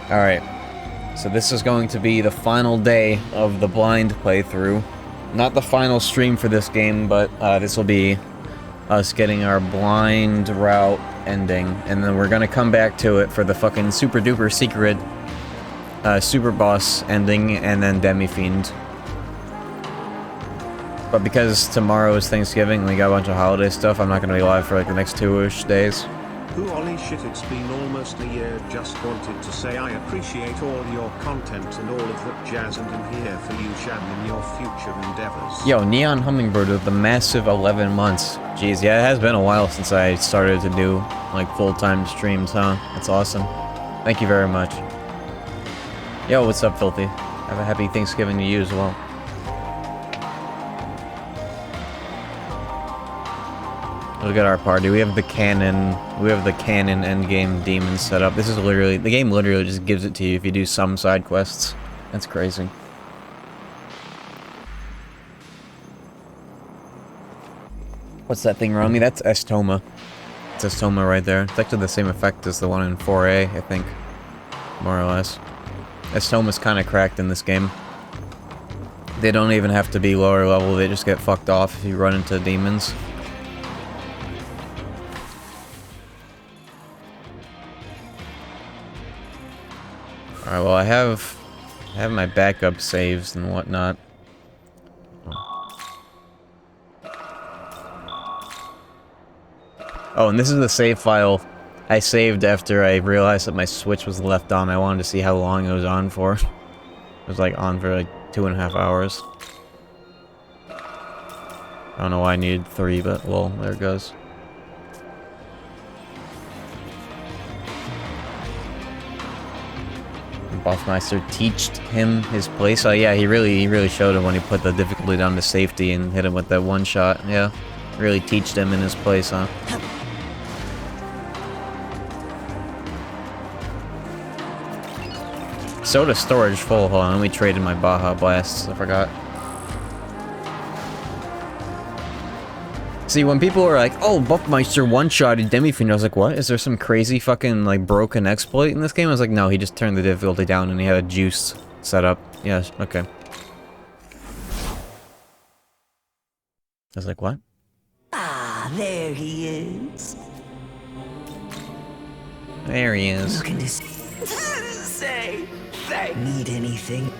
Alright, so this is going to be the final day of the blind playthrough. Not the final stream for this game, but this will be us getting our blind route ending, and then we're gonna come back to it for the fucking super duper secret super boss ending, and then Demi-Fiend. But because tomorrow is Thanksgiving and we got a bunch of holiday stuff, I'm not gonna be live for like the next 2-ish days. Holy shit, it's been almost a year. Just wanted to say I appreciate all your content and all of that jazz, and I'm here for you, Shan, in your future endeavors. Yo, Neon Hummingbird with the massive 11 months. Jeez, yeah, it has been a while since I started to do, like, full-time streams, huh? That's awesome. Thank you very much. Yo, what's up, Filthy? Have a happy Thanksgiving to you as well. Look at our party. We have the cannon endgame demon set up. This is literally, the game literally just gives it to you if you do some side quests. That's crazy. What's that thing around me? That's Estoma. It's Estoma right there. It's actually the same effect as the one in 4A, I think. More or less. Estoma's kind of cracked in this game. They don't even have to be lower level, they just get fucked off if you run into demons. Alright, well I have my backup saves and whatnot. Oh, and this is the save file I saved after I realized that my Switch was left on. I wanted to see how long it was on for. It was like on for like 2.5 hours. I don't know why I needed 3, but well, there it goes. Buffmeister teached him his place. Oh yeah, he really showed him when he put the difficulty down to safety and hit him with that one shot. Yeah, really teached him in his place, huh? Soda storage full. Hold on, let me trade in my Baja Blasts. I forgot. See, when people were like, oh, Buffmeister one-shotted Demi-Fiend, I was like, what? Is there some crazy fucking, like, broken exploit in this game? I was like, no, he just turned the difficulty down and he had a juice set up. Yes, okay. I was like, what? Ah, there he is. There he is. Looking to say, thank. Need anything?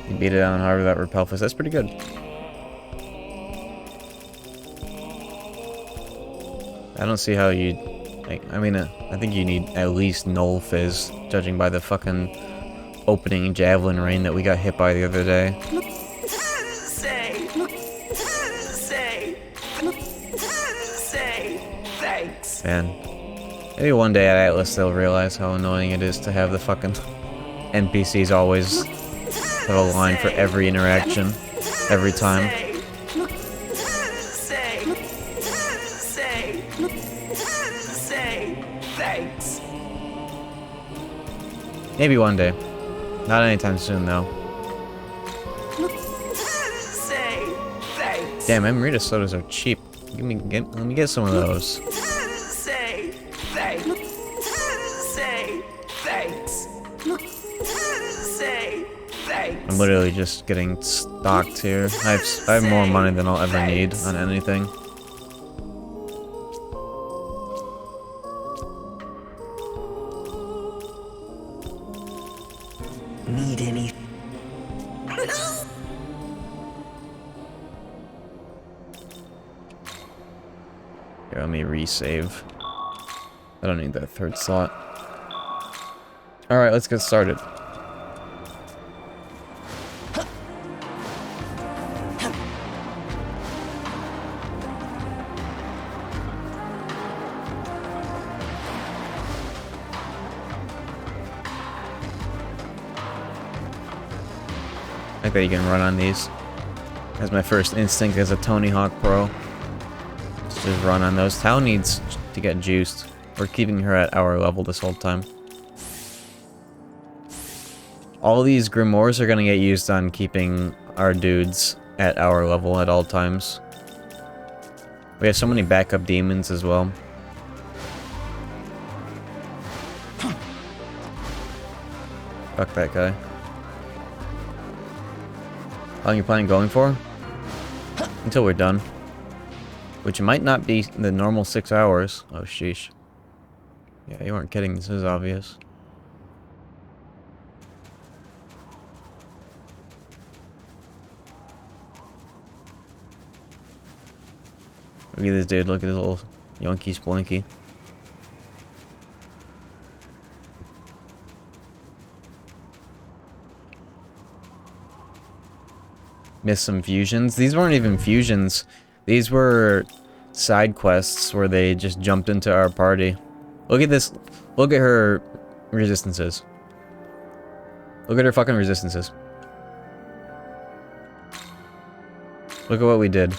You beat it down hard with that Repel Fist. That's pretty good. I don't see how you, like, I mean, I think you need at least Null Fizz, judging by the fucking opening Javelin Rain that we got hit by the other day. Thanks. Man, maybe one day at Atlas they'll realize how annoying it is to have the fucking NPCs always have a line for every interaction, every time. Thanks. Maybe one day. Not anytime soon, though. Damn, Emerita sodas are cheap. Let me get some of those. I'm literally just getting stocked here. I have more money than I'll ever need on anything. Need any? Here, let me resave. I don't need that third slot. Alright, let's get started. I think that you can run on these. That's my first instinct as a Tony Hawk Pro. Let's just run on those. Tao needs to get juiced. We're keeping her at our level this whole time. All these Grimoires are gonna get used on keeping our dudes at our level at all times. We have so many backup demons as well. Fuck that guy. How long you planning going for? Until we're done. Which might not be the normal 6 hours. Oh, sheesh. Yeah, you weren't kidding. This is obvious. Look at this dude. Look at his little yonky splinky. Missed some fusions. These weren't even fusions. These were side quests where they just jumped into our party. Look at this. Look at her resistances. Look at her fucking resistances. Look at what we did.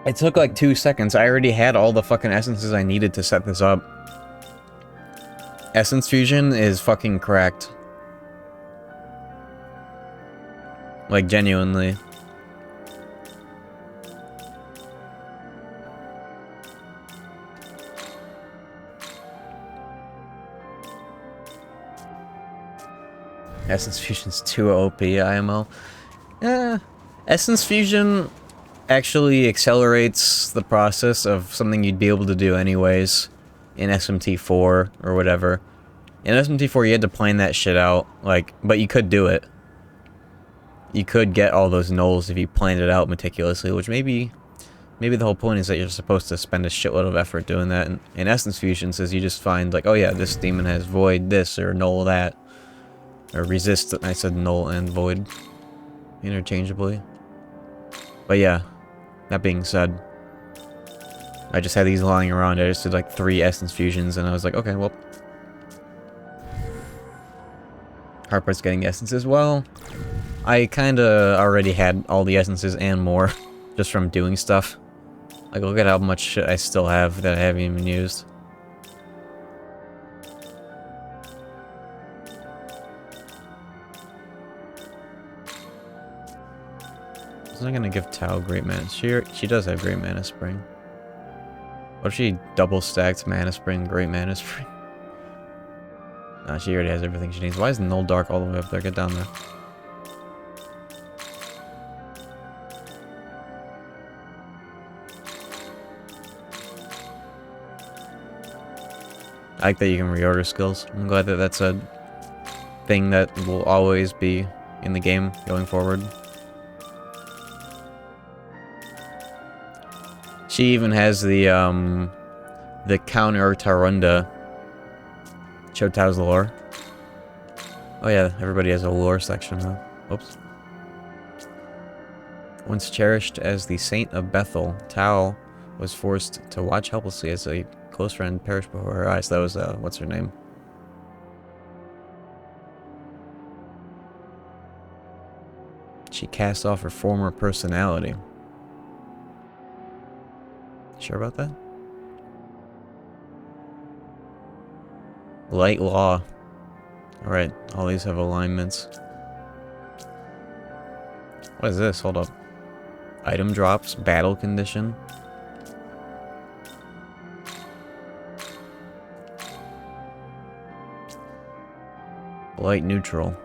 It took like 2 seconds. I already had all the fucking essences I needed to set this up. Essence fusion is fucking cracked. Like, genuinely. Essence fusion's too OP, IMO. Essence fusion actually accelerates the process of something you'd be able to do anyways in SMT4 or whatever. In SMT4 you had to plan that shit out, like, but you could do it. You could get all those nulls if you planned it out meticulously, which maybe the whole point is that you're supposed to spend a shitload of effort doing that. And in Essence Fusion says you just find, like, oh yeah, this demon has void this or null that. Or resist, I said null and void interchangeably. But yeah, that being said, I just had these lying around. I just did like 3 Essence Fusions and I was like, okay, well. Hard part's getting essences. Well, I kinda already had all the essences and more just from doing stuff. Like, look at how much shit I still have that I haven't even used. Wasn't I gonna give Tao Great Mana? She does have Great Mana Spring. What if she double stacked Mana Spring, Great Mana Spring? Nah, she already has everything she needs. Why is Null Dark all the way up there? Get down there. I like that you can reorder skills. I'm glad that that's a thing that will always be in the game going forward. She even has the counter Tarunda. Show Tao's lore. Oh yeah, everybody has a lore section, huh? Oops. Once cherished as the Saint of Bethel, Tao was forced to watch helplessly as a close friend perished before her eyes. That was, what's her name? She cast off her former personality. Sure about that? Light Law. Alright, all these have alignments. What is this? Hold up. Item drops, battle condition. Light neutral.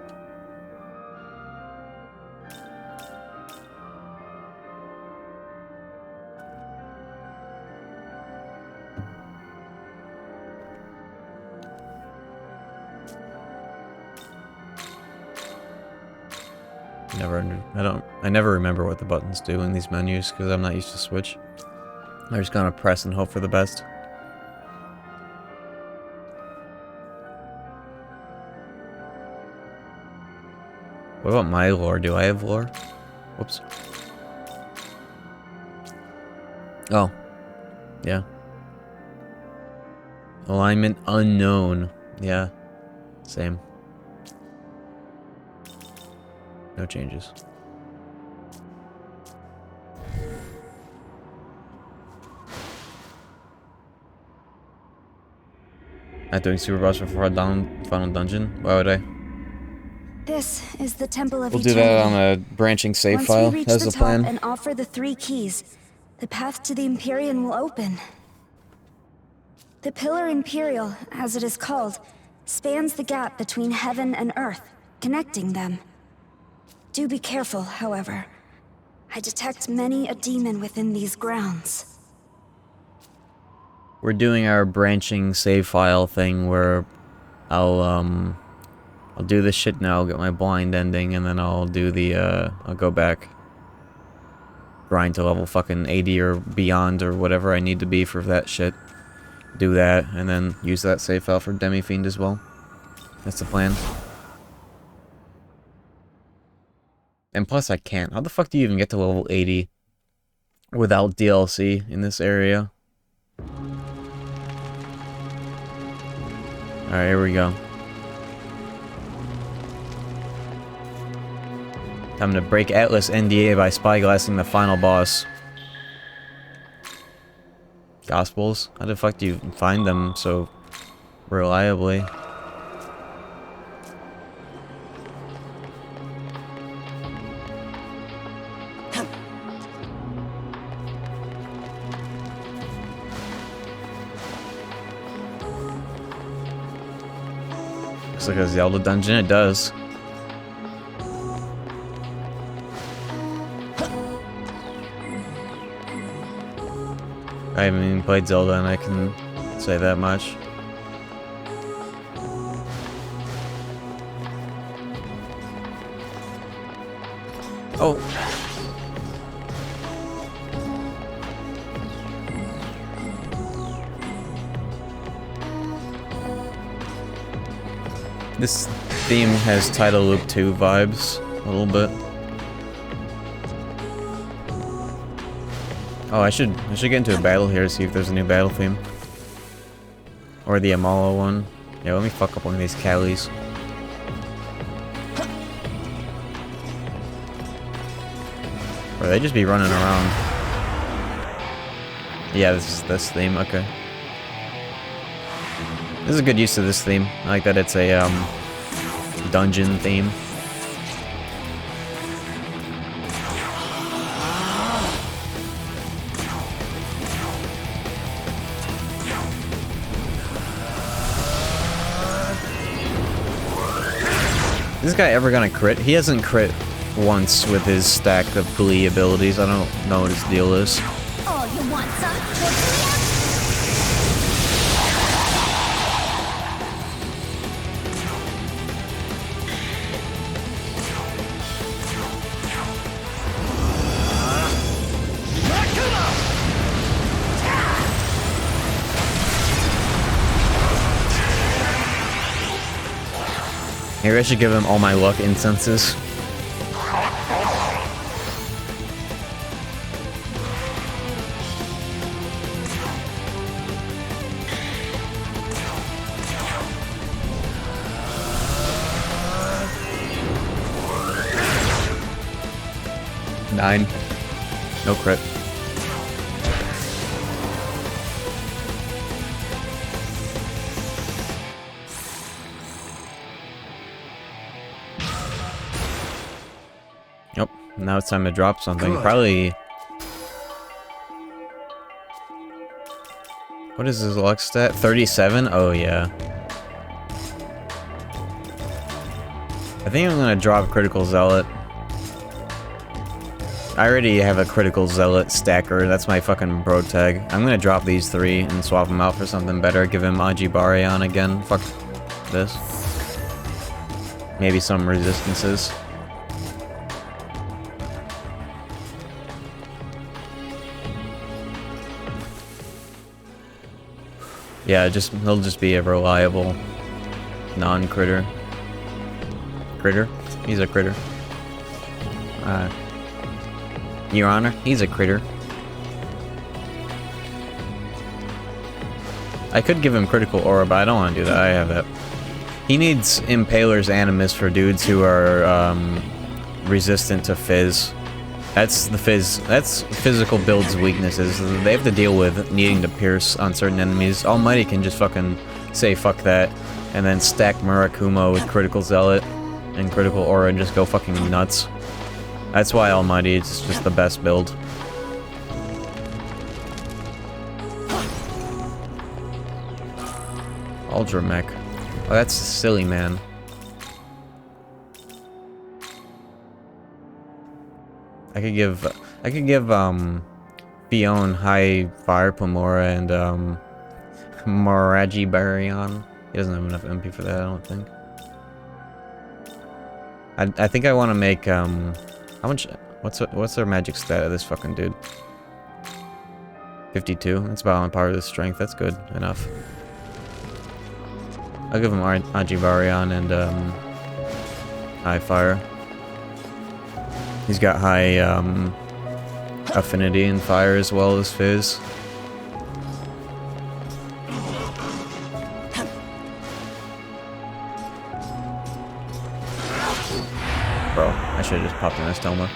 I never remember what the buttons do in these menus because I'm not used to Switch. I just gotta press and hope for the best. What about my lore? Do I have lore? Whoops. Oh. Yeah. Alignment unknown. Yeah. Same. No changes. Not doing super boss before a final dungeon? Why would I? This is the Temple of We'll do Eternity. that on a branching save Once file. we reach That's the the plan. top and offer the 3 keys, the path to the Empyrean will open. The Pillar Imperial, as it is called, spans the gap between heaven and earth, connecting them. Do be careful, however. I detect many a demon within these grounds. We're doing our branching save file thing where I'll do this shit now, get my blind ending, and then I'll do the, I'll go back. Grind to level fucking 80 or beyond or whatever I need to be for that shit. Do that, and then use that save file for Demi-Fiend as well. That's the plan. And plus I can't. How the fuck do you even get to level 80 without DLC in this area? Alright, here we go. Time to break Atlas NDA by spyglassing the final boss. Gospels? How the fuck do you find them so reliably? Looks like a Zelda dungeon, it does. I haven't even played Zelda and I can say that much. Oh! This theme has Title Loop 2 vibes, a little bit. Oh, I should get into a battle here to see if there's a new battle theme. Or the Amala one. Yeah, let me fuck up one of these Callies. Or they just be running around. Yeah, this is this theme, okay. This is a good use of this theme. I like that it's a dungeon theme. Is this guy ever gonna crit? He hasn't crit once with his stack of Glee abilities. I don't know what his deal is. Oh, you want some? Maybe I should give him all my luck incenses. Nine. No crit. Yep, now it's time to drop something. Good. Probably... What is his luck stat? 37? Oh, yeah. I think I'm gonna drop Critical Zealot. I already have a Critical Zealot stacker. That's my fucking bro tag. I'm gonna drop these three and swap them out for something better. Give him Ajibarion again. Fuck this. Maybe some resistances. Yeah, he'll just be a reliable non-critter. Critter? He's a critter. Your Honor, he's a critter. I could give him Critical Aura, but I don't want to do that. I have that. He needs Impaler's Animus for dudes who are resistant to Fizz. That's the Fizz. That's physical build's weaknesses. They have to deal with needing to pierce on certain enemies. Almighty can just fucking say fuck that, and then stack Murakumo with Critical Zealot and Critical Aura and just go fucking nuts. That's why Almighty is just the best build. Ultra Mech. Oh, that's silly, man. I could give Fion high fire Pomora and Maraji Baryon. He doesn't have enough MP for that, I don't think. I think I want to make how much? What's their magic stat of this fucking dude? 52. That's about on par with his strength. That's good enough. I'll give him Ajivarion and high fire. He's got high affinity in fire as well as Fizz. Bro, I should have just popped in a Stoma.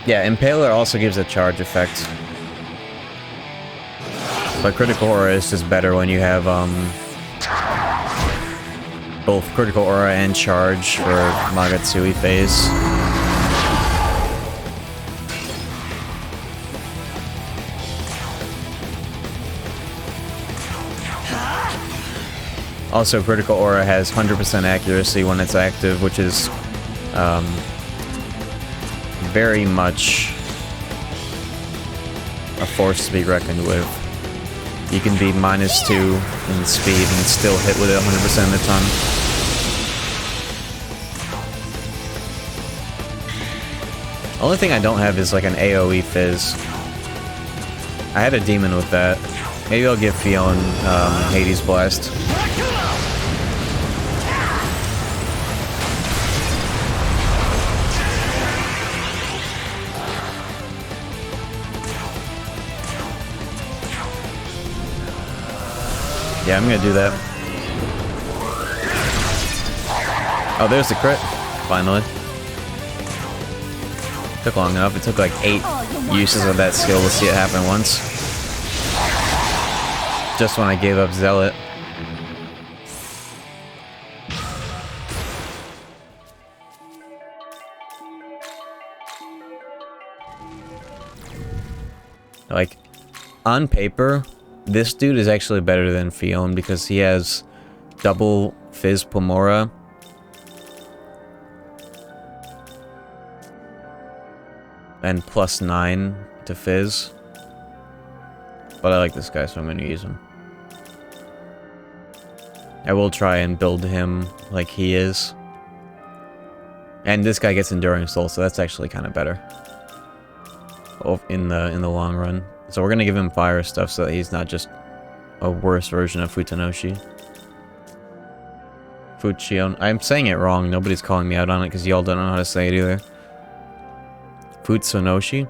Yeah, Impaler also gives a charge effect. But Critical Aura is just better when you have both Critical Aura and Charge for Magatsui phase. Also, Critical Aura has 100% accuracy when it's active, which is very much a force to be reckoned with. You can be -2 in speed and still hit with it 100% of the time. Only thing I don't have is like an AoE Fizz. I had a demon with that. Maybe I'll give Fion Hades Blast. Yeah, I'm gonna do that. Oh, there's the crit. Finally. Took long enough. It took like 8 uses of that skill to see it happen once. Just when I gave up Zealot. Like, on paper, this dude is actually better than Fion because he has double Fizz Pomora. And +9 to Fizz. But I like this guy, so I'm gonna use him. I will try and build him like he is. And this guy gets Enduring Soul, so that's actually kind of better. In the long run. So we're gonna give him fire stuff so that he's not just a worse version of Futanoshi. Fuchion. I'm saying it wrong. Nobody's calling me out on it because y'all don't know how to say it either. Futsunoshi?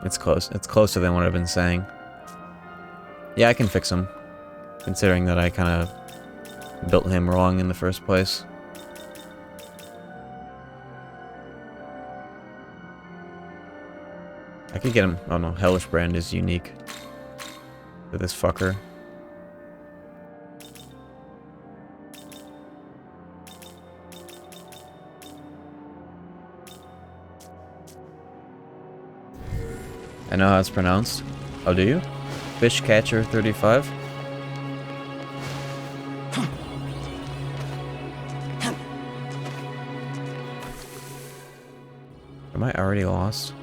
It's close. It's closer than what I've been saying. Yeah, I can fix him. Considering that I kind of built him wrong in the first place. I could get him. Oh no, Hellish Brand is unique to this fucker. I know how it's pronounced. Oh, do you? Fish Catcher 35? Am I already lost?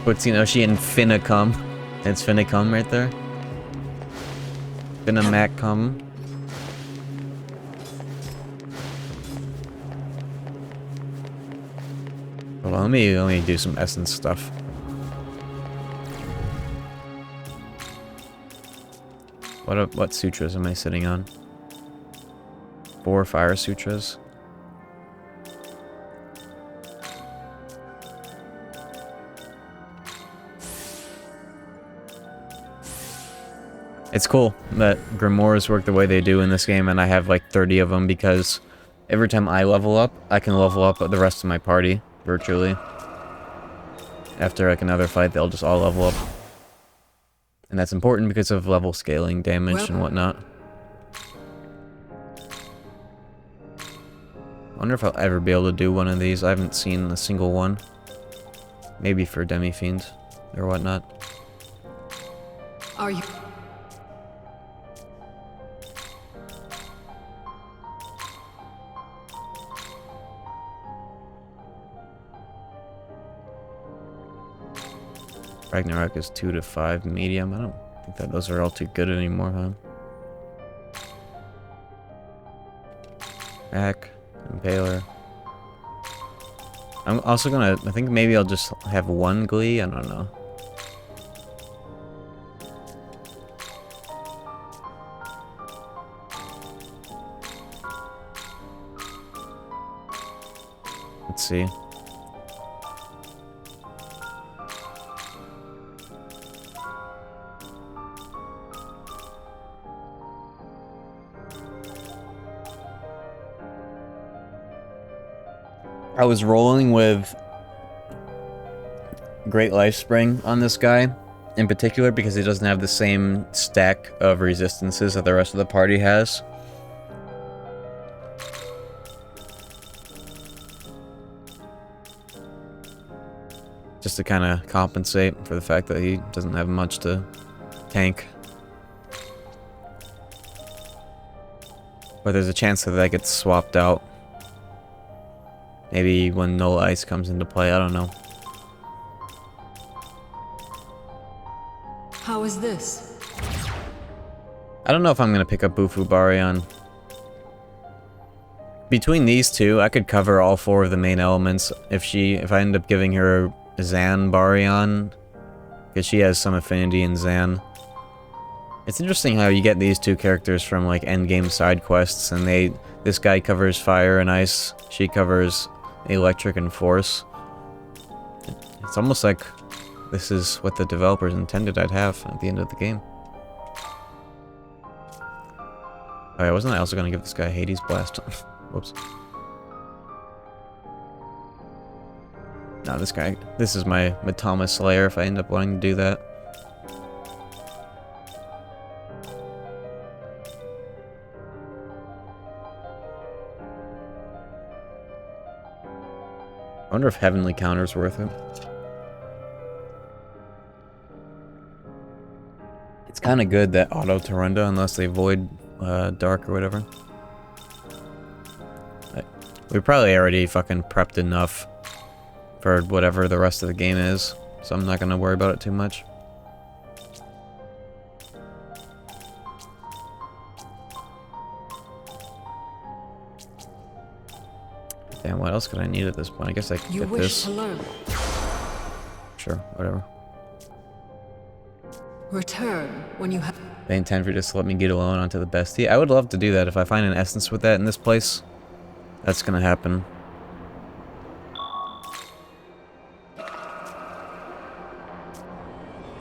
Futsinoshi and Finnacum. It's Finnacum right there. Finnamacum. Well, let me do some essence stuff. What sutras am I sitting on? 4 fire sutras. It's cool that Grimoires work the way they do in this game, and I have like 30 of them because every time I level up, I can level up the rest of my party, virtually. After like another fight, they'll just all level up. And that's important because of level scaling damage and whatnot. I wonder if I'll ever be able to do one of these. I haven't seen a single one. Maybe for Demi-Fiend or whatnot. Are you... Ragnarok is 2 to 5 medium. I don't think that those are all too good anymore, huh? Back, Impaler. I'm also gonna, I think maybe I'll just have one Glee, I don't know. Let's see. I was rolling with Great Lifespring on this guy, in particular because he doesn't have the same stack of resistances that the rest of the party has. Just to kind of compensate for the fact that he doesn't have much to tank. But there's a chance that that gets swapped out. Maybe when Null Ice comes into play, I don't know. How is this? I don't know if I'm gonna pick up Bufu Baryon. Between these two, I could cover all 4 of the main elements if I end up giving her Zan Baryon, because she has some affinity in Zan. It's interesting how you get these 2 characters from like endgame side quests, and this guy covers fire and ice, she covers electric and force. It's almost like this is what the developers intended I'd have at the end of the game. Alright, wasn't I also gonna give this guy Hades Blast? Whoops. No, this is my Matama Slayer if I end up wanting to do that. I wonder if Heavenly Counter's worth it. It's kind of good that auto Tarunda unless they void Dark or whatever. We probably already fucking prepped enough for whatever the rest of the game is, so I'm not gonna worry about it too much. Damn, what else could I need at this point? I guess I could get this. To learn. Sure, whatever. Return when you have... They intend for just to let me get alone onto the bestie. I would love to do that. If I find an essence with that in this place, that's gonna happen.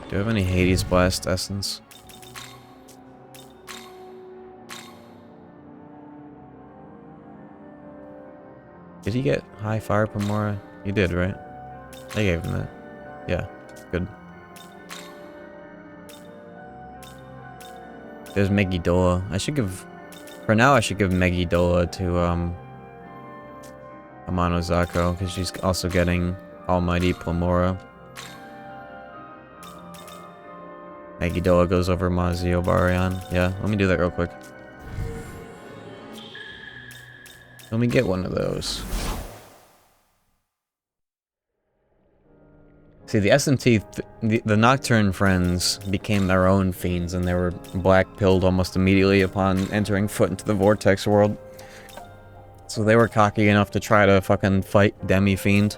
Do I have any Hades Blast essence? Did he get high fire Pomora? He did, right? I gave him that. Yeah, good. There's Megidola. I should give... For now, I should give Megidola to, Amano Zako, because she's also getting Almighty Pomora. Megidola goes over Mazio Baryon. Yeah, let me do that real quick. Let me get one of those. See, the SMT, the Nocturne friends became their own fiends, and they were black-pilled almost immediately upon entering foot into the Vortex world. So they were cocky enough to try to fucking fight Demi-Fiend.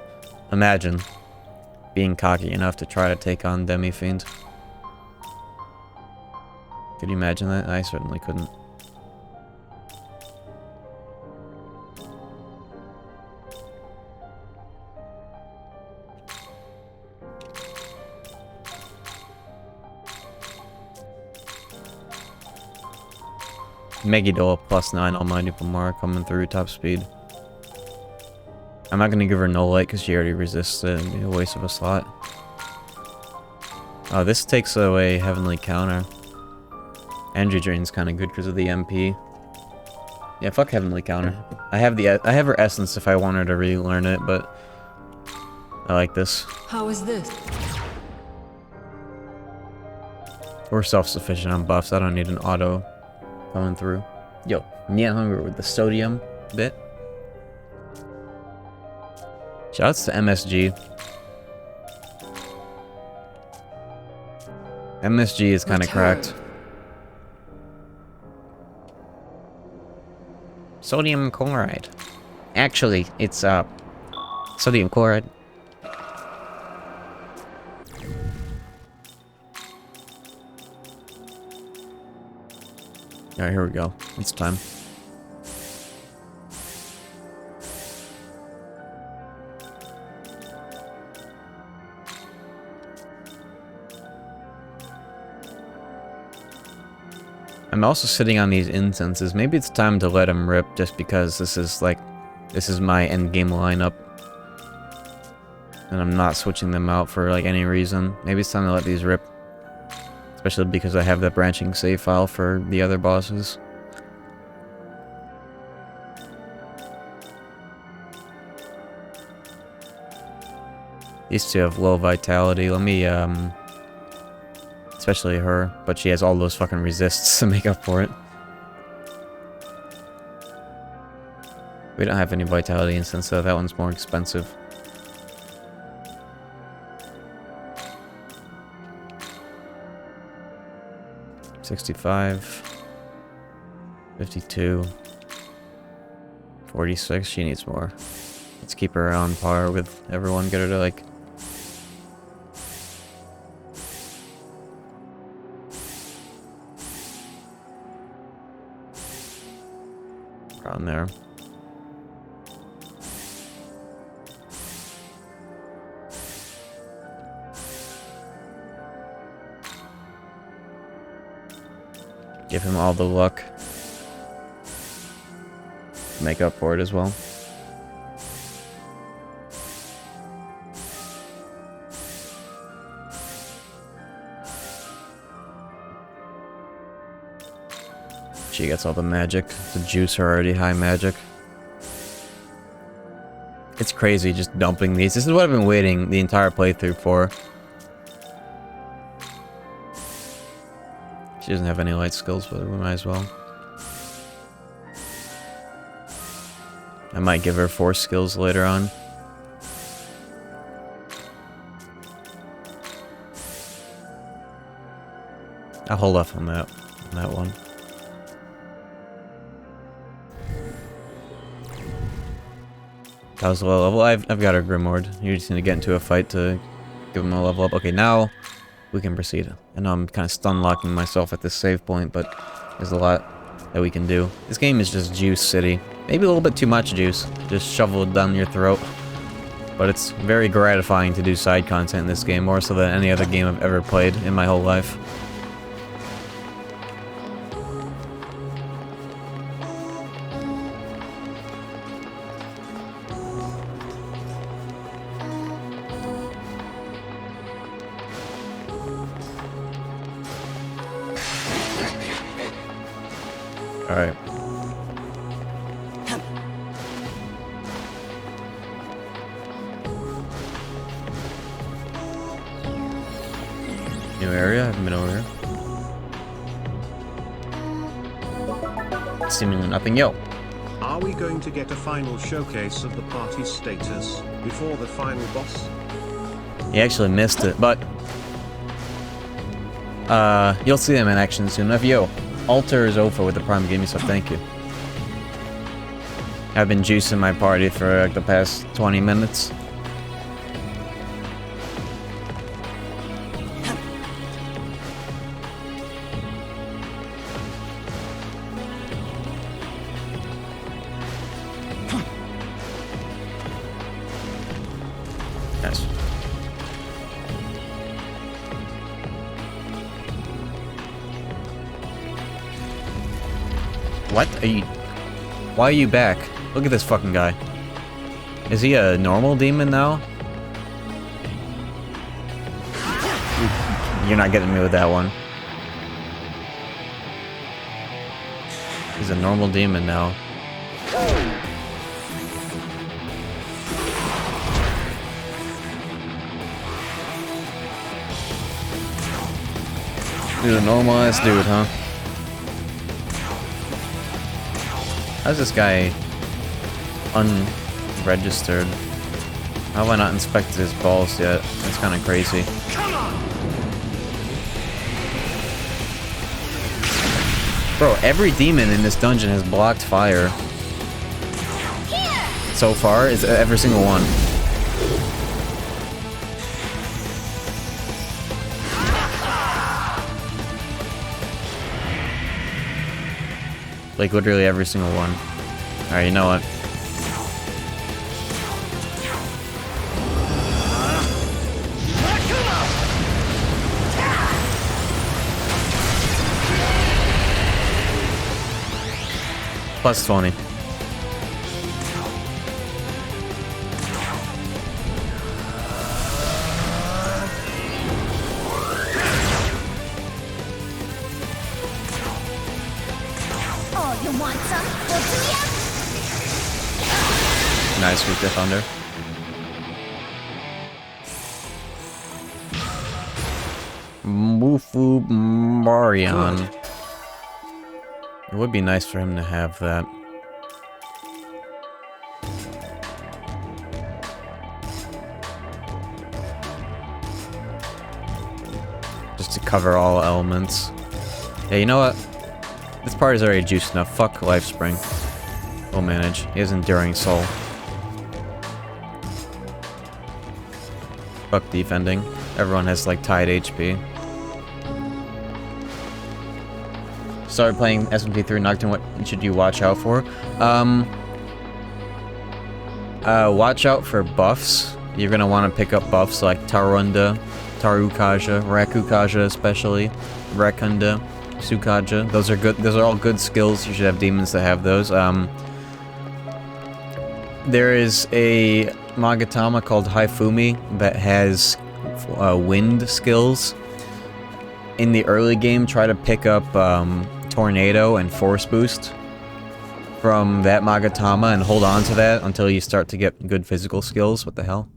Imagine being cocky enough to try to take on Demi-Fiend. Could you imagine that? I certainly couldn't. Megidola +9 Almighty Pomora coming through top speed. I'm not gonna give her no light because she already resists it. It'd be a waste of a slot. Oh, this takes away Heavenly Counter. Energy Drain's kind of good because of the MP. Yeah, fuck Heavenly Counter. I have her Essence if I want her to relearn it, but I like this. How is this? We're self-sufficient on buffs. I don't need an auto coming through. Yo, me and Hunger with the sodium bit. Shoutouts to MSG. MSG is kind of cracked. Sodium chloride. Actually, it's sodium chloride. Alright, here we go. It's time. I'm also sitting on these incenses. Maybe it's time to let them rip just because this is my end game lineup. And I'm not switching them out for like any reason. Maybe it's time to let these rip. Especially because I have the branching save file for the other bosses. These two have low vitality. Let me, especially her, but she has all those fucking resists to make up for it. We don't have any vitality instance, so that one's more expensive. $65, 52, 46. She needs more. Let's keep her on par with everyone. Get her to like. Around there. Give him all the luck. Make up for it as well. She gets all the magic. The juice are already high magic. It's crazy just dumping these. This is what I've been waiting the entire playthrough for. She doesn't have any light skills, but we might as well. I might give her force skills later on. I'll hold off on that one. That was a low level. I've got her Grimored. You just need to get into a fight to give him a level up. Okay, now we can proceed. I know I'm kind of stun locking myself at this save point, but there's a lot that we can do. This game is just Juice City. Maybe a little bit too much juice. Just shoveled down your throat. But it's very gratifying to do side content in this game, more so than any other game I've ever played in my whole life. Alright. New area? I haven't been over here. Seemingly nothing. Yo. Are we going to get a final showcase of the party status before the final boss? You actually missed it, but you'll see them in action soon enough. Yo, Alter is over with the Prime Gaming stuff, thank you. I've been juicing my party for like the past 20 minutes. Nice. What are you? Why are you back? Look at this fucking guy. Is he a normal demon now? You're not getting me with that one. He's a normal demon now. He's a normal ass dude, huh? How's this guy unregistered? How have I not inspected his balls yet? That's kind of crazy. Bro, every demon in this dungeon has blocked fire. So far, is every single one. Like, literally every single one. Alright, you know what? Plus 20. Nice with the thunder. Mufu Marion. It would be nice for him to have that. Just to cover all elements. Yeah, you know what? This part is already juiced enough. Fuck Life Spring. We'll manage. He has Enduring Soul. Fuck defending. Everyone has like tied HP. Started playing SMP3 Nocturne. What should you watch out for? Watch out for buffs. You're gonna want to pick up buffs like Tarunda, Tarukaja, Rakukaja especially, Rakunda, Sukaja. Those are good. Those are all good skills. You should have demons that have those. There is a Magatama called Haifumi that has wind skills. In the early game, try to pick up Tornado and Force Boost from that Magatama and hold on to that until you start to get good physical skills. What the hell?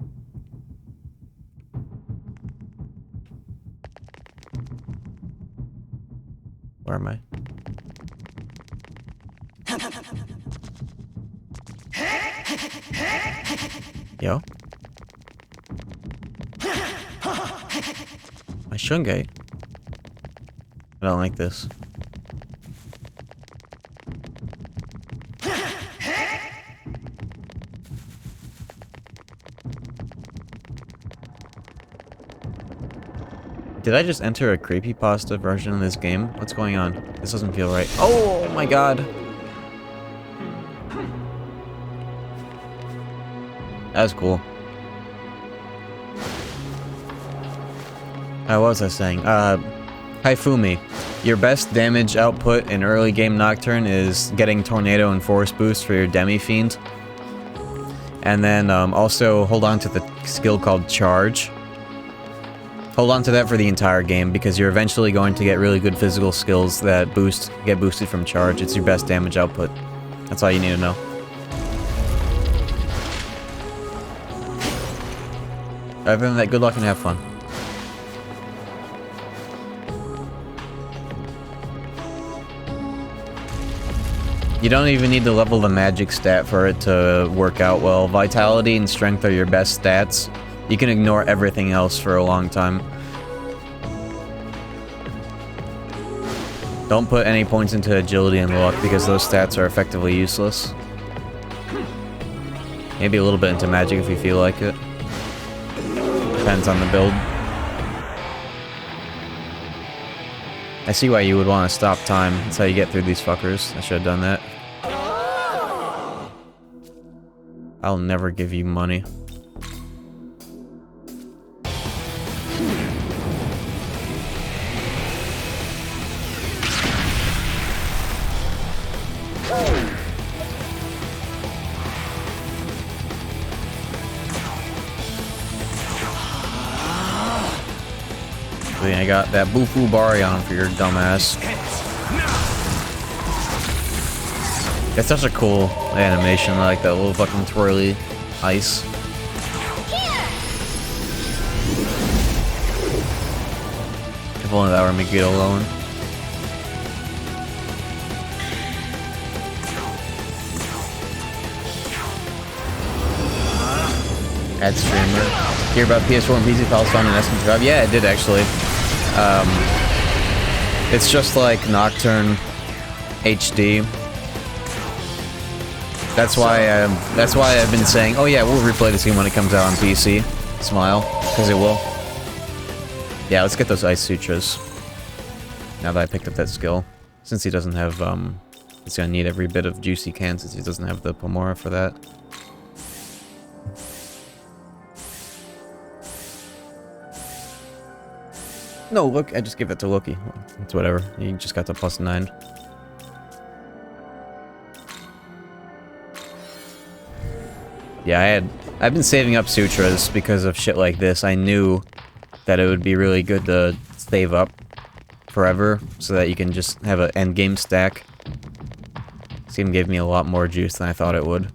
Where am I? Yo. My Shungate. I don't like this. Did I just enter a creepypasta version of this game? What's going on? This doesn't feel right. Oh my god! That was cool. What was I saying? Haifumi. Your best damage output in early game Nocturne is getting Tornado and Force Boost for your Demi-Fiend. And then also hold on to the skill called Charge. Hold on to that for the entire game because you're eventually going to get really good physical skills that get boosted from Charge. It's your best damage output. That's all you need to know. Other than that, good luck and have fun. You don't even need to level the magic stat for it to work out well. Vitality and strength are your best stats. You can ignore everything else for a long time. Don't put any points into agility and luck because those stats are effectively useless. Maybe a little bit into magic if you feel like it. Depends on the build. I see why you would want to stop time. That's how you get through these fuckers. I should have done that. I'll never give you money. I got that Bufu Baryon for your dumbass. It's such a cool animation, like that little fucking twirly ice. If only that were Megiddo alone. Ad streamer. Hear about PS4 and PC files found in SM5? Yeah, I did actually. It's just like Nocturne HD. That's why I've been saying, oh yeah, we'll replay this game when it comes out on PC. Smile, because it will. Yeah, let's get those Ice Sutras. Now that I picked up that skill. Since he doesn't have, he's gonna need every bit of juice he can since he doesn't have the Pomora for that. No, look, I just gave it to Loki. It's whatever. He just got to +9. Yeah, I've been saving up sutras because of shit like this. I knew that it would be really good to save up forever so that you can just have an endgame stack. This game gave me a lot more juice than I thought it would.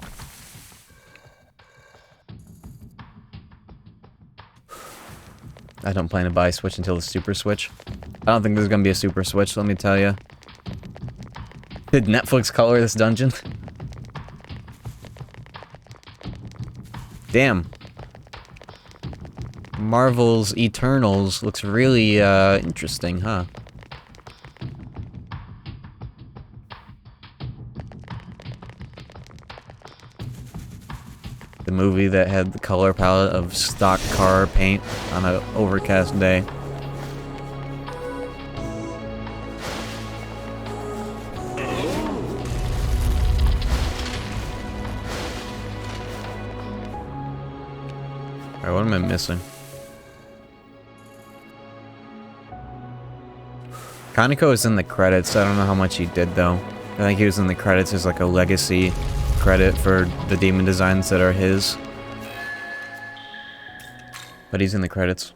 I don't plan to buy a Switch until the Super Switch. I don't think there's gonna be a Super Switch, let me tell you. Did Netflix color this dungeon? Damn. Marvel's Eternals looks really, interesting, huh? The movie that had the color palette of stock car paint on an overcast day. Alright, what am I missing? Kaneko is in the credits. I don't know how much he did though. I think he was in the credits as like a legacy credit for the demon designs that are his. But he's in the credits.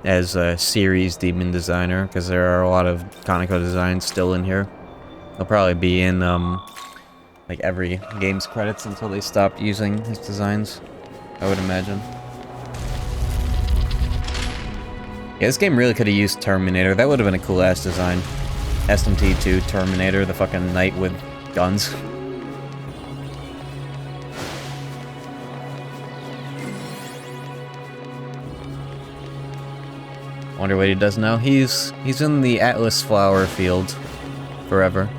As a series demon designer, because there are a lot of Kaneko designs still in here. He'll probably be in, like every game's credits until they stop using his designs, I would imagine. Yeah, this game really could have used Terminator. That would have been a cool ass design. SMT2 Terminator, the fucking knight with guns. Wonder what he does now. He's in the Atlas flower field forever.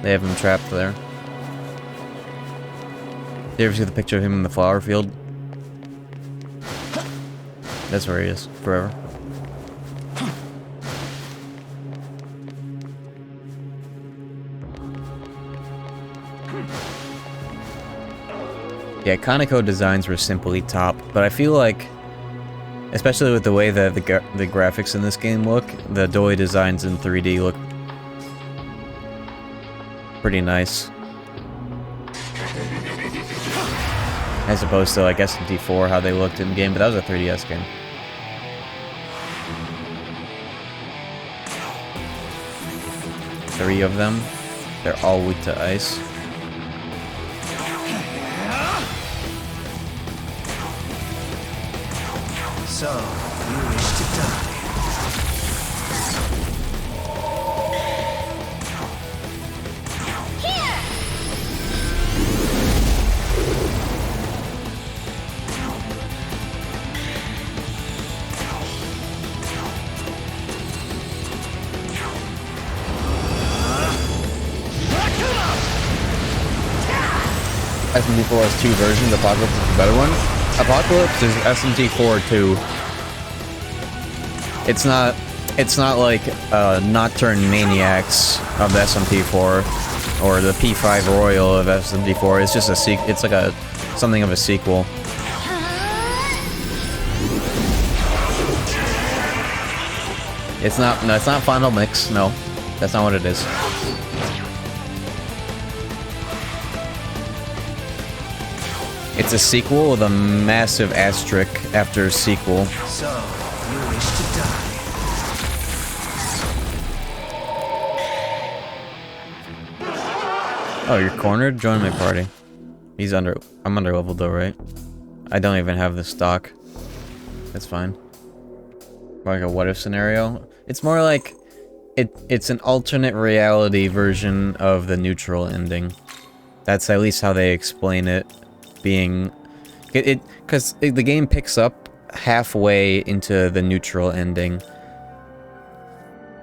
They have him trapped there. You ever see the picture of him in the flower field? That's where he is, forever. Yeah, Kaneko designs were simply top, but I feel like, especially with the way that the graphics in this game look, the Doi designs in 3D look pretty nice. As opposed to like SMT4, how they looked in game, but that was a 3DS game. Three of them. They're all weak to ice. So, you wish to die? SMT4 has two versions. Apocalypse is the better one. Apocalypse is SMT4 too. It's not like Nocturne Maniacs of SMT4 or the P5 Royal of SMT4. It's just a it's like a something of a sequel. It's not Final Mix. No, that's not what it is. It's a sequel with a massive asterisk after sequel. So, you wish to die? Oh, you're cornered? Join my party. I'm under level though, right? I don't even have the stock. That's fine. Like a what-if scenario? It's more like... It's an alternate reality version of the neutral ending. That's at least how they explain it. Being... Because the game picks up halfway into the neutral ending.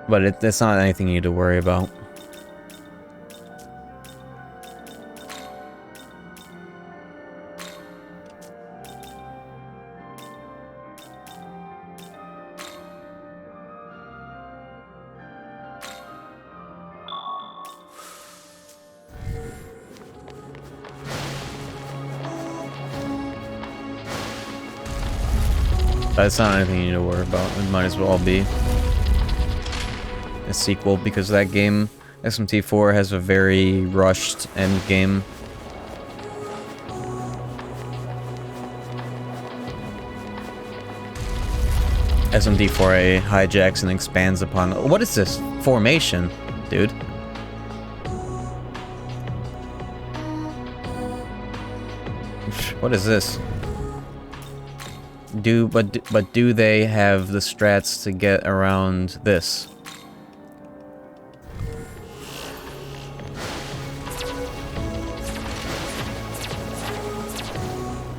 But it's not anything you need to worry about. That's not anything you need to worry about. It might as well be a sequel, because that game, SMT4, has a very rushed end game. SMT4A hijacks and expands upon... What is this? Formation, dude. What is this? But do they have the strats to get around this?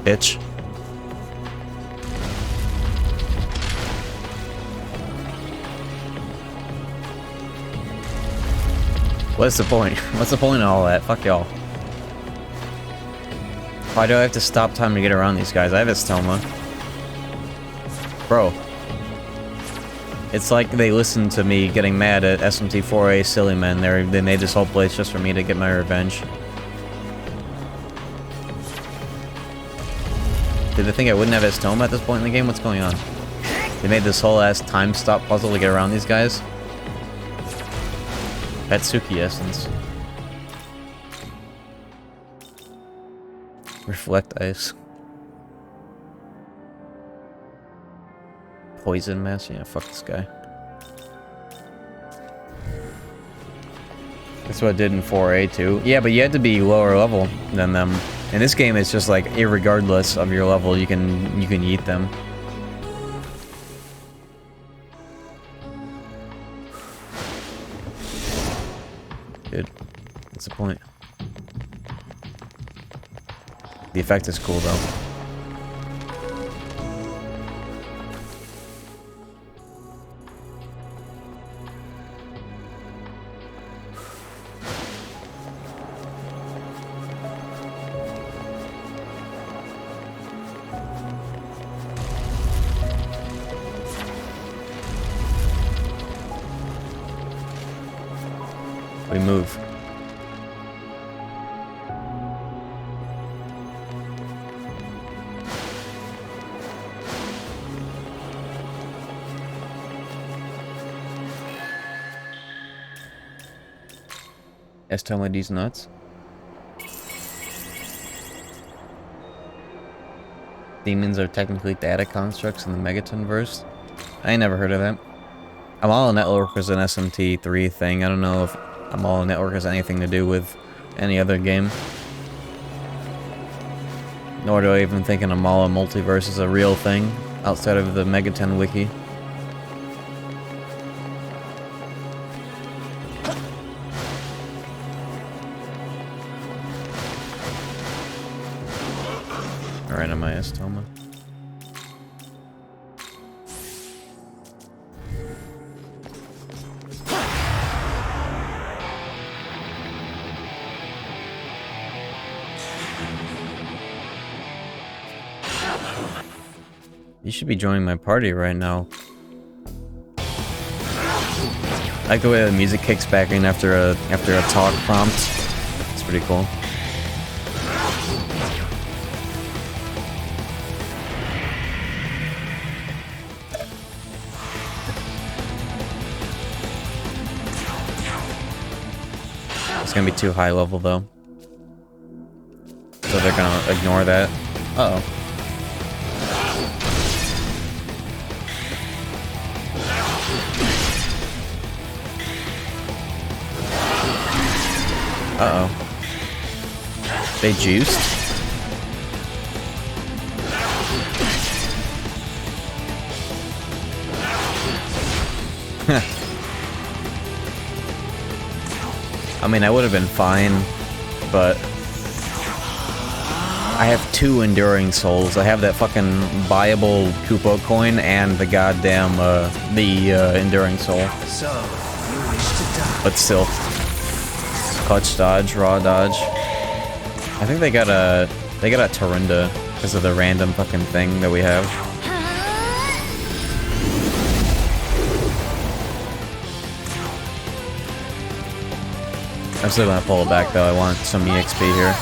Bitch. What's the point? What's the point of all that? Fuck y'all. Why do I have to stop time to get around these guys? I have Estoma. Bro. It's like they listened to me getting mad at SMT4A silly men. They made this whole place just for me to get my revenge. Did they think I wouldn't have Estoma at this point in the game? What's going on? They made this whole ass time stop puzzle to get around these guys? Atsuki essence. Reflect ice. Poison mass? Yeah, fuck this guy. That's what I did in 4A too. Yeah, but you had to be lower level than them. In this game, it's just like, irregardless of your level, you can yeet them. Dude, what's the point? The effect is cool though. We move. Estoma these nuts. Demons are technically data constructs in the Megaton verse. I ain't never heard of that. I'm all network is an SMT3 thing. I don't know if I'm all network has anything to do with any other game. Nor do I even think an Amala multiverse is a real thing outside of the Megaton wiki. Alright, am I Estoma? You should be joining my party right now. I like the way the music kicks back in after a talk prompt. It's pretty cool. It's gonna be too high level though. So they're gonna ignore that. Uh-oh. Uh-oh. They juiced? I mean, I would have been fine, but I have 2 enduring souls. I have that fucking buyable Kupo coin and the goddamn enduring soul. So, you wish to die? But still, clutch dodge, raw dodge. I think they got a Tarinda because of the random fucking thing that we have. I'm still gonna pull it back though. I want some EXP here.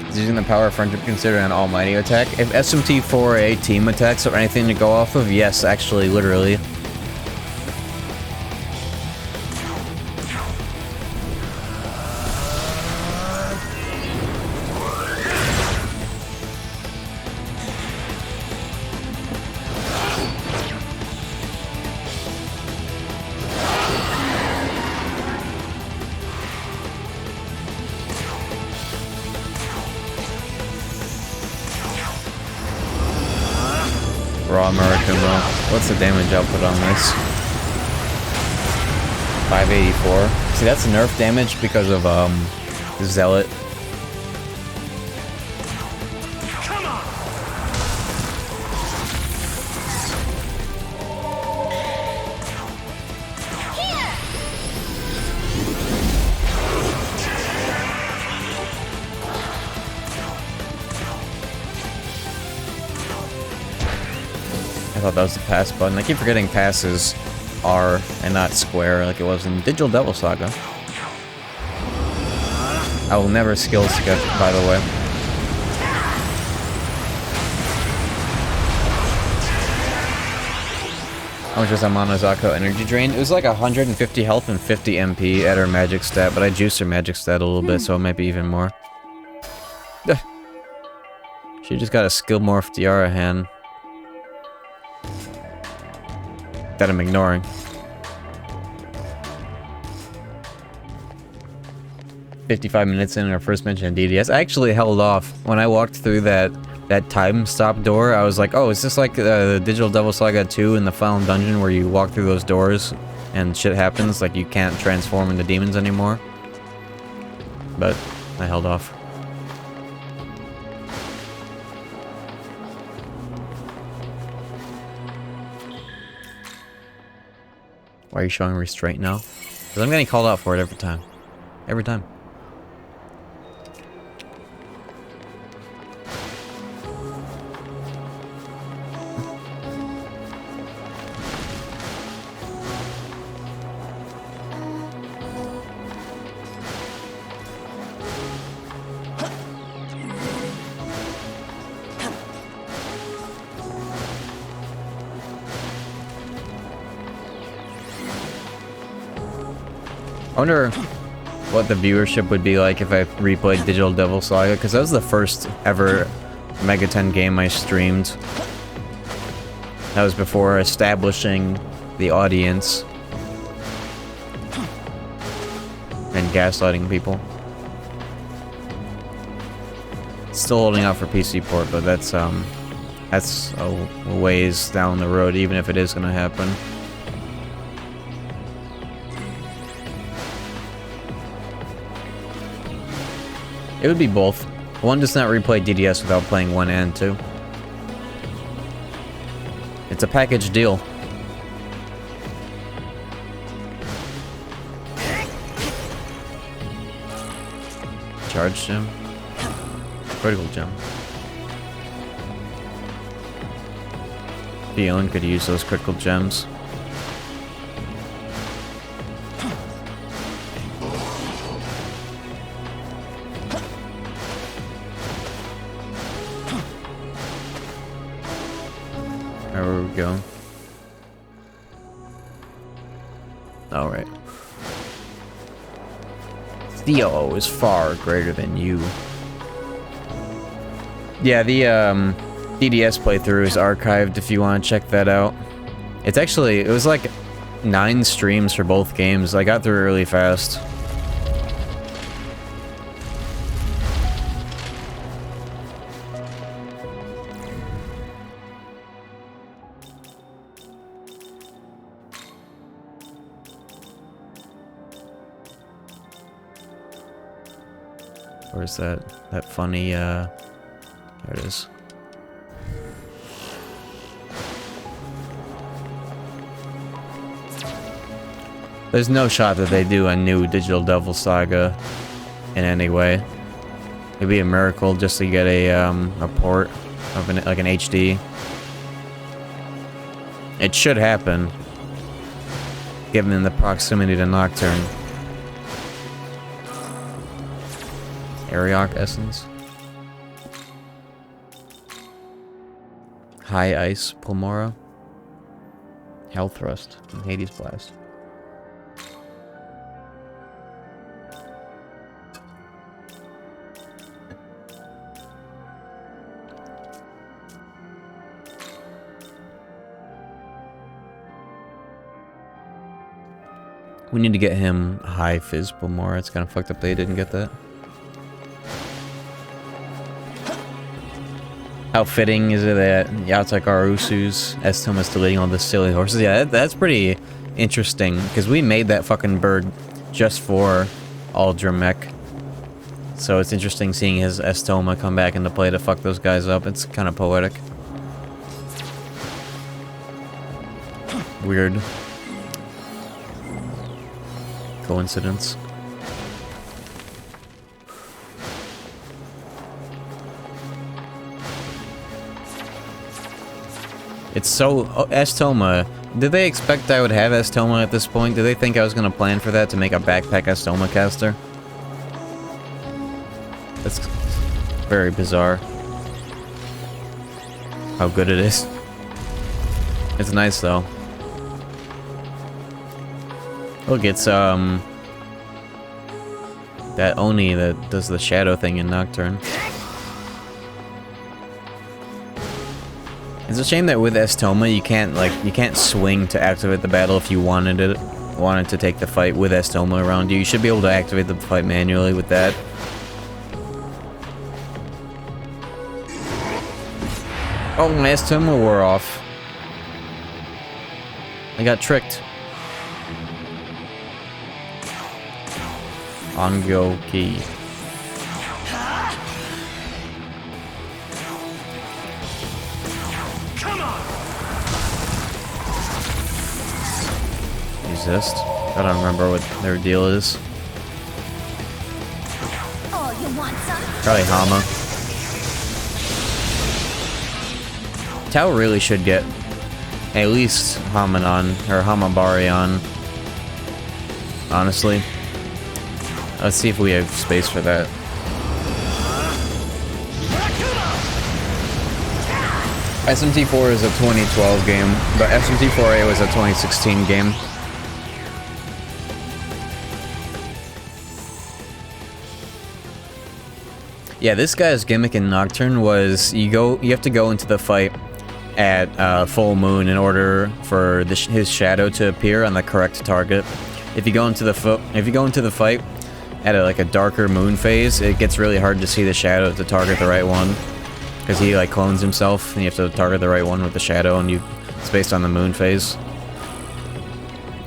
Is using the power of friendship considered an almighty attack? If SMT4A team attacks or anything to go off of, yes, actually, literally. Raw American Will. What's the damage output on this? 584. See, that's nerf damage because of Zealot. I thought that was the pass button. I keep forgetting passes are and not square like it was in Digital Devil Saga. I will never skill skip, by the way. How much was that Monozako energy drain? It was like 150 health and 50 MP at her magic stat, but I juiced her magic stat a little bit, so it might be even more. She just got a skill morph Tiara hand. That I'm ignoring. 55 minutes in our first mention of DDS. I actually held off when I walked through that time stop door. I was like, oh, is this like the Digital Devil Saga 2 in the final dungeon where you walk through those doors and shit happens, like you can't transform into demons anymore? But I held off. Why are you showing restraint now? Because I'm getting called out for it every time. Every time. I wonder what the viewership would be like if I replayed Digital Devil Saga, because that was the first ever Mega 10 game I streamed. That was before establishing the audience and gaslighting people. Still holding out for PC port, but that's a ways down the road, even if it is gonna happen. It would be both. One does not replay DDS without playing 1 and 2. It's a package deal. Charge gem. Critical gem. Beyond could use those critical gems. Where we go? Alright. Theo is far greater than you. Yeah, the DDS playthrough is archived if you want to check that out. It's actually, it was like 9 streams for both games. I got through really fast. Where's that funny, there it is. There's no shot that they do a new Digital Devil Saga in any way. It'd be a miracle just to get a port of like an HD. It should happen, given the proximity to Nocturne. Ariok Essence. High Ice Pulmora. Hell Thrust. And Hades Blast. We need to get him High Fizz Pulmora. It's kind of fucked up they didn't get that. How fitting is it that Yatsuk Arusu's Estoma still eating all the silly horses? Yeah, that's pretty interesting, because we made that fucking bird just for Aldramech. So it's interesting seeing his Estoma come back into play to fuck those guys up. It's kind of poetic. Weird coincidence. It's so... Oh, Estoma. Did they expect I would have Estoma at this point? Did they think I was going to plan for that to make a backpack Estoma caster? That's very bizarre. How good it is. It's nice though. Look, it's that Oni that does the shadow thing in Nocturne. It's a shame that with Estoma you can't swing to activate the battle if you wanted to take the fight with Estoma around you. You should be able to activate the fight manually with that. Oh, my Estoma wore off. I got tricked. Ongyo Key. Resist. I don't remember what their deal is. Oh, you want some? Probably Hama. Tao really should get at least Hamanon or Hamabari on. Honestly. Let's see if we have space for that. SMT4 is a 2012 game, but SMT4A was a 2016 game. Yeah, this guy's gimmick in Nocturne was you have to go into the fight at full moon in order for his shadow to appear on the correct target. If you go into the fight at a darker moon phase, it gets really hard to see the shadow to target the right one, because he like clones himself, and you have to target the right one with the shadow, and it's based on the moon phase.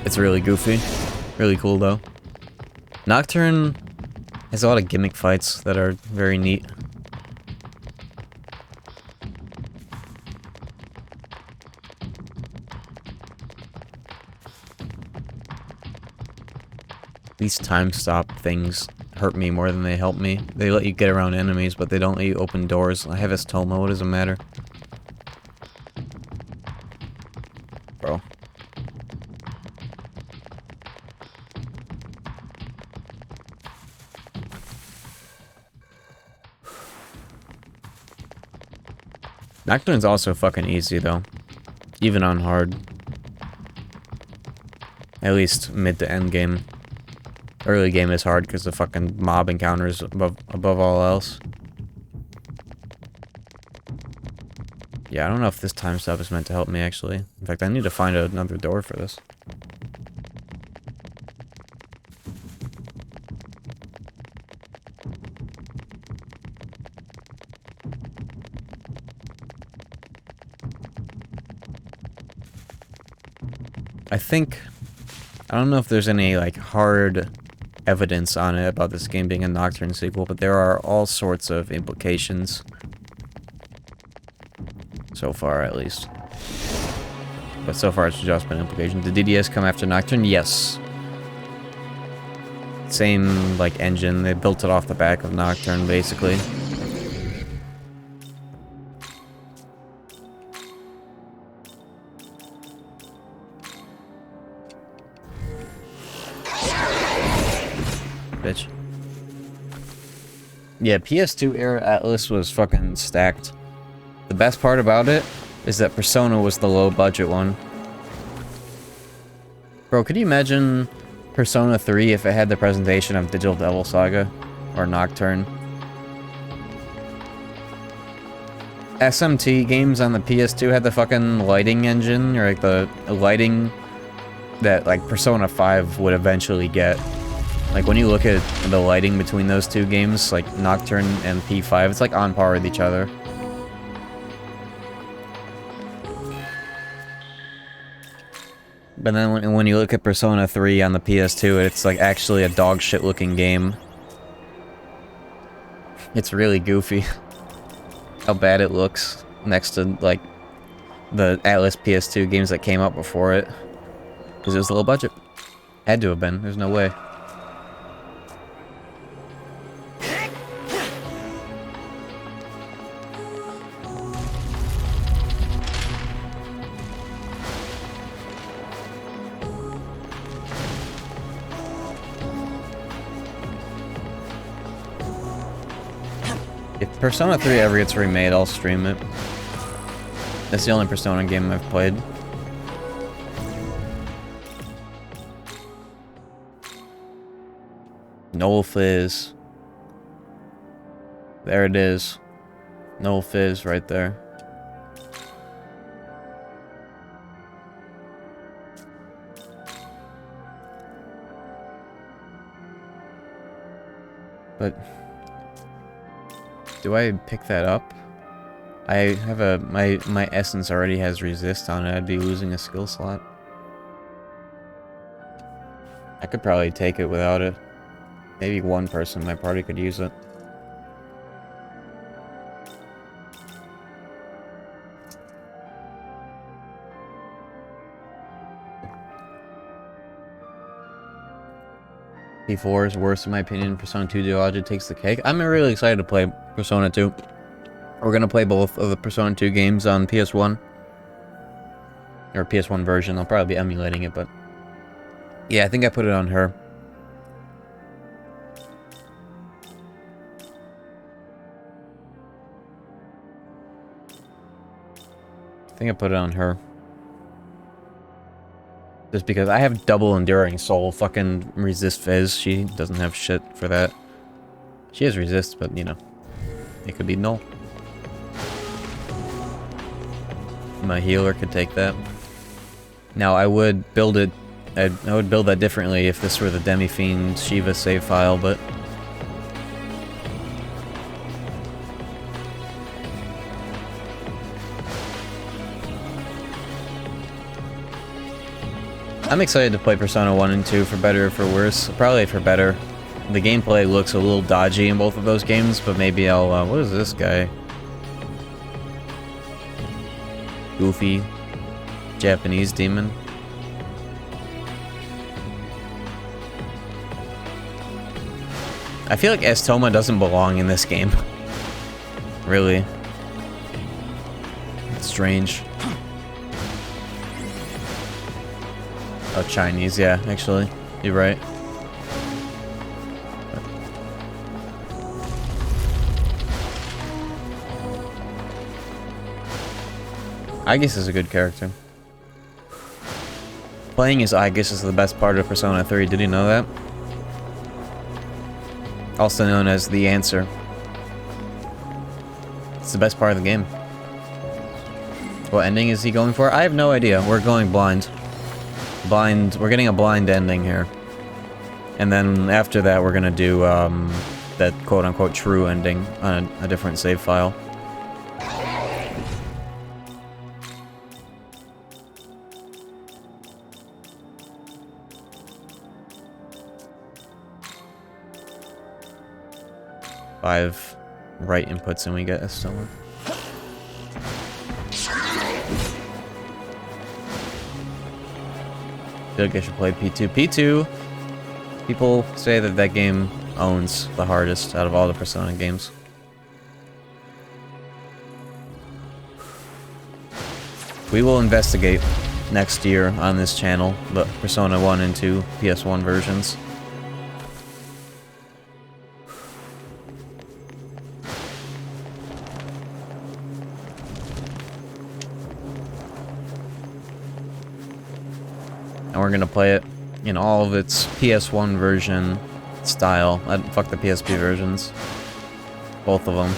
It's really goofy, really cool though. Nocturne has a lot of gimmick fights that are very neat. These time stop things hurt me more than they help me. They let you get around enemies, but they don't let you open doors. I have Estoma, what does it matter? Bro. Nocturne's also fucking easy though. Even on hard. At least mid to end game. Early game is hard because the fucking mob encounters above all else. Yeah, I don't know if this time stop is meant to help me, actually. In fact, I need to find another door for this. I don't know if there's any, like, hard evidence on it about this game being a Nocturne sequel, but there are all sorts of implications. So far, at least. But so far, it's just been implication. Did DDS come after Nocturne? Yes. Same, like, engine. They built it off the back of Nocturne, basically. Bitch. Yeah, PS2 era Atlas was fucking stacked. The best part about it is that Persona was the low budget one. Bro, could you imagine Persona 3 if it had the presentation of Digital Devil Saga or Nocturne? SMT games on the PS2 had the fucking lighting engine, or like the lighting that like Persona 5 would eventually get. Like when you look at the lighting between those two games, like Nocturne and P5, it's like on par with each other. But then when you look at Persona 3 on the PS2, it's like actually a dog shit looking game. It's really goofy. How bad it looks next to like the Atlas PS2 games that came out before it. Because it was a low budget. Had to have been, there's no way. If Persona 3 ever gets remade, I'll stream it. That's the only Persona game I've played. No Fizz. There it is. No Fizz right there. But do I pick that up? I have a my essence already has resist on it. I'd be losing a skill slot. I could probably take it without it. Maybe one person in my party could use it. P4 is worse in my opinion. Persona 2 Duology takes the cake. I'm really excited to play Persona 2. We're gonna play both of the Persona 2 games on PS1. Or PS1 version. I'll probably be emulating it, but... yeah, I think I put it on her. I think I put it on her. Just because I have double enduring soul, fucking resist Fizz. She doesn't have shit for that. She has resist, but you know, it could be null. My healer could take that. Now I would build it. I would build that differently if this were the Demi-Fiend Shiva save file, but I'm excited to play Persona 1 and 2 for better or for worse. Probably for better. The gameplay looks a little dodgy in both of those games, but maybe I'll, what is this guy? Goofy Japanese demon. I feel like Estoma doesn't belong in this game. Really. It's strange. Oh, Chinese, yeah, actually. You're right. Aegis is a good character. Playing as Aegis is the best part of Persona 3, did you know that? Also known as the answer. It's the best part of the game. What ending is he going for? I have no idea. We're going blind. We're getting a blind ending here. And then after that, we're gonna do, that quote-unquote true ending on a different save file. Five right inputs and we get a stone. I feel like I should play P2. P2! People say that that game owns the hardest out of all the Persona games. We will investigate next year on this channel the Persona 1 and 2 PS1 versions. And we're gonna play it in all of its PS1 version style. Fuck the PSP versions. Both of them.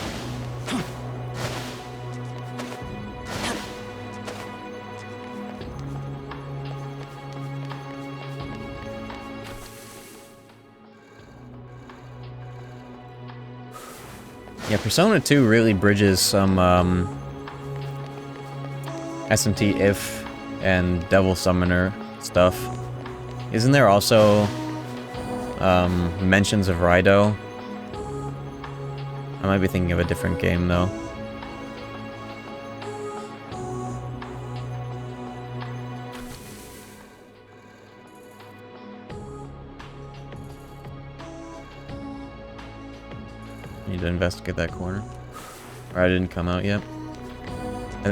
Yeah, Persona 2 really bridges some SMT if and Devil Summoner stuff. Isn't there also mentions of Raido? I might be thinking of a different game though. Need to investigate that corner. Or I didn't come out yet.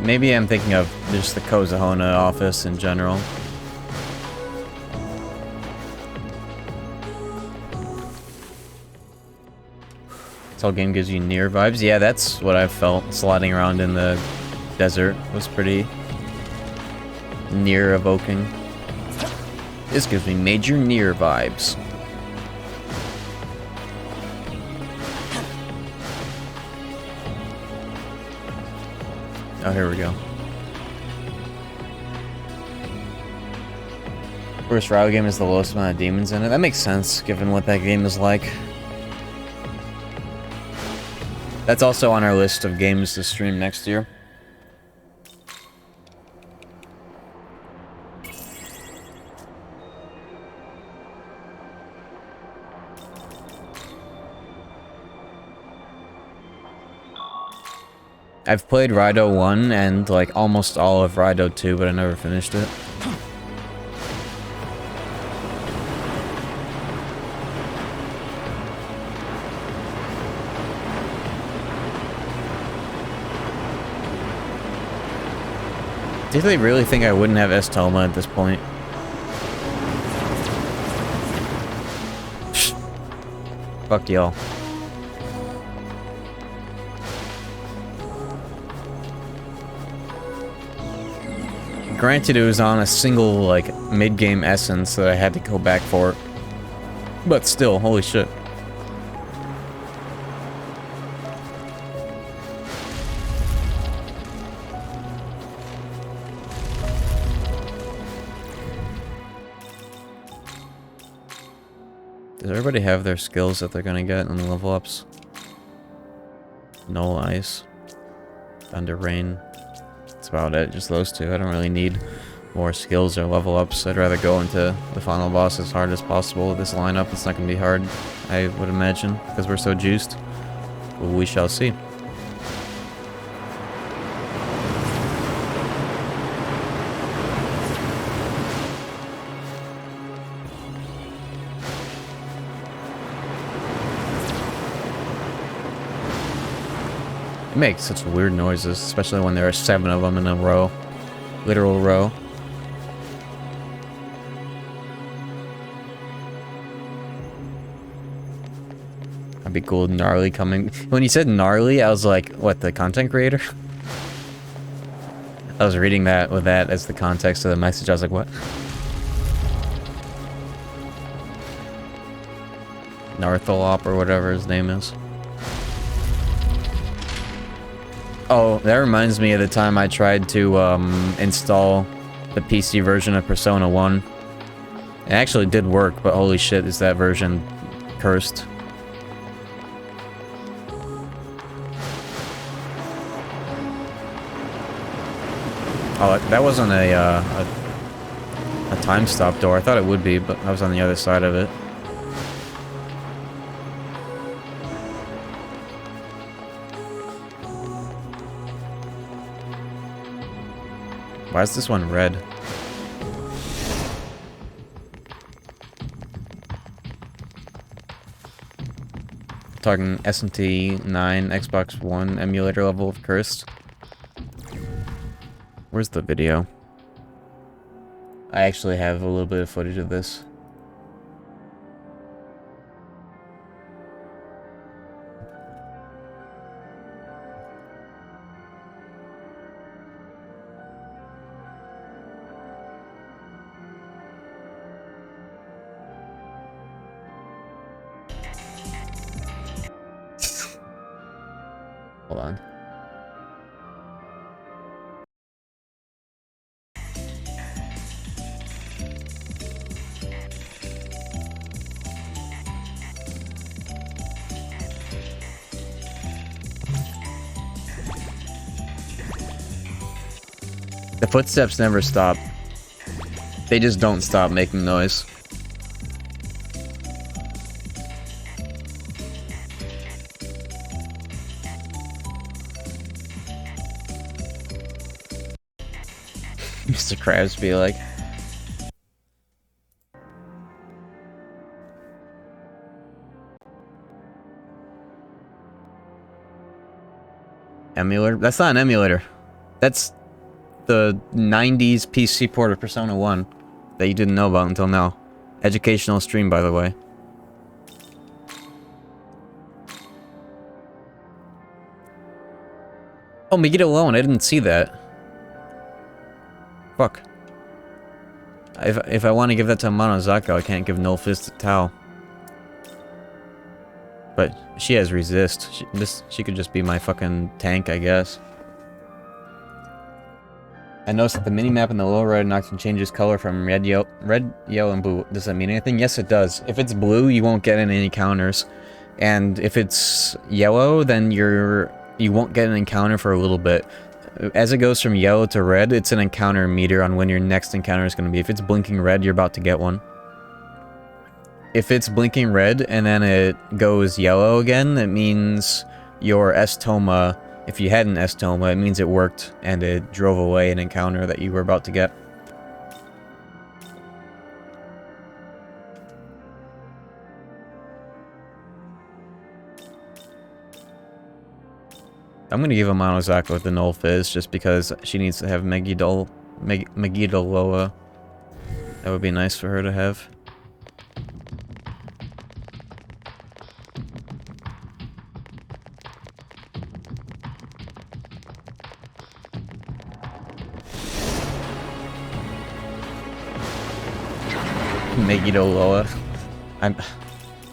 Maybe I'm thinking of just the Kozahona office in general. This whole game gives you near vibes. Yeah, that's what I felt. Sliding around in the desert was pretty near evoking. This gives me major near vibes. Oh, here we go. First Raido game is the lowest amount of demons in it. That makes sense, given what that game is like. That's also on our list of games to stream next year. I've played Raido 1 and like almost all of Raido 2, but I never finished it. Did they really think I wouldn't have Estoma at this point? Fuck y'all. Granted, it was on a single, like, mid-game essence that I had to go back for. But still, holy shit. Does everybody have their skills that they're gonna get in the level ups? Null Ice. Thunder Rain. That's about it, just those two. I don't really need more skills or level ups. I'd rather go into the final boss as hard as possible with this lineup. It's not gonna be hard, I would imagine, because we're so juiced. But we shall see. It makes such weird noises, especially when there are 7 of them in a row. Literal row. That'd be cool, Gnarly coming. When you said Gnarly, I was like, what, the content creator? I was reading that with that as the context of the message. I was like, what? Nartholop or whatever his name is. Oh, that reminds me of the time I tried to install the PC version of Persona 1. It actually did work, but holy shit, is that version cursed. Oh, that wasn't a time stop door. I thought it would be, but I was on the other side of it. Why is this one red? Talking SMT 9 Xbox One emulator level of cursed. Where's the video? I actually have a little bit of footage of this. Hold on. The footsteps never stop. They just don't stop making noise. Mr. Krabs be like... Emulator? That's not an emulator. That's the 90s PC port of Persona 1 that you didn't know about until now. Educational stream, by the way. Oh, Megiddo alone, I didn't see that. Fuck. If I want to give that to Monozako, I can't give Null Fist to Tao. But she has resist. She could just be my fucking tank, I guess. I noticed that the minimap in the lower right Nocturne changes color from red, yellow, and blue. Does that mean anything? Yes, it does. If it's blue, you won't get any encounters. And if it's yellow, then you won't get an encounter for a little bit. As it goes from yellow to red, it's an encounter meter on when your next encounter is going to be. If it's blinking red, you're about to get one. If it's blinking red and then it goes yellow again, that means your Estoma, if you had an Estoma, it means it worked and it drove away an encounter that you were about to get. I'm gonna give Monozako the Null Fizz just because she needs to have Megiddo Loa. That would be nice for her to have. Megiddo Loa.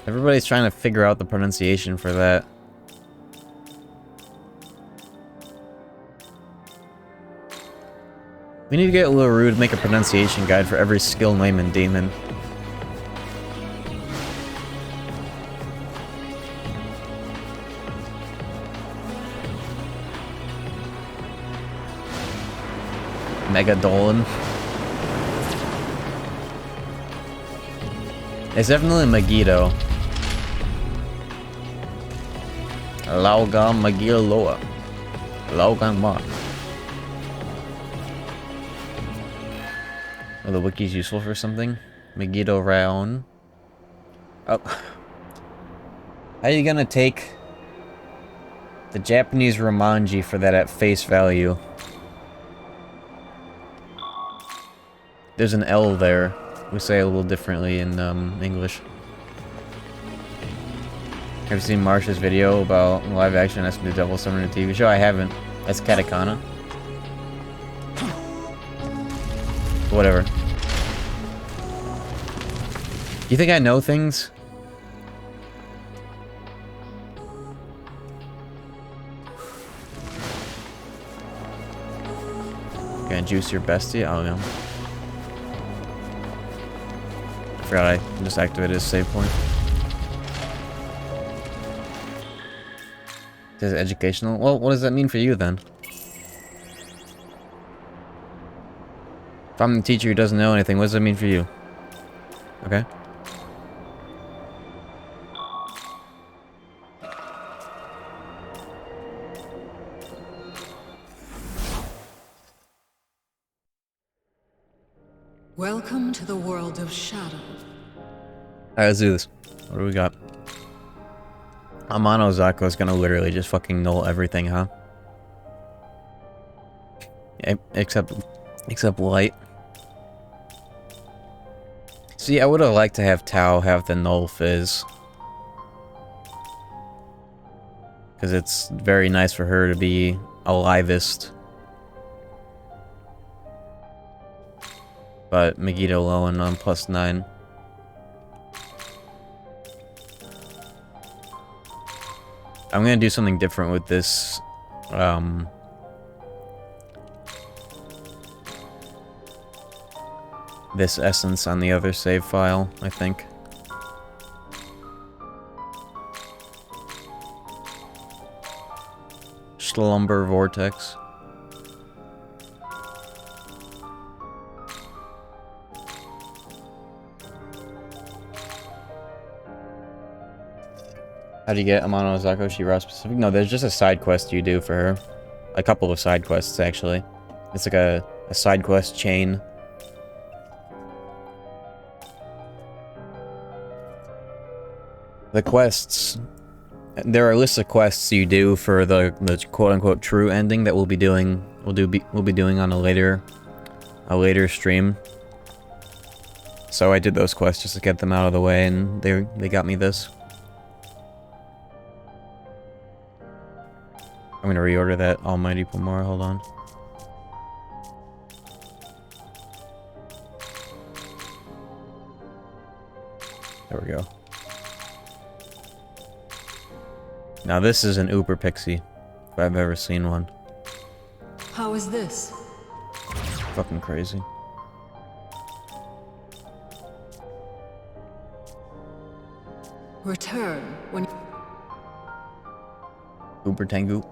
Everybody's trying to figure out the pronunciation for that. We need to get a little rude, make a pronunciation guide for every skill name and demon. Megadolan. It's definitely Megiddo. Laugan Megiddo Loa. Laugan Ma. Are the wikis useful for something? Megiddo Raon. Oh. How are you gonna take the Japanese Romanji for that at face value? There's an L there. We say it a little differently in English. Have you seen Marsha's video about live action SMT Devil Summoner TV show? I haven't. That's katakana. Whatever. You think I know things? Gonna juice your bestie? Oh no. I forgot I just activated his save point. Is it educational? Well, what does that mean for you then? If I'm the teacher who doesn't know anything, what does that mean for you? Okay. Welcome to the world of shadow. Alright, let's do this. What do we got? Amano Zako is gonna literally just fucking null everything, huh? Except light. See, I would have liked to have Tao have the null fizz. Because it's very nice for her to be alivest. But Megiddo low and on +9. I'm gonna do something different with this. This essence on the other save file, I think. Slumber Vortex. How do you get Amano Zako? She route specific? No, there's just a side quest you do for her. A couple of side quests, actually. It's like a side quest chain. The quests... There are lists of quests you do for the quote-unquote true ending that we'll be doing on a later stream. So I did those quests just to get them out of the way, and they got me this. I'm gonna reorder that Almighty Pomora, hold on. There we go. Now this is an Uber Pixie, if I've ever seen one. How is this? Fucking crazy. Return when Uber Tengu.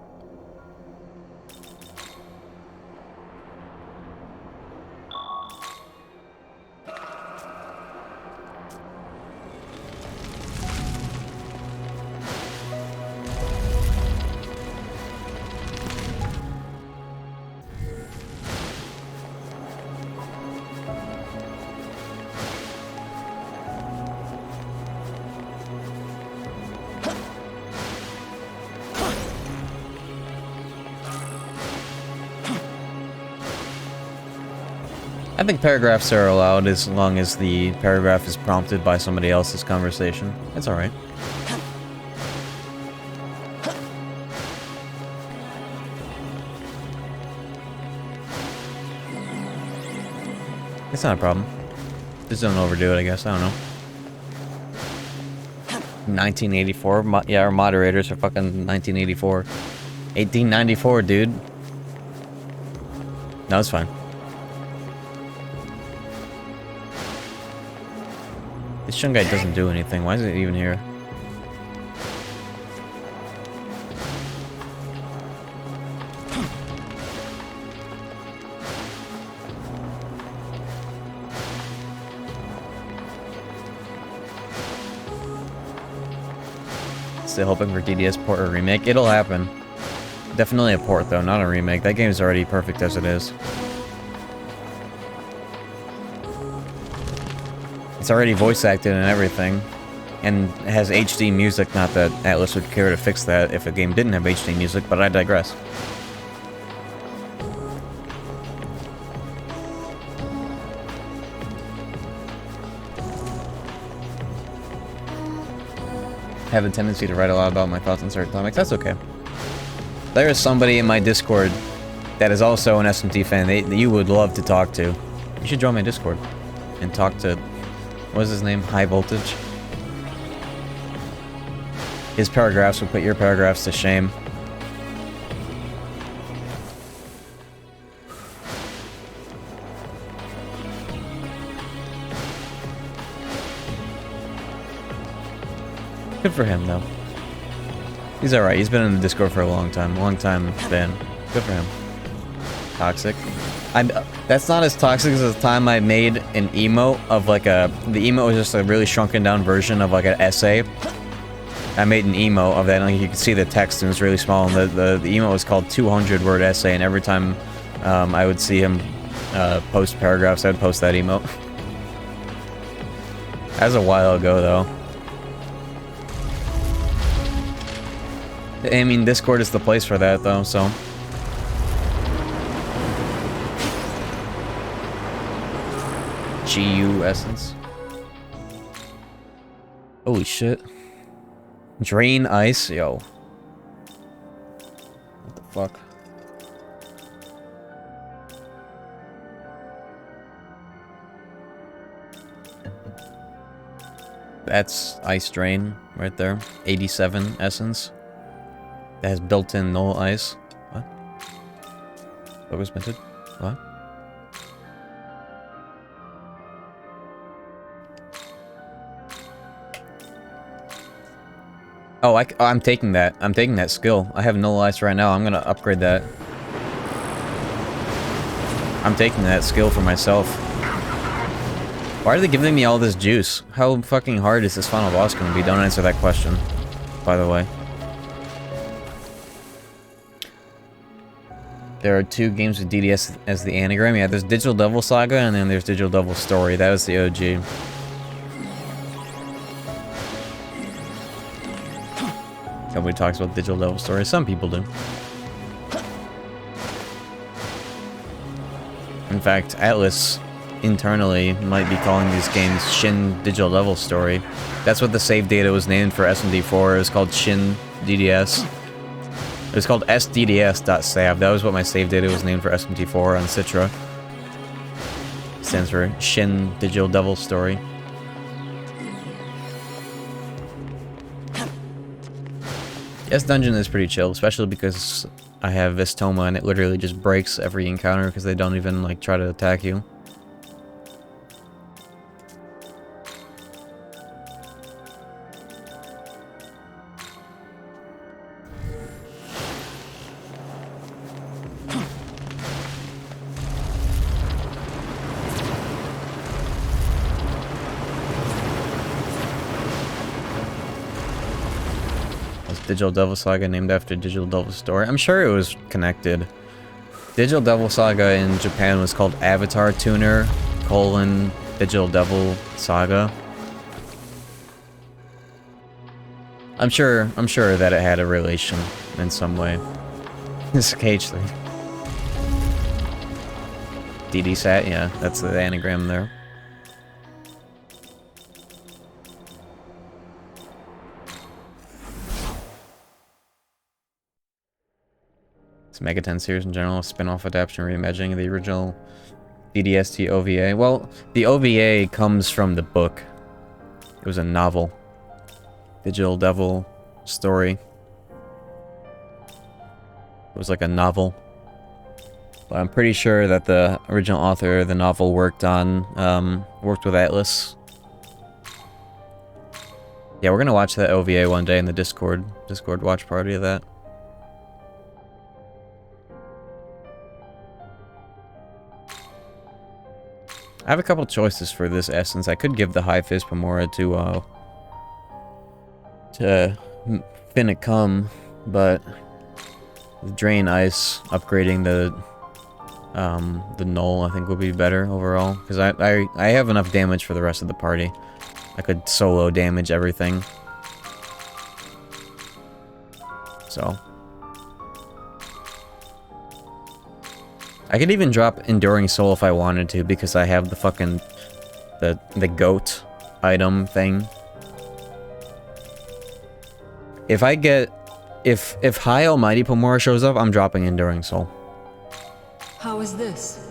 I think paragraphs are allowed as long as the paragraph is prompted by somebody else's conversation. It's alright. It's not a problem. Just don't overdo it, I guess. I don't know. 1984? Yeah, our moderators are fucking 1984. 1894, dude. No, it's fine. This Shun guy doesn't do anything. Why is it even here? Still hoping for DDS port or remake. It'll happen. Definitely a port though, not a remake. That game is already perfect as it is. It's already voice acted and everything, and it has HD music. Not that Atlas would care to fix that if a game didn't have HD music, but I digress. I have a tendency to write a lot about my thoughts on certain topics. That's okay. There is somebody in my Discord that is also an SMT fan that you would love to talk to. You should join my Discord and talk to... What was his name? High Voltage? His paragraphs would put your paragraphs to shame. Good for him, though. He's alright. He's been in the Discord for a long time. Long time fan. Good for him. Toxic. That's not as toxic as the time I made an emote of like a... The emote was just a really shrunken down version of like an essay. I made an emote of that, and like, you can see the text, and it's really small, and the emote was called 200 word essay, and every time I would see him post paragraphs, I'd post that emote. That was a while ago, though. I mean, Discord is the place for that, though, so... GU Essence. Holy shit. Drain ice? Yo. What the fuck? That's ice drain right there. 87 essence. That has built-in null ice. What? What was minted? What? Oh, I'm taking that. I'm taking that skill. I have null ice right now. I'm gonna upgrade that. I'm taking that skill for myself. Why are they giving me all this juice? How fucking hard is this final boss gonna be? Don't answer that question, by the way. There are 2 games with DDS as the anagram. Yeah, there's Digital Devil Saga, and then there's Digital Devil Story. That was the OG. Nobody talks about Digital Devil Story. Some people do. In fact, Atlas internally might be calling these games Shin Digital Devil Story. That's what the save data was named for SMD4. It was called Shin DDS. It was called sdds.sav. That was what my save data was named for SMT4 on Citra. It stands for Shin Digital Devil Story. Yes, dungeon is pretty chill, especially because I have Vistoma and it literally just breaks every encounter because they don't even like try to attack you. Digital Devil Saga named after Digital Devil Story. I'm sure it was connected. Digital Devil Saga in Japan was called Avatar Tuner, Digital Devil Saga. I'm sure that it had a relation in some way. This cage thing. DD-SAT, yeah, that's the anagram there. Mega Tensei in general, spin-off adaptation reimagining of the original DDST OVA. Well, the OVA comes from the book. It was a novel. Digital Devil Story. It was like a novel. But I'm pretty sure that the original author of the novel worked with Atlas. Yeah, we're gonna watch that OVA one day in the Discord watch party of that. I have a couple choices for this essence. I could give the High Fizz Pomora to Finicum, but the Drain Ice upgrading the Null I think would be better overall because I have enough damage for the rest of the party. I could solo damage everything. So I could even drop Enduring Soul if I wanted to, because I have the fucking... the goat item thing. If I get... If High Almighty Pomora shows up, I'm dropping Enduring Soul. How is this?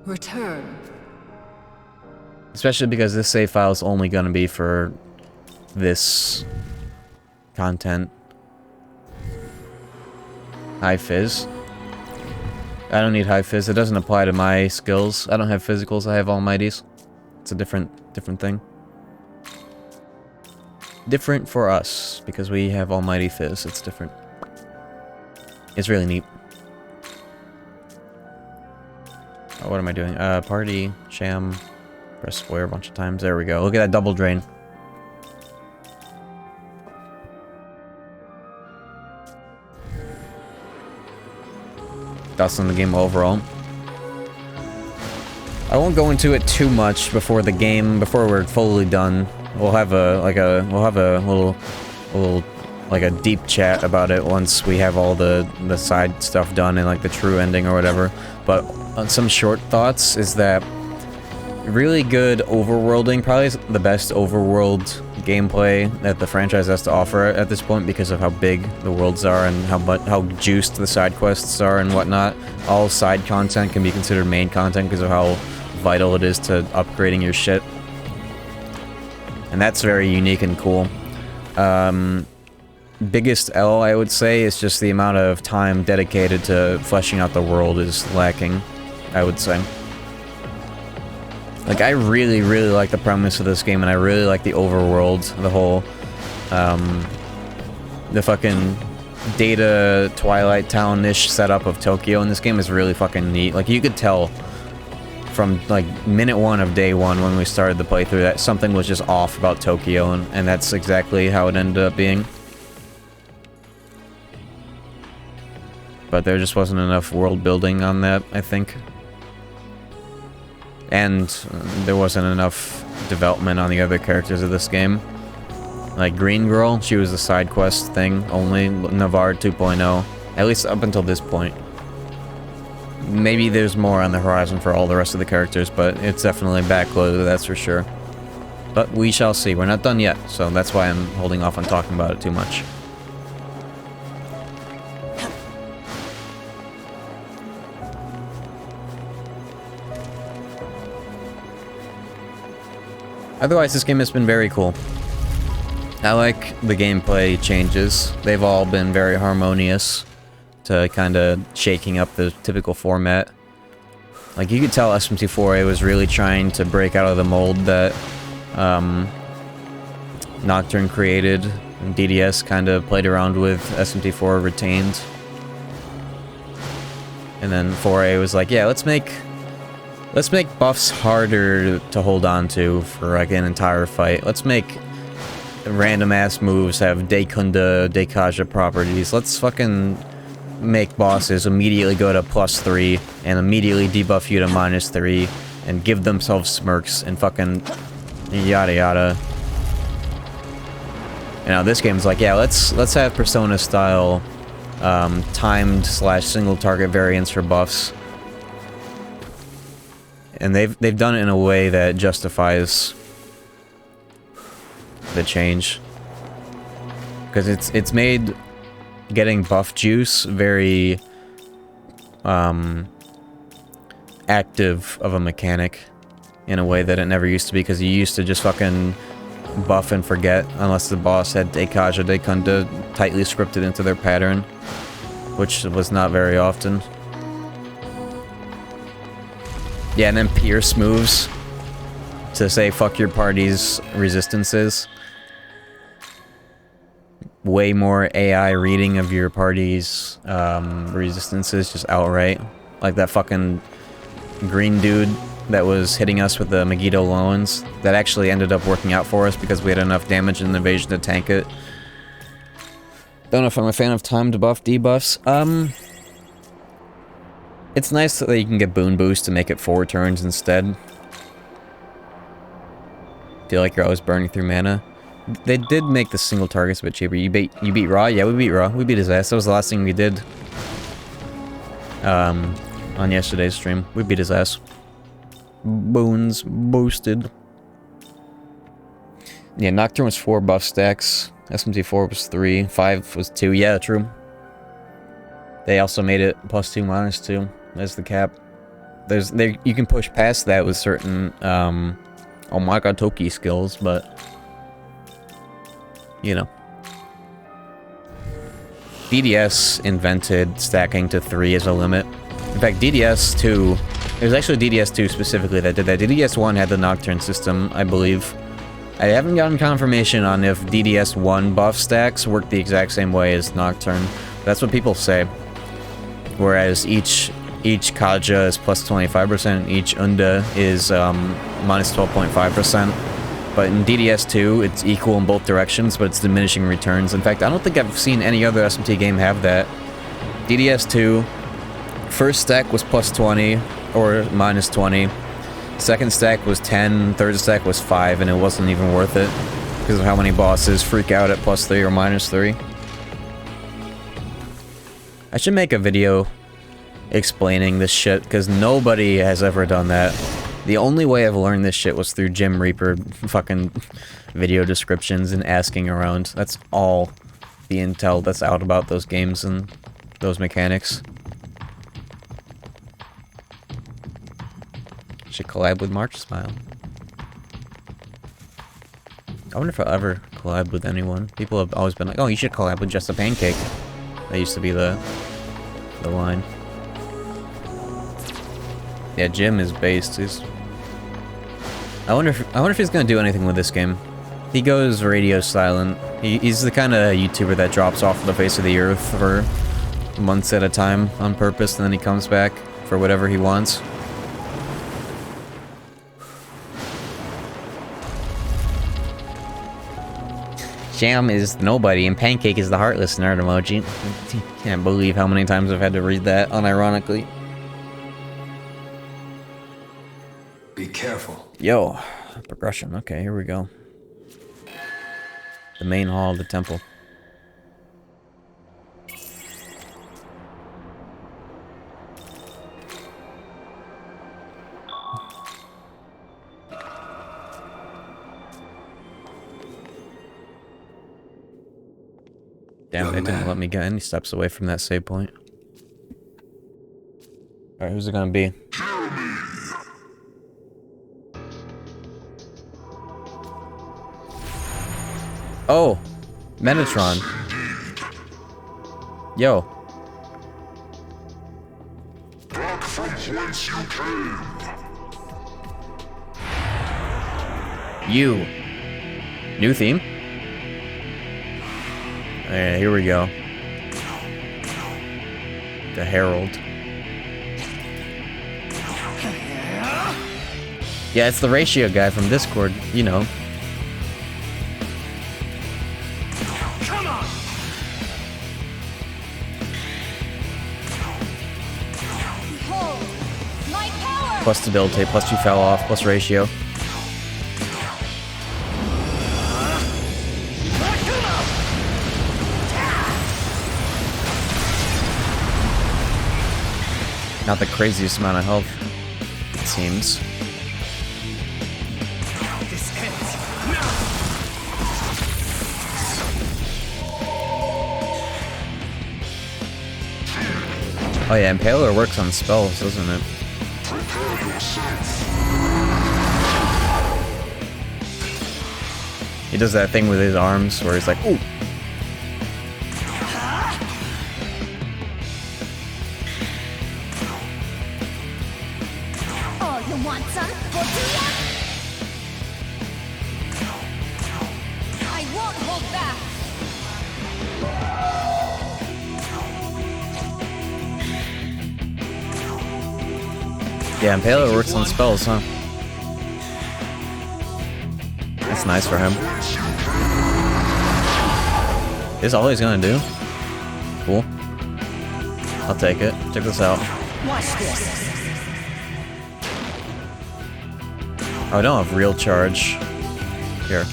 Return. Especially because this save file is only gonna be for... this content. High Fizz. I don't need high phys. It doesn't apply to my skills. I don't have physicals. I have almighties. It's a different thing. Different for us because we have almighty phys. It's different. It's really neat. Oh, what am I doing? Party, sham, press square a bunch of times. There we go. Look at that double drain. Thoughts on the game overall? I won't go into it too much before we're fully done. We'll have a little like a deep chat about it once we have all the side stuff done and like the true ending or whatever. But some short thoughts is that really good overworlding, probably the best overworld gameplay that the franchise has to offer at this point because of how big the worlds are and how juiced the side quests are and whatnot. All side content can be considered main content because of how vital it is to upgrading your shit. And that's very unique and cool. Biggest L, I would say, is just the amount of time dedicated to fleshing out the world is lacking, I would say. Like, I really, really like the premise of this game, and I really like the overworld, the whole, the fucking Data Twilight Town-ish setup of Tokyo in this game is really fucking neat. Like, you could tell from, like, minute one of day one when we started the playthrough that something was just off about Tokyo, and that's exactly how it ended up being. But there just wasn't enough world building on that, I think. And there wasn't enough development on the other characters of this game. Like Green Girl, she was a side quest thing only, Navarre 2.0, at least up until this point. Maybe there's more on the horizon for all the rest of the characters, but it's definitely backloaded, that's for sure. But we shall see. We're not done yet, so that's why I'm holding off on talking about it too much. Otherwise, this game has been very cool. I like the gameplay changes. They've all been very harmonious to kind of shaking up the typical format. Like, you could tell SMT4A was really trying to break out of the mold that Nocturne created, and DDS kind of played around with, SMT4 retained. And then 4A was like, yeah, let's make buffs harder to hold on to for like an entire fight. Let's make random ass moves have Daikunda, Daikaja properties. Let's fucking make bosses immediately go to +3 and immediately debuff you to -3 and give themselves smirks and fucking yada yada. You know, this game's like, yeah, let's have Persona style timed / single target variants for buffs. And they've done it in a way that justifies the change, because it's made getting buff juice very active of a mechanic in a way that it never used to be, because you used to just fucking buff and forget unless the boss had Daikaja, Daikunda tightly scripted into their pattern, which was not very often. Yeah, and then Pierce moves to say fuck your party's resistances. Way more AI reading of your party's resistances just outright. Like that fucking green dude that was hitting us with the Megiddo Loans. That actually ended up working out for us because we had enough damage and evasion to tank it. Don't know if I'm a fan of timed buff debuffs. It's nice that you can get Boon Boost to make it 4 turns instead. Feel like you're always burning through mana. They did make the single targets a bit cheaper. You beat Ra? Yeah, we beat Ra. We beat his ass. That was the last thing we did. On yesterday's stream. We beat his ass. Boons boosted. Yeah, Nocturne was 4 buff stacks. SMT4 was 3. 5 was 2. Yeah, true. They also made it +2, -2 as the cap. You can push past that with certain Omega Toki skills, but you know. DDS invented stacking to 3 as a limit. In fact, DDS2, it was actually DDS2 specifically that did that. DDS1 had the Nocturne system, I believe. I haven't gotten confirmation on if DDS1 buff stacks work the exact same way as Nocturne. That's what people say. Whereas each Kaja is plus 25%, each Unda is minus 12.5%. But in DDS2, it's equal in both directions, but it's diminishing returns. In fact, I don't think I've seen any other SMT game have that. DDS2, first stack was plus 20 or minus 20. Second stack was 10, third stack was 5, and it wasn't even worth it because of how many bosses freak out at plus 3 or minus 3. I should make a video explaining this shit because nobody has ever done that. The only way I've learned this shit was through Jim Reaper fucking video descriptions and asking around. That's all the intel that's out about those games and those mechanics. Should collab with March Smile. I wonder if I'll ever collab with anyone. People have always been like, oh, you should collab with Just a Pancake. That used to be the line. Yeah, Jim is based. I wonder if he's gonna do anything with this game. He goes radio silent. He's the kind of YouTuber that drops off the face of the earth for months at a time on purpose, and then he comes back for whatever he wants. Jam is nobody, and Pancake is the heartless nerd emoji. Can't believe how many times I've had to read that unironically. Be careful. Yo, progression. Okay, here we go. The main hall of the temple. Damn, they didn't let me get any steps away from that save point. Alright, who's it gonna be? Oh! Metatron. Yo. Back from whence you came. You. New theme? Alright, here we go. The Herald. Yeah, it's the ratio guy from Discord, you know. Come on! Behold, my power! Plus debilitate, plus 2 fell off, plus ratio. Not the craziest amount of health, it seems. This ends now! Oh yeah, Impaler works on spells, doesn't it? He does that thing with his arms where he's like, ooh! Want some? We'll do ya? I won't hold back. Yeah, Impaler works on spells, huh? That's nice for him. Is all he's gonna do? Cool. I'll take it. Check this out. Watch this! Oh, I don't have real charge. Here.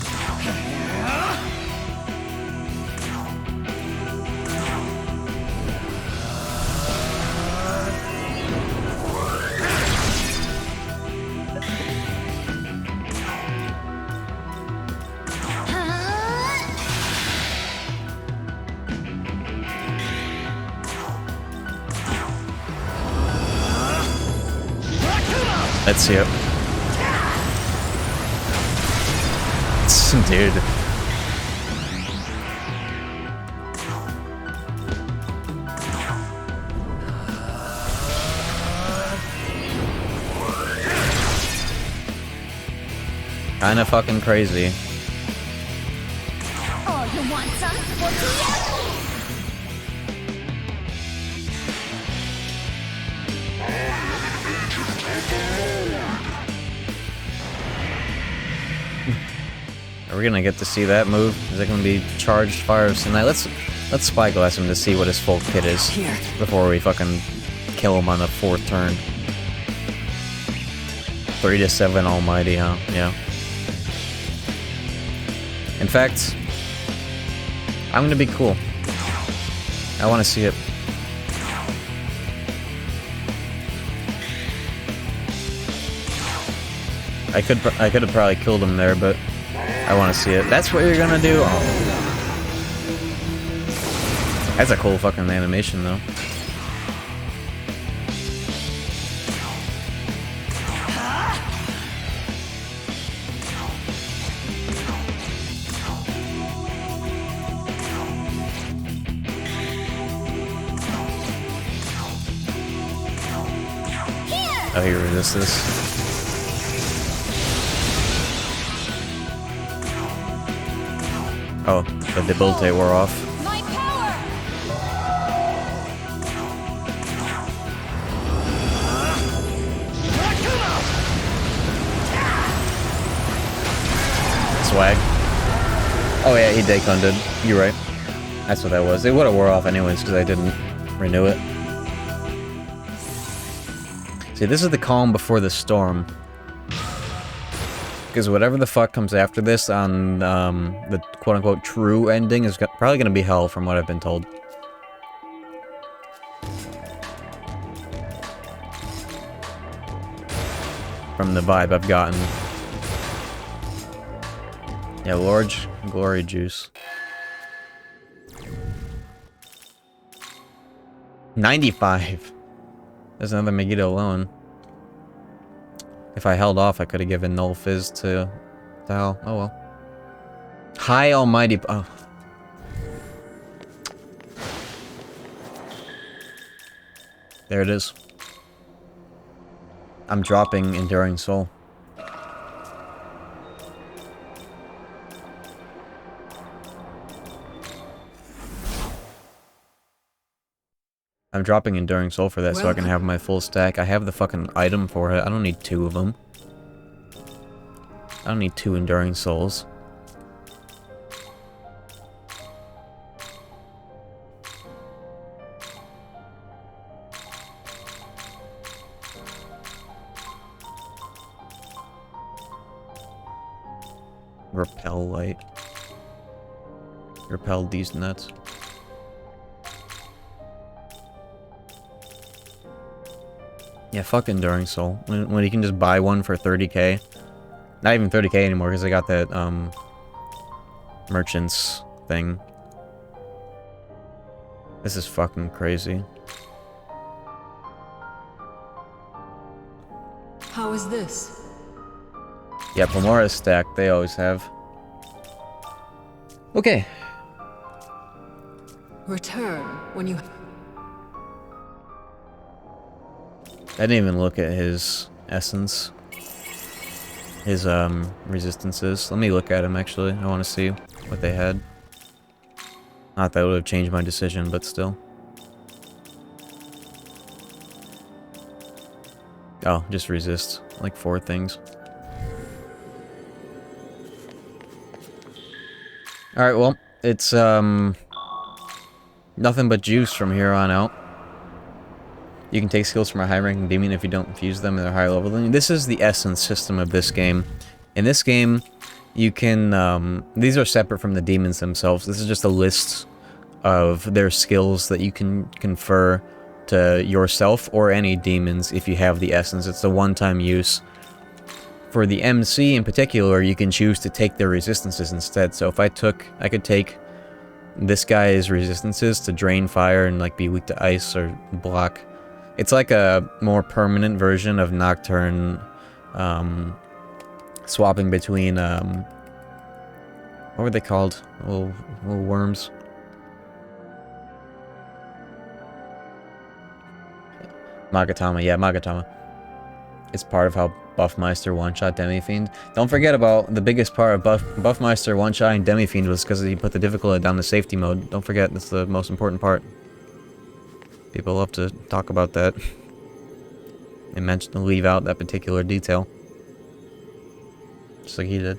Let's see it. Dude. Kinda fucking crazy. All you want, son? We'll do ya! Are we gonna get to see that move? Is it gonna be charged fires tonight? Let's spyglass him to see what his full kit is before we fucking kill him on the 4th turn. 3 to 7 almighty, huh? Yeah. In fact, I'm gonna be cool. I wanna see it. I could have probably killed him there, but I want to see it. That's what you're gonna do? Oh. That's a cool fucking animation, though. Oh, he resists this. Oh, the debility wore off. My power! Swag. Oh yeah, he deconded. You're right. That's what that was. It would have wore off anyways because I didn't renew it. See, this is the calm before the storm. Because whatever the fuck comes after this on the quote-unquote true ending is probably going to be hell from what I've been told. From the vibe I've gotten. Yeah, large glory juice. 95! There's another Megiddo alone. If I held off, I could have given Null Fizz to Hal. Oh well. High Almighty. Oh. There it is. I'm dropping Enduring Soul. I'm dropping Enduring Soul for that so I can have my full stack. I have the fucking item for it. I don't need 2 of them. I don't need 2 Enduring Souls. Repel light. Repel these nuts. Yeah, fuck Enduring Soul. When you can just buy one for 30k. Not even 30k anymore, because I got that, merchants thing. This is fucking crazy. How is this? Yeah, Pomora's stack, they always have. Okay. Return when you... I didn't even look at his essence. His, resistances. Let me look at him, actually. I want to see what they had. Not that would have changed my decision, but still. Oh, just resist. Like 4 things. Alright, well, it's, nothing but juice from here on out. You can take skills from a high-ranking demon if you don't infuse them at a higher level. This is the essence system of this game. In this game, you can, these are separate from the demons themselves. This is just a list of their skills that you can confer to yourself or any demons if you have the essence. It's a one-time use. For the MC in particular, you can choose to take their resistances instead. So if I could take this guy's resistances to drain fire and like be weak to ice or block. It's like a more permanent version of Nocturne, swapping between, what were they called? Little worms? Magatama, yeah, Magatama. It's part of how Buffmeister one-shot Demi-Fiend. Don't forget about the biggest part of Buffmeister one-shotting Demi-Fiend was because he put the difficulty down to safety mode. Don't forget, that's the most important part. People love to talk about that. They mentioned to leave out that particular detail. Just like he did.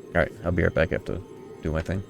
Alright, I'll be right back. I have to do my thing.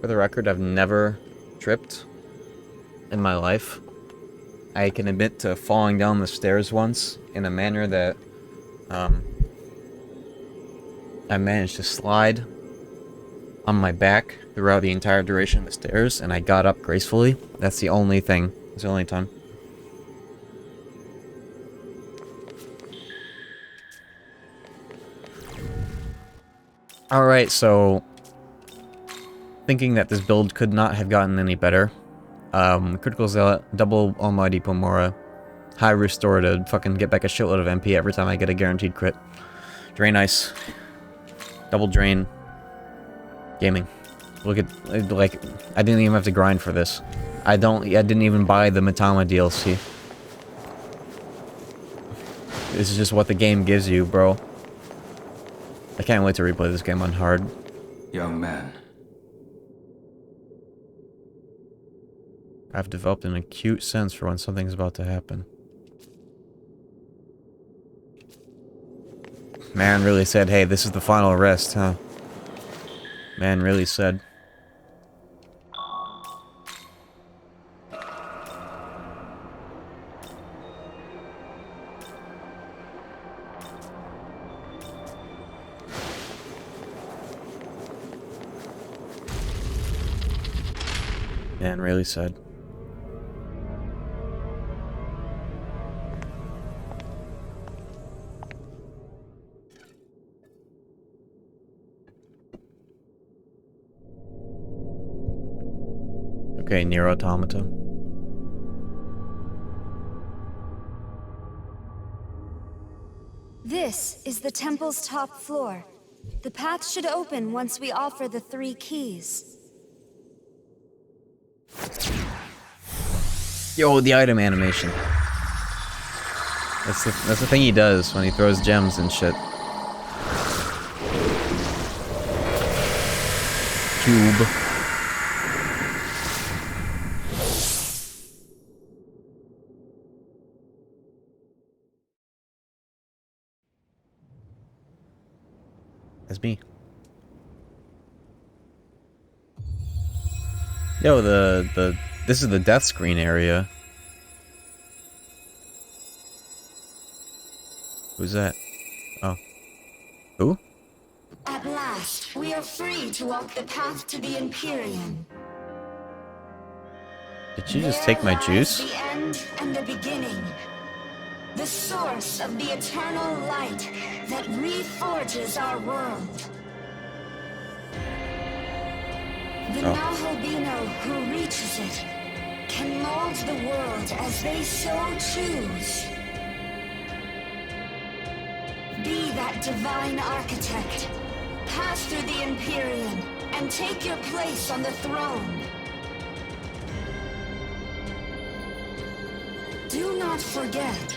For the record, I've never tripped in my life. I can admit to falling down the stairs once in a manner that I managed to slide on my back throughout the entire duration of the stairs, and I got up gracefully. That's the only thing. It's the only time. Alright, so thinking that this build could not have gotten any better. Critical Zealot, double Almighty Pomora, high restore to fucking get back a shitload of MP every time I get a guaranteed crit. Drain Ice, double Drain, gaming. Look at, like, I didn't even have to grind for this. I didn't even buy the Matama DLC. This is just what the game gives you, bro. I can't wait to replay this game on hard. Young man. I've developed an acute sense for when something's about to happen. Man really said, hey, this is the final rest, huh? Man really said. Man really said. Okay, Nier Automata. This is the temple's top floor. The path should open once we offer the 3 keys. Yo, the item animation. That's the thing he does when he throws gems and shit. Cube. That's me. Yo, this is the death screen area. Who's that? Oh. Who? At last, we are free to walk the path to the Empyrean. Did you just take my juice? The end and the beginning. The source of the eternal light that reforges our world. The Naholbino who reaches it can mold the world as they so choose. Be that divine architect. Pass through the Empyrean and take your place on the throne. Do not forget,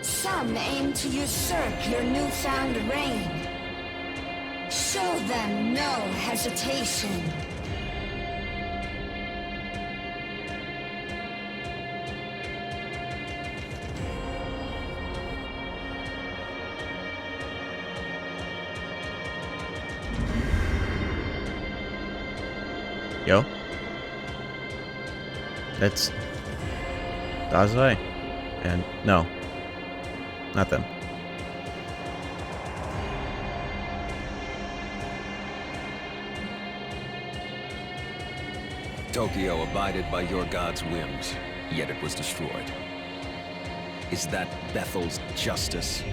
some aim to usurp your newfound reign. Show them no hesitation. Yo. That's Dazai. And no. Not them. Tokyo abided by your god's whims, yet it was destroyed. Is that Bethel's justice?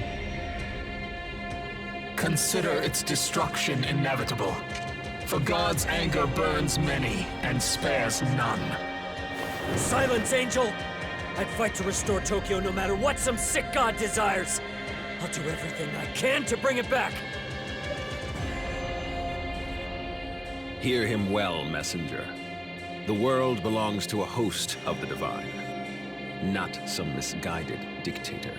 Consider its destruction inevitable. For God's anger burns many and spares none. Silence, Angel! I'd fight to restore Tokyo no matter what some sick god desires. I'll do everything I can to bring it back. Hear him well, messenger. The world belongs to a host of the divine, not some misguided dictator.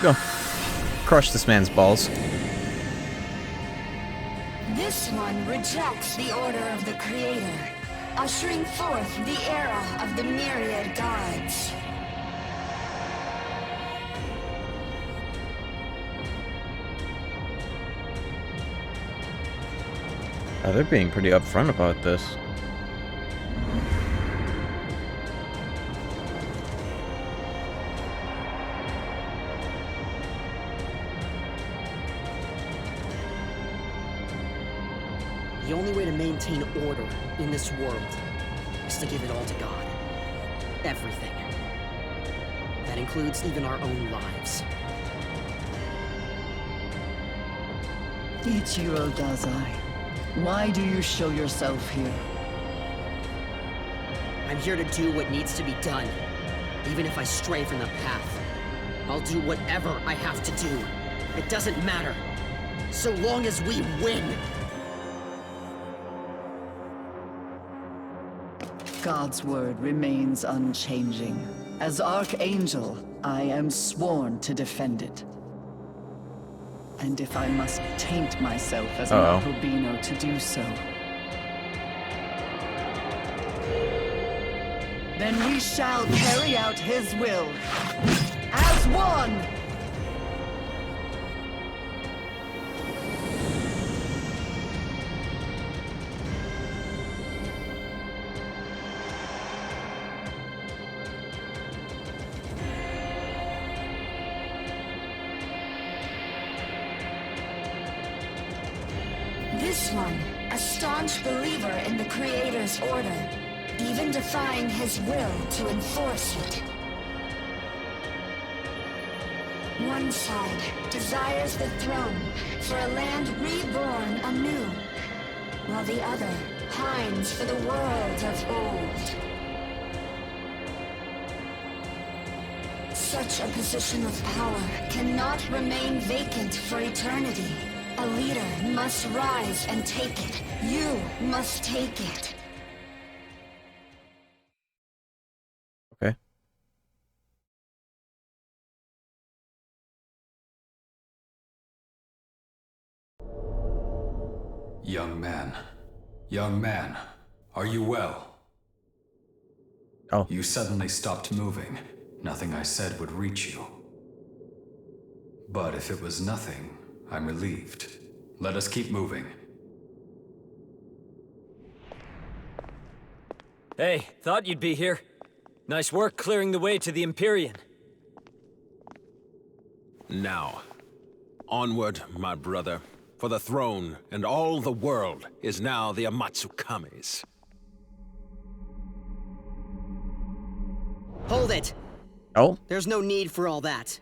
Go. Crush this man's balls. This one rejects the order of the Creator, ushering forth the era of the myriad gods. Oh, they're being pretty upfront about this. The only way to maintain order in this world is to give it all to God. Everything. That includes even our own lives. Ichiro Dazai, why do you show yourself here? I'm here to do what needs to be done. Even if I stray from the path. I'll do whatever I have to do. It doesn't matter. So long as we win. God's word remains unchanging. As Archangel, I am sworn to defend it. And if I must taint myself as an Alphabino to do so, then we shall carry out his will. As one! This one, a staunch believer in the Creator's order, even defying his will to enforce it. One side desires the throne for a land reborn anew, while the other pines for the world of old. Such a position of power cannot remain vacant for eternity. A leader must rise and take it. You must take it. Okay. Young man, are you well? Oh. You suddenly stopped moving. Nothing I said would reach you. But if it was nothing, I'm relieved. Let us keep moving. Hey, thought you'd be here. Nice work clearing the way to the Empyrean. Now, onward, my brother. For the throne and all the world is now the Amatsukami's. Hold it! Oh? There's no need for all that.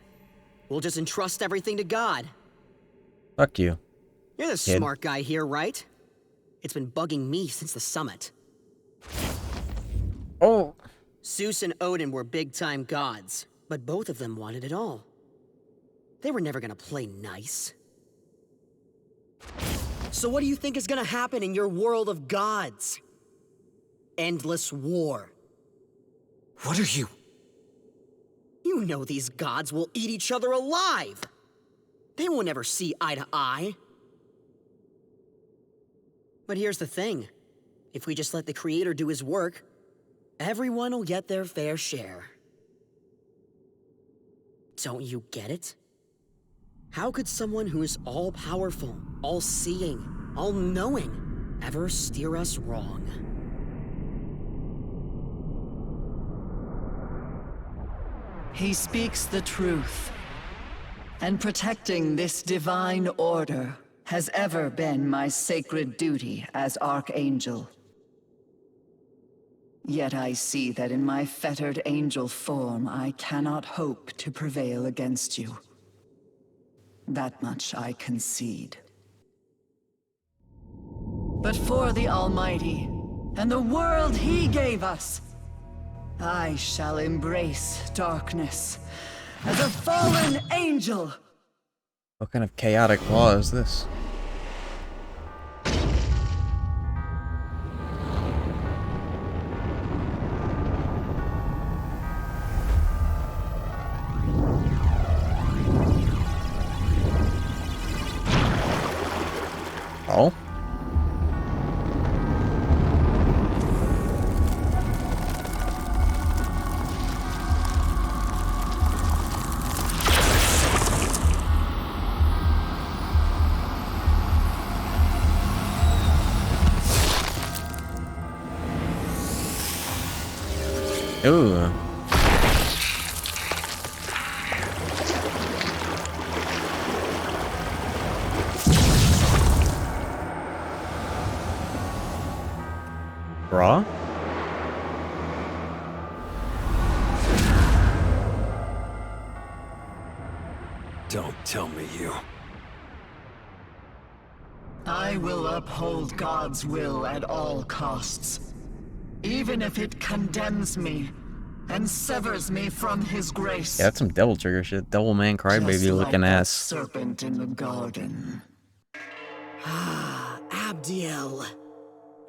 We'll just entrust everything to God. Fuck you. You're the smart guy here, right? It's been bugging me since the summit. Oh! Zeus and Odin were big-time gods, but both of them wanted it all. They were never gonna play nice. So what do you think is gonna happen in your world of gods? Endless war. What are you? You know these gods will eat each other alive! They won't ever see eye to eye. But here's the thing. If we just let the Creator do his work, everyone will get their fair share. Don't you get it? How could someone who is all-powerful, all-seeing, all-knowing, ever steer us wrong? He speaks the truth. And protecting this divine order has ever been my sacred duty as Archangel. Yet I see that in my fettered angel form I cannot hope to prevail against you. That much I concede. But for the Almighty, and the world He gave us, I shall embrace darkness as a fallen angel! What kind of chaotic law is this? Oh? Ooh. Raw? Don't tell me you... I will uphold God's will at all costs, even if it condemns me and severs me from his grace. Yeah, that's some devil trigger shit. Devil man crybaby looking ass. Serpent in the garden. Ah, Abdiel.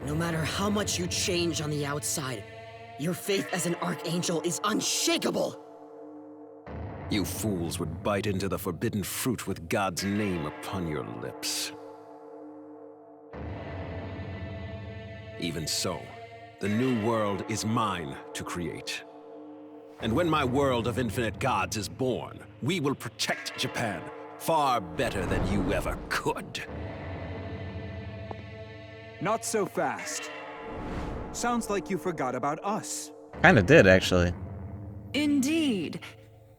No matter how much you change on the outside, your faith as an archangel is unshakable. You fools would bite into the forbidden fruit with God's name upon your lips. Even so, the new world is mine to create. And when my world of infinite gods is born, we will protect Japan far better than you ever could. Not so fast. Sounds like you forgot about us. Kinda did, actually. Indeed.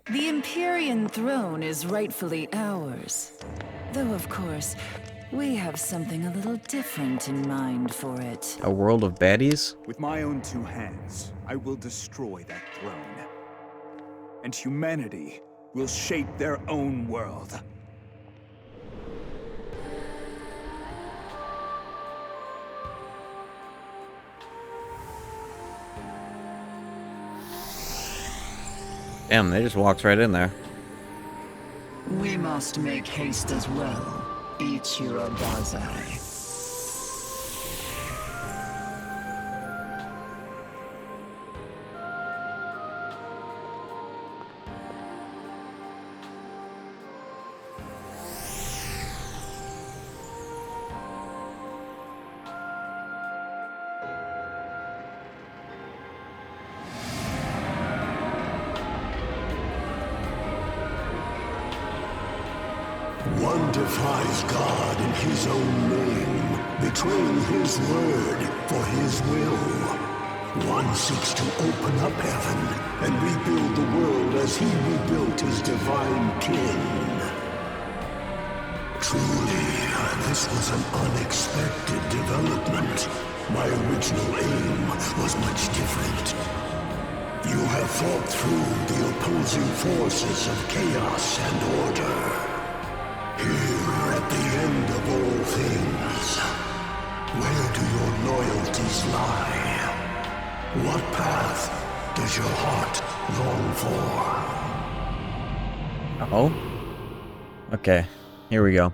The Empyrean throne is rightfully ours. Though, of course, we have something a little different in mind for it. A world of baddies? With my own two hands, I will destroy that throne. And humanity will shape their own world. Damn, they just walked right in there. We must make haste as well, Ichiro Dazai. One defies God in his own name, betraying his word for his will. One seeks to open up heaven and rebuild the world as he rebuilt his divine kin. Truly, this was an unexpected development. My original aim was much different. You have fought through the opposing forces of chaos and order. Here at the end of all things, where do your loyalties lie? What path does your heart long for? Oh? Okay, here we go.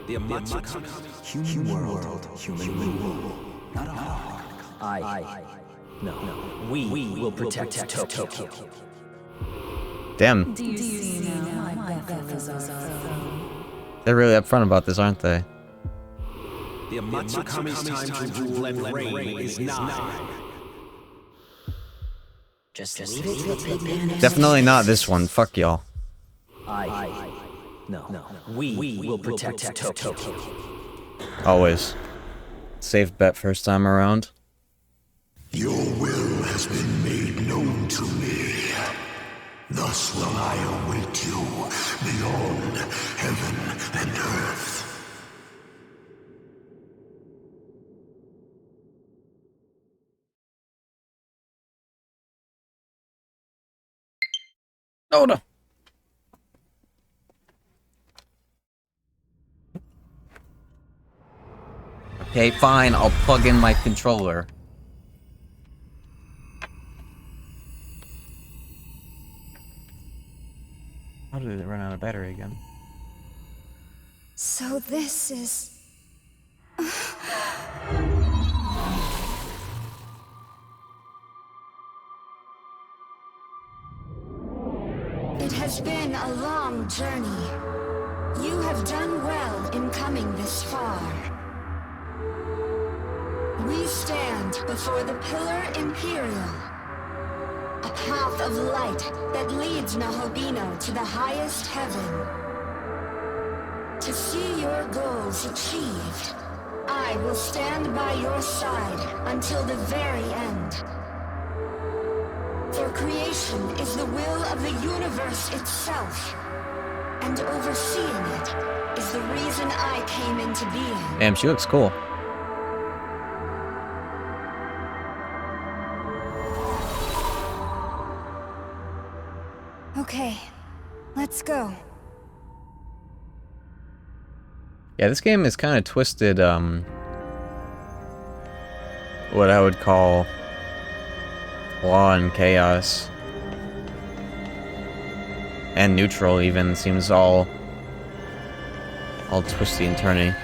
The Amatsu Human world, human rule. Not our. We will protect Tokyo. Damn. Do you see now my Bethel is our throne? They're really upfront about this, aren't they? The Amatsukami's time to rule and reign is nigh. Just leave it to the big man. Definitely not this one. Fuck y'all. No. We will protect Tokyo. Always. Safe bet first time around. Your will has been made known to me. Thus will I await you beyond heaven and earth. Oh no. Okay, fine. I'll plug in my controller. How did it run out of battery again? So this is... It has been a long journey. You have done well in coming this far. We stand before the Pillar Imperial, a path of light that leads Nahobino to the highest heaven. To see your goals achieved, I will stand by your side until the very end. For creation is the will of the universe itself. And overseeing it is the reason I came into being. Damn, she looks cool. Okay, let's go. Yeah, this game is kind of twisted, what I would call law and chaos. And neutral even seems all twisty and turny.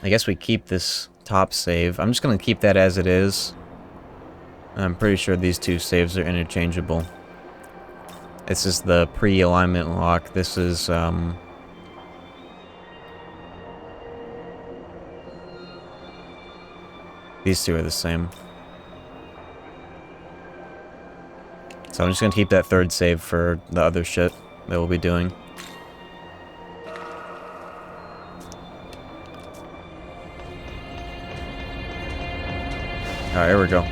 I guess we keep this top save. I'm just gonna keep that as it is. I'm pretty sure these two saves are interchangeable. This is the pre-alignment lock. This is, these two are the same. So I'm just gonna keep that third save for the other shit that we'll be doing. Alright, here we go.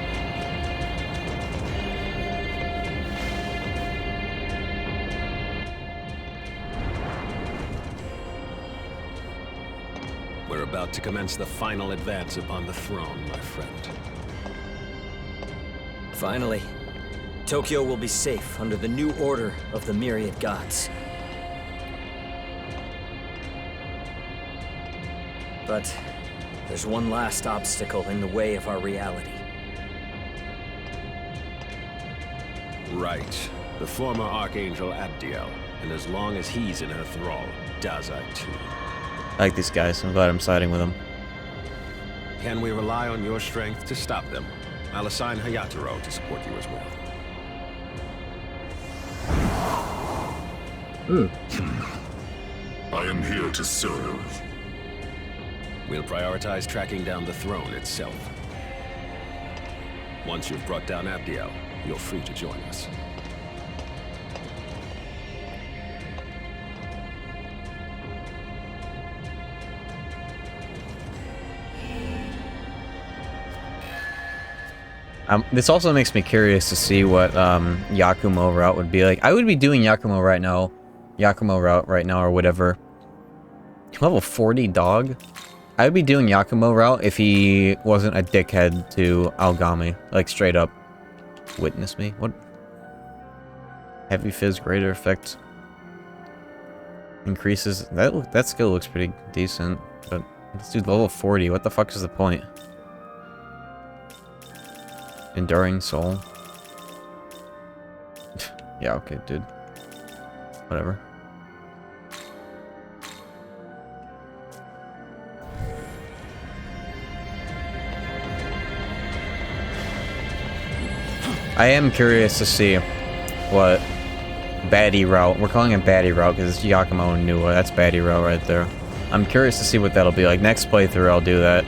We're about to commence the final advance upon the throne, my friend. Finally, Tokyo will be safe under the new order of the myriad gods. But there's one last obstacle in the way of our reality. Right. The former Archangel Abdiel. And as long as he's in her thrall, Dazai too. I like these guys. I'm glad I'm siding with them. Can we rely on your strength to stop them? I'll assign Hayataro to support you as well. I am here to serve. We'll prioritize tracking down the throne itself. Once you've brought down Abdiel, you're free to join us. This also makes me curious to see what Yakumo route would be like. I would be doing Yakumo route right now or whatever. Level 40 dog? I would be doing Yakumo route if he wasn't a dickhead to Algami. Like straight up. Witness me? What? Heavy Fizz greater effect. Increases. That skill looks pretty decent. But this dude's level 40. What the fuck is the point? Enduring Soul. Yeah, okay, dude. Whatever. I am curious to see what baddie route. We're calling it baddie route because it's Yakumo and Nuwa. That's baddie route right there. I'm curious to see what that'll be like. Next playthrough, I'll do that.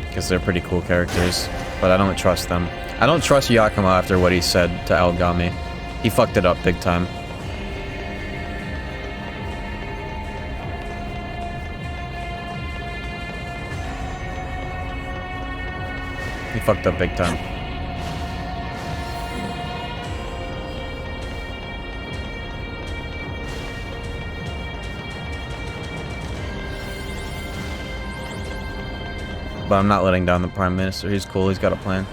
Because they're pretty cool characters, but I don't trust them. I don't trust Yakumo after what he said to Algami. He fucked it up big time. He fucked up big time. But I'm not letting down the Prime Minister. He's cool. He's got a plan.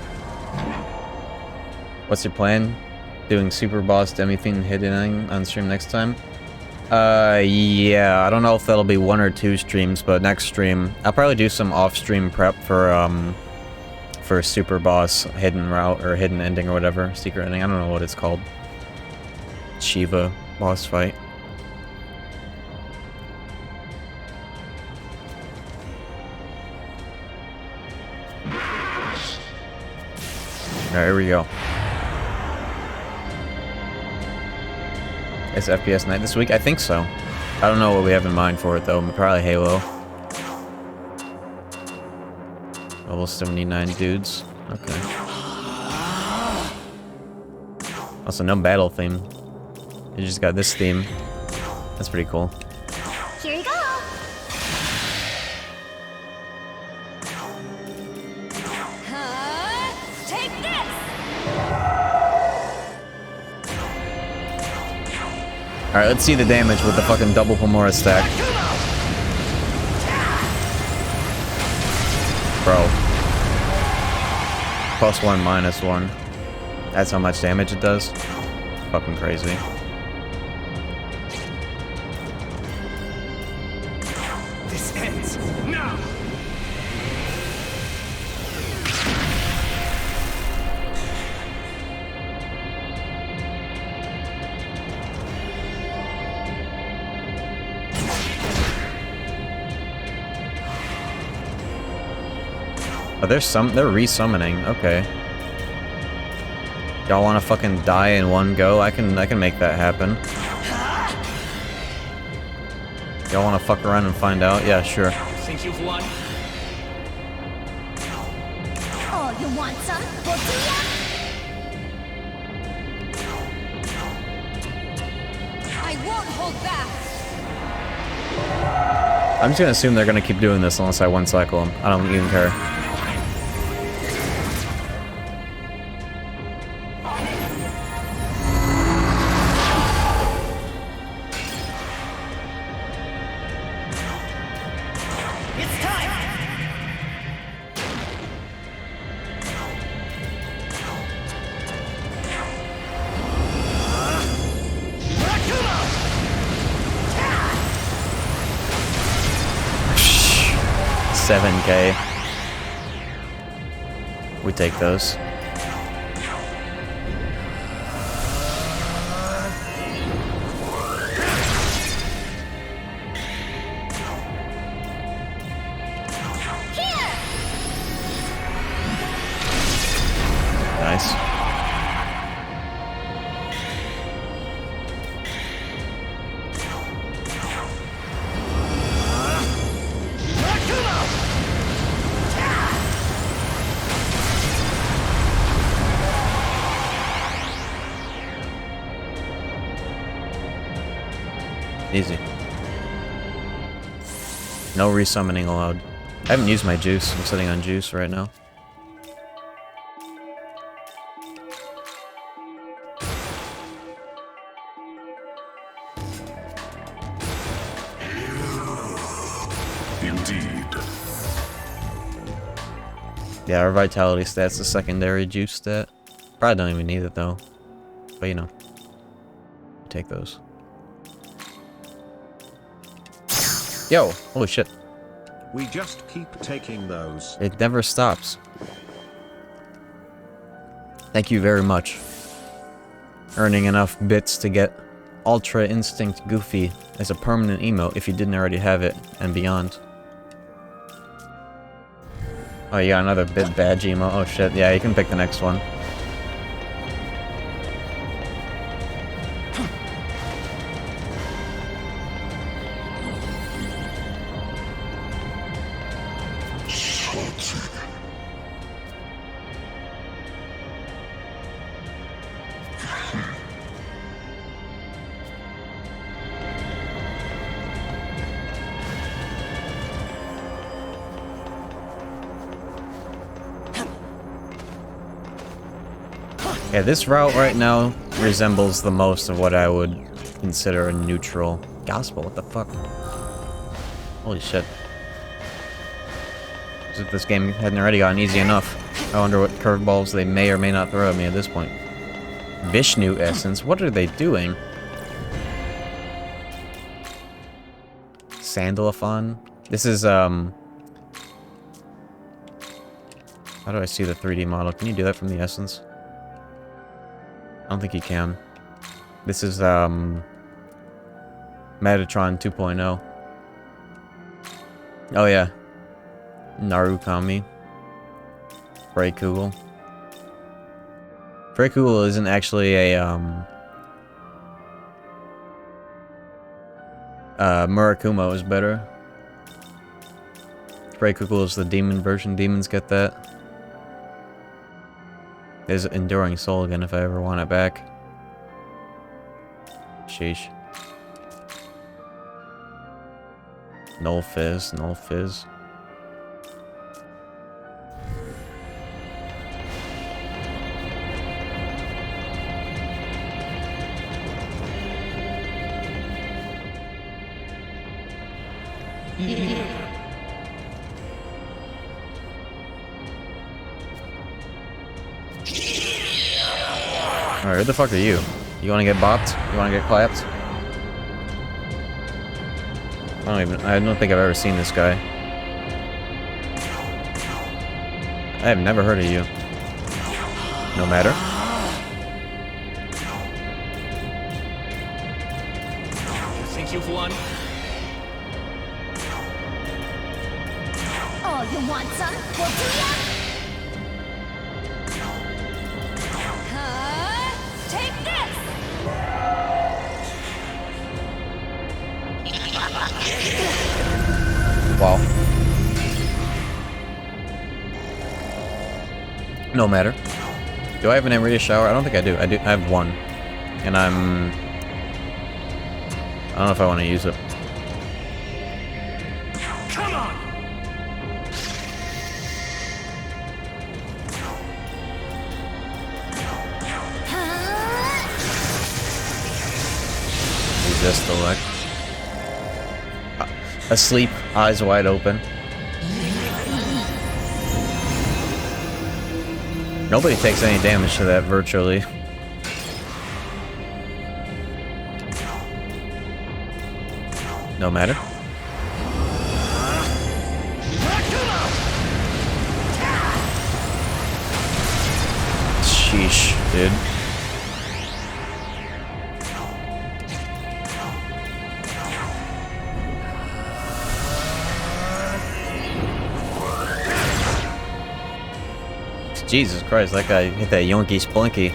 What's your plan? Doing Super Boss Demi-Fiend Hidden on stream next time? Yeah. I don't know if that'll be 1 or 2 streams, but next stream, I'll probably do some off-stream prep for Super Boss Hidden Route or Hidden Ending or whatever. Secret Ending. I don't know what it's called. Shiva boss fight. Alright, here we go. Is FPS night this week? I think so. I don't know what we have in mind for it though. Probably Halo. Level 79 dudes. Okay. Also, no battle theme. You just got this theme. That's pretty cool. Here you go. Alright, let's see the damage with the fucking double Pomora stack. Bro. +1, -1. That's how much damage it does? Fucking crazy. This ends now! Oh, they're re-summoning. Okay. Y'all want to fucking die in one go? I can make that happen. Y'all want to fuck around and find out? Yeah, sure. Think you've won? Oh, you want some? We'll do ya? I won't hold back. I'm just gonna assume they're gonna keep doing this unless I one-cycle them. I don't even care. $7K. We take those. Nice. Easy. No resummoning allowed. I haven't used my juice. I'm sitting on juice right now. Indeed. Yeah, our vitality stat's a secondary juice stat. Probably don't even need it though. But you know. Take those. Yo, holy shit. We just keep taking those. It never stops. Thank you very much. Earning enough bits to get Ultra Instinct Goofy as a permanent emote if you didn't already have it, and beyond. Oh, you got another bit badge emote? Oh shit, yeah, you can pick the next one. Yeah, this route right now resembles the most of what I would consider a neutral gospel. What the fuck? Holy shit. As if this game hadn't already gotten easy enough. I wonder what curveballs they may or may not throw at me at this point. Vishnu Essence? What are they doing? Sandalaphon? This is, how do I see the 3D model? Can you do that from the Essence? I don't think you can. This is, Metatron 2.0. Oh yeah. Narukami. Freykugel. Freykugel isn't actually a, Murakumo is better. Freykugel is the demon version. Demons get that. There's Enduring Soul again if I ever want it back. Sheesh. Null Fizz, Null Fizz. Alright, who the fuck are you? You wanna get bopped? You wanna get clapped? I don't think I've ever seen this guy. I have never heard of you. No matter. You think you've won? Oh, you want some? We'll do ya! Take this! Wow. No matter. Do I have an Amrita shower? I don't think I do. I have one. And I don't know if I want to use it. Come on! Resist the luck. Asleep, eyes wide open. Nobody takes any damage to that virtually. No matter. Sheesh, dude. Jesus Christ, that guy hit that yonky splunky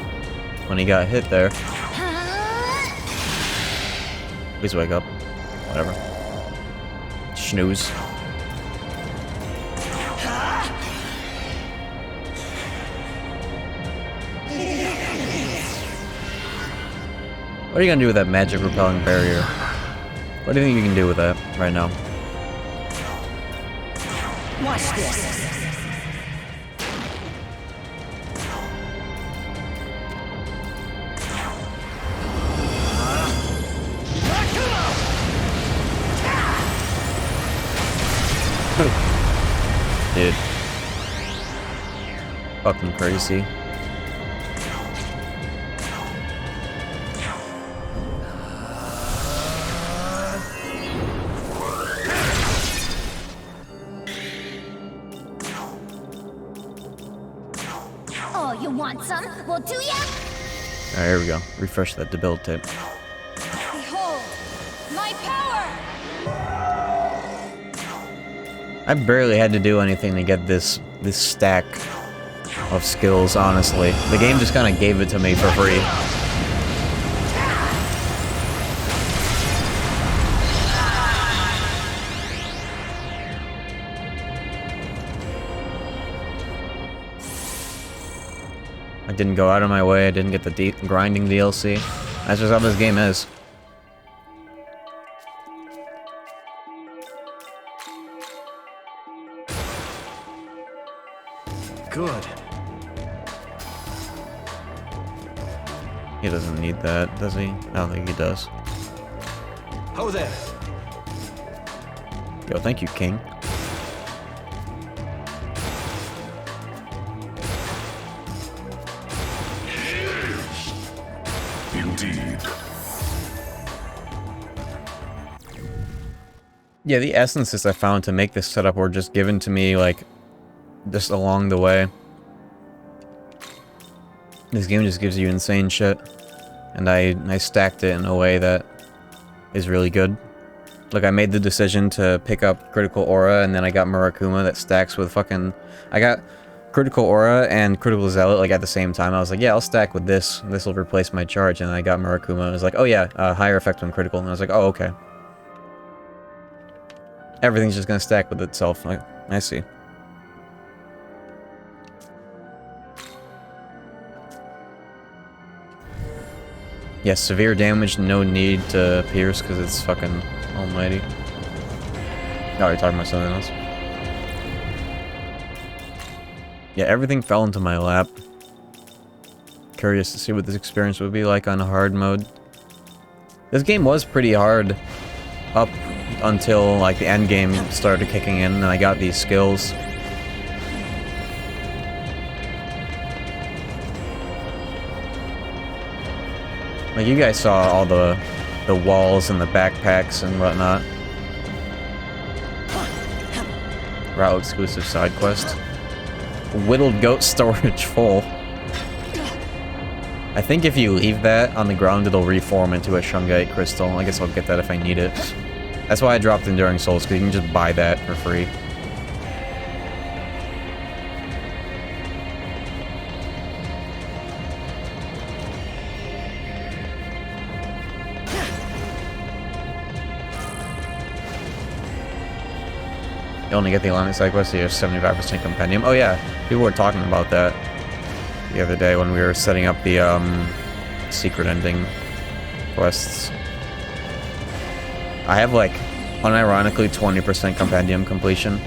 when he got hit there. Please wake up. Whatever. Snooze. What are you gonna do with that magic repelling barrier? What do you think you can do with that right now? Watch this. Dude. Fucking crazy. Oh, you want some? We'll do ya? Alright, here we go. Refresh that debilitate. Behold, my power! I barely had to do anything to get this stack of skills, honestly. The game just kind of gave it to me for free. I didn't go out of my way, I didn't get the grinding DLC. That's just how this game is. Good. He doesn't need that, does he? I don't think he does. Ho there. Yo, thank you, King. Indeed. Yeah, the essences I found to make this setup were just given to me, like, just along the way. This game just gives you insane shit. And I stacked it in a way that is really good. Like, I made the decision to pick up Critical Aura, and then I got Murakuma that stacks with fucking... I got Critical Aura and Critical Zealot, like, at the same time. I was like, yeah, I'll stack with this. This will replace my charge. And then I got Murakuma. I was like, oh yeah, higher effect on critical. And I was like, oh, okay. Everything's just gonna stack with itself. Like, I see. Yeah, severe damage, no need to pierce because it's fucking almighty. Oh, you're talking about something else? Yeah, everything fell into my lap. Curious to see what this experience would be like on hard mode. This game was pretty hard up until like the end game started kicking in and I got these skills. Like, you guys saw all the walls and the backpacks and whatnot. Route exclusive side quest. Whittled goat storage full. I think if you leave that on the ground, it'll reform into a shungite crystal. I guess I'll get that if I need it. That's why I dropped Enduring Souls, because you can just buy that for free. You only get the alignment side quest, so you have 75% compendium. Oh yeah, people were talking about that the other day when we were setting up the secret ending quests. I have like, unironically, 20% compendium completion.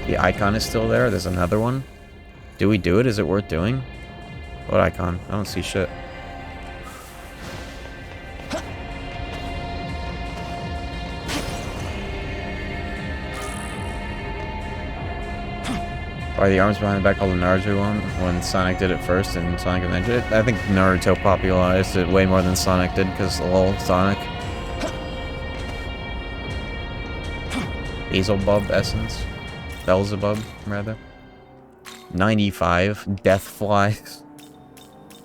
The icon is still there. There's another one. Do we do it? Is it worth doing? What icon? I don't see shit. Are the arms behind the back called the Naruto one when Sonic did it first and Sonic Adventure? I think Naruto popularized it way more than Sonic did because lol, Sonic. Beelzebub essence? Beelzebub, rather. 95. Deathfly.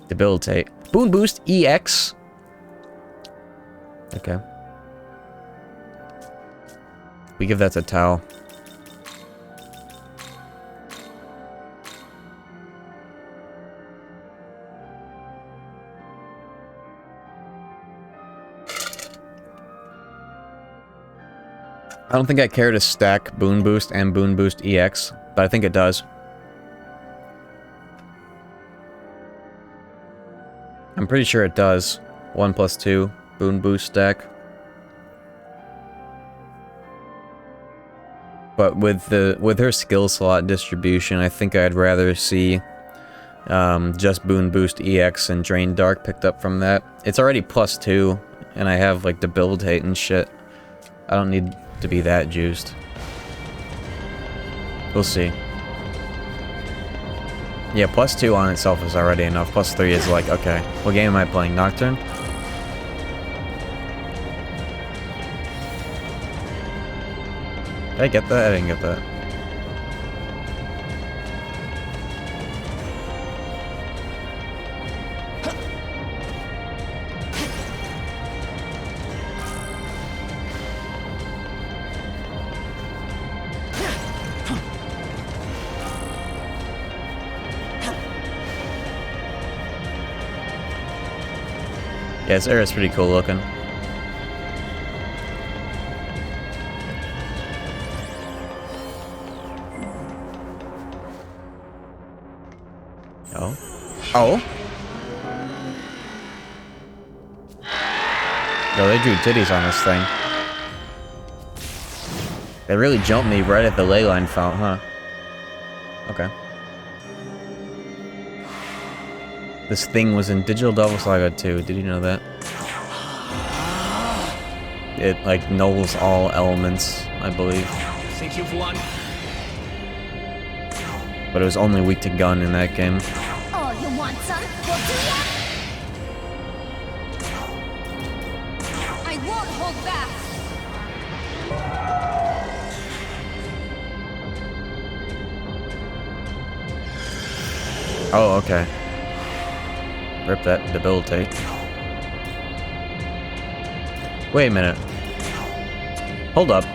Debilitate. Boon Boost EX. Okay. We give that to Tao. I don't think I care to stack Boon Boost and Boon Boost EX, but I think it does. I'm pretty sure it does. 1 + 2 Boon Boost stack. But with her skill slot distribution, I think I'd rather see just Boon Boost EX and Drain Dark picked up from that. It's already +2, and I have like Debilitate and shit. I don't need to be that juiced. We'll see. Yeah, +2 on itself is already enough. +3 is like, okay, what game am I playing? Nocturne? Did I get that? I didn't get that. Yeah, this area's pretty cool looking. Oh. Oh? Yo, they drew titties on this thing. They really jumped me right at the ley line fount, huh? Okay. This thing was in Digital Devil Saga 2. Did you know that? It, like, nulls all elements, I believe. Think you've won? But it was only weak to gun in that game. Oh, you want some? Well, do ya? I won't hold back. Oh, okay. Rip that Debilitate. Wait a minute. Hold up.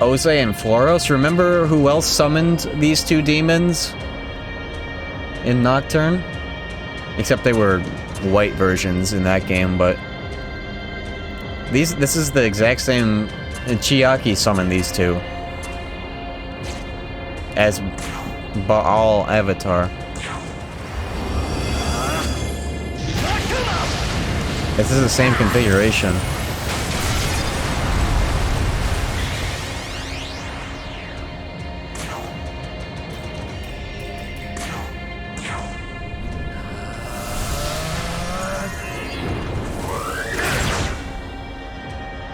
Ose and Floros? Remember who else summoned these two demons in Nocturne? Except they were white versions in that game, but this is the exact same. Chiaki summoned these two as Baal Avatar. This is the same configuration.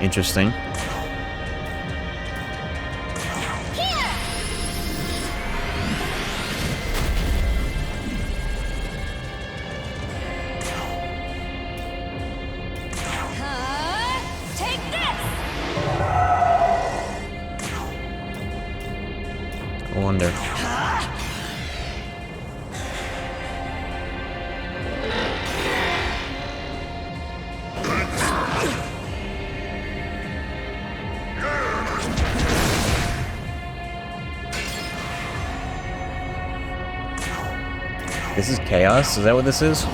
interesting. Take this! I wonder. This is chaos? Is that what this is?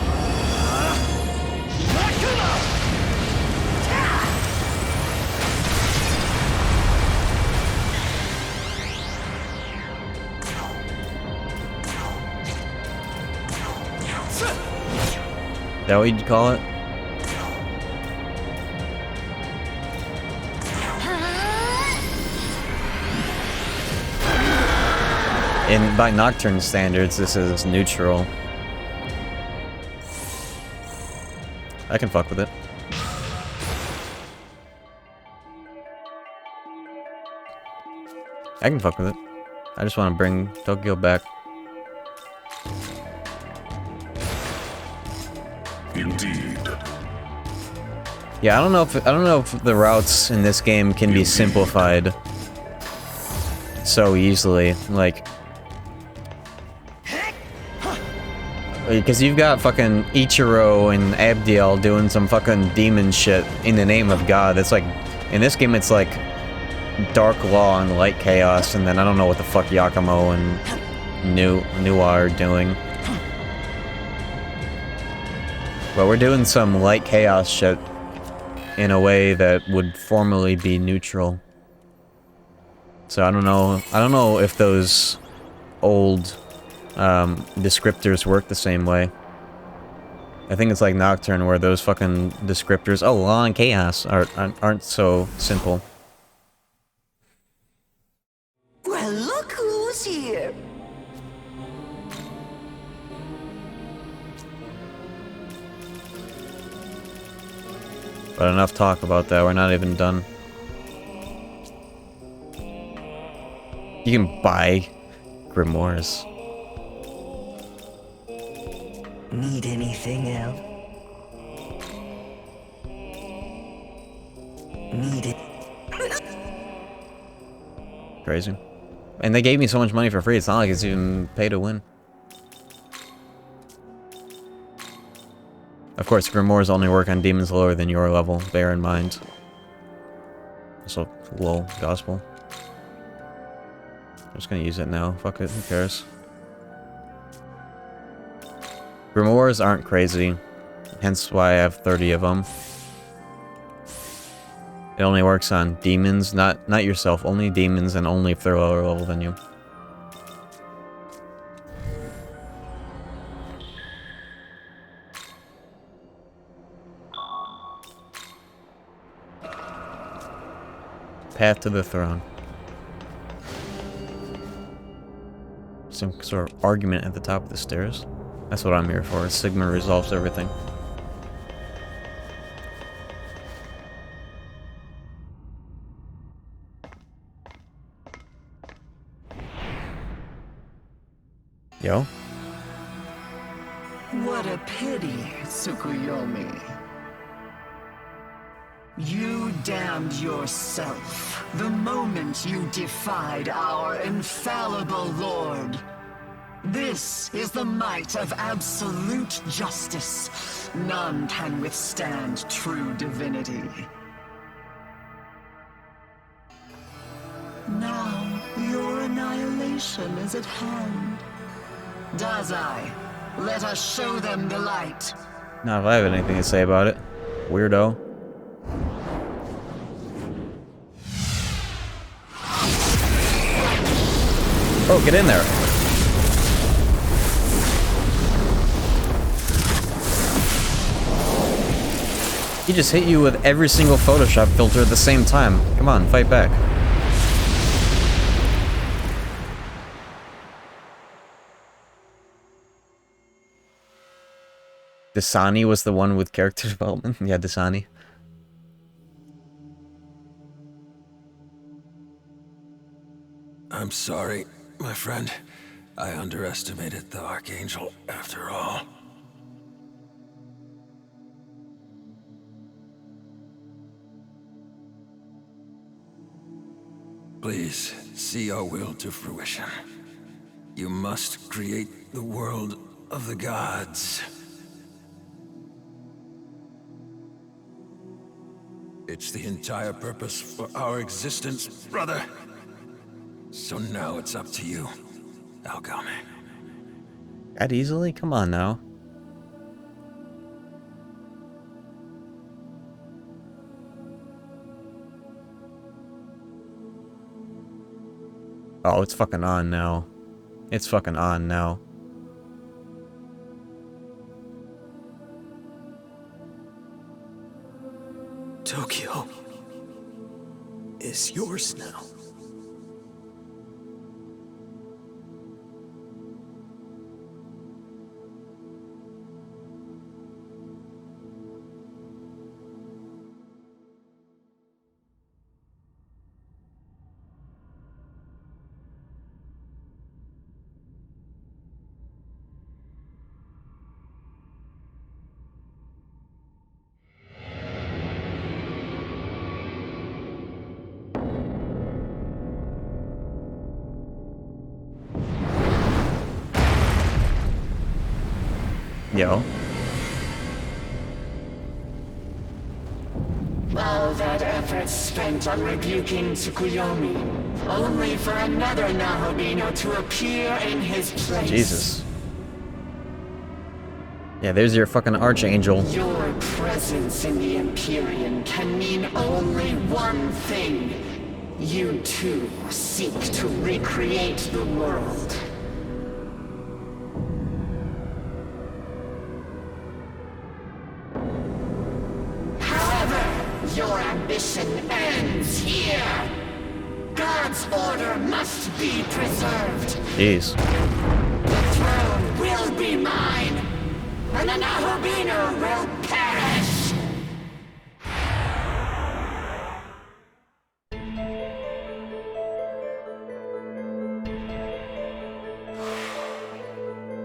Is that what you'd call it? And by Nocturne standards, this is neutral. I can fuck with it. I can fuck with it. I just want to bring Tokyo back. Indeed. Yeah, I don't know if the routes in this game can be simplified so easily. Like, because you've got fucking Ichiro and Abdiel doing some fucking demon shit in the name of God. It's like, in this game it's like Dark Law and Light Chaos, and then I don't know what the fuck Yakumo and Nuwa are doing. But we're doing some Light Chaos shit in a way that would formally be neutral. So I don't know if those old descriptors work the same way. I think it's like Nocturne, where those fucking descriptors, oh, Law and Chaos, aren't so simple. Well, look who's here. But enough talk about that, we're not even done. You can buy grimoires. Need anything else? Need it? Crazy. And they gave me so much money for free, it's not like it's even pay to win. Of course, grimoires only work on demons lower than your level, bear in mind. Also, low gospel. I'm just gonna use it now, fuck it, who cares? Grimoires aren't crazy, hence why I have 30 of them. It only works on demons, not yourself, only demons, and only if they're lower level than you. Path to the throne. Some sort of argument at the top of the stairs. That's what I'm here for. Sigma resolves everything. Yo. What a pity, Tsukuyomi. You damned yourself the moment you defied our infallible Lord. This is the might of absolute justice. None can withstand true divinity. Now, your annihilation is at hand. Dazai, let us show them the light. Not if I have anything to say about it. Weirdo. Oh, get in there. He just hit you with every single Photoshop filter at the same time. Come on, fight back. Dasani was the one with character development. Yeah, Dasani. I'm sorry, my friend. I underestimated the Archangel after all. Please, see your will to fruition. You must create the world of the gods. It's the entire purpose for our existence, brother. So now it's up to you, Megami. That easily? Come on now. Oh, it's fucking on now. It's fucking on now. Tokyo is yours now. Yo. All that effort spent on rebuking Tsukuyomi, only for another Nahobino to appear in his place. Jesus. Yeah, there's your fucking Archangel. Your presence in the Empyrean can mean only one thing. You too seek to recreate the world. Your ambition ends here. God's order must be preserved. Jeez. The throne will be mine, and the Nahobino will perish.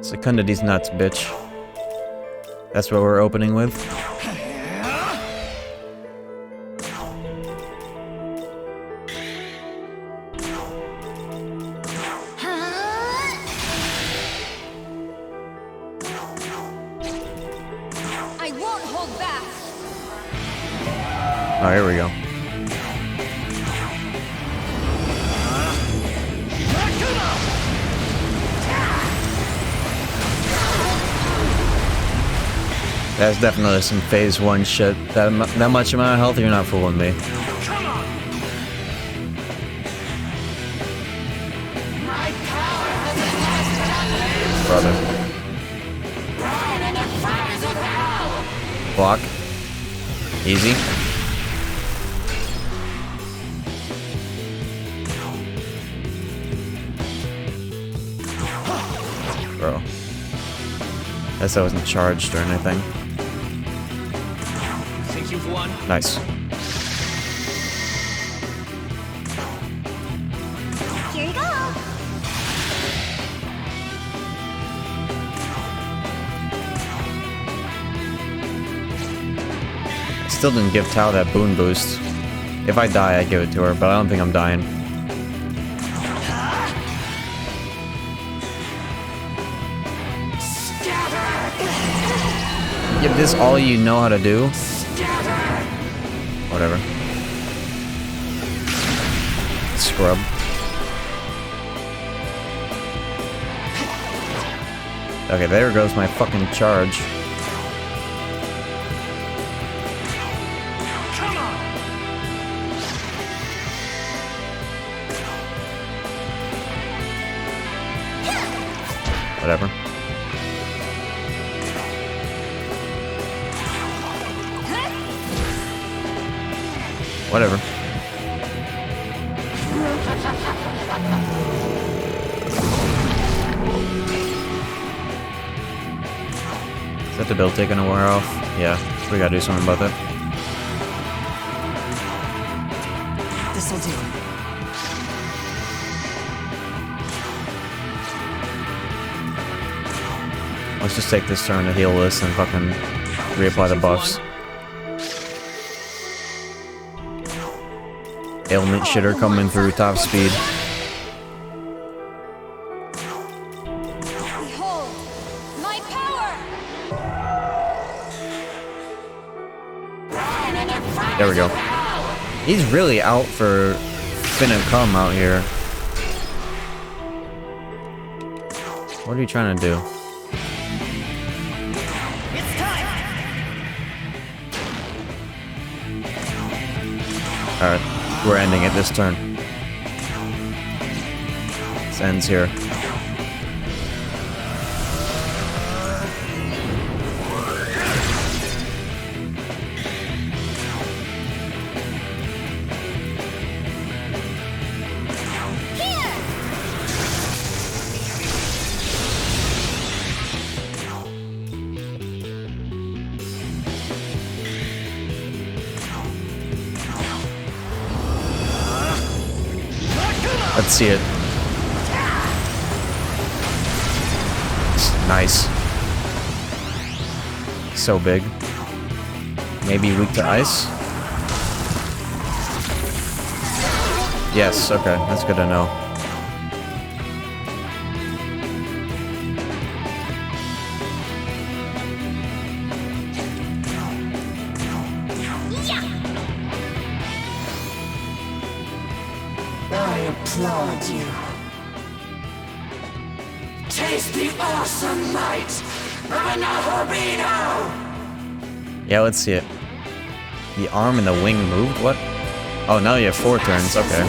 Secunda these nuts, bitch. That's what we're opening with. Oh, here we go. That's definitely some phase 1 shit. That much amount of health, you're not fooling me. Brother. Block. Easy. Bro. Guess I wasn't charged or anything. Think you've won? Nice. Here you go. Still didn't give Tao that boon boost. If I die, I give it to her, but I don't think I'm dying. If this is all you know how to do, whatever. Scrub. Okay, there goes my fucking charge. Whatever. Whatever. Is that the build taking a wear off? Yeah, so we gotta do something about that. This'll do. Let's just take this turn to heal this and fucking reapply the buffs. Ailment shitter coming through top speed. Behold, my power! There we go. He's really out for finna come out here. What are you trying to do? It's time! Alright, we're ending it this turn. This ends here. Let's see it. Nice. So big. Maybe weak to ice? Yes, okay. That's good to know. I applaud you. Taste the awesome might of an Ahobino! Yeah, let's see it. The arm and the wing moved? What? Oh, now you have 4 turns. Okay.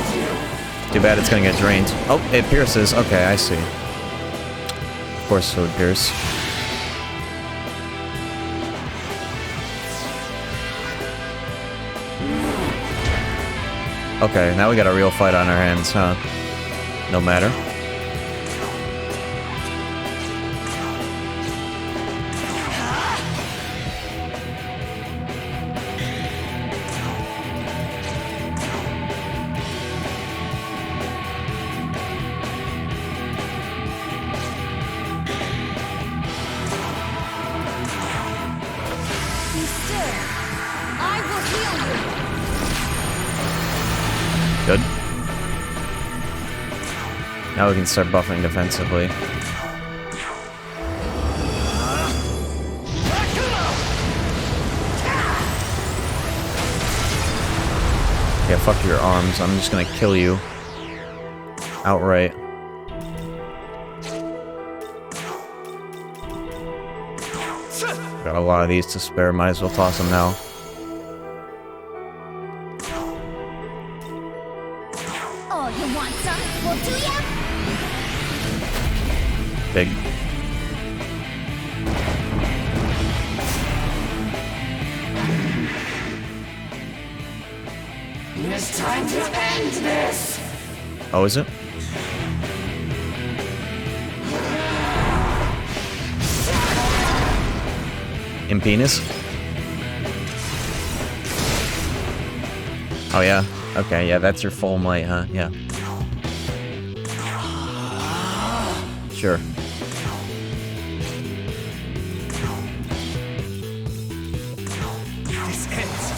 Too bad it's gonna get drained. Oh, it pierces. Okay, I see. Of course it would pierce. Okay, now we got a real fight on our hands, huh? No matter. Be still. I will heal you. Good. Now we can start buffing defensively. Yeah, fuck your arms. I'm just gonna kill you. Outright. Got a lot of these to spare. Might as well toss them now. Oh, you want some? Well, do ya? Big. It's time to end this! Oh, is it? In penis? Oh yeah. Okay, yeah, that's your full might, huh? Yeah. Sure. This ends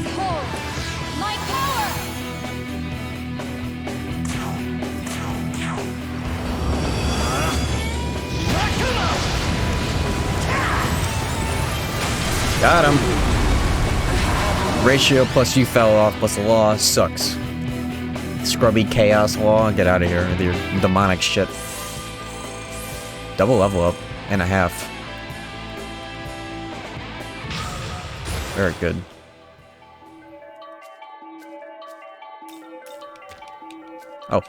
Behold, my power! Got him. Ratio plus you fell off plus the law sucks. Scrubby chaos law, get out of here with your demonic shit. Double level up and a half. Very good. Oh,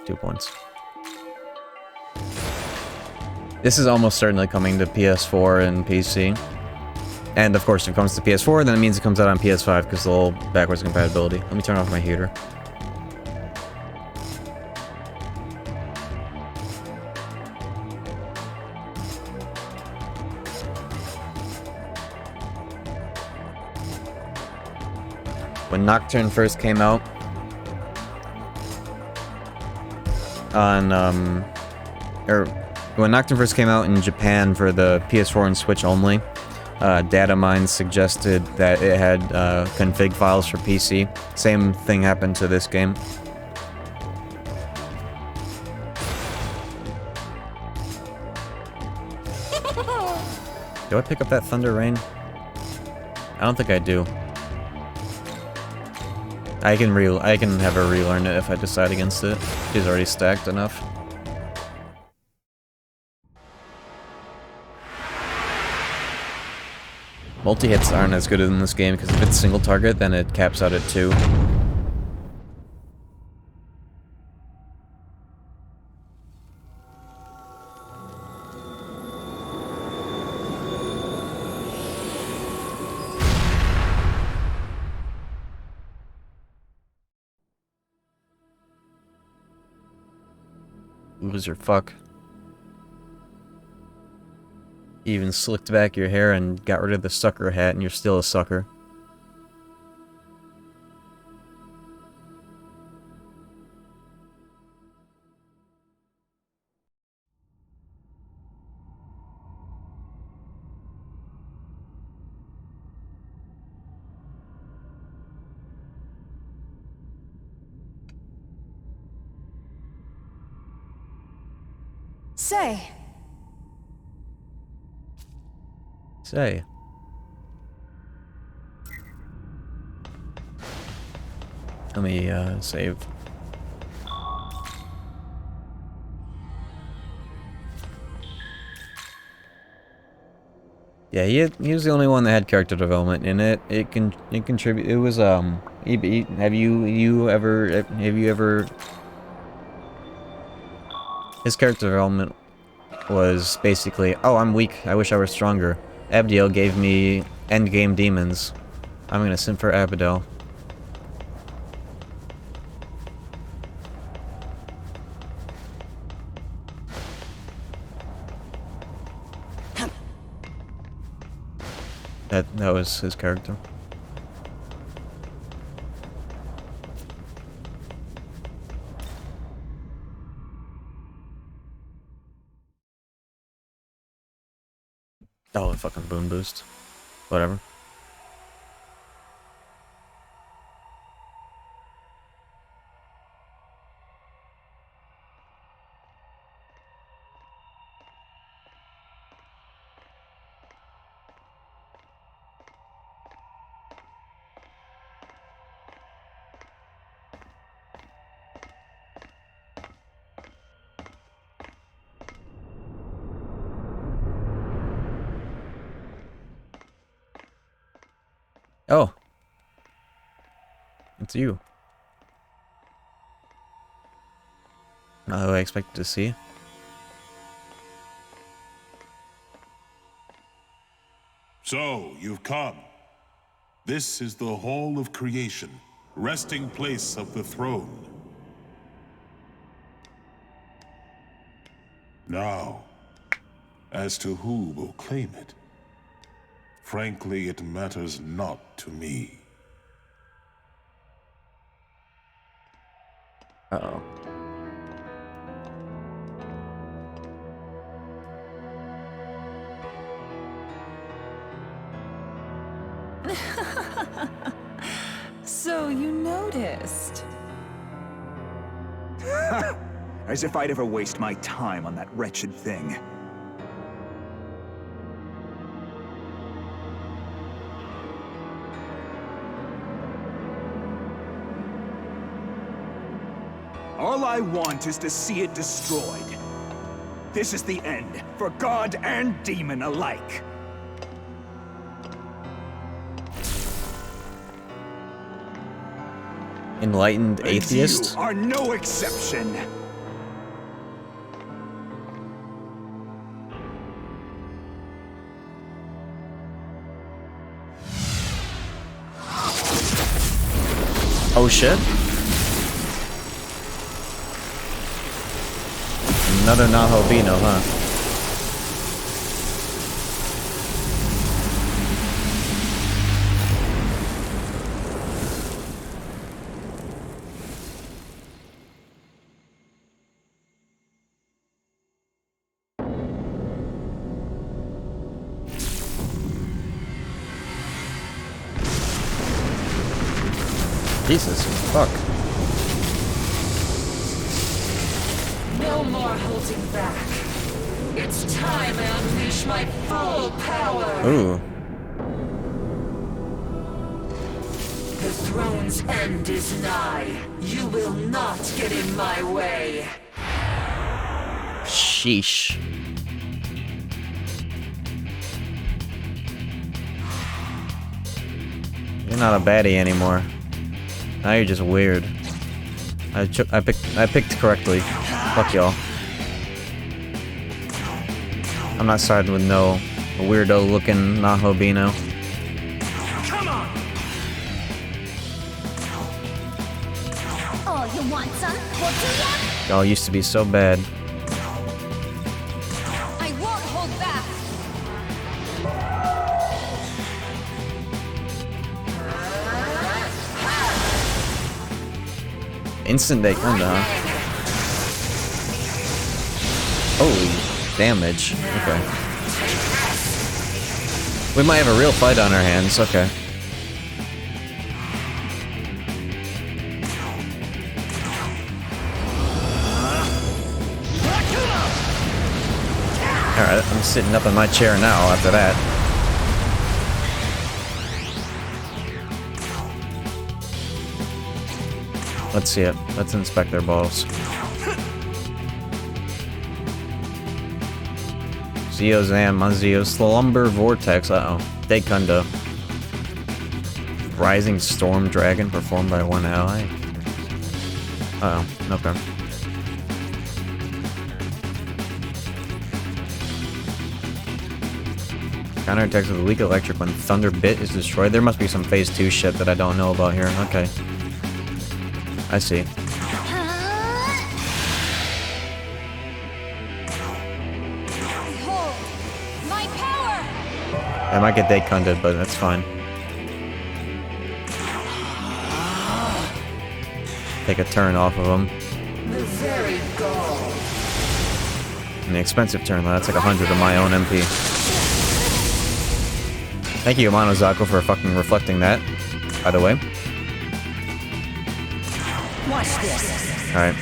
2 points. This is almost certainly coming to PS4 and PC. And of course, if it comes to PS4, then it means it comes out on PS5 because the little backwards compatibility. Let me turn off my heater. when Nocturne first came out on, when Nocturne first came out in Japan for the PS4 and Switch only, Datamine suggested that it had config files for PC. Same thing happened to this game. Do I pick up that Thunder Rain? I don't think I do. I can have her relearn it if I decide against it. She's already stacked enough. Multi-hits aren't as good in this game because if it's single target, then it caps out at 2. Loser fuck. You even slicked back your hair and got rid of the sucker hat and you're still a sucker. Say. Say. Let me, save. Yeah, he was the only one that had character development in it. It contribute. It was have you ever his character development was basically, oh, I'm weak, I wish I were stronger. Abdiel gave me endgame demons. I'm gonna simp for Abdiel. That was his character. Oh, fucking boom boost. Whatever. Oh. It's you. Not who I expected to see. So, you've come. This is the Hall of Creation, resting place of the throne. Now, as to who will claim it, frankly, it matters not to me. Uh-oh. So you noticed. As if I'd ever waste my time on that wretched thing. All I want is to see it destroyed. This is the end, for God and demon alike. Enlightened atheist? You are no exception. Oh shit. Another Nahobino, huh? Jesus, fuck. No more holding back. It's time I unleash my full power. Ooh. The throne's end is nigh. You will not get in my way. Sheesh. You're not a baddie anymore. Now you're just weird. I picked correctly. Fuck y'all. I'm not siding with no weirdo looking Nahobino. Come on! Oh, you want some? We'll do ya? Y'all used to be so bad. I won't hold back. Instant day kinda, huh? Holy damage. Okay. We might have a real fight on our hands. Okay. Alright, I'm sitting up in my chair now after that. Let's see it. Let's inspect their balls. Zeozam, Mazio, Slumber Vortex, uh-oh. Dekunda. Rising Storm Dragon performed by one ally. Uh-oh, okay. Counterattacks with weak electric when Thunder Bit is destroyed. There must be some phase 2 shit that I don't know about here. Okay. I see. Behold, my power! I might get Dekunded, but that's fine. Take a turn off of him. The very goal. An expensive turn, though. That's like 100 of my own MP. Thank you, Monozako, for fucking reflecting that, by the way. Watch this. Alright.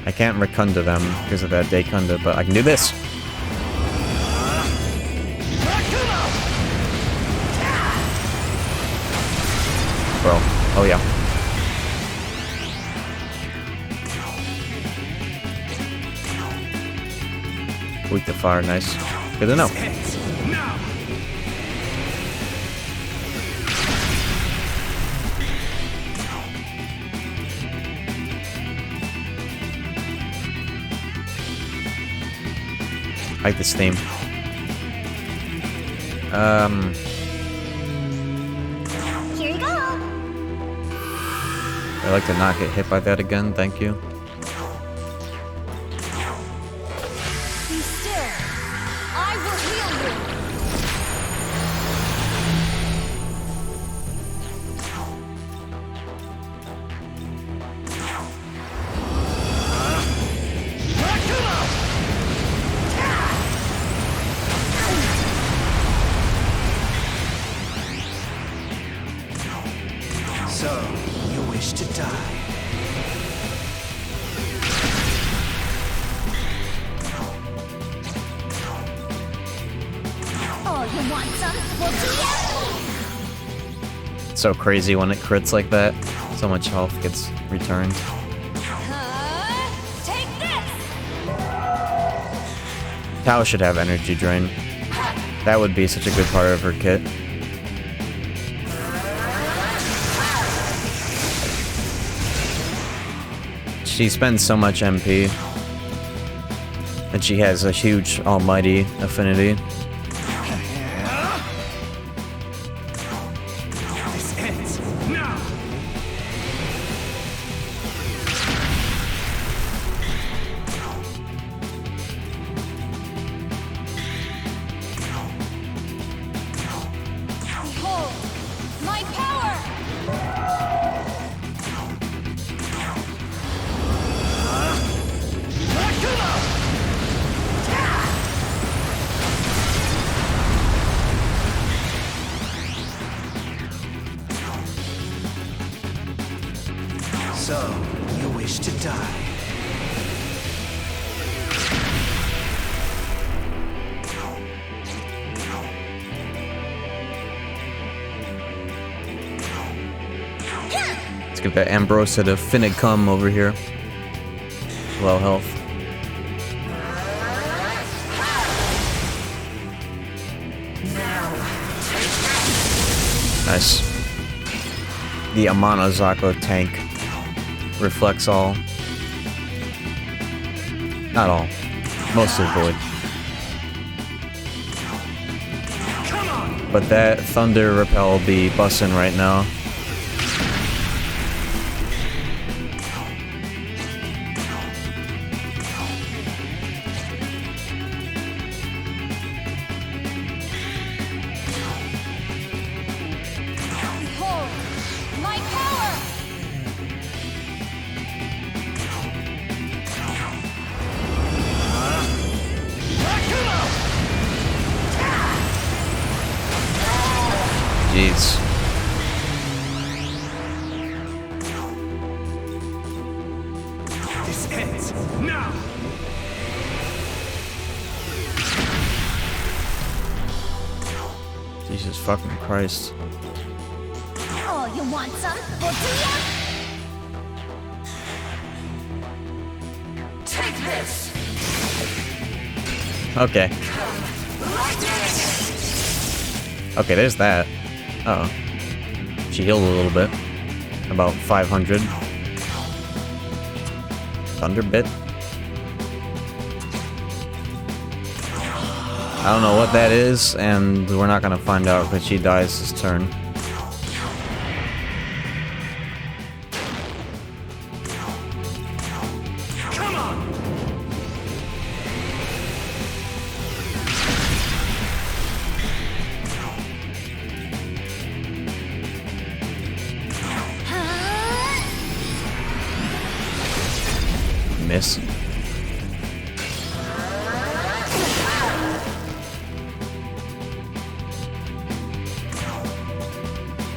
I can't Rekunda them because of that Dekunda, but I can do this. Bro. Oh, yeah. Weak to fire, nice. Good to know. I like this theme. Here you go. I'd like to not get hit by that again, thank you. Be still. I will heal you. So, you wish to die? Oh, you want some? We'll do ya? It's so crazy when it crits like that. So much health gets returned. Take this. Tao should have energy drain. That would be such a good part of her kit. She spends so much MP. And she has a huge almighty affinity. This ends now! Behold, my power. So, you wish to die. Let's get that Ambrosia to finna come over here. Low health. Nice. The Amano Zako tank reflects all. Not all. Mostly void. But that Thunder Repel will be bussin' right now. Behold, my power! Jeez. This ends now! Jesus fucking Christ. Oh, you want some? Well, do ya? Take this! Okay. Okay, there's that. Uh oh. She healed a little bit. About 500. Thunder bit. I don't know what that is, and we're not gonna find out because she dies this turn. Come on! Miss.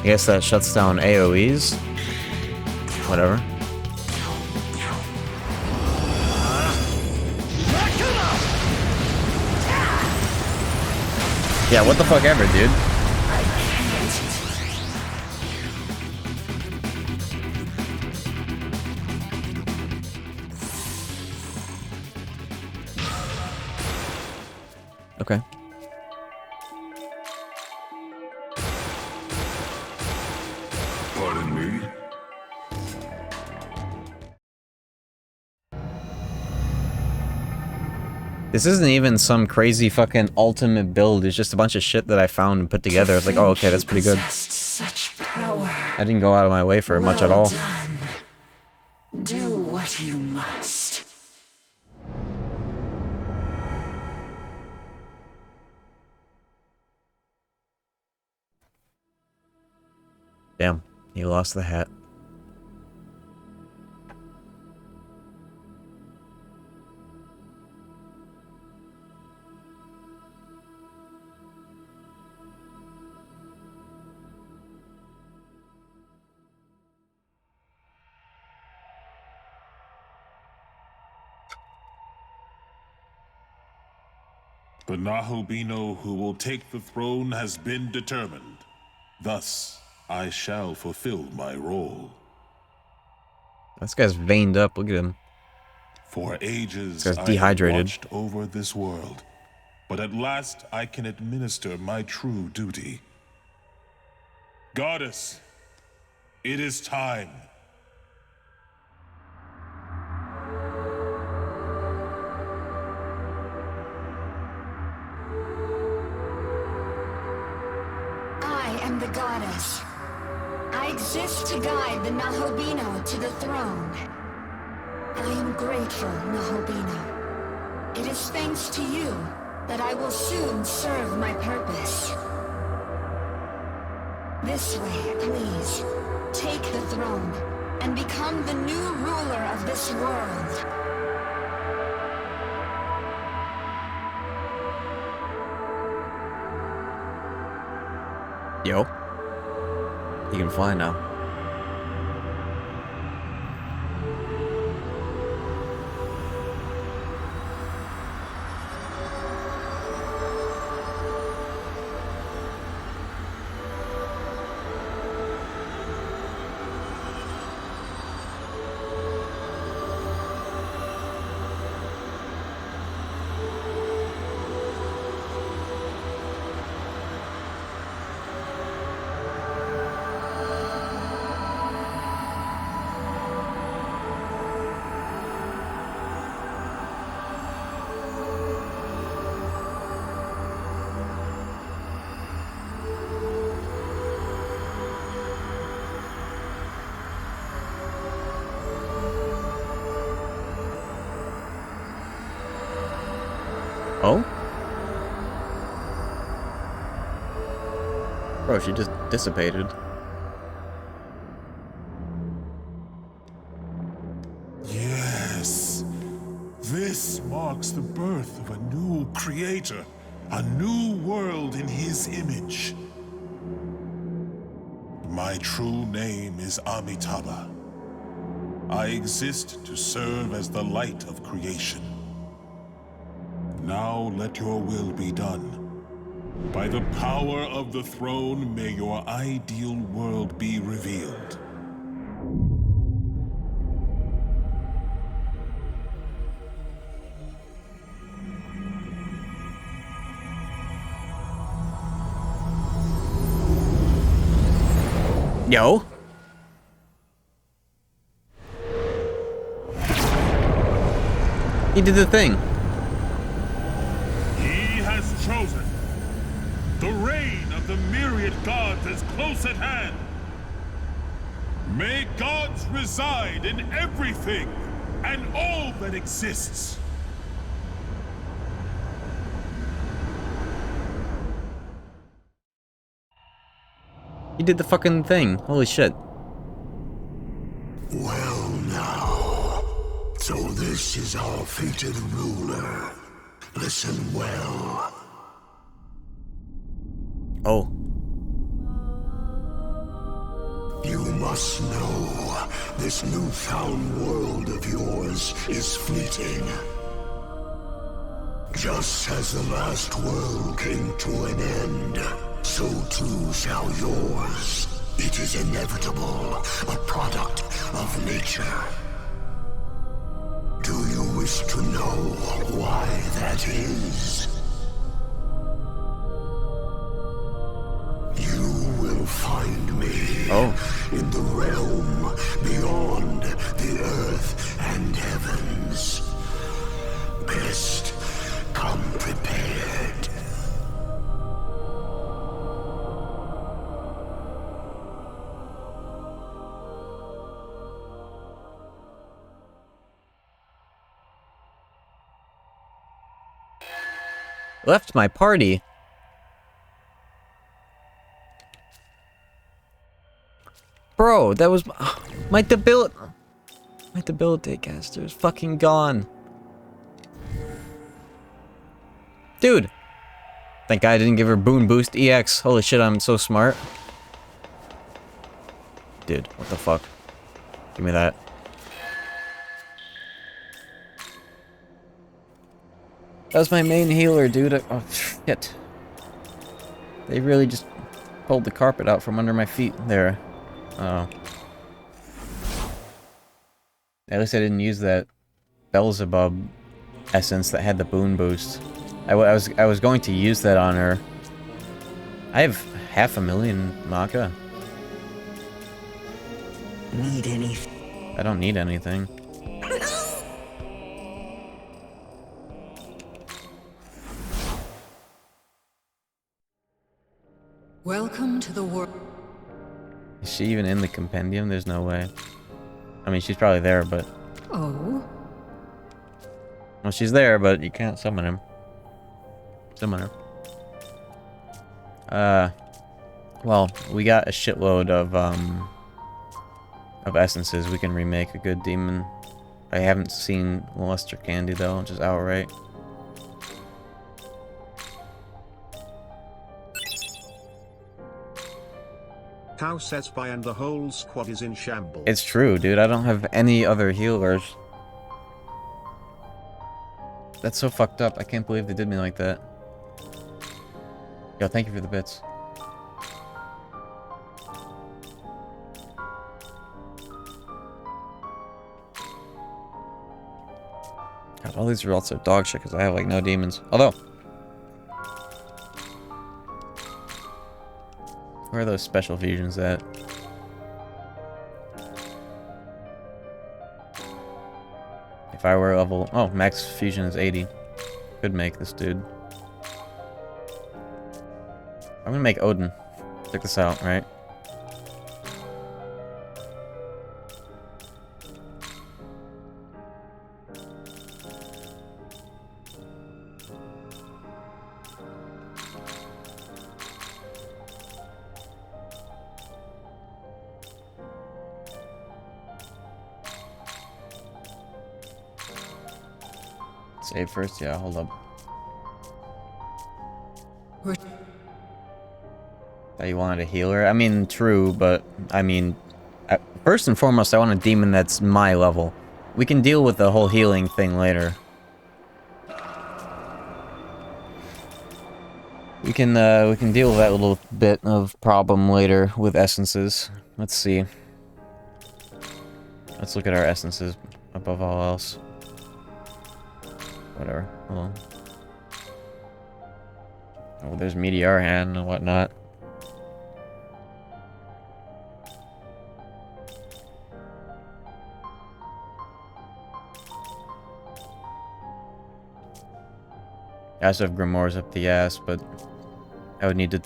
I guess that shuts down AoEs. Whatever. Yeah, what the fuck ever, dude. Okay. Pardon me? This isn't even some crazy fucking ultimate build. It's just a bunch of shit that I found and put together. It's like, oh, okay, that's pretty good. Such power. I didn't go out of my way for it much at all. Done. Do what you must. Damn, he lost the hat. The Nahobino who will take the throne has been determined. Thus, I shall fulfill my role. This guy's veined up. Look at him. For ages, This guy's I have dehydrated. watched over this world, but at last I can administer my true duty. Goddess, it is time. I am the goddess. I exist to guide the Nahobino to the throne. I am grateful, Nahobino. It is thanks to you that I will soon serve my purpose. This way, please. Take the throne and become the new ruler of this world. Yo. You can fly now. Oh? Bro, she just dissipated. Yes. This marks the birth of a new creator. A new world in his image. My true name is Amitabha. I exist to serve as the light of creation. Now let your will be done. By the power of the throne, may your ideal world be revealed. Yo. He did the thing. He has chosen. The reign of the myriad gods is close at hand. May gods reside in everything and all that exists. He did the fucking thing. Holy shit. Well now, so this is our fated ruler. Listen well. Oh. You must know, this newfound world of yours is fleeting. Just as the last world came to an end, so too shall yours. It is inevitable, a product of nature. Do you wish to know why that is? You will find me in the realm beyond the earth and heavens. Best come prepared. Left my party. Bro, that was my debilitate caster is fucking gone. Dude. Thank God I didn't give her Boon Boost EX. Holy shit, I'm so smart. Dude, what the fuck? Give me that. That was my main healer, dude. Oh, shit. They really just pulled the carpet out from under my feet there. Oh. At least I didn't use that Beelzebub essence that had the boon boost. I was going to use that on her. I have 500,000 Maka. Need anything? I don't need anything. Welcome to the world. Is she even in the compendium? There's no way. I mean, she's probably there, but... Oh? Well, she's there, but you can't summon him. Summon her. Well, we got a shitload of essences. We can remake a good demon. I haven't seen Luster Candy, though, just outright. Cow says by and the whole squad is in shambles. It's true, dude. I don't have any other healers. That's so fucked up. I can't believe they did me like that. Yo, thank you for the bits. God, all these results are dog shit because I have like no demons. Although, where are those special fusions at? If I were level... Oh, max fusion is 80. Could make this dude. I'm gonna make Odin. Check this out, right? Save first? Yeah, hold up. Oh, you wanted a healer? I mean, true, but I mean, first and foremost, I want a demon that's my level. We can deal with the whole healing thing later. We can deal with that little bit of problem later with essences. Let's see. Let's look at our essences above all else. Whatever. Hold on. Oh, there's Meteor Hand and whatnot. I also have Grimoires up the ass, but I would need to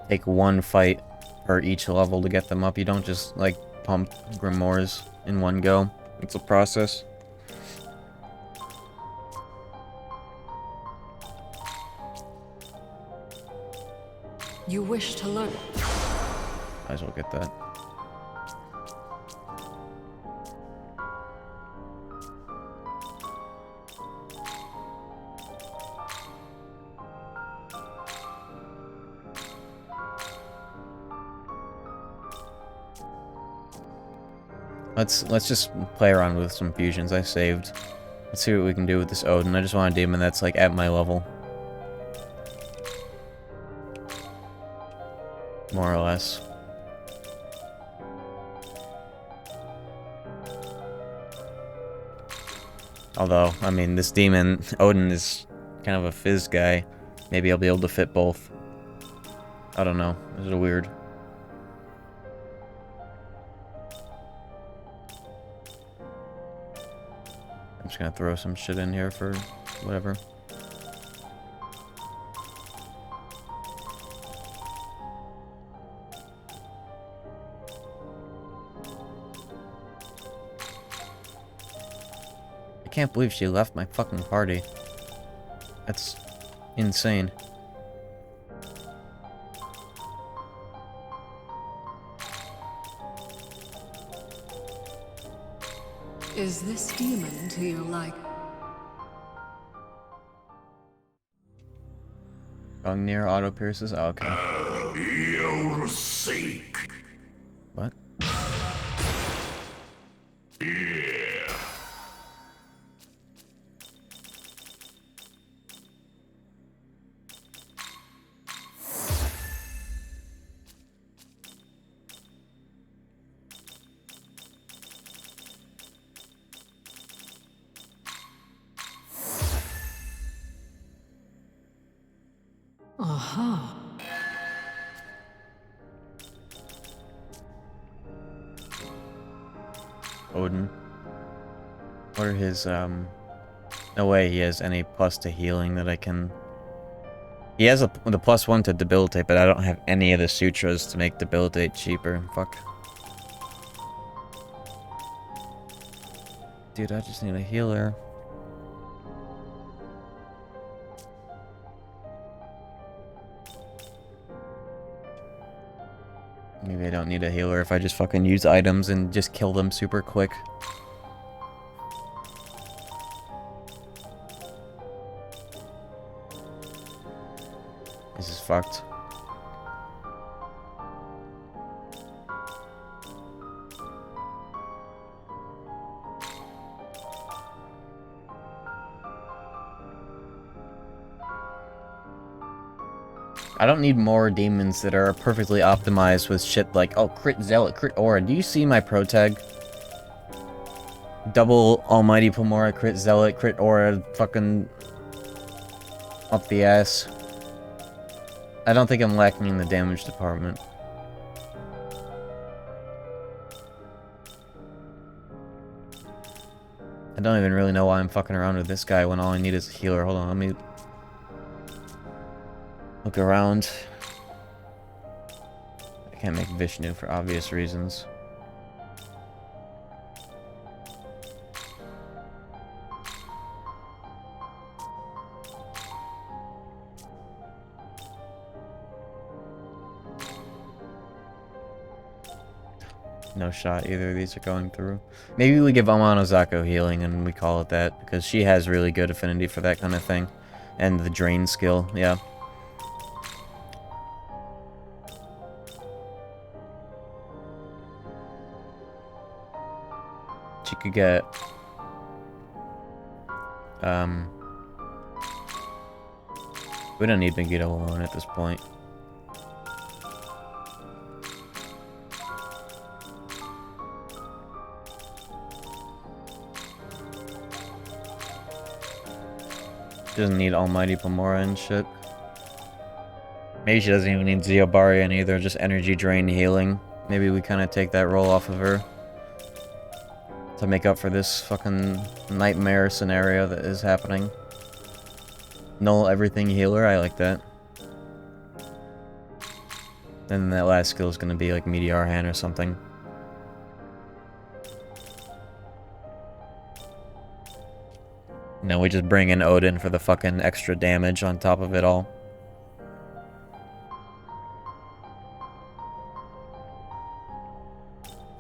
take one fight for each level to get them up. You don't just, like, pump Grimoires in one go. It's a process. You wish to learn. Might as well get that. Let's just play around with some fusions. I saved. Let's see what we can do with this Odin. I just want a demon that's like at my level. More or less. Although, I mean, this demon, Odin, is kind of a fizz guy. Maybe I'll be able to fit both. I don't know. This is weird. I'm just gonna throw some shit in here for whatever. I can't believe she left my fucking party. That's insane. Is this demon to your like? Gungnir auto pierces? Oh, okay. You'll seek. What? Yeah. Aha. Odin. What are his, no way he has any plus to healing that I can... He has the +1 to debilitate, but I don't have any of the sutras to make debilitate cheaper. Fuck. Dude, I just need a healer. Maybe I don't need a healer if I just fucking use items and just kill them super quick. This is fucked. I don't need more demons that are perfectly optimized with shit like, oh, crit zealot, crit aura. Do you see my pro tag? Double almighty Pomora, crit zealot, crit aura, fucking up the ass. I don't think I'm lacking in the damage department. I don't even really know why I'm fucking around with this guy when all I need is a healer. Hold on, let me look around. I can't make Vishnu for obvious reasons. No shot either of these are going through. Maybe we give Amanozako healing and we call it that, because she has really good affinity for that kind of thing. And the drain skill, yeah. She could get... we don't need Megiddo alone at this point. Doesn't need Almighty Pomora and shit. Maybe she doesn't even need Zeobarian either, just energy drain healing. Maybe we kind of take that role off of her. To make up for this fucking nightmare scenario that is happening. Null everything healer, I like that. And that last skill is gonna be like Meteor Hand or something. No, we just bring in Odin for the fucking extra damage on top of it all.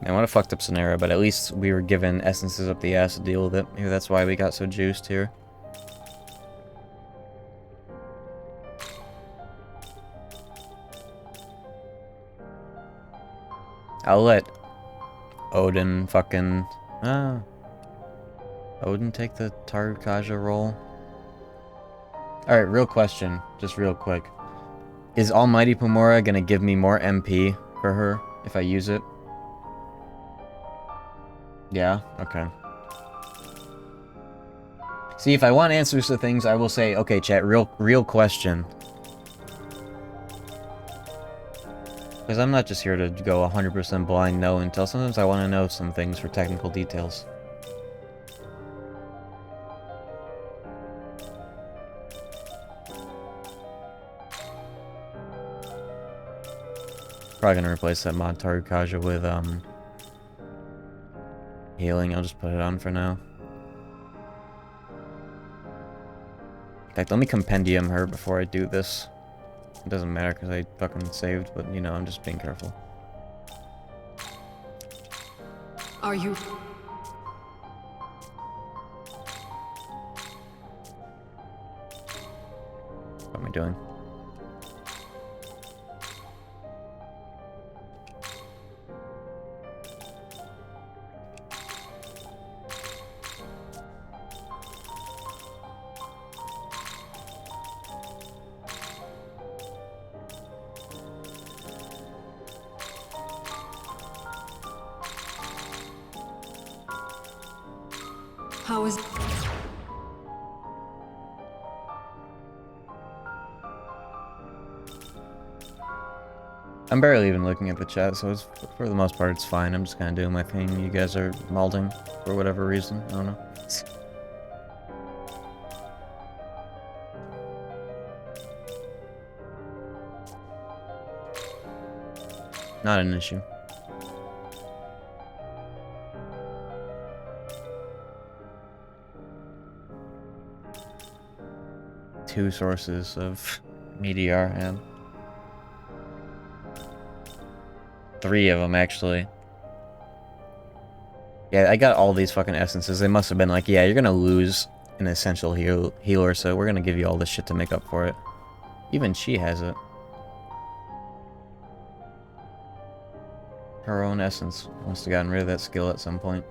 Man, what a fucked up scenario, but at least we were given essences up the ass to deal with it. Maybe that's why we got so juiced here. I'll let Odin fucking... Odin take the Tarukaja role? Alright, real question. Just real quick. Is Almighty Pomora gonna give me more MP for her if I use it? Yeah? Okay. See, if I want answers to things, I will say, okay, chat, real question. Because I'm not just here to go 100% blind no until sometimes I want to know some things for technical details. Probably gonna replace that mod Tarukaja with, healing. I'll just put it on for now. In fact, let me compendium her before I do this. It doesn't matter because I fucking saved, but you know, I'm just being careful. Are you... What am I doing? How is... I'm barely even looking at the chat, so it's, for the most part it's fine. I'm just kind of doing my thing. You guys are malding for whatever reason. I don't know. Not an issue. Two sources of Meteor and 3 of them actually. Yeah, I got all these fucking essences. They must have been like, yeah, you're gonna lose an essential healer, so we're gonna give you all this shit to make up for it. Even she has it. Her own essence. Must have gotten rid of that skill at some point.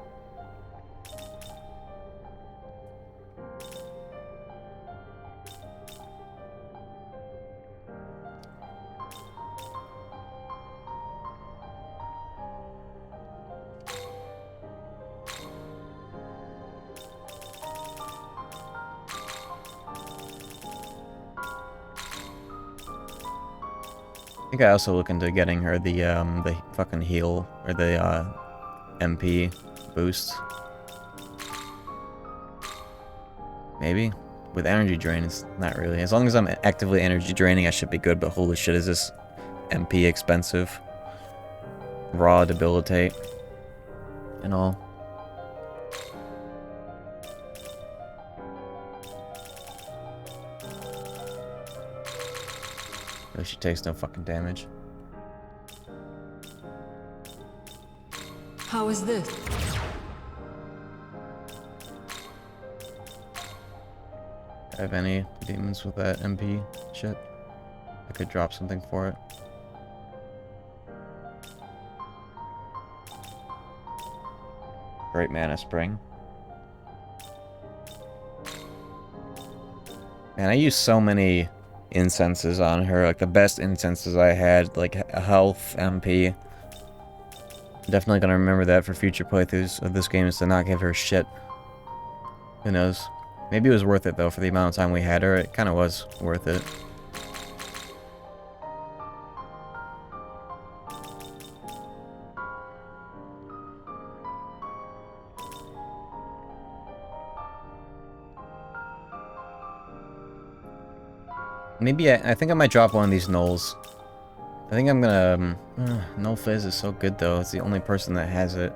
I think I also look into getting her the fucking heal, or the, MP boost. Maybe? With energy drain, it's not really. As long as I'm actively energy draining, I should be good, but holy shit, is this MP expensive. Raw debilitate. And all. She takes no fucking damage. How is this? Have any demons with that MP shit? I could drop something for it. Great mana spring. Man, I used so many incenses on her, like the best incenses I had, like health, MP. Definitely gonna remember that for future playthroughs of this game, is to not give her shit. Who knows? Maybe it was worth it though for the amount of time we had her. It kind of was worth it. Maybe I think I might drop one of these Knolls. I think I'm gonna... Null Fizz is so good though. It's the only person that has it.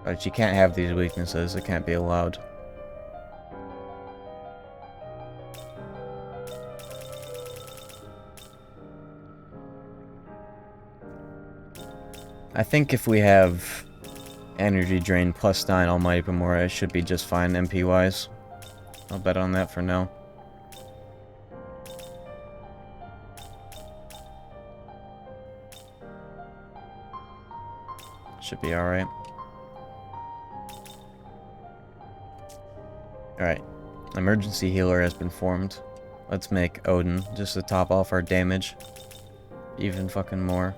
But she can't have these weaknesses. It can't be allowed. I think if we have energy drain +9 Almighty Gamora, it should be just fine MP-wise. I'll bet on that for now. Should be alright. Alright. Emergency healer has been formed. Let's make Odin, just to top off our damage. Even fucking more.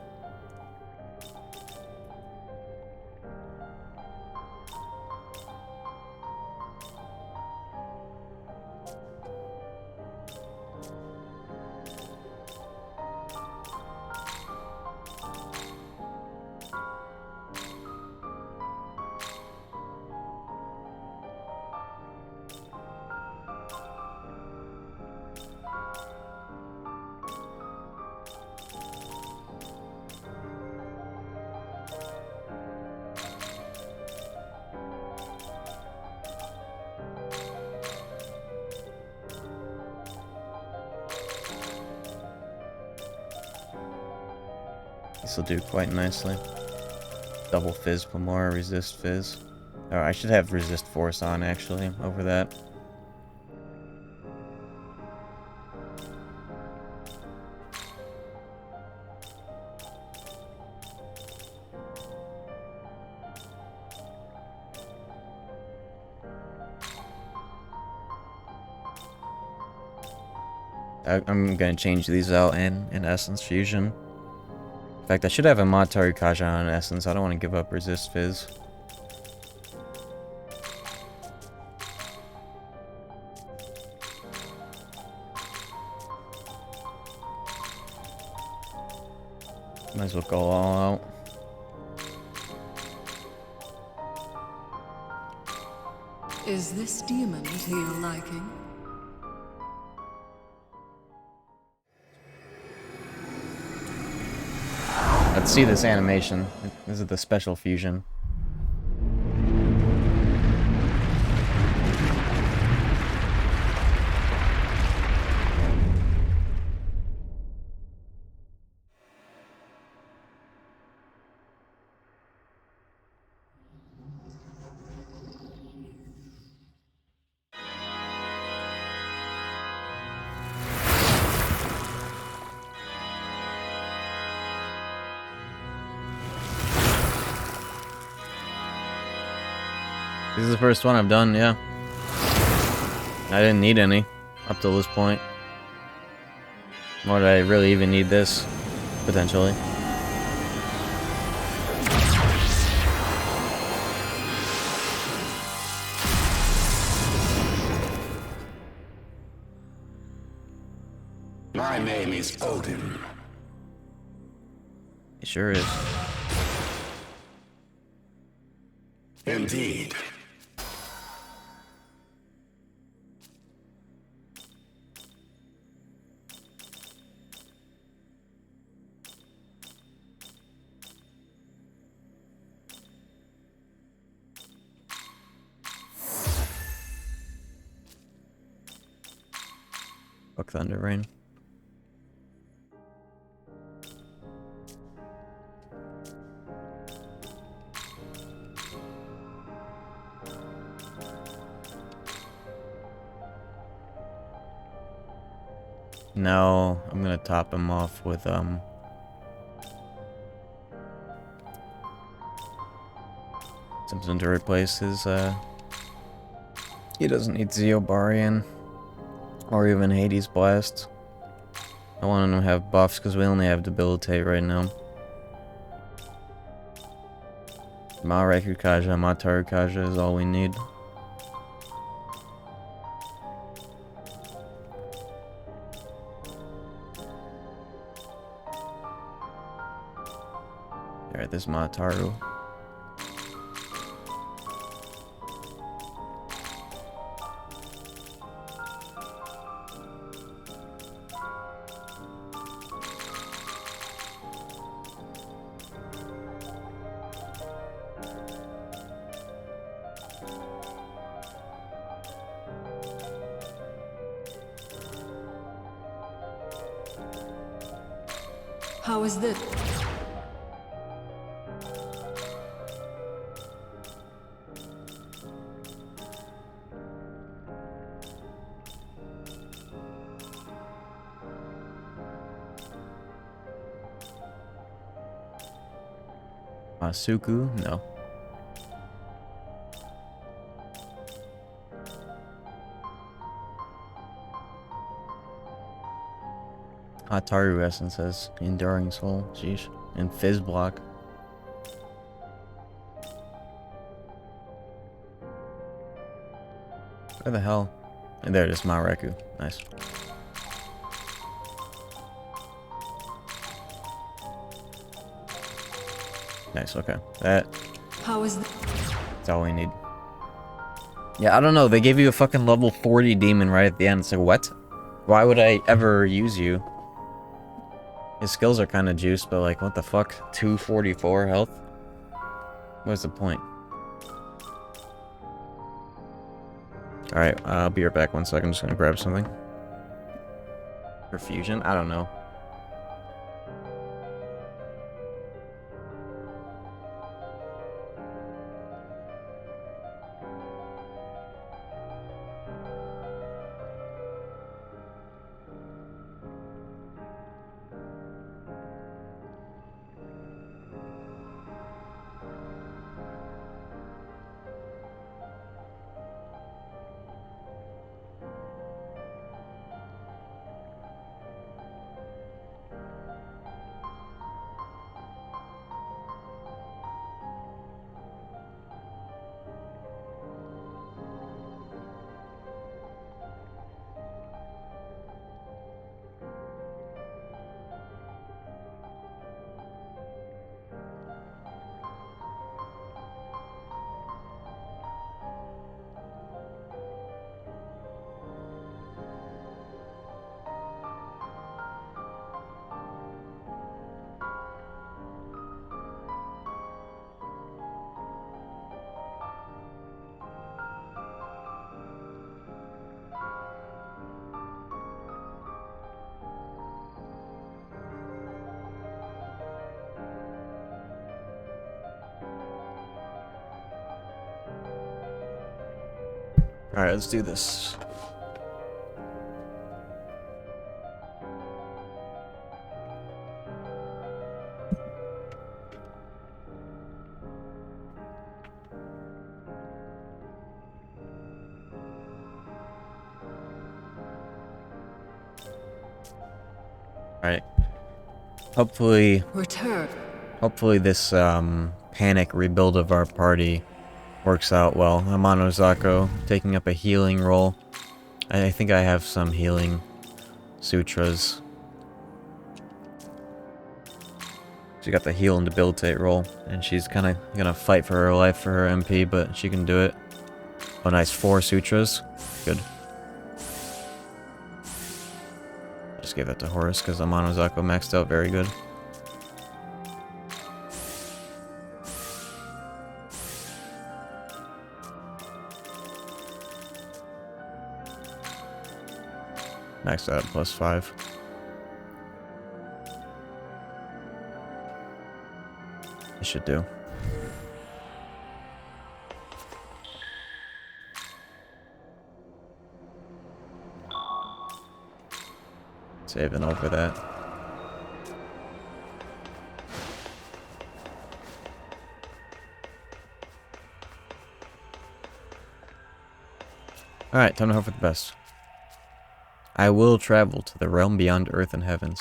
This will do quite nicely. Double Fizz, Pomora, Resist Fizz. Oh, I should have Resist Force on, actually, over that. I'm gonna change these out in Essence Fusion. In fact, I should have a Matari Kaja on Essence. I don't want to give up Resist Fizz. Might as well go all out. Is this demon to your liking? Let's see this animation. This is the special fusion. This is the first one I've done, yeah. I didn't need any up to this point. Nor did I really even need this, potentially. My name is Odin. It sure is. Indeed. Fuck Thunder Rain. No, I'm gonna top him off with something to replace his he doesn't need Zeobarian or even Hades Blast. I want him to have buffs because we only have Debilitate right now. Mareku Kaja, Mataru Kaja is all we need. Alright, this Mataru. How is this? Masuku? No. Ataru Essence says Enduring Soul. Sheesh. And Fizz Block. Where the hell? And there it is, Mareku. Nice. Nice, okay. How is That's all we need. Yeah, I don't know. They gave you a fucking level 40 demon right at the end. It's like, what? Why would I ever use you? His skills are kind of juiced, but like, what the fuck? 244 health? What's the point? Alright, I'll be right back 1 second. I'm just gonna grab something. Perfusion? I don't know. Alright, let's do this. Alright. Hopefully this panic rebuild of our party works out well. Amano Zako taking up a healing role. I think I have some healing sutras. She got the heal and debilitate role, and she's kind of gonna fight for her life for her MP, but she can do it. Oh, nice, 4 sutras. Good. Just gave that to Horus because Amano Zako maxed out. Very good. Maxed out at +5. It should do. Saving over that. Alright, time to hope for the best. I will travel to the realm beyond earth and heavens.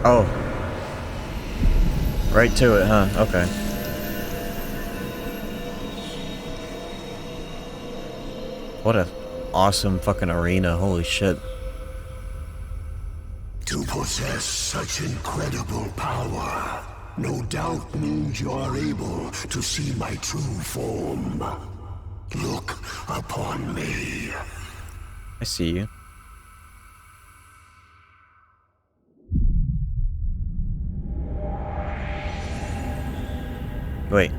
Oh. Right to it, huh? Okay. What a awesome fucking arena. Holy shit. To possess such incredible power, no doubt means you are able to see my true form. Look upon me. I see you. Wait.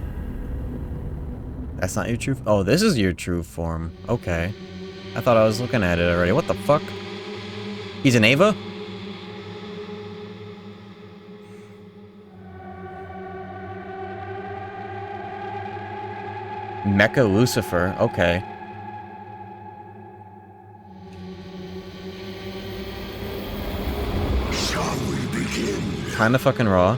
That's not your true... Oh, this is your true form. Okay. I thought I was looking at it already. What the fuck? He's an Ava? Mecha Lucifer. Okay. Shall we begin? Kinda fucking raw.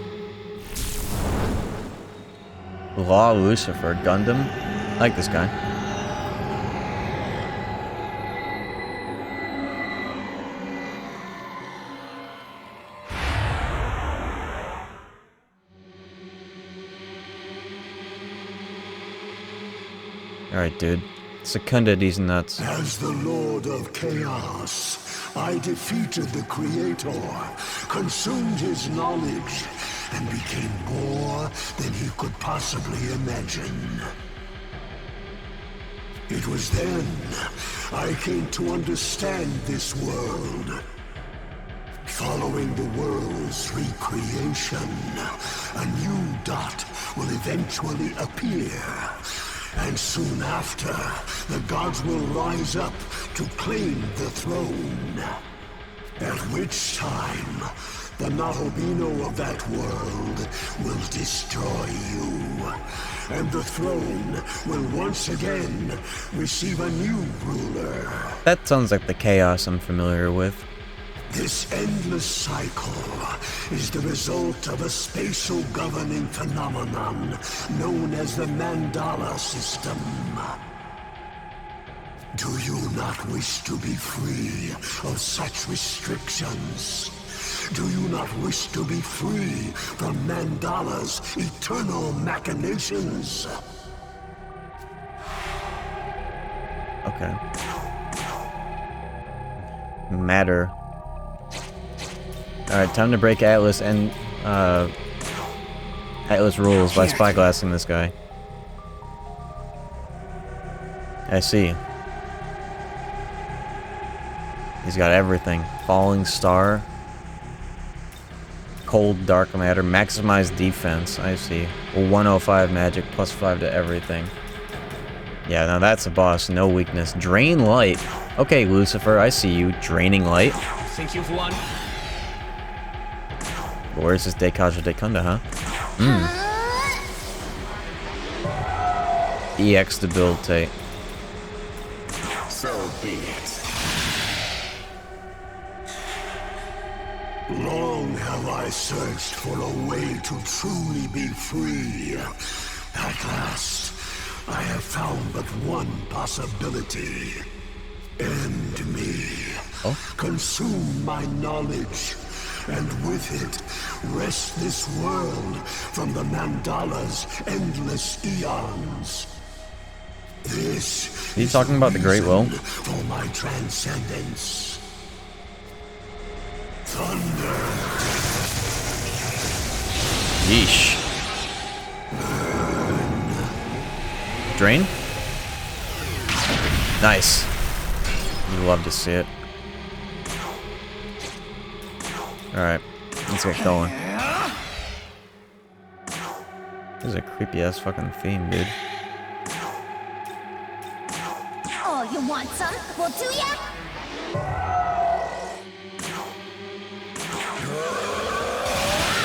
Law Lucifer. Gundam. I like this guy. Alright, dude. Secunda these nuts. As the Lord of Chaos, I defeated the Creator, consumed his knowledge, and became more than he could possibly imagine. It was then I came to understand this world. Following the world's recreation, a new dot will eventually appear. And soon after, the gods will rise up to claim the throne. At which time, the Nahobino of that world will destroy you. And the throne will once again receive a new ruler. That sounds like the chaos I'm familiar with. This endless cycle is the result of a spatial governing phenomenon known as the Mandala system. Do you not wish to be free of such restrictions? Do you not wish to be free from Mandala's eternal machinations? Okay. Matter. Alright, time to break Atlas and, Atlas rules by spyglassing this guy. I see. He's got everything. Falling Star. Cold Dark Matter. Maximize defense. I see. 105 magic, plus 5 to everything. Yeah, now that's a boss. No weakness. Drain Light. Okay, Lucifer, I see you. Draining Light. Think you've won? Where's this Dekaja Dekunda, huh? EX debilitate. So be it. Long have I searched for a way to truly be free. At last, I have found but one possibility. End me. Oh? Consume my knowledge. And with it, wrest this world from the Mandala's endless eons. This He's talking about the Great Will. For my transcendence. Thunder. Yeesh. Drain? Nice. You'd love to see it. Alright, let's get going. This is a creepy ass fucking theme, dude. Oh, you want some? Well, do ya?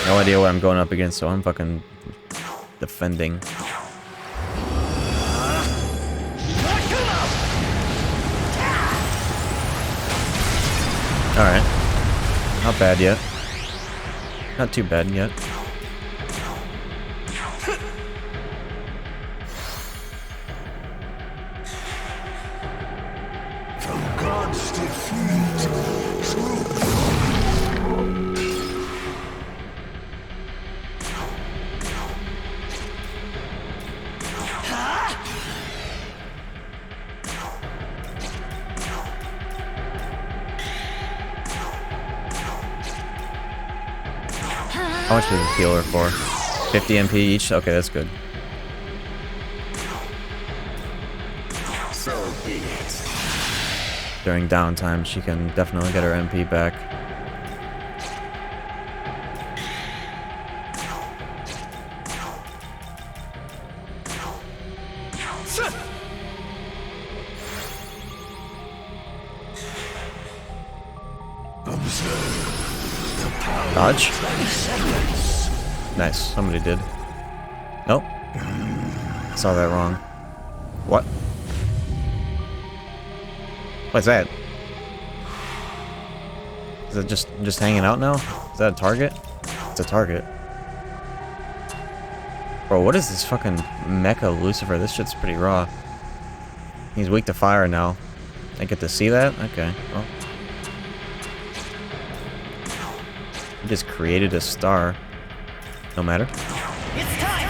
No idea what I'm going up against, so I'm fucking defending. Alright. Not bad yet. Not too bad yet. From God's defeat, How much does this healer for? 50 MP each? Okay, that's good. so be it. During downtime, she can definitely get her MP back. Dodge? Nice, somebody did. Nope. Saw that wrong. What? What's that? Is it just hanging out now? Is that a target? It's a target. Bro, what is this fucking Mecha Lucifer? This shit's pretty raw. He's weak to fire now. I get to see that? Okay, well. He just created a star. No matter. It's time!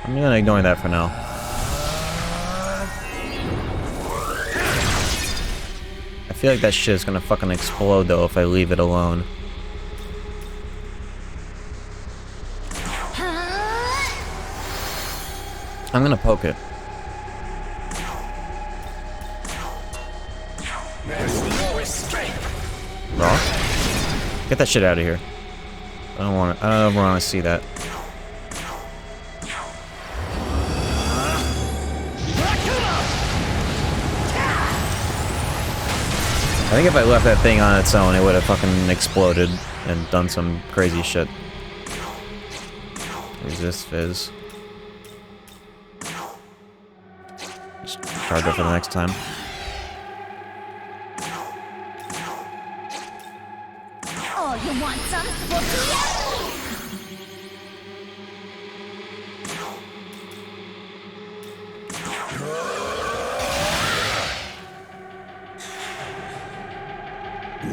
I'm gonna ignore that for now. I feel like that shit is gonna fucking explode though if I leave it alone. I'm gonna poke it. Raw? Get that shit out of here. I don't ever want to see that. I think if I left that thing on its own, it would have fucking exploded and done some crazy shit. Resist fizz. Just charge up for the next time. Oh, you want some? Well, do ya?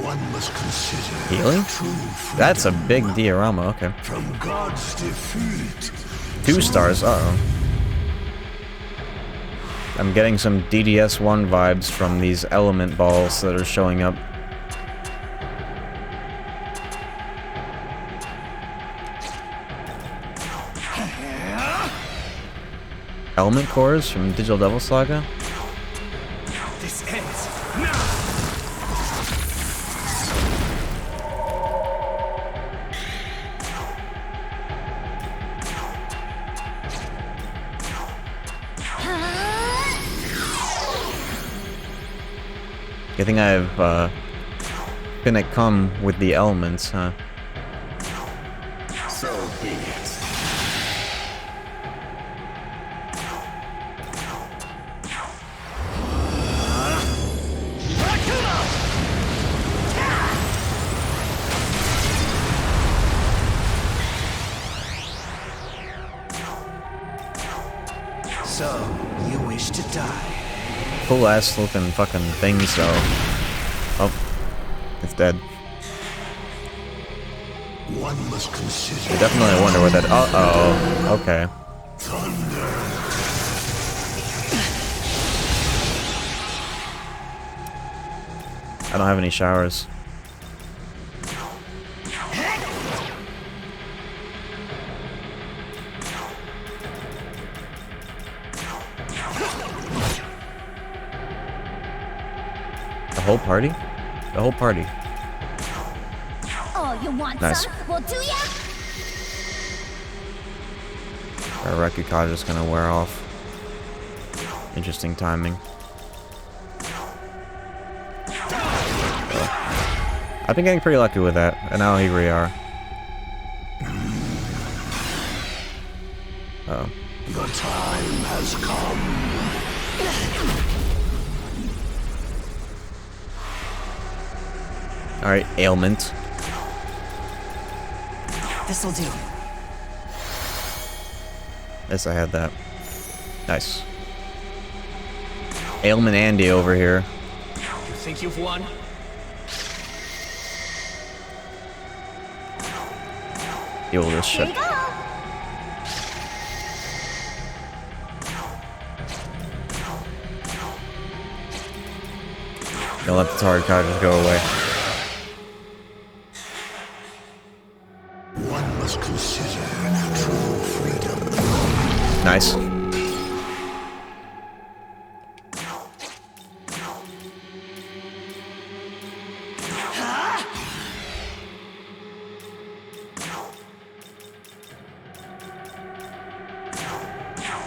One must consider Healing? true freedom. That's a big diorama, okay. From God's defeat. 2 stars, uh-oh. I'm getting some DDS1 vibes from these element balls that are showing up. Element cores from Digital Devil Saga? This ends now! I think I've, gonna come with the elements, huh? So be it. So, you wish to die? Cool ass looking fucking thing, so. Oh. It's dead. One must consider. I definitely wonder what that. Uh-oh. Okay. I don't have any showers. The whole party? The whole party. Oh, you want Nice. some? Well, do ya? Our Rekukage is gonna wear off. Interesting timing. I've been getting pretty lucky with that, and now here we are. Uh-oh. The time has come. Alright, ailment. This'll do. Yes, I had that. Nice. Ailment Andy over here. You think you've won? Deal with this shit. Don't let the target card just go away. One must consider true freedom. Nice.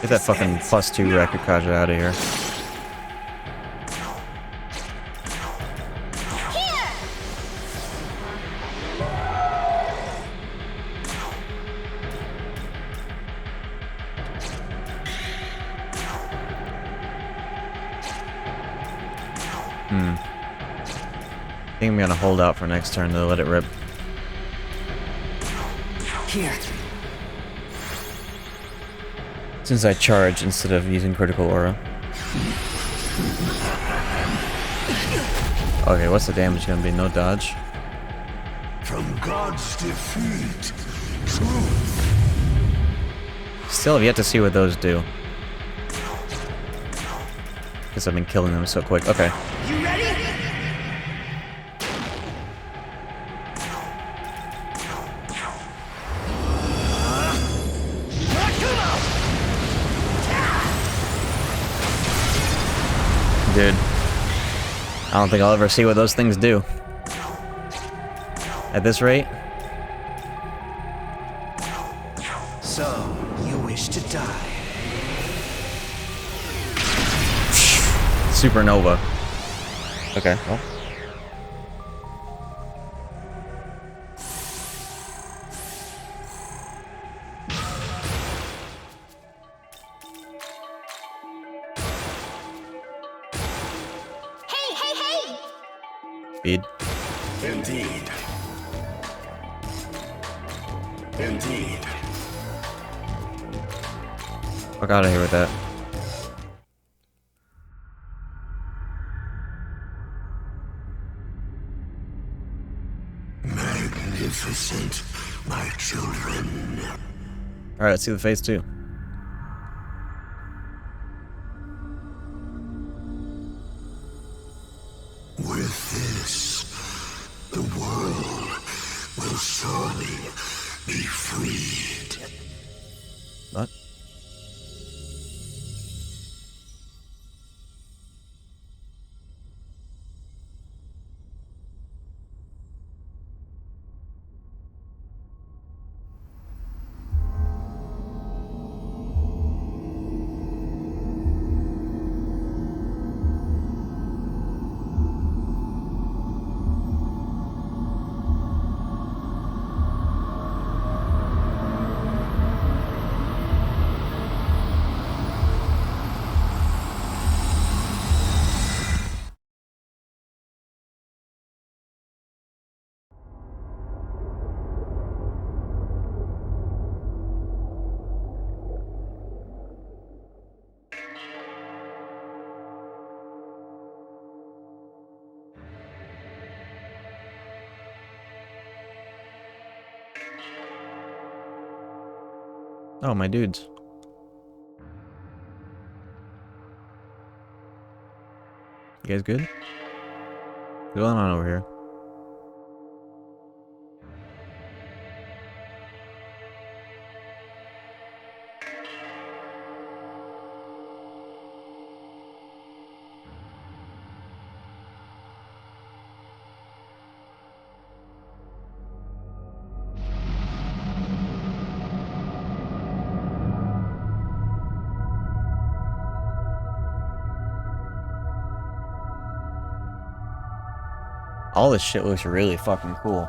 Get that fucking +2 Rekukage out of here. I think I'm gonna hold out for next turn to let it rip. Here. Since I charge instead of using critical aura. Okay, what's the damage gonna be? No dodge? From God's defeat, truth. Still have yet to see what those do. Because I've been killing them so quick. Okay. You ready? Dude. I don't think I'll ever see what those things do. At this rate. So, you wish to die? Supernova. Okay, well. Speed. Indeed. Indeed. Fuck out of here with that. Magnificent, my children. Alright, let's see the phase 2. With this, the world will surely be freed. What? Oh, my dudes. You guys good? What's going on over here? All this shit looks really fucking cool.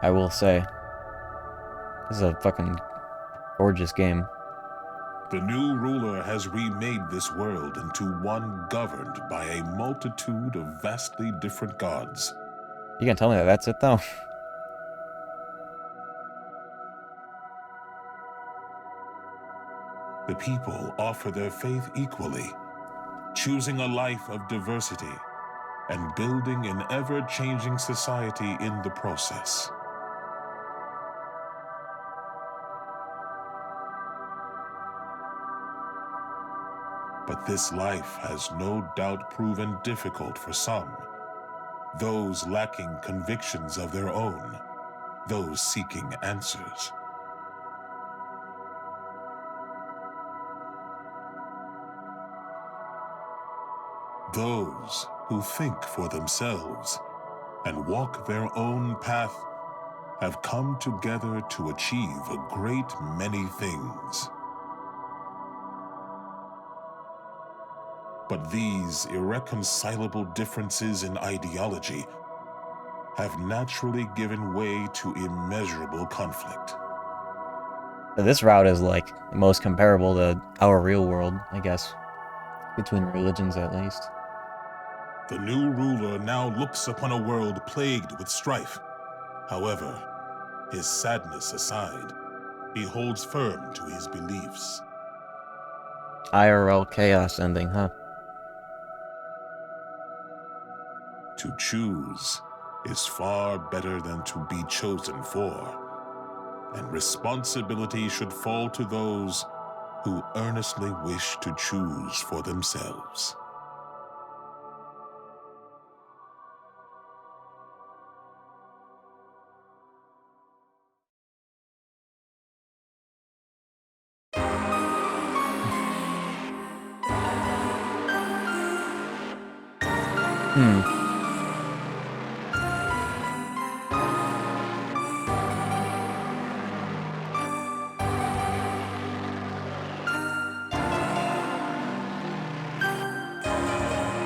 I will say. This is a fucking gorgeous game. The new ruler has remade this world into one governed by a multitude of vastly different gods. You can tell me that that's it, though? The people offer their faith equally, choosing a life of diversity and building an ever-changing society in the process. But this life has no doubt proven difficult for some, those lacking convictions of their own, those seeking answers. Those who think for themselves and walk their own path have come together to achieve a great many things. But these irreconcilable differences in ideology have naturally given way to immeasurable conflict. This route is like the most comparable to our real world, I guess. Between religions, at least. The new ruler now looks upon a world plagued with strife. However, his sadness aside, he holds firm to his beliefs. IRL chaos ending, huh? To choose is far better than to be chosen for, and responsibility should fall to those who earnestly wish to choose for themselves.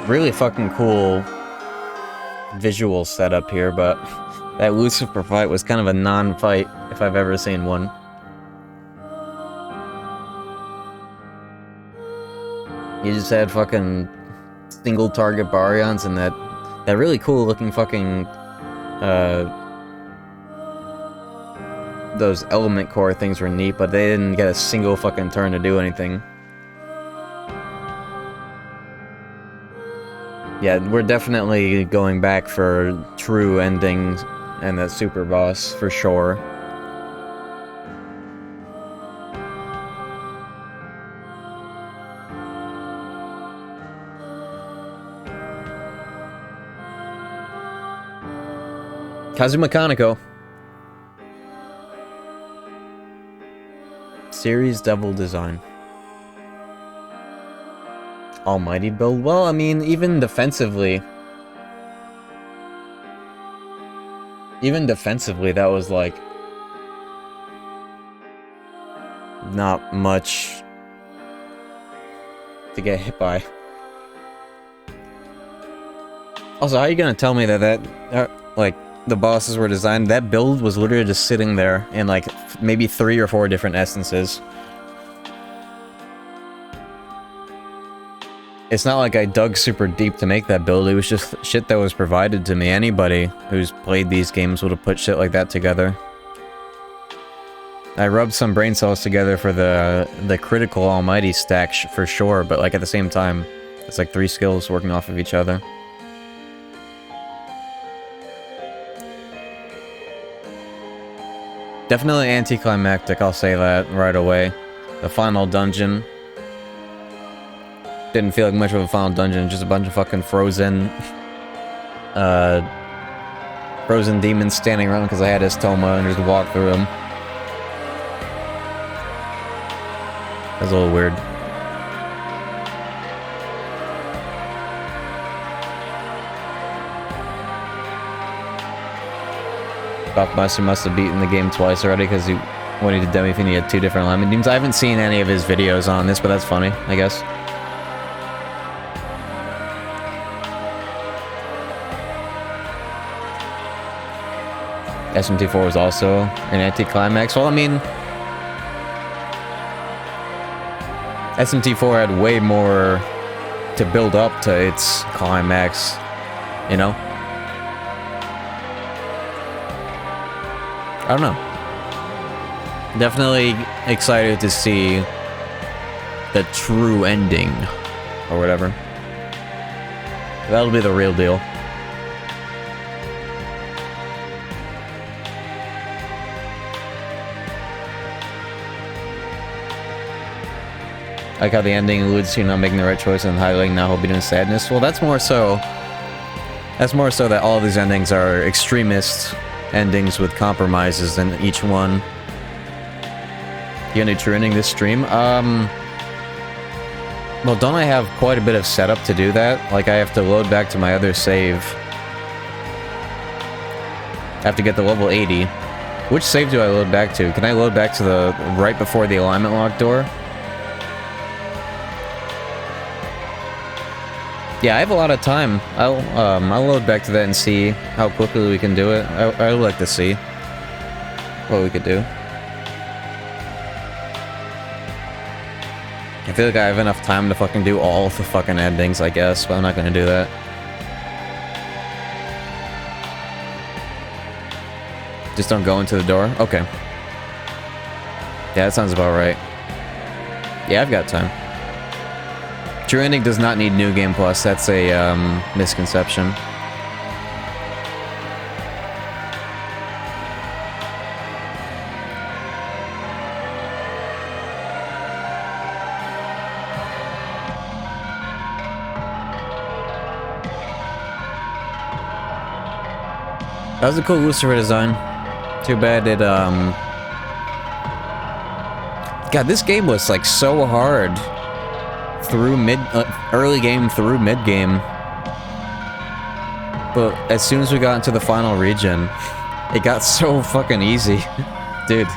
Really fucking cool visual setup here, but that Lucifer fight was kind of a non-fight if I've ever seen one. You just had fucking single target baryons and that really cool looking fucking those element core things were neat, but they didn't get a single fucking turn to do anything. Yeah, we're definitely going back for true endings and the super boss for sure. Kazuma Kaneko. Series Devil Design. Almighty build? Well, I mean, even defensively, that was like not much to get hit by. Also, how are you gonna tell me that like the bosses were designed? That build was literally just sitting there in like maybe 3 or 4 different essences. It's not like I dug super deep to make that build, it was just shit that was provided to me. Anybody who's played these games would have put shit like that together. I rubbed some brain cells together for the critical almighty stack for sure, but like at the same time, it's like 3 skills working off of each other. Definitely anticlimactic, I'll say that right away. The final dungeon didn't feel like much of a final dungeon, just a bunch of fucking frozen frozen demons standing around because I had his Toma and just walked through them. That's a little weird. Buckmaster must have beaten the game twice already because when he did Demi-Fin he had 2 different alignment teams. I haven't seen any of his videos on this, but that's funny, I guess. SMT4 was also an anti-climax. Well, I mean, SMT4 had way more to build up to its climax, you know? I don't know. Definitely excited to see the true ending, or whatever. That'll be the real deal. I like how the ending alludes to not making the right choice and highlighting now he'll be doing sadness. Well, that's more so that all of these endings are extremist endings with compromises in each one. You got any true ending this stream? Well, don't I have quite a bit of setup to do that? Like, I have to load back to my other save. I have to get to level 80. Which save do I load back to? Can I load back to the right before the alignment lock door? Yeah, I have a lot of time. I'll load back to that and see how quickly we can do it. I would like to see what we could do. I feel like I have enough time to fucking do all the fucking endings, I guess, but I'm not gonna do that. Just don't go into the door? Okay. Yeah, that sounds about right. Yeah, I've got time. True ending does not need New Game Plus. That's a misconception. That was a cool Lucifer design. Too bad it, God, this game was, like, so hard. Through early game through mid game. But as soon as we got into the final region, it got so fucking easy. Dude.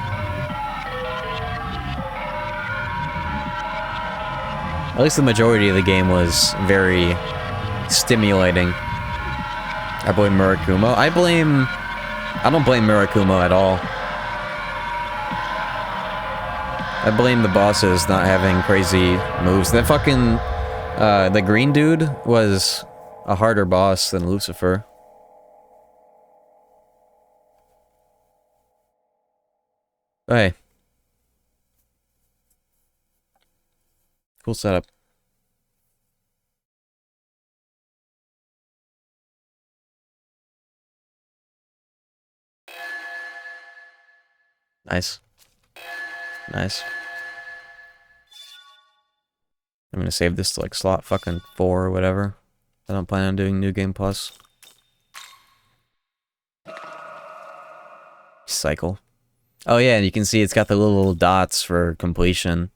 At least the majority of the game was very stimulating. I blame Murakumo. I don't blame Murakumo at all. I blame the bosses not having crazy moves. That fucking, the green dude was a harder boss than Lucifer. Hey. Cool setup. Nice. Nice. I'm gonna save this to like slot fucking 4 or whatever. I don't plan on doing New Game Plus. Cycle. Oh yeah, and you can see it's got the little dots for completion.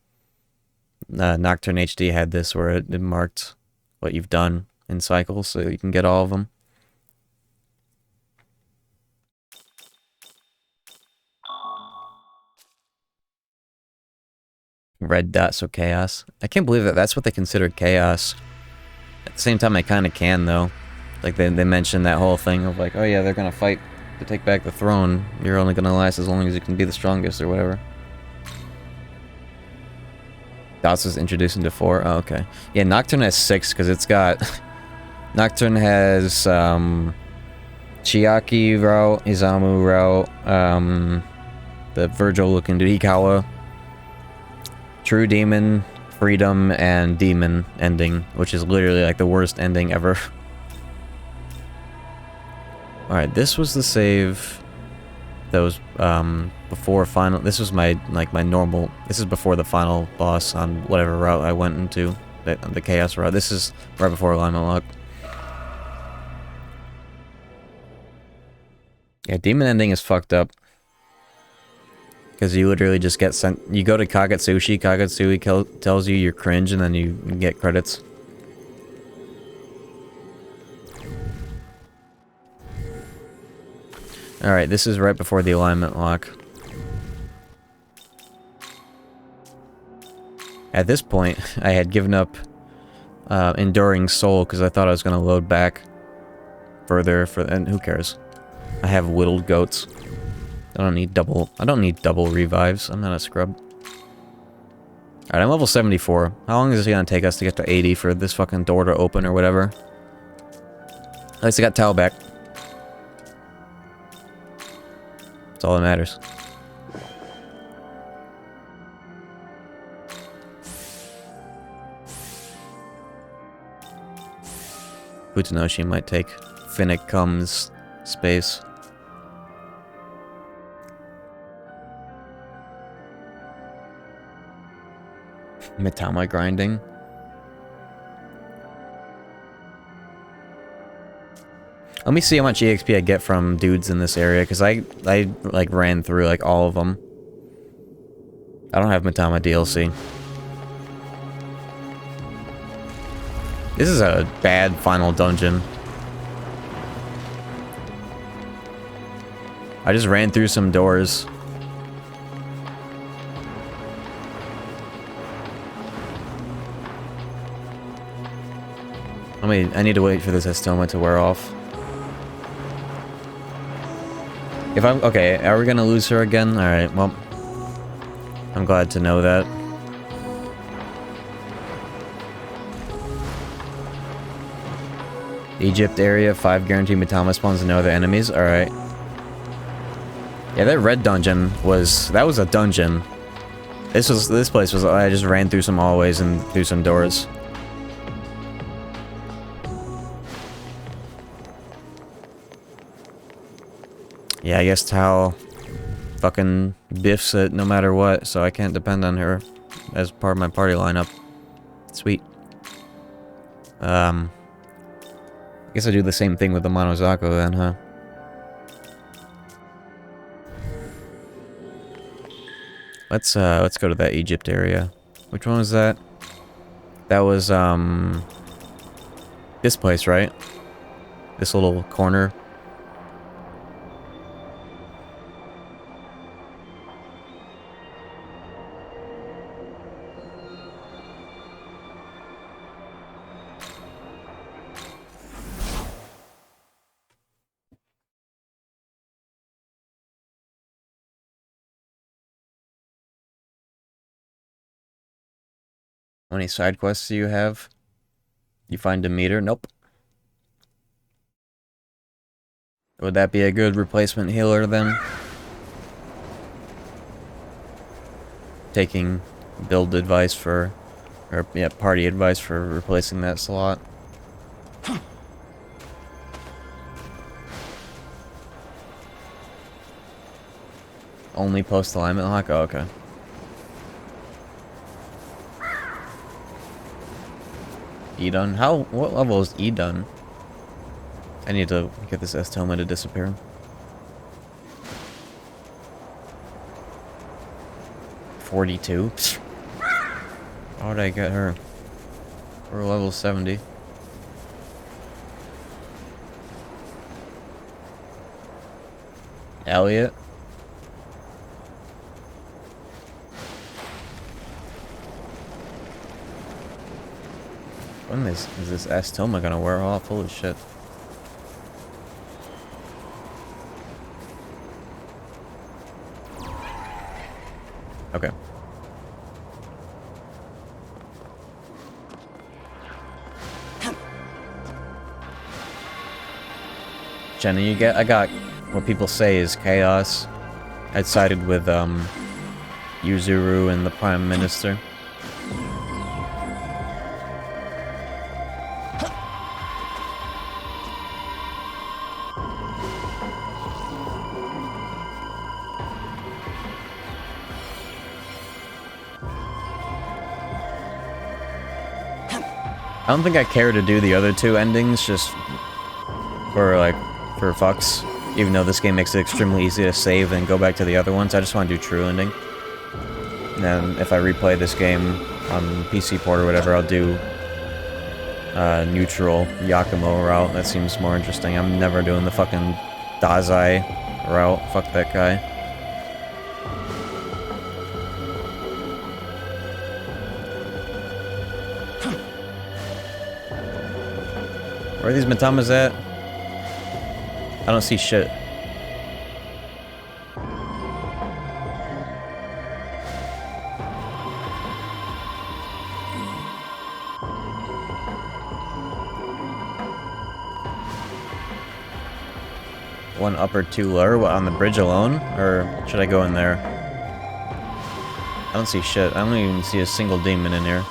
Nocturne HD had this where it marked what you've done in cycles, so you can get all of them. Red dots, so chaos. I can't believe that that's what they considered chaos. At the same time, I kind of can, though. Like, they mentioned that whole thing of like, oh yeah, they're gonna fight to take back the throne. You're only gonna last as long as you can be the strongest, or whatever. Dots was introduced into 4? Oh, okay. Yeah, Nocturne has 6, because it's got... Nocturne has, Chiaki route, Izamu route, the Virgil-looking dude, Hikawa. True Demon, Freedom, and Demon ending, which is literally like the worst ending ever. Alright, this was the save that was before final. This was my normal. This is before the final boss on whatever route I went into, the chaos route. This is right before alignment lock. Yeah, demon ending is fucked up. Because you literally just get sent... You go to Kagetsushi, Kagetsushi tells you you're cringe, and then you get credits. Alright, this is right before the alignment lock. At this point, I had given up Enduring Soul because I thought I was going to load back further, and who cares? I have whittled goats. I don't need double revives. I'm not a scrub. Alright, I'm level 74. How long is it going to take us to get to 80 for this fucking door to open or whatever? At least I got Tao back. That's all that matters. Utanoshi might take Finnick Comes space. Mitama grinding. Let me see how much EXP I get from dudes in this area, because I like ran through like all of them. I don't have Mitama DLC. This is a bad final dungeon. I just ran through some doors. I need to wait for this Estoma to wear off. If I'm... Okay, are we gonna lose her again? Alright, well... I'm glad to know that. Egypt area, 5 guaranteed Mitama spawns and no other enemies. Alright. Yeah, that red dungeon was... That was a dungeon. This place was... I just ran through some hallways and through some doors. Yeah, I guess Tal fucking biffs it no matter what, so I can't depend on her as part of my party lineup. Sweet. I guess I do the same thing with the Monozako then, huh? Let's go to that Egypt area. Which one was that? That was, this place, right? This little corner. How many side quests do you have? You find a meter? Nope. Would that be a good replacement healer then? Taking build advice for... Or, yeah, party advice for replacing that slot. Only post-alignment lock? Oh, okay. Edun? What level is Edun? I need to get this Estoma to disappear. 42? How would I get her? We're level 70. Elliot? When is this Estoma gonna wear off? Holy shit. Okay. Jenny, I got what people say is chaos. I sided with Yuzuru and the Prime Minister. I don't think I care to do the other two endings, just for, like, for fucks. Even though this game makes it extremely easy to save and go back to the other ones, I just want to do true ending. And then if I replay this game on PC port or whatever, I'll do neutral Yakumo route. That seems more interesting. I'm never doing the fucking Dazai route. Fuck that guy. Where are these Matamas at? I don't see shit. One upper, two lower? What, on the bridge alone? Or should I go in there? I don't see shit. I don't even see a single demon in here.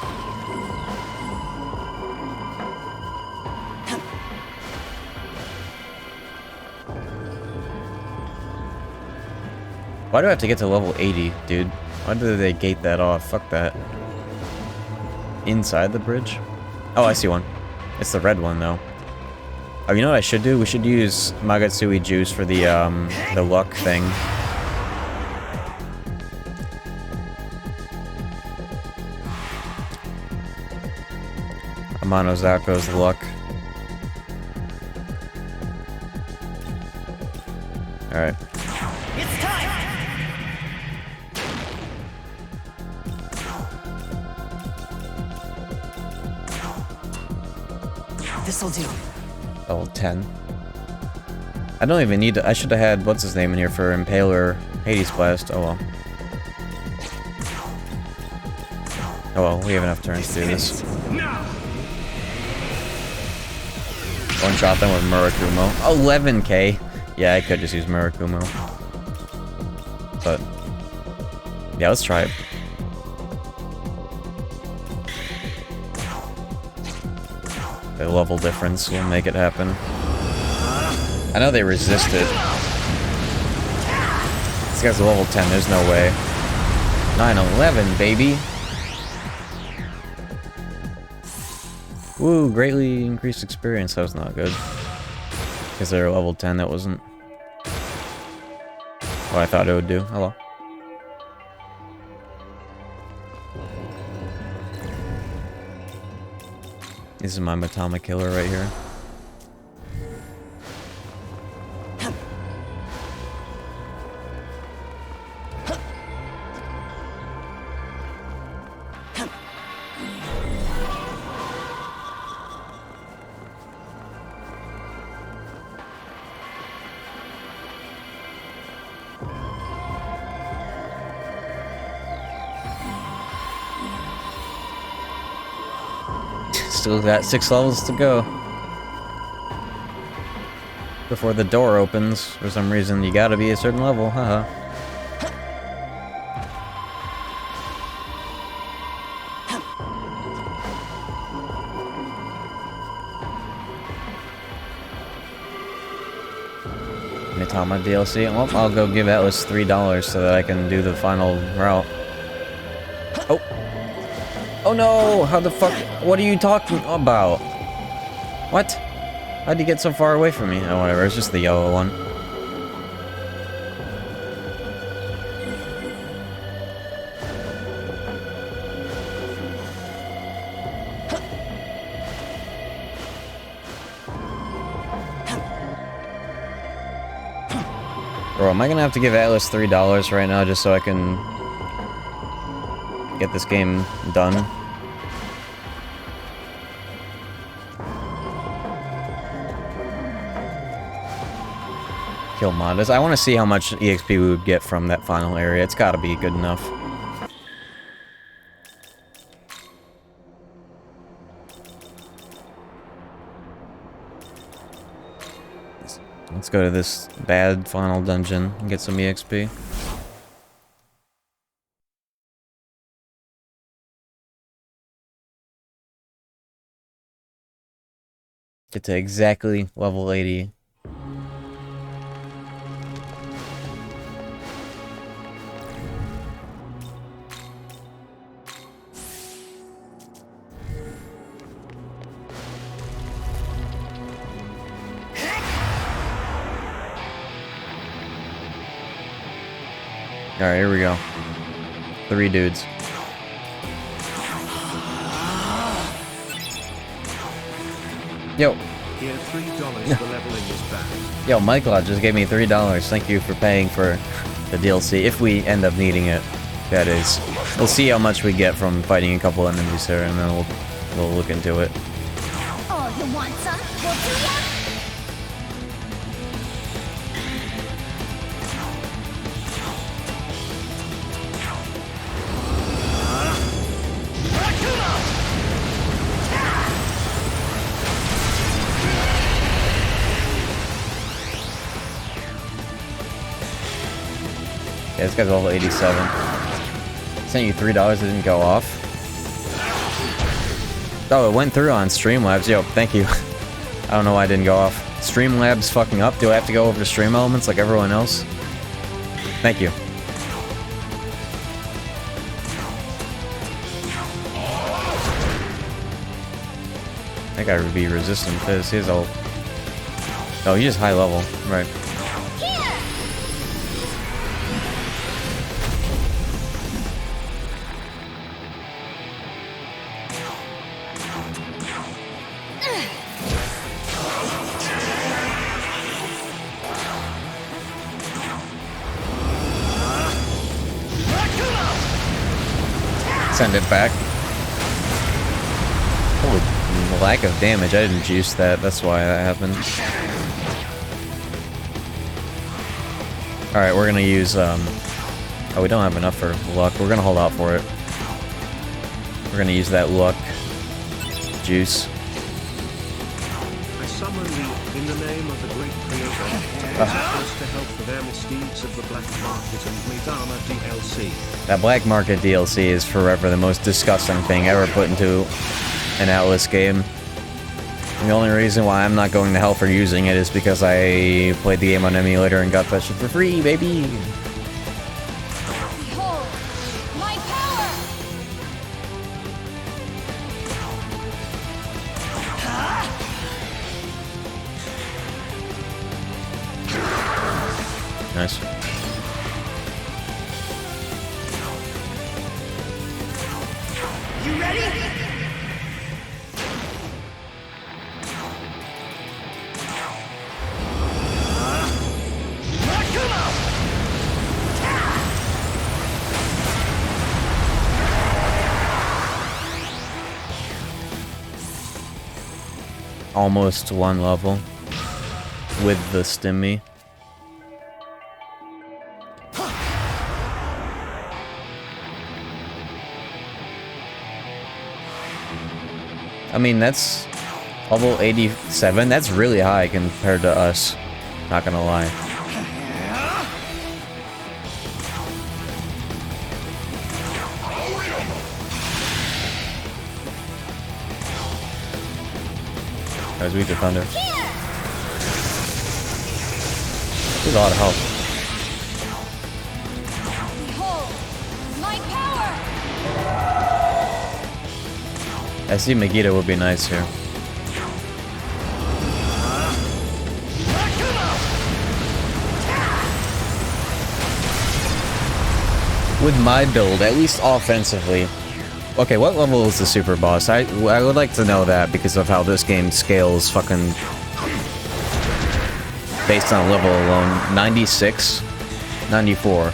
Why do I have to get to level 80, dude? Why do they gate that off? Fuck that. Inside the bridge? Oh, I see one. It's the red one, though. Oh, you know what I should do? We should use Magatsui juice for the luck thing. Amano Zako's luck. Alright. It's time! This'll do. Level 10. I don't even need to. I should have had what's his name in here for Impaler Hades Blast. Oh well. Oh well, we have enough turns to do this. One shot them with Murakumo. 11k. Yeah, I could just use Murakumo. But yeah, let's try it. The level difference will make it happen. I know they resist it. This guy's a level 10, there's no way. 9/11, baby! Woo, greatly increased experience. That was not good. Because they're level 10, that wasn't what I thought it would do. Hello. This is my Matama killer right here. Still got 6 levels to go. Before the door opens, for some reason, you gotta be a certain level, haha. Mitama DLC. Well, I'll go give Atlas $3 so that I can do the final route. Oh! Oh no! How the fuck? What are you talking about? What? How'd you get so far away from me? Oh, whatever. It's just the yellow one. Bro, am I gonna have to give Atlas $3 right now just so I can get this game done? Kill Mondas. I want to see how much EXP we would get from that final area. It's gotta be good enough. Let's go to this bad final dungeon and get some EXP. Get to exactly level 80. Alright, here we go. 3 dudes. Yo. Here, $3 for leveling is bad. Yo, Michael just gave me $3. Thank you for paying for the DLC, if we end up needing it. That is. We'll see how much we get from fighting a couple enemies here, and then we'll look into it. Oh, you want some? We'll do ya? Yeah, this guy's level 87. Sent you $3, it didn't go off. Oh, it went through on Streamlabs. Yo, thank you. I don't know why it didn't go off. Streamlabs fucking up. Do I have to go over to Stream Elements like everyone else? Thank you. That guy would be resistant because he's all... Oh, he's just high level. Right. Send it back. Holy lack of damage. I didn't juice that. That's why that happened. Alright, we're gonna use, oh, we don't have enough for luck. We're gonna hold out for it. We're gonna use that luck juice. I summon thee in the name of the great creator. To help for their misdeeds of the black market and Megami DLC. That black market DLC is forever the most disgusting thing ever put into an Atlas game. And the only reason why I'm not going to hell for using it is because I played the game on emulator and got that shit for free, baby! Behold, my power! Nice. You ready? Almost 1 level with the stimmy. I mean, that's level 87. That's really high compared to us. Not gonna lie. That was weak to thunder. There's a lot of health. Behold, my power! I see Megiddo would be nice here. With my build, at least offensively. Okay, what level is the super boss? I would like to know that because of how this game scales fucking based on level alone. 96? 94.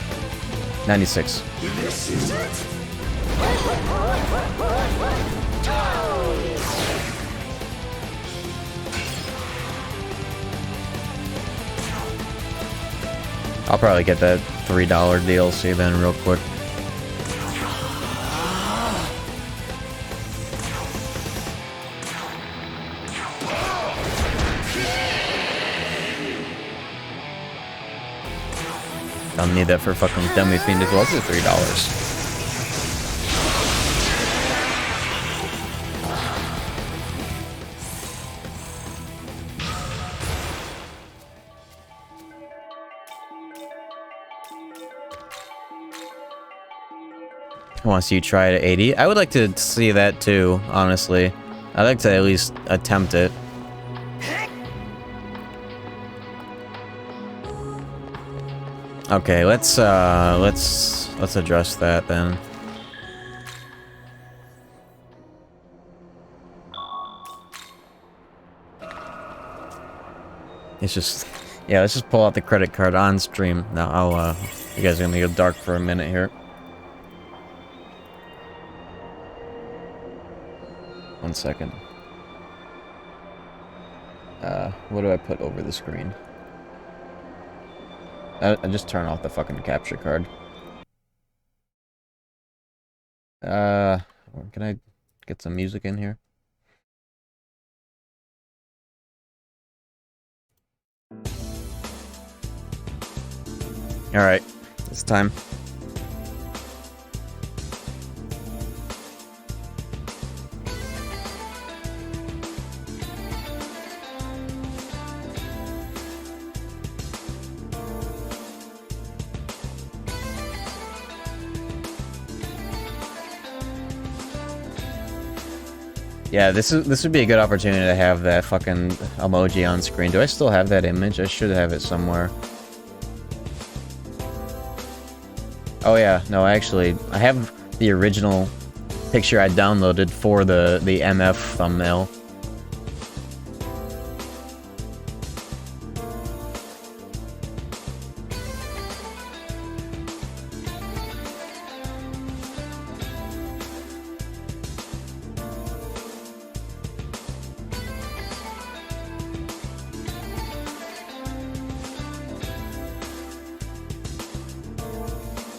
96. This is it. I'll probably get that $3 DLC then real quick. I'll need that for fucking Dummy Fiend as well. It's $3. I want to see you try it at 80. I would like to see that too, honestly. I'd like to at least attempt it. Okay, let's address that then. It's just, yeah, let's just pull out the credit card on stream. Now, you guys are gonna go dark for a minute here. 1 second. What do I put over the screen? I just turn off the fucking capture card. Can I get some music in here? Alright, it's time. Yeah, this would be a good opportunity to have that fucking emoji on screen. Do I still have that image? I should have it somewhere. Oh yeah, no, actually, I have the original picture I downloaded for the MF thumbnail.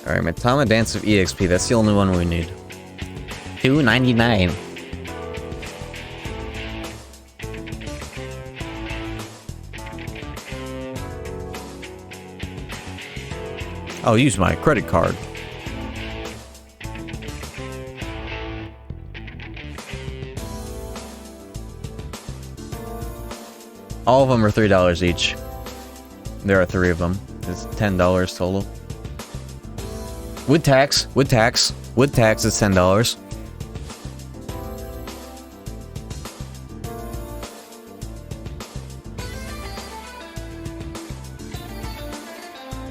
Alright, Matama Dance of EXP, that's the only one we need. $2.99. I'll use my credit card. All of them are $3 each. There are 3 of them. It's $10 total. With tax, it's $10.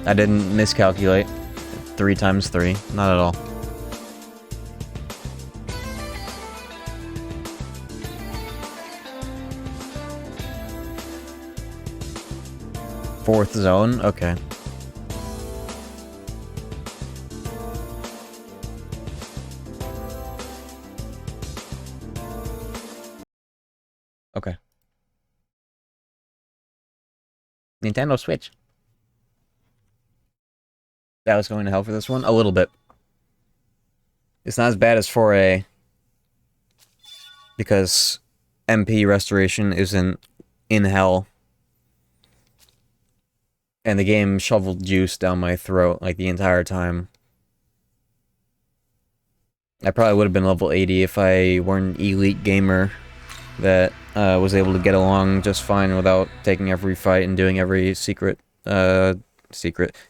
I didn't miscalculate. 3 times 3, not at all. Fourth zone, okay. Okay. Nintendo Switch. That was going to hell for this one? A little bit. It's not as bad as 4A. Because MP restoration isn't in hell. And the game shoveled juice down my throat like the entire time. I probably would have been level 80 if I weren't an elite gamer that was able to get along just fine without taking every fight and doing every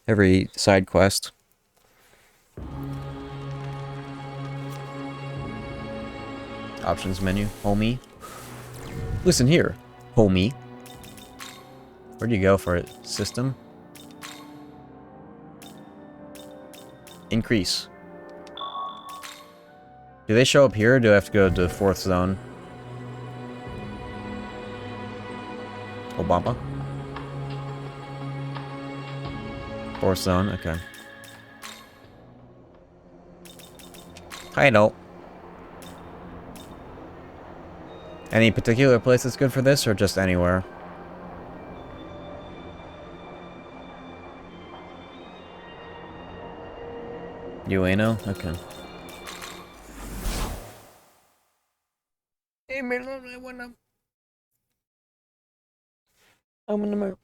every side quest. Options menu, homie. Listen here, homie. Where'd you go for it? System? Increase. Do they show up here, or do I have to go to the 4th zone? Obama? 4th zone, okay. Title. Any particular place that's good for this, or just anywhere? Ueno? Okay. I'm in the mood.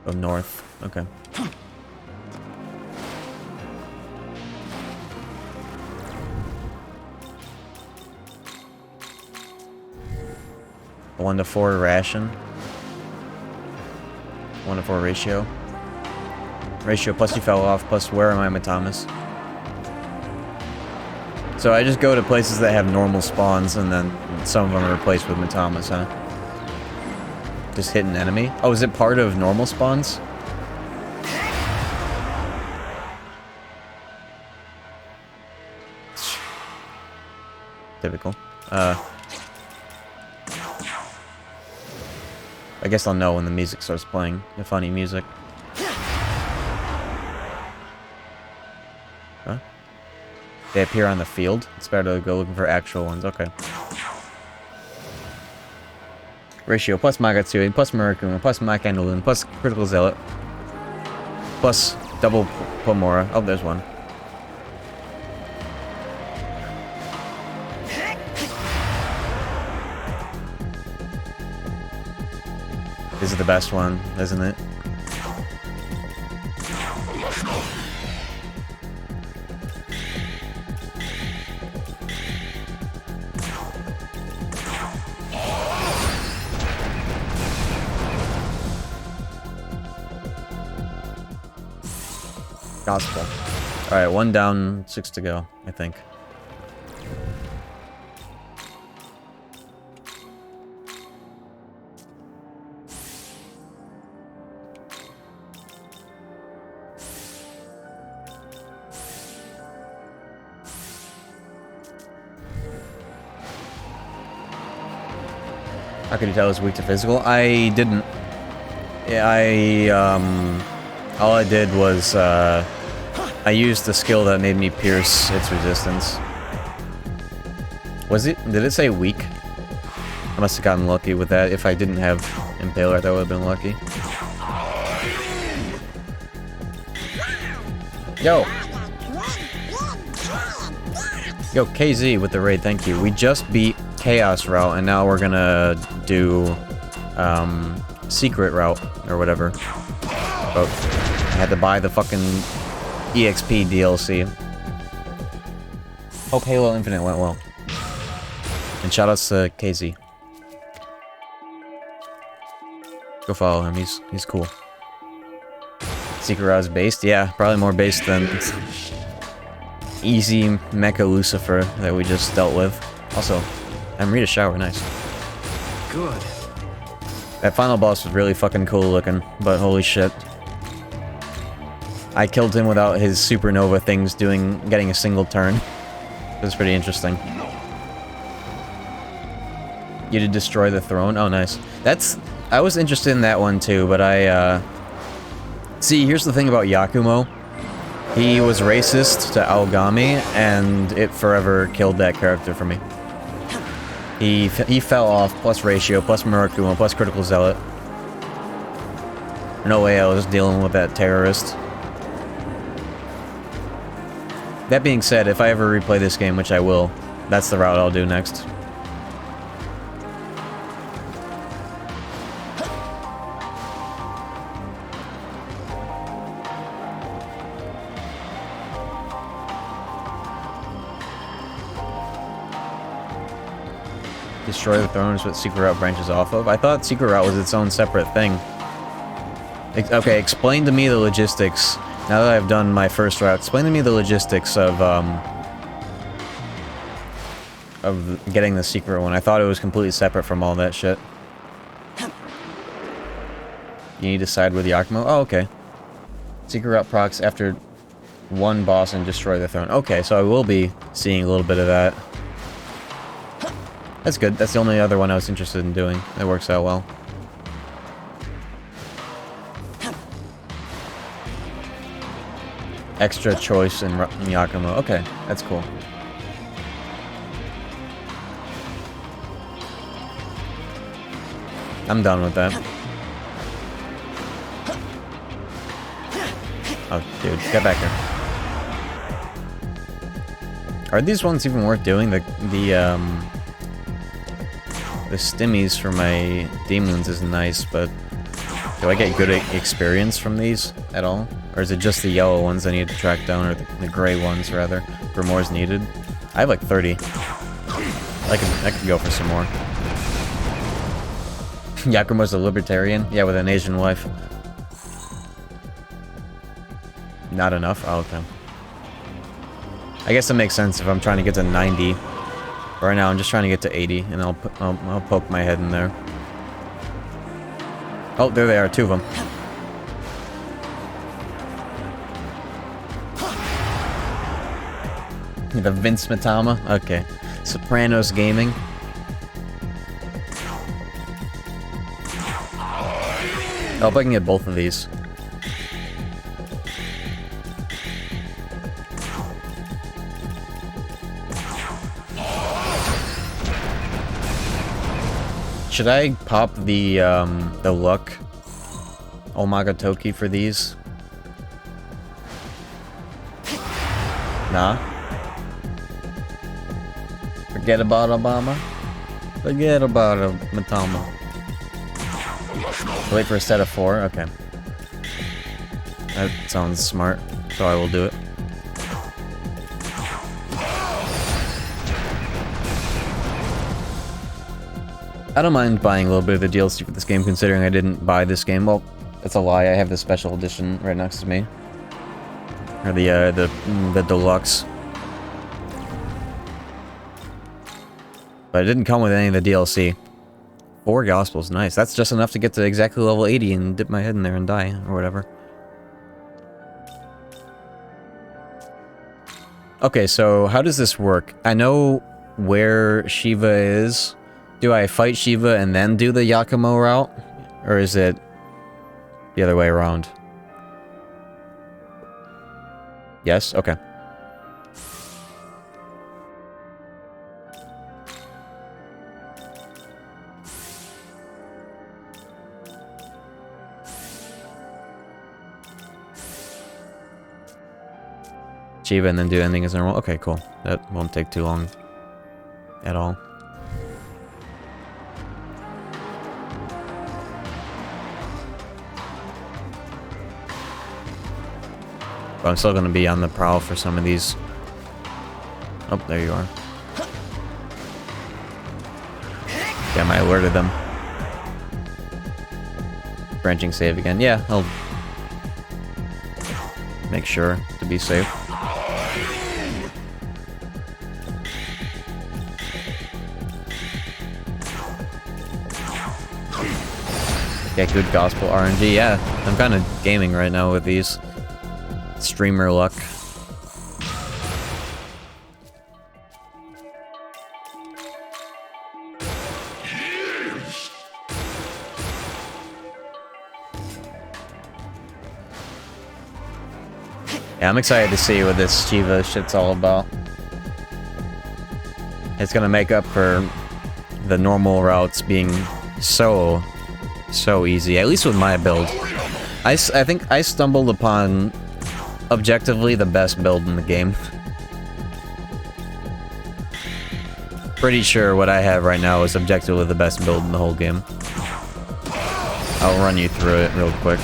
Go north. Okay. A 1-to-4 ration. 1-to-4 ratio. Ratio plus you fell off plus where am I, Matamas? So I just go to places that have normal spawns, and then some of them are replaced with Matamas, huh? Just hit an enemy? Oh, is it part of normal spawns? Typical. I guess I'll know when the music starts playing. The funny music. Huh? They appear on the field? It's better to go looking for actual ones. Okay. Ratio plus Magatsui plus Murakumo plus Makandalun plus Critical Zealot plus double Pomora. Oh, there's one. This is the best one, isn't it? Gospel. Alright, 1 down, 6 to go, I think. How could you tell it was weak to physical? I didn't. Yeah, all I did was, I used the skill that made me pierce its resistance. Was it? Did it say weak? I must have gotten lucky with that. If I didn't have Impaler, that would have been lucky. Yo! Yo, KZ with the raid, thank you. We just beat Chaos Route, and now we're gonna do, Secret Route, or whatever. But I had to buy the fucking EXP DLC. Hope Halo Infinite went well. And shoutouts to KZ. Go follow him, he's cool. Secret Route's based? Yeah, probably more based than easy Mecha Lucifer that we just dealt with. Also, Amrita Shower, nice. Good. That final boss was really fucking cool looking, but holy shit. I killed him without his supernova things getting a single turn. It was pretty interesting. You did destroy the throne? Oh, nice. I was interested in that one too, but see, here's the thing about Yakumo. He was racist to Aogami, and it forever killed that character for me. He fell off, plus Ratio, plus Murakumo, plus Critical Zealot. No way I was dealing with that terrorist. That being said, if I ever replay this game, which I will, that's the route I'll do next. Destroy the throne is what Secret Route branches off of? I thought Secret Route was its own separate thing. Okay, explain to me the logistics. Now that I've done my first route, explain to me the logistics of getting the secret one. I thought it was completely separate from all that shit. You need to side with Yakumo? Oh, okay. Secret Route procs after one boss and destroy the throne. Okay, so I will be seeing a little bit of that. That's good. That's the only other one I was interested in doing. That works out well. Extra choice in Yakumo. Okay, that's cool. I'm done with that. Oh, dude, get back here. Are these ones even worth doing? The stimmies for my demons is nice, but do I get good experience from these at all? Or is it just the yellow ones I need to track down, or the gray ones, rather, for more is needed? I have like 30. I could go for some more. Yakumo's a libertarian? Yeah, with an Asian wife. Not enough? Oh, okay. I guess it makes sense if I'm trying to get to 90. Right now, I'm just trying to get to 80, and I'll poke my head in there. Oh, there they are, 2 of them. The Vince Matama? Okay. Sopranos Gaming. I hope I can get both of these. Should I pop the luck Omega Toki for these? Nah. Forget about Obama. Forget about Matama. Wait for a set of 4. Okay. That sounds smart, so I will do it. I don't mind buying a little bit of the DLC for this game, considering I didn't buy this game. Well, that's a lie. I have the special edition right next to me, or the deluxe. But it didn't come with any of the DLC. 4 Gospels, nice. That's just enough to get to exactly level 80 and dip my head in there and die, or whatever. Okay, so how does this work? I know where Shiva is. Do I fight Shiva and then do the Yakumo route? Or is it the other way around? Yes? Okay. Shiva and then do ending as normal? Okay, cool. That won't take too long at all. But I'm still going to be on the prowl for some of these. Oh, there you are. Damn, I alerted them. Branching save again. Yeah, I'll make sure to be safe. Get good gospel RNG. Yeah, I'm kind of gaming right now with these. Streamer luck. Yeah, I'm excited to see what this Shiva shit's all about. It's gonna make up for the normal routes being so easy, at least with my build. I think I stumbled upon objectively the best build in the game. Pretty sure what I have right now is objectively the best build in the whole game. I'll run you through it real quick.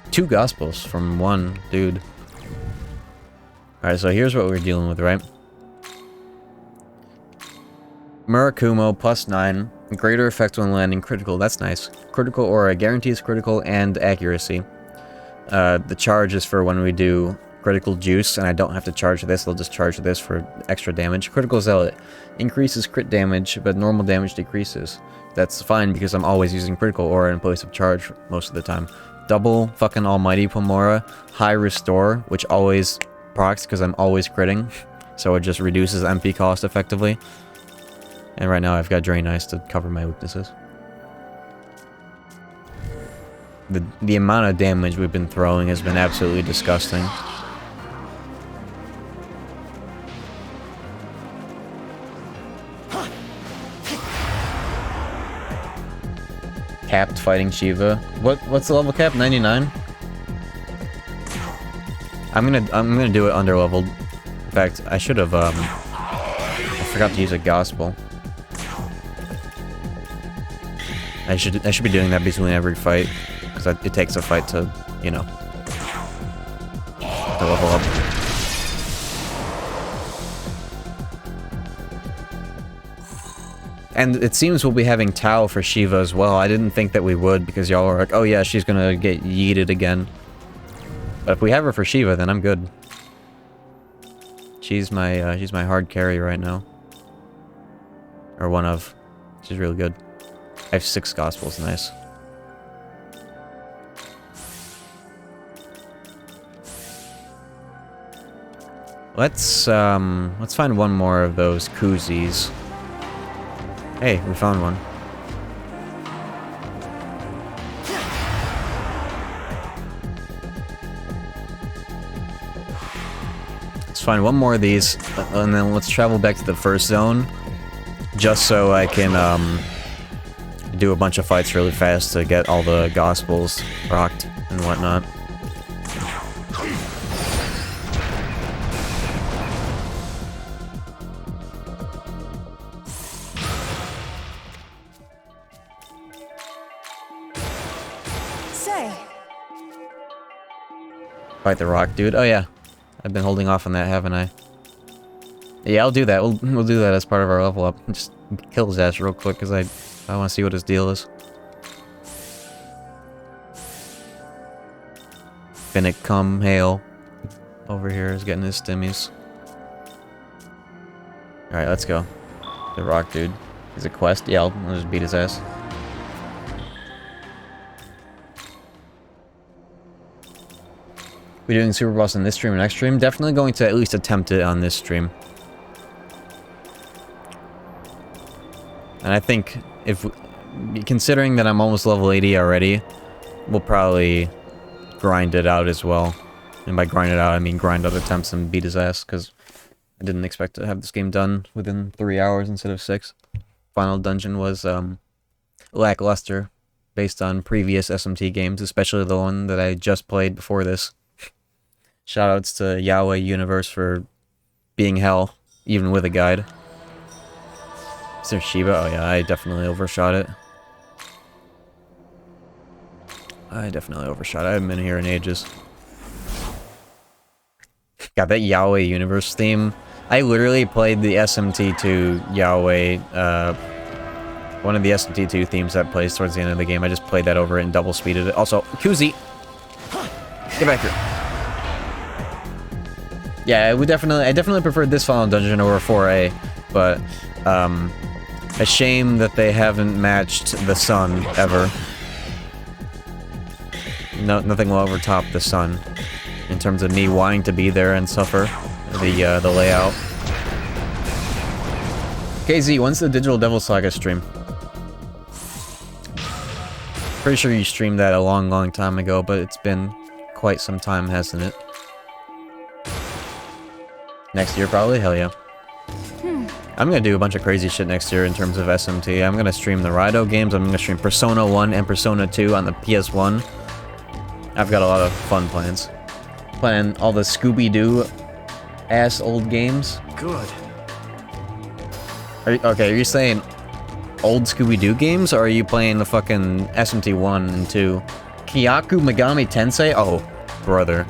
Two Gospels from one dude. Alright, so here's what we're dealing with, right? Murakumo +9. Greater effect when landing critical. That's nice. Critical aura guarantees critical and accuracy. The charge is for when we do critical juice, and I don't have to charge this. They'll just charge this for extra damage. Critical zealot increases crit damage, but normal damage decreases. That's fine because I'm always using critical aura in place of charge most of the time. Double fucking almighty Pomora. High restore, which always procs because I'm always critting, so it just reduces MP cost effectively. And right now I've got Drain Ice to cover my weaknesses. The amount of damage we've been throwing has been absolutely disgusting. Capped fighting Shiva. What's the level cap? 99? I'm gonna do it under leveled. In fact, I should have I forgot to use a gospel. I should be doing that between every fight, because it takes a fight to, you know, to level up. And it seems we'll be having Tau for Shiva as well. I didn't think that we would, because y'all are like, oh yeah, she's gonna get yeeted again. But if we have her for Shiva, then I'm good. She's my hard carry right now. Or one of. She's really good. I have 6 Gospels, nice. Let's find one more of those koozies. Hey, we found one. Let's find one more of these, and then let's travel back to the first zone, just so I can do a bunch of fights really fast to get all the Gospels rocked and whatnot. Fight the rock, dude. Oh yeah, I've been holding off on that, haven't I? Yeah, I'll do that. We'll do that as part of our level up. Just kill his ass real quick, because I want to see what his deal is. Finnick come hail over here is getting his stimmies. All right, let's go. The rock, dude. Is it quest? Yeah, I'll just beat his ass. We're doing Super Boss in this stream or next stream. Definitely going to at least attempt it on this stream. And I think if, considering that I'm almost level 80 already, we'll probably grind it out as well. And by grind it out, I mean grind other attempts and beat his ass, because I didn't expect to have this game done within 3 hours instead of 6. Final dungeon was lackluster, based on previous SMT games, especially the one that I just played before this. Shoutouts to Yahweh Universe for being hell, even with a guide. Is there Shiva? Oh yeah, I definitely overshot it. I haven't been here in ages. God, that Yahweh Universe theme. I literally played the SMT2 Yahweh, one of the SMT2 themes that plays towards the end of the game. I just played that over it and double speeded it. Also, Kuzi! Get back here. Yeah, I definitely preferred this final dungeon over 4A, but a shame that they haven't matched the sun ever. No, nothing will overtop the sun in terms of me wanting to be there and suffer the layout. KZ, when's the Digital Devil Saga stream? Pretty sure you streamed that a long time ago, but it's been quite some time, hasn't it? Next year, probably? Hell yeah. I'm gonna do a bunch of crazy shit next year in terms of SMT. I'm gonna stream the Rido games, I'm gonna stream Persona 1 and Persona 2 on the PS1. I've got a lot of fun plans. Playing all the Scooby-Doo ass old games. Good. Okay, are you saying old Scooby-Doo games, or are you playing the fucking SMT 1 and 2? Kyaku Megami Tensei? Oh, brother.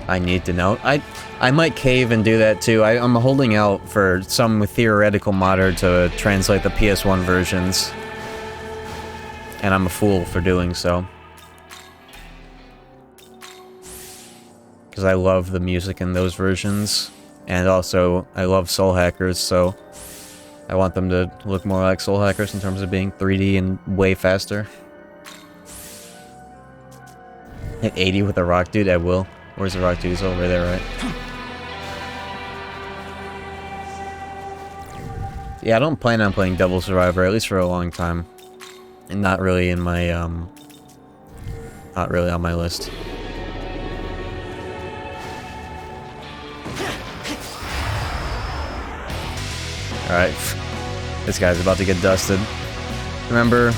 I need to know. I might cave and do that too. I'm holding out for some theoretical modder to translate the PS1 versions. And I'm a fool for doing so. Because I love the music in those versions. And also, I love Soul Hackers, so I want them to look more like Soul Hackers in terms of being 3D and way faster. Hit 80 with a rock dude, I will. Where's the rock dude? He's over there, right? Yeah, I don't plan on playing Double Survivor, at least for a long time. And not really in my, not really on my list. Alright. This guy's about to get dusted. Remember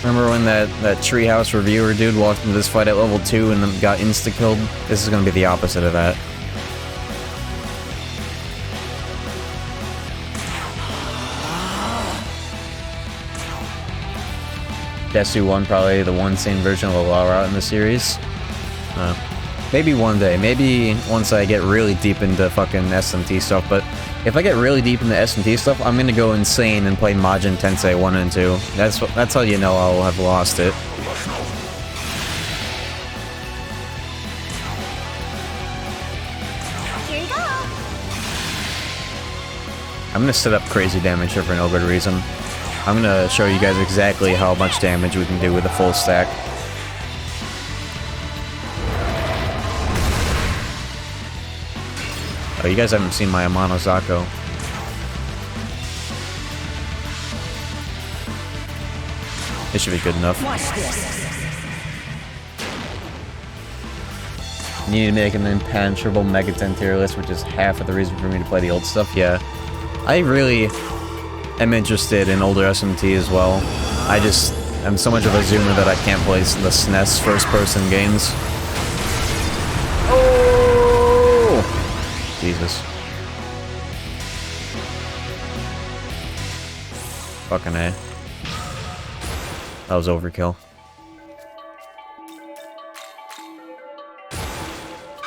when that treehouse reviewer dude walked into this fight at level 2 and then got insta-killed? This is gonna be the opposite of that. Desu 1, probably the one sane version of the law route in the series. Maybe one day. Maybe once I get really deep into fucking SMT stuff. But if I get really deep into SMT stuff, I'm gonna go insane and play Majin Tensei 1 and 2. That's how you know I'll have lost it. Here you go. I'm gonna set up crazy damage here for no good reason. I'm gonna show you guys exactly how much damage we can do with a full stack. Oh, you guys haven't seen my Amano Zako. This should be good enough. Watch this. You need to make an impenetrable Megaten tier list, which is half of the reason for me to play the old stuff. Yeah, I really am interested in older SMT as well. I'm so much of a zoomer that I can't play the SNES first-person games. Oh! Jesus. Fucking A. That was overkill.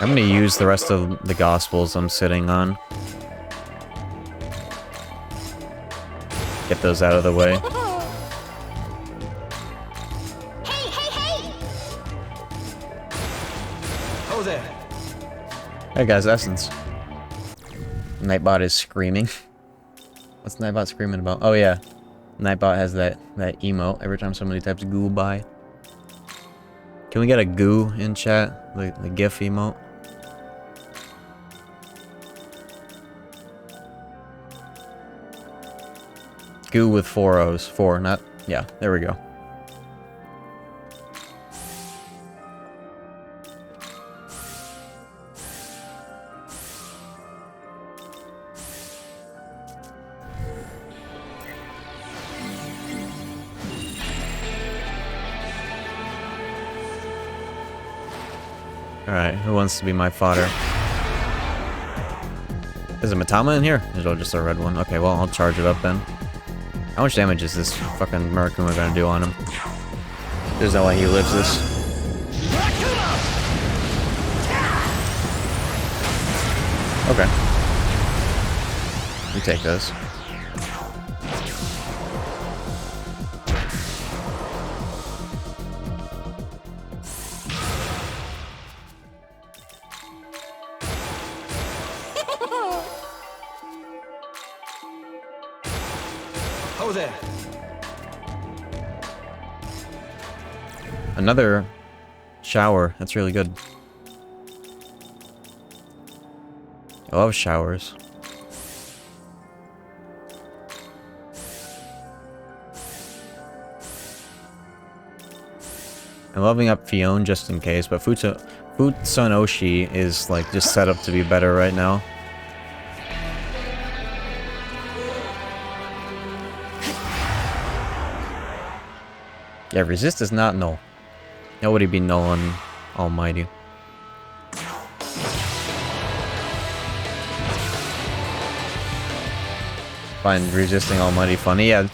I'm gonna use the rest of the Gospels I'm sitting on. Get those out of the way. Hey, hey, hey! Oh there. Hey guys, Essence. Nightbot is screaming. What's Nightbot screaming about? Oh yeah. Nightbot has that emote every time somebody types goo by. Can we get a goo in chat? The GIF emote? Goo with 4 O's. 4, not... Yeah, there we go. Alright, who wants to be my fodder? Is a Matama in here? Or is it just a red one? Okay, well, I'll charge it up then. How much damage is this fucking Murakuma gonna do on him? There's no way he lives this. Okay. You take those. Oh there. Another shower. That's really good. I love showers. I'm leveling up Fion just in case, but Futsunoshi is like just set up to be better right now. Yeah, resist is not null. Nobody be null on Almighty. Find resisting Almighty funny. Yeah,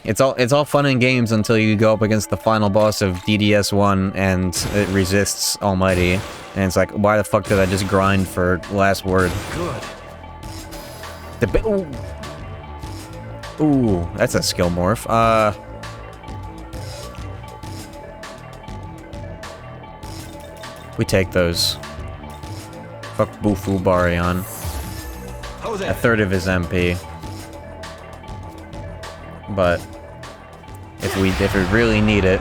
it's all fun and games until you go up against the final boss of DDS1 and it resists Almighty. And it's like, why the fuck did I just grind for last word? Good. Ooh, that's a skill morph. We take those. Fuck Bufu Baryon. A third of his MP. But if we really need it,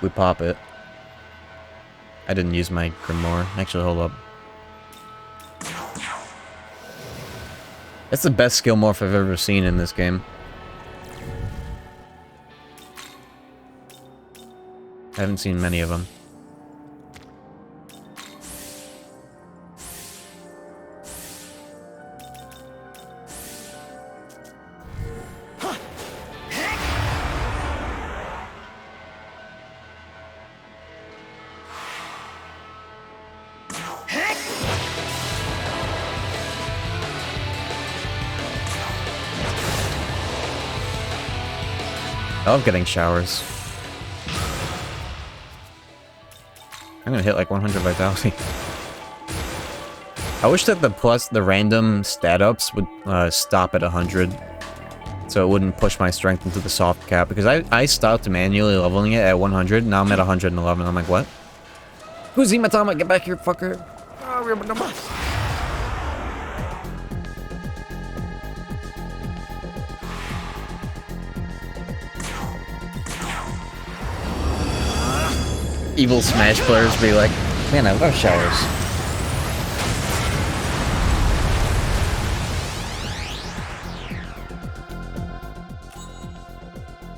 we pop it. I didn't use my Grimoire. Actually, hold up. That's the best skill morph I've ever seen in this game. I haven't seen many of them. I love getting showers. I'm gonna hit like 100 vitality. I wish that the random stat ups would stop at 100. So it wouldn't push my strength into the soft cap. Because I stopped manually leveling it at 100. Now I'm at 111. I'm like, what? Who's Imatama? Get back here, fucker. Evil Smash players be like, man, I love showers.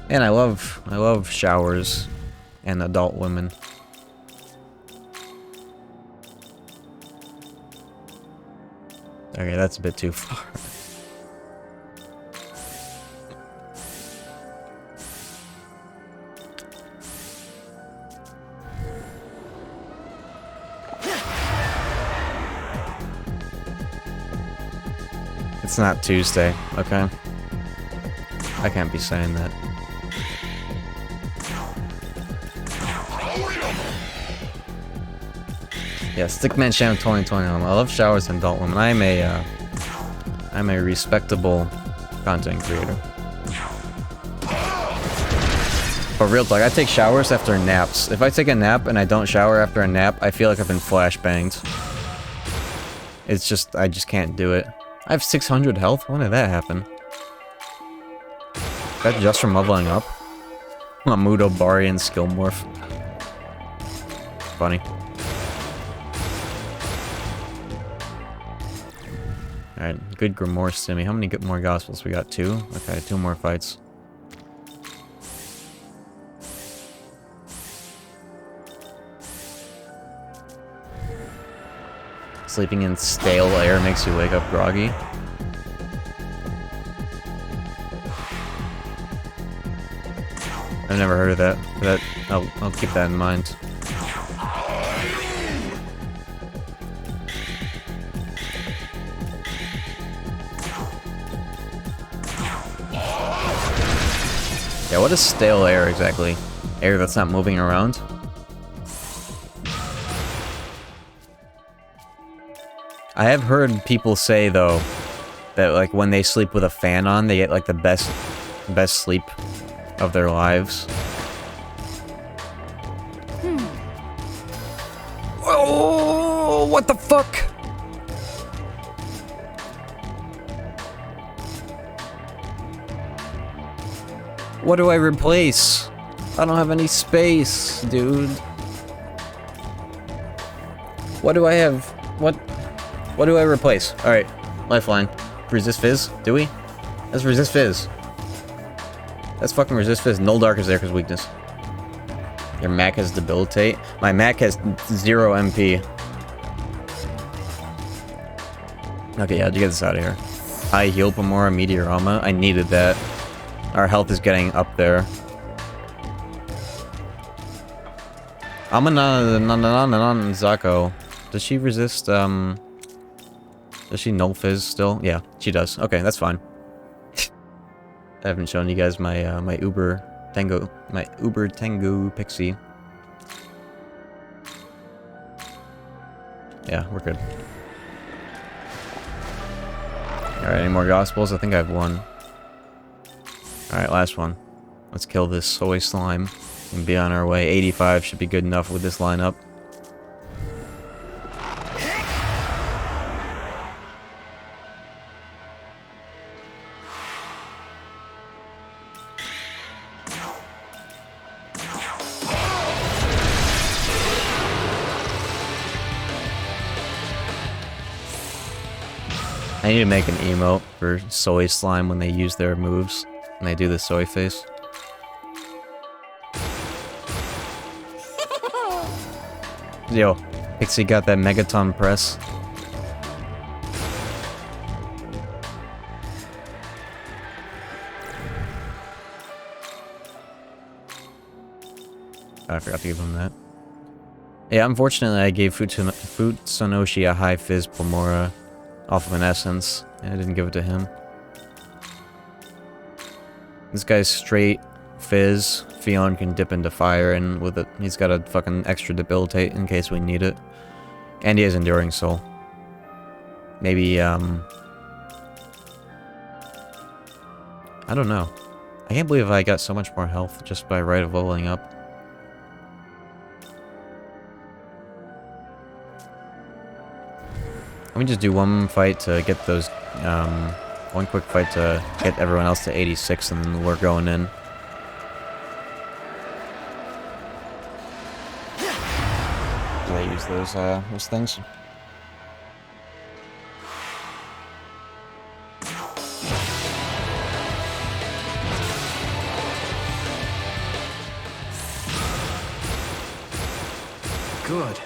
And I love showers and adult women. Okay, that's a bit too far. It's not Tuesday, okay? I can't be saying that. Yeah, Stickman Sham 2021. I love showers and adult women. I'm a respectable content creator. But real talk, I take showers after naps. If I take a nap and I don't shower after a nap, I feel like I've been flashbanged. It's just, I just can't do it. I have 600 health? When did that happen? Is that just from leveling up? Mamudo Barian skill morph. Funny. Alright, good Grimoire Stimmy. How many more Gospels? We got 2? Okay, 2 more fights. Sleeping in stale air makes you wake up groggy. I've never heard of that, but I'll keep that in mind. Yeah, what is stale air exactly? Air that's not moving around? I have heard people say though that like when they sleep with a fan on, they get like the best sleep of their lives. Oh, what the fuck? What do I replace? I don't have any space, dude. What do I have? What do I replace? Alright, lifeline. Resist Fizz? Do we? That's Resist Fizz. That's fucking Resist Fizz. Null Dark is there because weakness. Your Mac has Debilitate. My Mac has 0 MP. Okay, yeah, get this out of here. High heal Pamora Meteorama. I needed that. Our health is getting up there. Zako. Does she resist, does she null fizz still? Yeah, she does. Okay, that's fine. I haven't shown you guys my my Uber Tengu Pixie. Yeah, we're good. Alright, any more Gospels? I think I have one. Alright, last one. Let's kill this soy slime and be on our way. 85 should be good enough with this lineup. I need to make an emote for soy slime when they use their moves and they do the soy face. Yo, Pixie got that megaton press. I forgot to give him that. Yeah, unfortunately I gave Futsunoshi a high fizz Pomora off of an essence. I didn't give it to him. This guy's straight fizz. Fion can dip into fire, and with it, he's got a fucking extra debilitate in case we need it. And he has Enduring Soul. maybe, I don't know. I can't believe I got so much more health just by right of leveling up. Let me just do one fight to get those, one quick fight to get everyone else to 86, and then we're going in. Do I use those things? Good.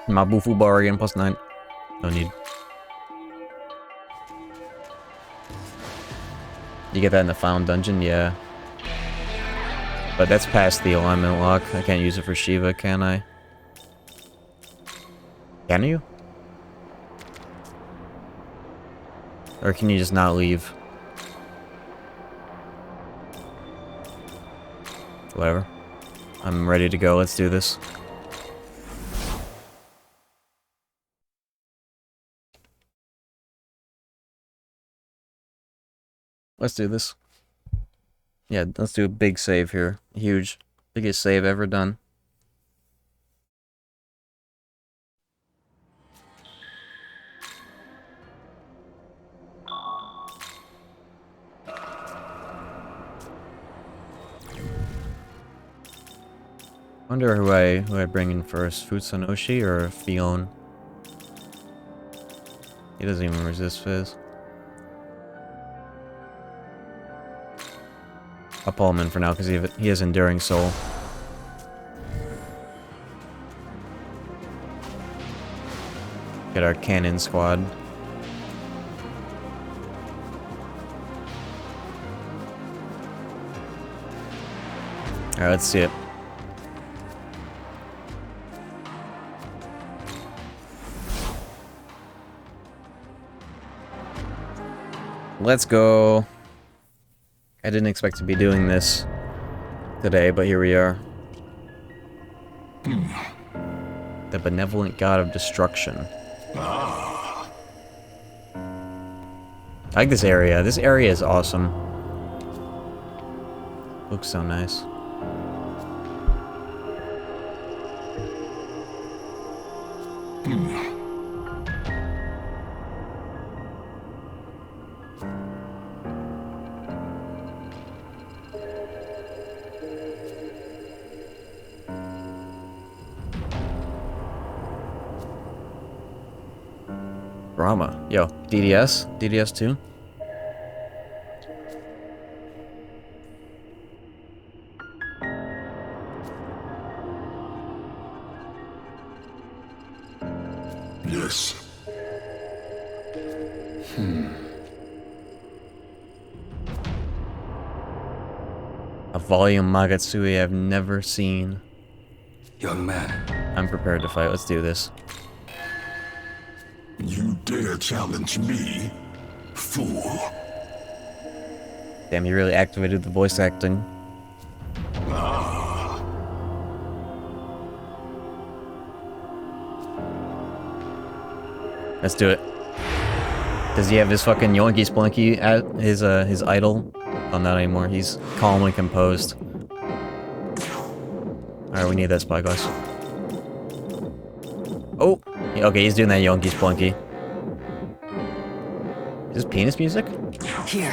Mabufu bar again, +9. No need. You get that in the final dungeon? Yeah. But that's past the alignment lock. I can't use it for Shiva, can I? Can you? Or can you just not leave? Whatever. I'm ready to go. Let's do this. Let's do this. Yeah, let's do a big save here. Huge. Biggest save ever done. Wonder who I bring in first, Futsunoshi or Fion? He doesn't even resist Fizz. I'll pull him in for now because he has Enduring Soul. Get our cannon squad. Alright, let's see it. Let's go. I didn't expect to be doing this today, but here we are. The benevolent god of destruction. I like this area. This area is awesome. Looks so nice. Brahma. Yo, DDS? DDS 2? Yes. A volume Magatsui I've never seen. Young man. I'm prepared to fight. Let's do this. You dare challenge me, fool? Damn, he really activated the voice acting. Let's do it. Does he have his fucking Yoinky Spelunky at his idol? Oh, not anymore. He's calm and composed. Alright, we need that spyglass. Oh! Okay, he's doing that Yoinky Spelunky. Is this penis music? Here.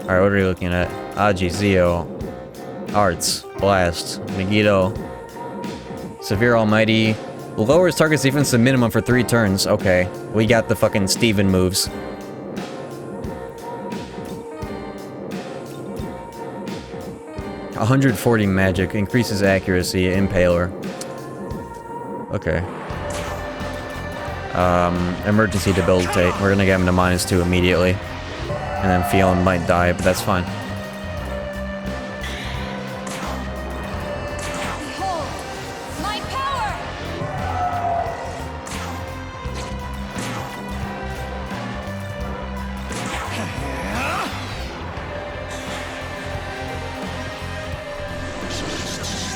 Alright, what are we looking at? Aji, Zio, Arts, Blast, Megiddo, Severe Almighty. Lowers target's defense to minimum for 3 turns. Okay, we got the fucking Steven moves. $140 magic, increases accuracy, Impaler. Okay. Emergency debilitate. We're gonna get him to -2 immediately. And then Fion might die, but that's fine. Behold, my power!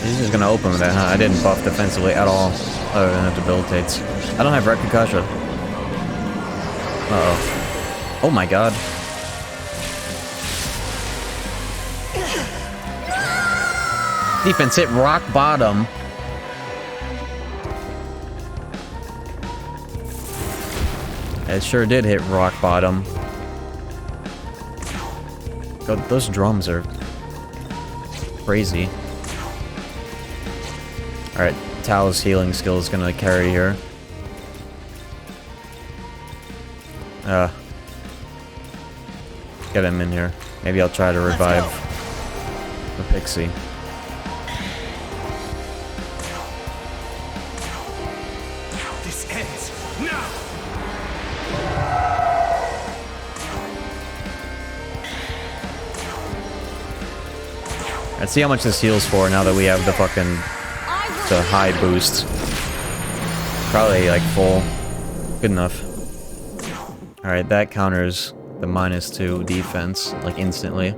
He's just gonna open with that, huh? I didn't buff defensively at all, other than it debilitates. I don't have Rekukasha. Uh-oh. Oh my god. Defense hit rock bottom. It sure did hit rock bottom. God, those drums are crazy. Alright, Tao's healing skill is gonna carry here. Get him in here. Maybe I'll try to revive the Pixie. This ends now. Let's see how much this heals for now that we have the high boost. Probably like full. Good enough. Alright, that counters the -2 defense, like instantly.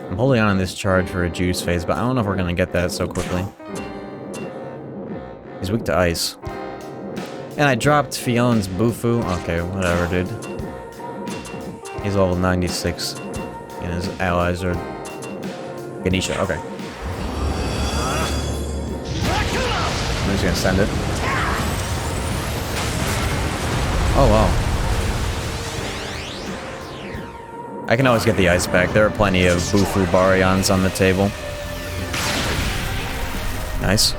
I'm holding on this charge for a juice phase, but I don't know if we're gonna get that so quickly. He's weak to ice. And I dropped Fion's Bufu. Okay, whatever, dude. He's level 96. And his allies are Ganesha. Okay. I'm just gonna send it. Oh, wow. I can always get the ice back. There are plenty of Bufu Baryons on the table. Nice.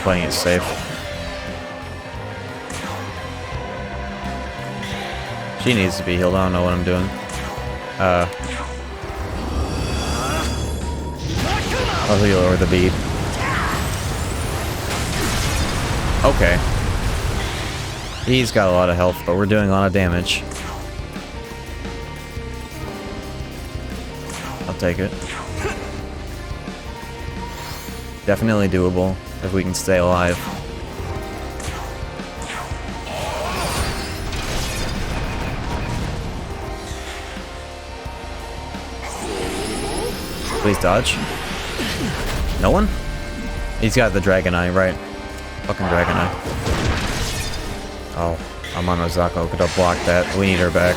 Playing it safe. She needs to be healed. I don't know what I'm doing. I'll heal her with a bead. Okay. He's got a lot of health, but we're doing a lot of damage. I'll take it. Definitely doable. If we can stay alive. Please dodge. No one? He's got the Dragon Eye, right? Fucking Dragon Eye. Oh, Amano Zako could have blocked that. We need her back.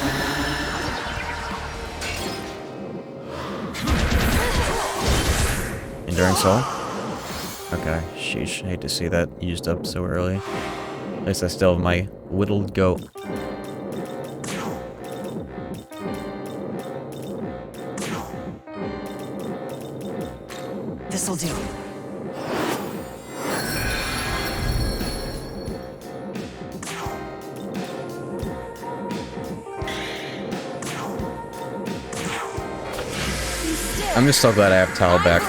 Enduring Soul? Okay, sheesh. Hate to see that used up so early. At least I still have my whittled goat. This'll do. I'm just so glad I have Tao back.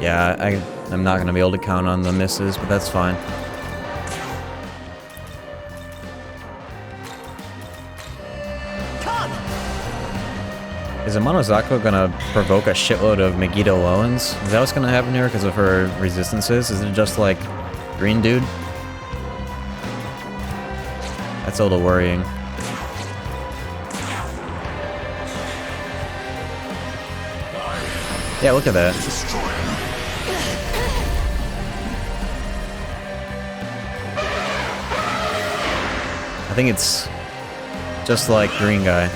Yeah, I'm not going to be able to count on the misses, but that's fine. Is Amano Zako going to provoke a shitload of Megiddo Lowens? Is that what's going to happen here because of her resistances? Is it just like Green Dude? That's a little worrying. Yeah, look at that. I think it's just like Green Guy.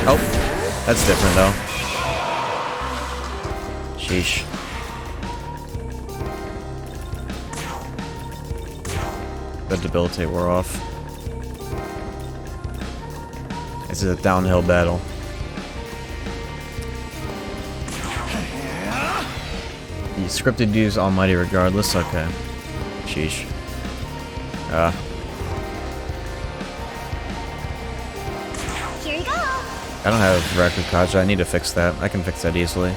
Oh, that's different though. Sheesh. The debilitate wore off. This is a downhill battle. You scripted to use Almighty regardless? Okay. Sheesh. Here you go. I don't have Rakukaja. I need to fix that. I can fix that easily.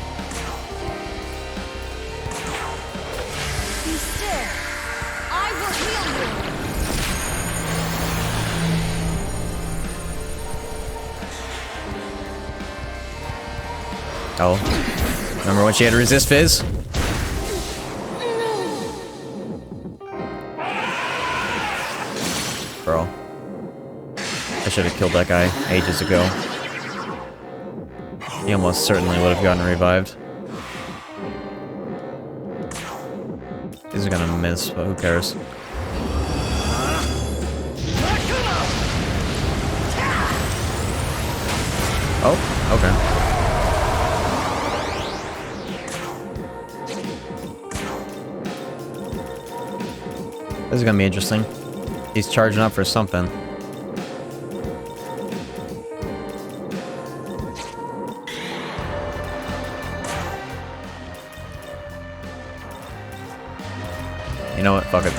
Be still. I will heal you. Oh. Remember when she had to resist Fizz? Bro. I should have killed that guy ages ago. He almost certainly would have gotten revived. He's gonna miss, but who cares? Oh, okay. This is gonna be interesting. He's charging up for something. You know what? Fuck it.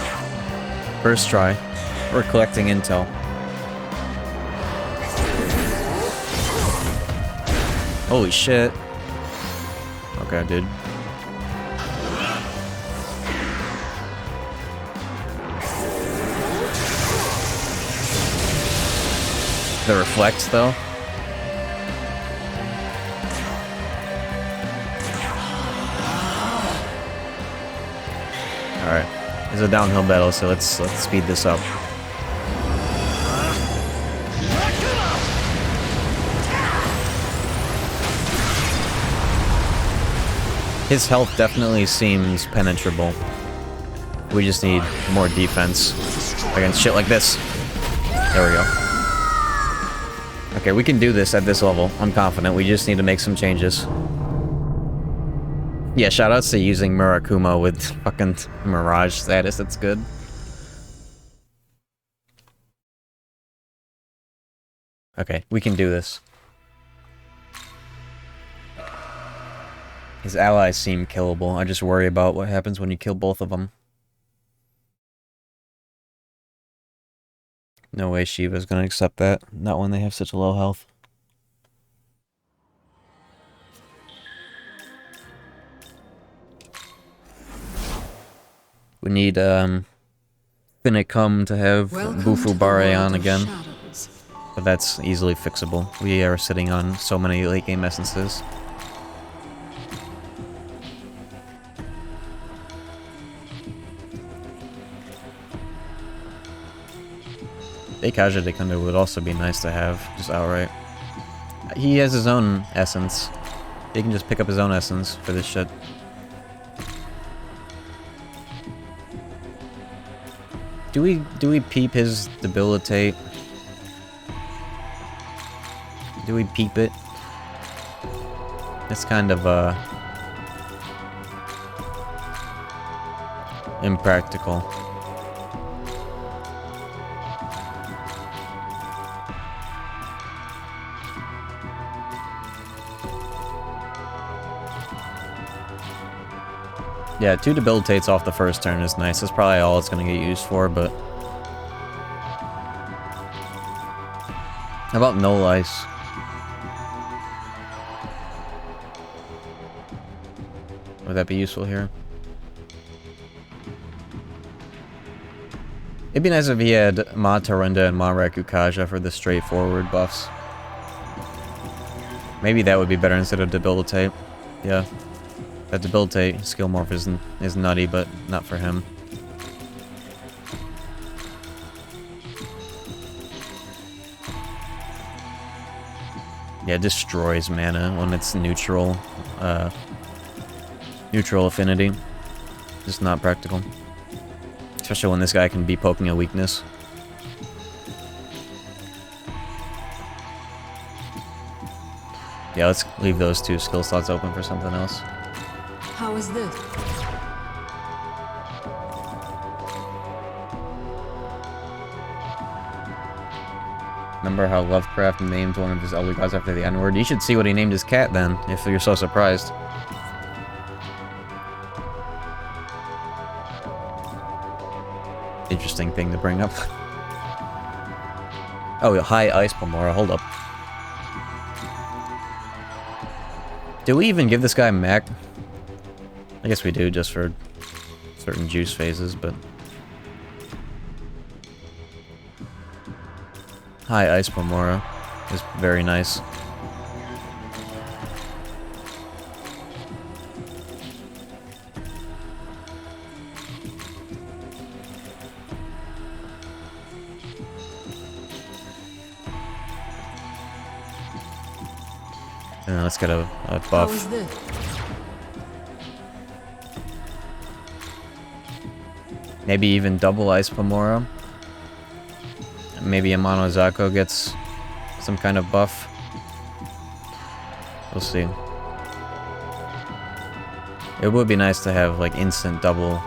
First try. We're collecting intel. Holy shit. Okay, dude. The reflect, though. Alright. It's a downhill battle, so let's speed this up. His health definitely seems penetrable. We just need more defense against shit like this. There we go. Okay, we can do this at this level. I'm confident. We just need to make some changes. Yeah, shoutouts to using Murakuma with fucking Mirage status. That's good. Okay, we can do this. His allies seem killable. I just worry about what happens when you kill both of them. No way Shiva's gonna accept that. Not when they have such low health. We need, Finicum to have Bufu Bare on again. But that's easily fixable. We are sitting on so many late game essences. Eikaja Dekunda would also be nice to have, just outright. He has his own essence. He can just pick up his own essence for this shit. Do we peep his debilitate? Do we peep it? It's kind of impractical. Yeah, 2 debilitates off the first turn is nice. That's probably all it's going to get used for, but... How about no ice? Would that be useful here? It'd be nice if he had Ma Tarunda and Ma Rakukaja for the straightforward buffs. Maybe that would be better instead of debilitate. Yeah. That debilitate skill morph is nutty, but not for him. Yeah, it destroys mana when it's neutral, neutral affinity. Just not practical. Especially when this guy can be poking a weakness. Yeah, let's leave those 2 skill slots open for something else. How is this? Remember how Lovecraft named one of his elder gods after the N-word? You should see what he named his cat then, if you're so surprised. interesting thing to bring up. Oh, high ice Pomora, hold up. Do we even give this guy mech? I guess we do, just for certain juice phases, but... High ice Pomora is very nice. And let's get a buff. How is this? Maybe even double ice Pomora. Maybe Amano Zako gets some kind of buff. We'll see. It would be nice to have like instant double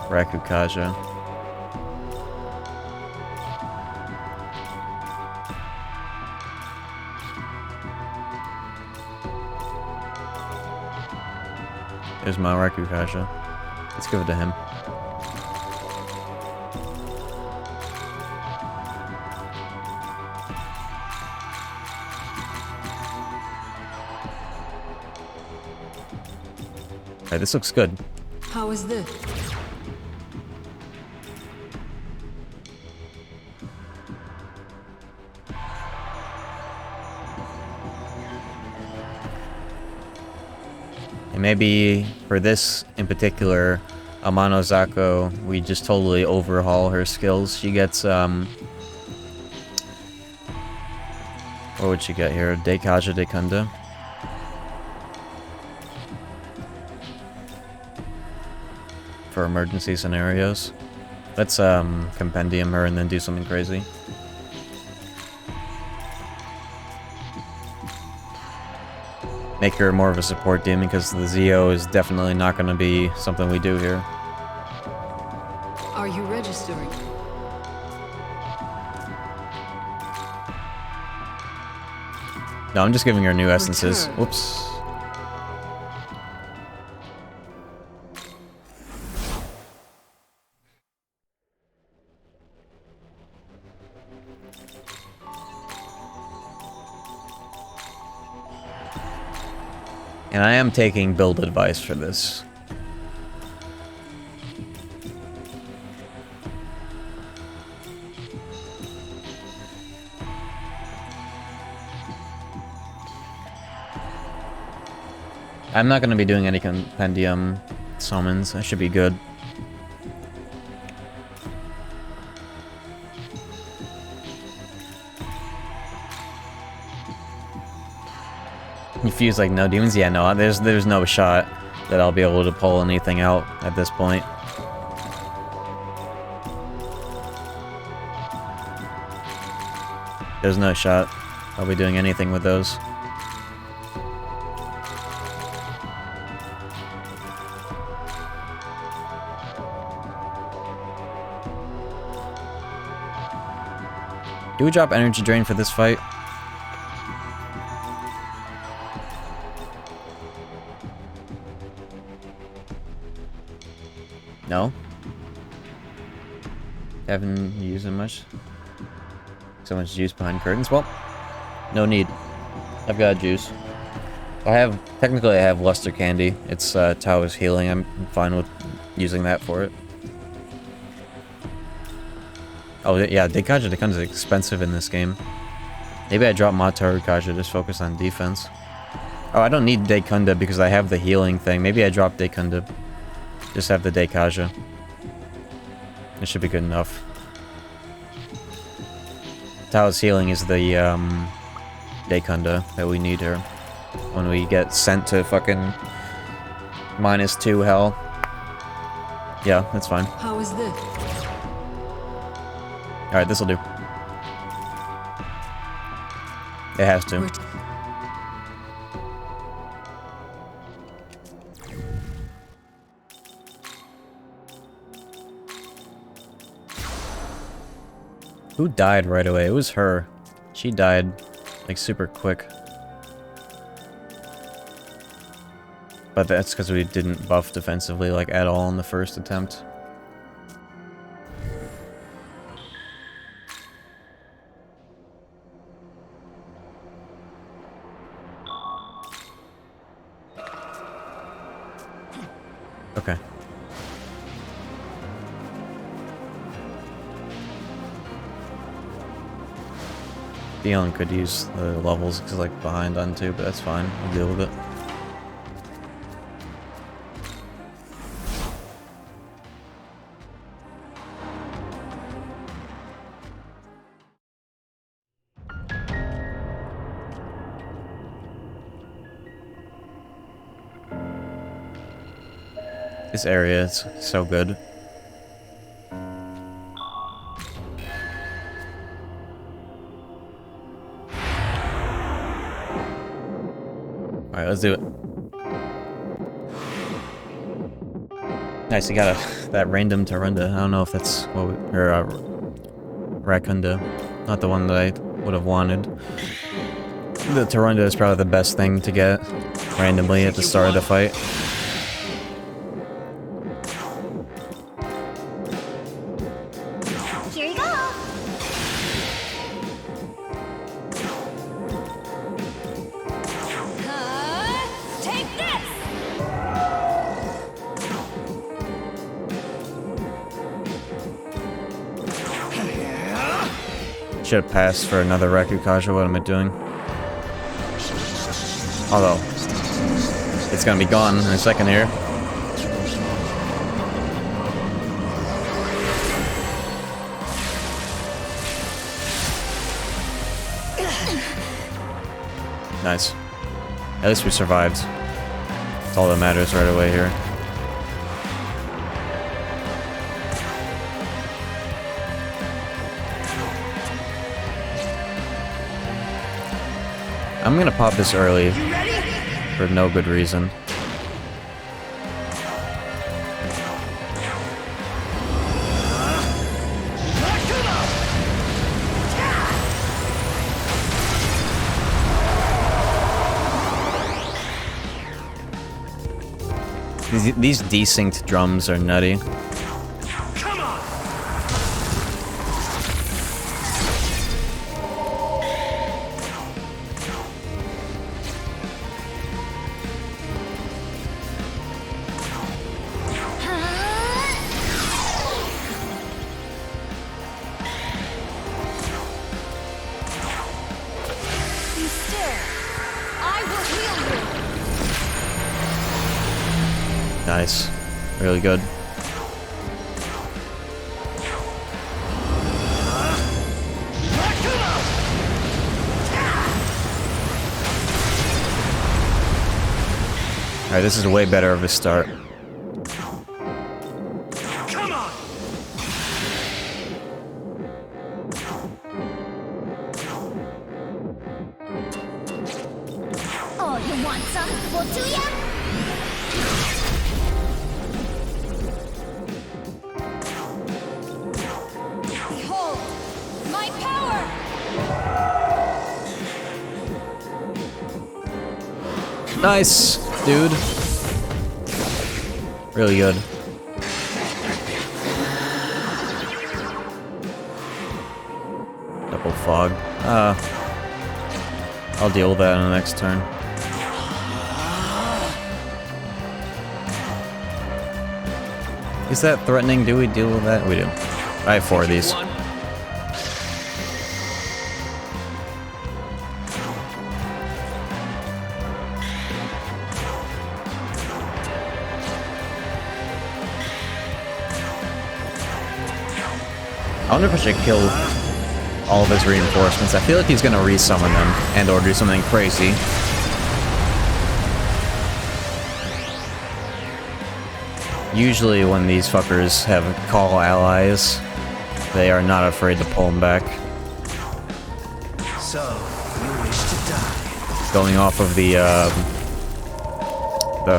Rakukaja. There's my Rakukaja. Let's give it to him. Okay, this looks good. How is this? And maybe for this in particular, Amano Zako, we just totally overhaul her skills. She gets, what would she get here? Deikaja Dekunda. For emergency scenarios. Let's compendium her and then do something crazy. Make her more of a support demon because the Zio is definitely not going to be something we do here. Are you registering? No, I'm just giving her new essences. Whoops. And I am taking build advice for this. I'm not going to be doing any compendium summons. I should be good. You fuse like no demons? Yeah, no, there's no shot that I'll be able to pull anything out at this point. There's no shot I'll be doing anything with those. Do we drop energy drain for this fight? No? Haven't used it much. So much juice behind curtains. Well, no need. I've got juice. Technically I have luster candy. It's Tao's healing. I'm fine with using that for it. Oh yeah, Deikaja becomes expensive in this game. Maybe I drop Mataru Kaja, just focus on defense. Oh, I don't need Deikunda because I have the healing thing. Maybe I drop Deikunda. Just have the Deikaja. It should be good enough. Tao's healing is the Deikunda that we need here. When we get sent to fucking -2 hell. Yeah, that's fine. How is this? Alright, this'll do. It has to. Who died right away? It was her. She died, like, super quick. But that's because we didn't buff defensively, like, at all in the first attempt. Okay. Dion could use the levels because like behind on two, but that's fine. I'll deal with it. This area is so good. Alright, let's do it. Nice, you got that random Tarunda. I don't know if that's what we, or Rakunda. Not the one that I would have wanted. The Tarunda is probably the best thing to get randomly at the start of the fight. Here you go. Take this. Should have passed for another Rakukaja. What am I doing? Although, it's gonna be gone in a second here. Nice. At least we survived. That's all that matters right away here. I'm gonna pop this early for no good reason. These desynced drums are nutty. Be still. I will heal you. Nice. Really good. Alright, this is way better of a start. Oh, you want some? Well, do ya? Behold, my power! Nice, dude. Really good. Double fog. I'll deal with that on the next turn. Is that threatening? Do we deal with that? We do. I have 4 of these. I wonder if I should kill all of his reinforcements. I feel like he's gonna resummon them and or do something crazy. Usually when these fuckers have call allies, they are not afraid to pull them back. So, you wish to die? Going off of the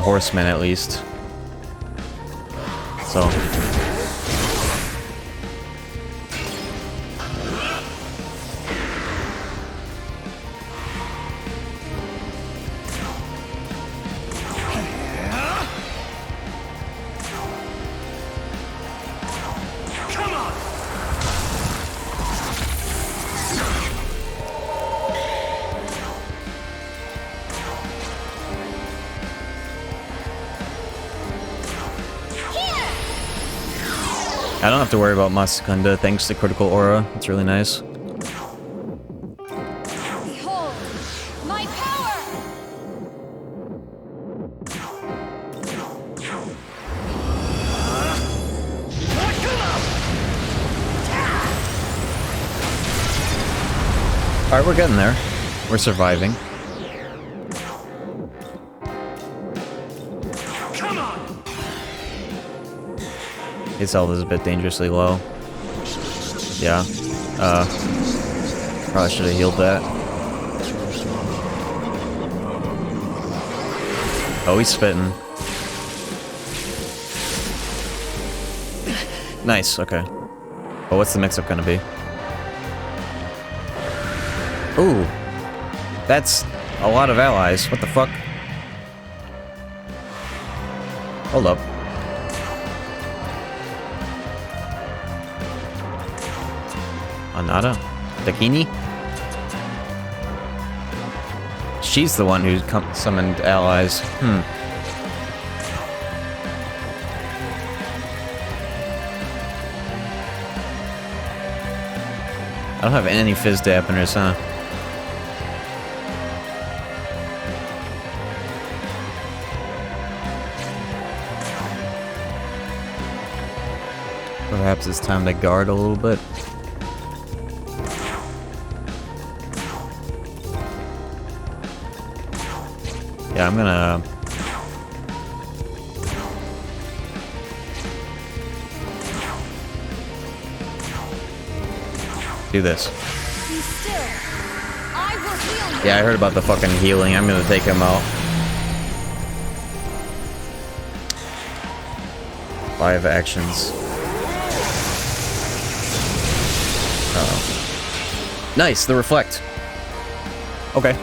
horsemen at least. So. I don't have to worry about Masakunda thanks to Critical Aura. It's really nice. Behold, my power! Alright, we're getting there. We're surviving. Come on! His health is a bit dangerously low. Yeah. Probably should have healed that. Oh, he's spitting. Nice, okay. But what's the mix-up gonna be? Ooh. That's a lot of allies. What the fuck? Hold up. Anada? Dakini? She's the one who summoned allies. I don't have any fizz dampeners, huh? Perhaps it's time to guard a little bit. Yeah, I'm gonna... do this. Be still. I will heal you. Yeah, I heard about the fucking healing. I'm gonna take him out. 5 actions. Uh-oh. Nice, the reflect. Okay.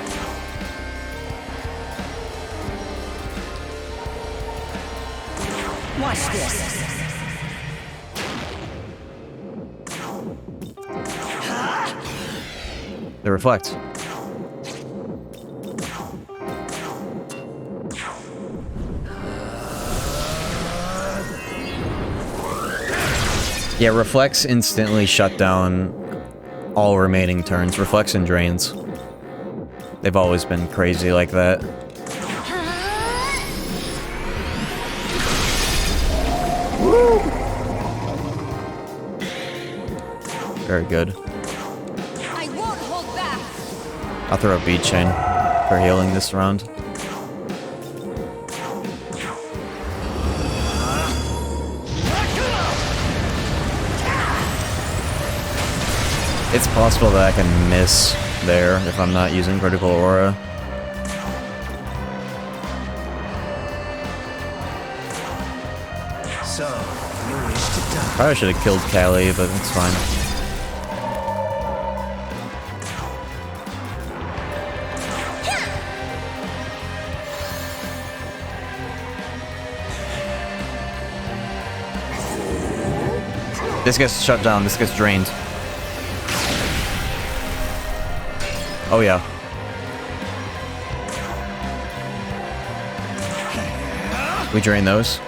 Watch this. The reflect. Yeah, reflects instantly shut down all remaining turns. Reflects and drains. They've always been crazy like that. Woo! Very good. I won't hold back. I'll throw a beat chain for healing this round. It's possible that I can miss there if I'm not using Critical Aura. So, you wish to die? Probably should have killed Callie, but it's fine. This gets shut down, this gets drained. Oh yeah. We drain those.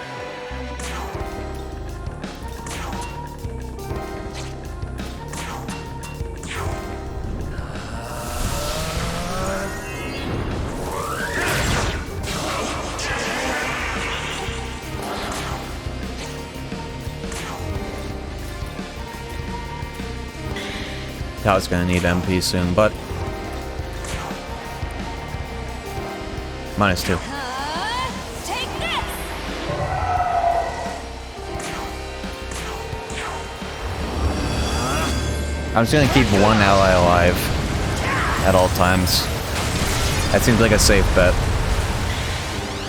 Tao's gonna need MP soon, but -2. Take this. I'm just gonna keep one ally alive at all times. That seems like a safe bet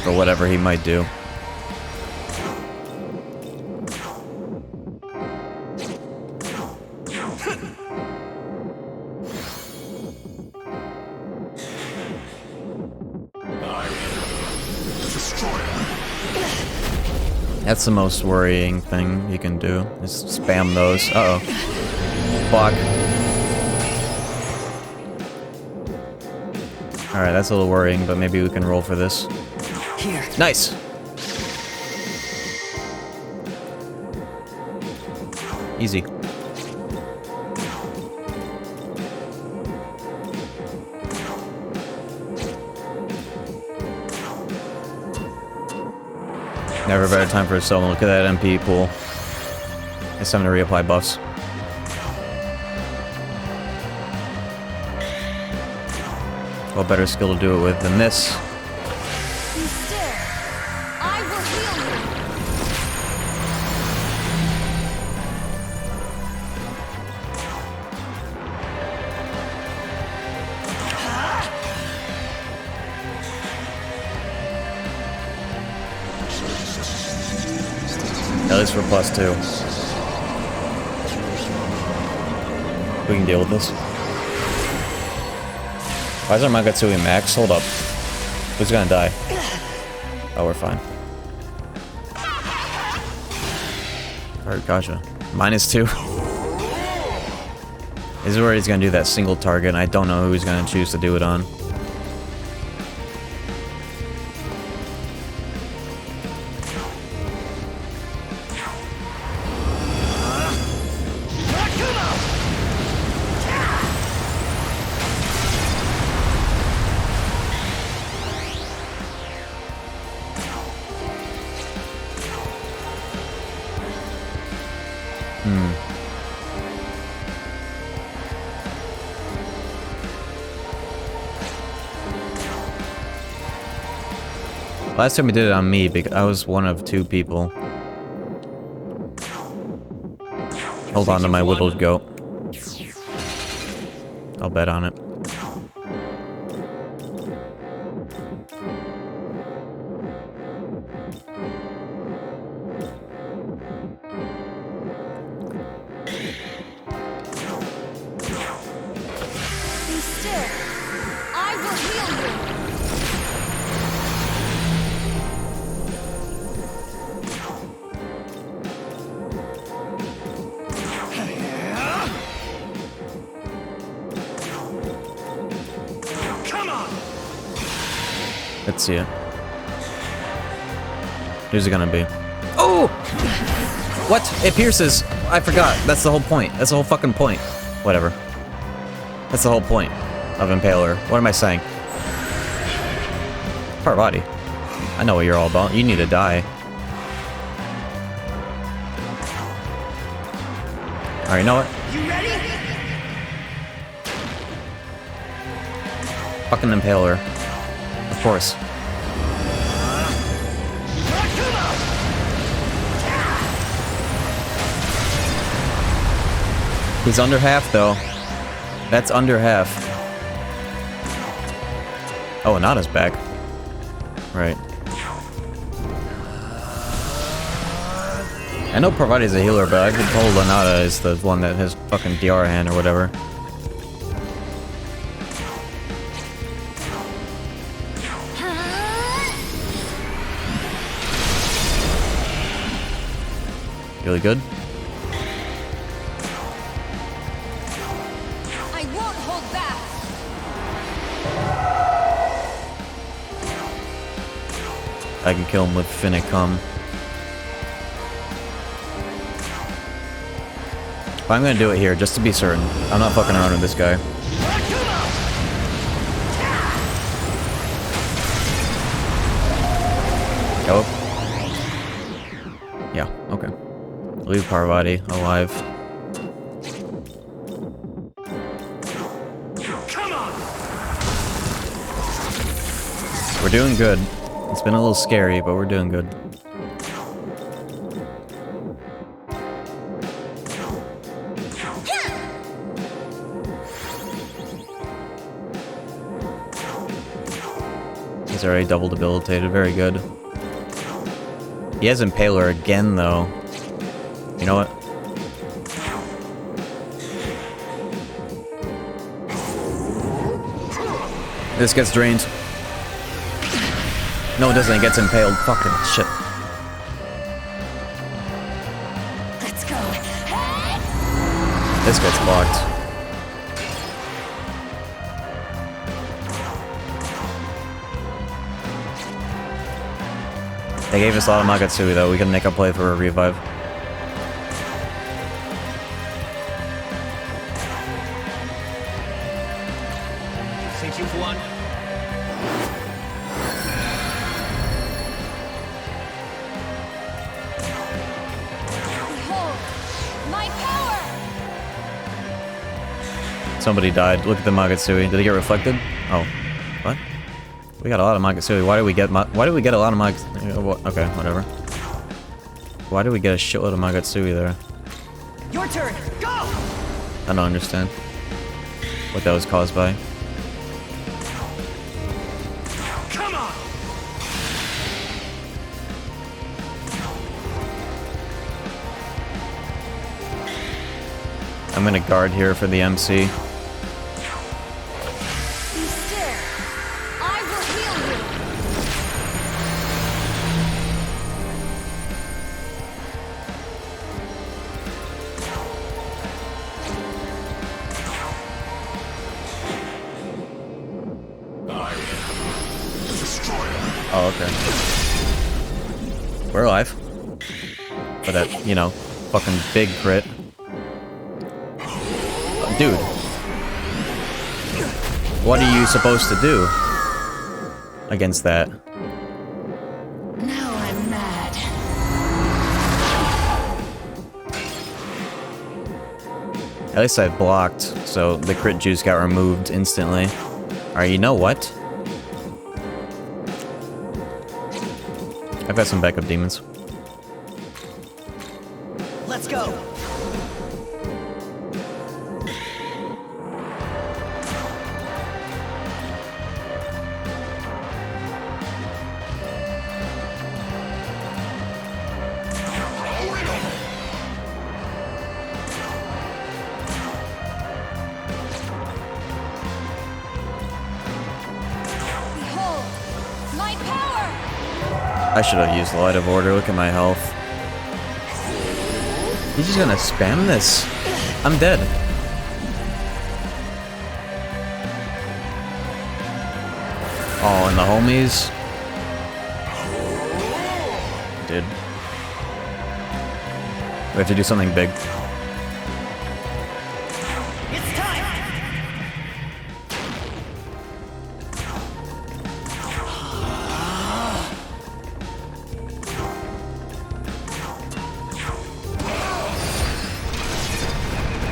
for whatever he might do. That's the most worrying thing you can do, is spam those. Uh-oh. Block. Alright, that's a little worrying, but maybe we can roll for this. Here. Nice! Easy. Never a better time for a solo. Look at that MP pool. It's time to reapply buffs. What better skill to do it with than this? Be still. I will heal you. At least for +2. We can deal with this. Why is our Magatsuhi max? Hold up. Who's gonna die? Oh, we're fine. Alright, gotcha. -2. This is where he's gonna do that single target, and I don't know who he's gonna choose to do it on. Last time we did it on me, because I was one of 2 people. Hold on to my whittled goat. I'll bet on it. Be still. I will heal you. Let's see it. Who's it gonna be? Oh! What? It pierces! I forgot. That's the whole point. That's the whole fucking point. Whatever. That's the whole point of Impaler. What am I saying? Parvati. I know what you're all about. You need to die. Alright, you know what? You ready? Fucking Impaler. Of course. He's under half, though. That's under half. Oh, Anata's back. Right. I know Parvati's a healer, but I've been told Anata is the one that has fucking DR hand or whatever. Really good. I won't hold back. I can kill him with Finnick Come. But I'm gonna do it here, just to be certain. I'm not fucking around with this guy. Oh. Yeah, okay. Leave Parvati alive. We're doing good. It's been a little scary, but we're doing good. He's already double debilitated. Very good. He has Impaler again, though. You know what? This gets drained. No, it doesn't. It gets impaled. Fucking shit. Let's go. This gets blocked. They gave us a lot of Magatsuhi, though. We can make a play for a revive. You've won. Behold, my power! Somebody died. Look at the Magatsuhi. Did it get reflected? Oh. What? We got a lot of Magatsuhi. Why did we get a lot of Magatsuhi? Okay, whatever. Why did we get a shitload of Magatsuhi there? Your turn. Go! I don't understand what that was caused by. Come on! I'm gonna guard here for the MC. Be still. I will heal you. Oh, okay. We're alive. For that, you know, fucking big crit. Dude. What are you supposed to do against that? Now I'm mad. At least I blocked, so the crit juice got removed instantly. Alright, you know what? I've got some backup demons. Let's go. Behold, my power! I should have used Light of Order. Look at my health. He's just gonna spam this. I'm dead. Oh, and the homies. Dude. We have to do something big. It's time.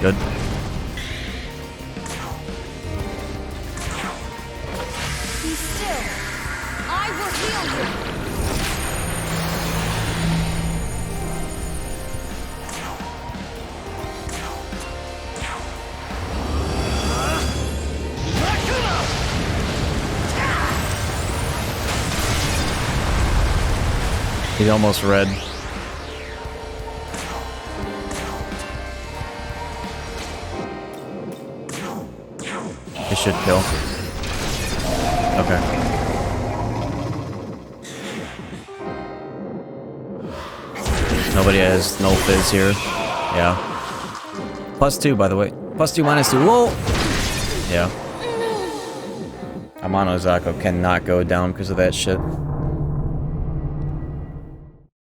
Good. Be still. I will heal you. He's almost red. It should kill. Okay. Nobody has no fizz here. Yeah. +2, by the way. +2, -2. Whoa! Yeah. Amano Zako cannot go down because of that shit.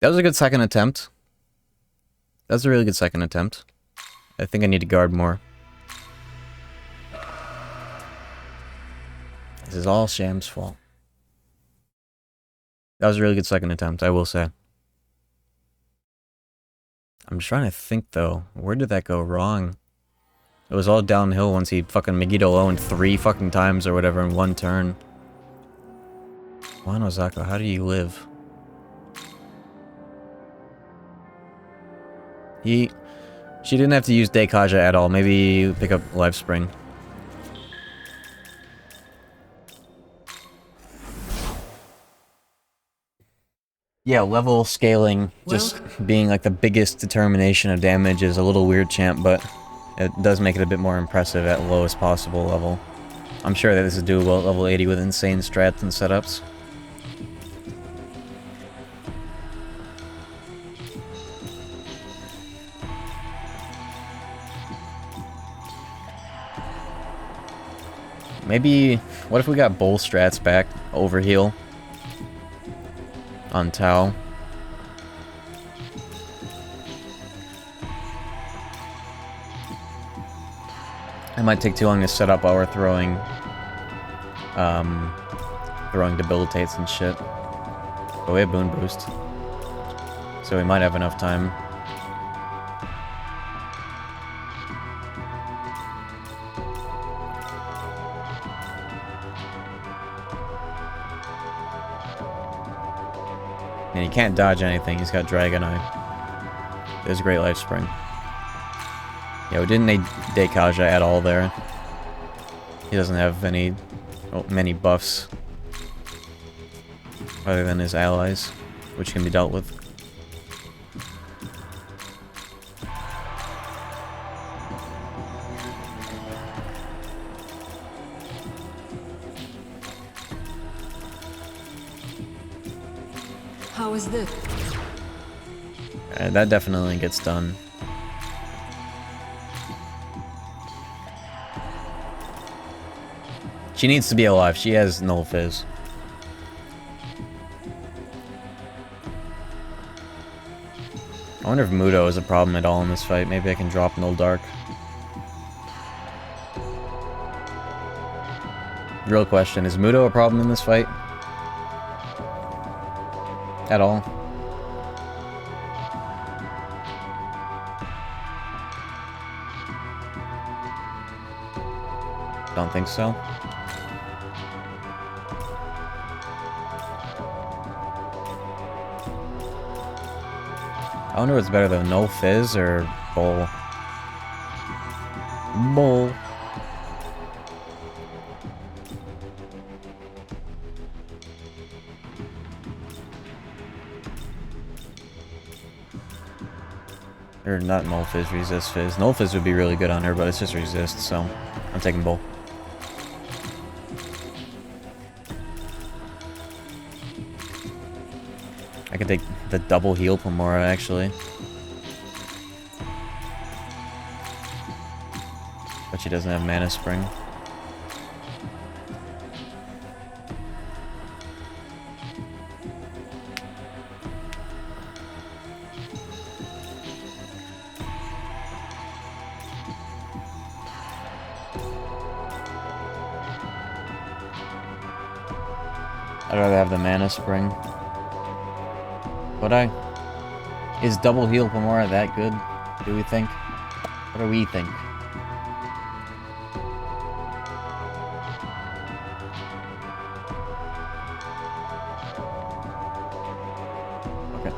That was a good second attempt. That was a really good second attempt. I think I need to guard more. This is all Sham's fault. That was a really good second attempt, I will say. I'm trying to think, though. Where did that go wrong? It was all downhill once he fucking Megiddo owned 3 fucking times or whatever in one turn. Wano Zako, how do you live? She didn't have to use Deikaja at all. Maybe pick up Lifespring. Yeah, level scaling, just being like the biggest determination of damage is a little weird, champ, but it does make it a bit more impressive at lowest possible level. I'm sure that this is doable at level 80 with insane strats and setups. Maybe, what if we got both strats back? Overheal on Tau. It might take too long to set up while we're throwing throwing debilitates and shit. But we have Boon Boost. So we might have enough time. And he can't dodge anything, he's got Dragon Eye. There's Great Life Spring. Yeah, we didn't need Dekaja at all there. He doesn't have any, many buffs. Other than his allies, which can be dealt with. How is this? That definitely gets done. She needs to be alive. She has null fizz. I wonder if Mudo is a problem at all in this fight. Maybe I can drop Null Dark. Real question, is Mudo a problem in this fight? At all? Don't think so. I wonder what's better though, Null Fizz or Bowl? Bowl. Or not Null Fizz, Resist Fizz. Null Fizz would be really good on her, but it's just Resist, so I'm taking Bowl. I could take the double heal Pomora, actually. But she doesn't have Mana Spring. I'd rather have the Mana Spring. But is double heal Pomora that good? Do we think? What do we think? Okay.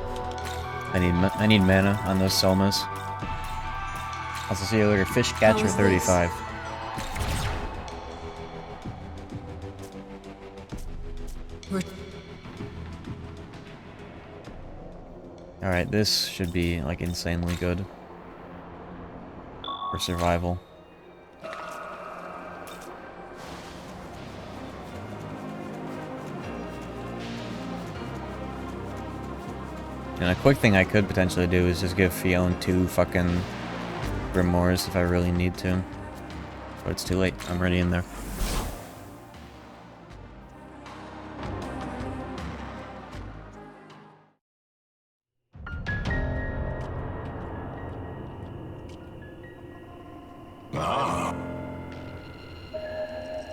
I need mana on those Selmas. Also see you later. Fish Catcher 35. Alright, this should be, like, insanely good. For survival. And a quick thing I could potentially do is just give Fiona 2 fucking Grimoires if I really need to. But it's too late. I'm already in there.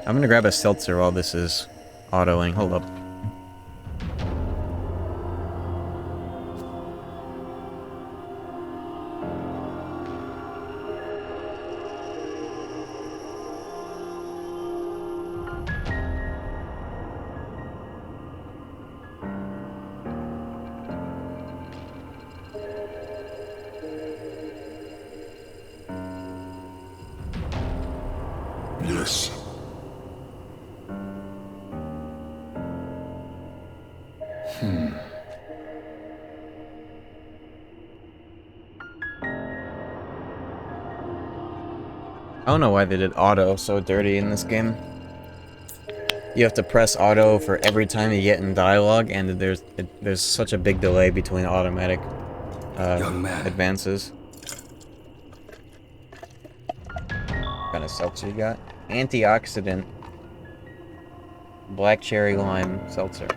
I'm gonna grab a seltzer while this is autoing. Hold up. Yes. I don't know why they did auto so dirty in this game. You have to press auto for every time you get in dialogue, and there's such a big delay between automatic advances. What kind of seltzer you got? Antioxidant. Black cherry lime seltzer.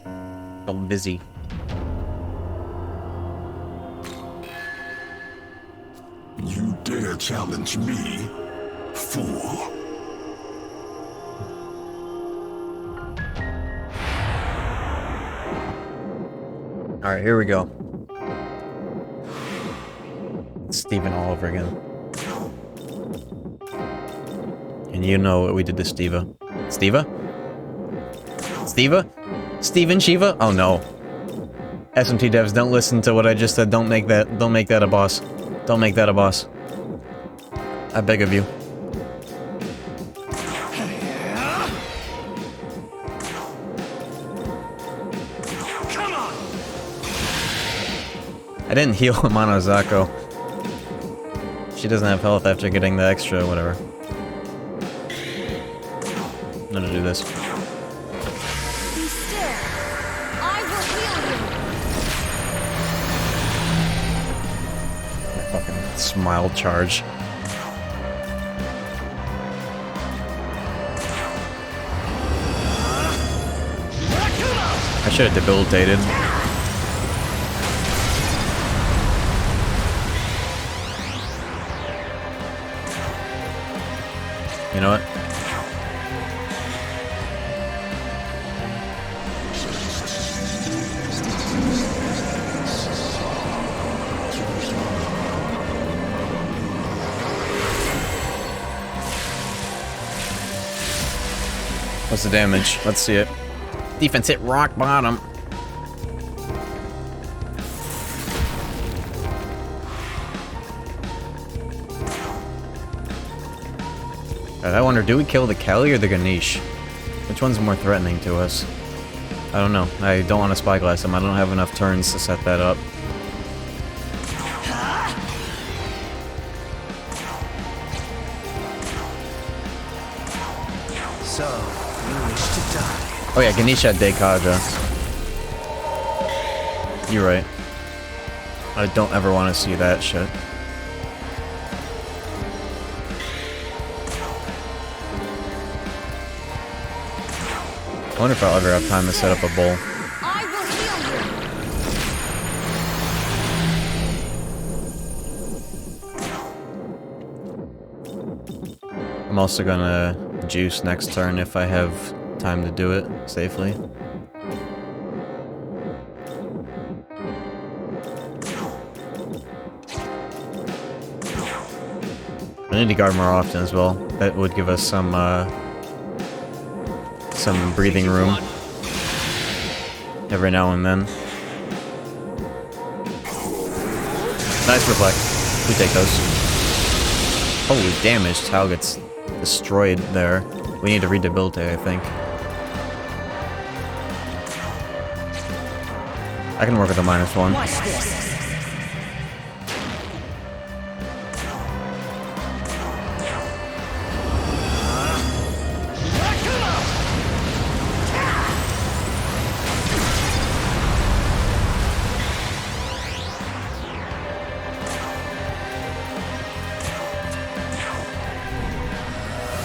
I'm busy. You dare challenge me? fool. Alright, here we go. It's Steven all over again. And you know what we did to Steva. Steva? Steva? Steven Shiva? Oh no. SMT devs, don't listen to what I just said. Don't make that a boss. Don't make that a boss. I beg of you. Come on! I didn't heal Monozako. She doesn't have health after getting the extra whatever. I'm gonna do this. Be still. I will heal you. Fucking smile charge. I should have debilitated. You know what? What's the damage? Let's see it. Defense hit rock bottom. I wonder, do we kill the Kelly or the Ganesh? Which one's more threatening to us? I don't know. I don't want to spyglass him. I don't have enough turns to set that up. So, you wish to die. Oh yeah, Ganesh had Dekaja. You're right. I don't ever want to see that shit. I wonder if I'll ever have time to set up a bowl. I will heal you. I'm also gonna juice next turn if I have time to do it safely. I need to guard more often as well. That would give us some breathing room every now and then. Nice reflect. We take those. Holy damage, Tau gets destroyed there. We need to redebilitate, I think. I can work with a -1. Watch this.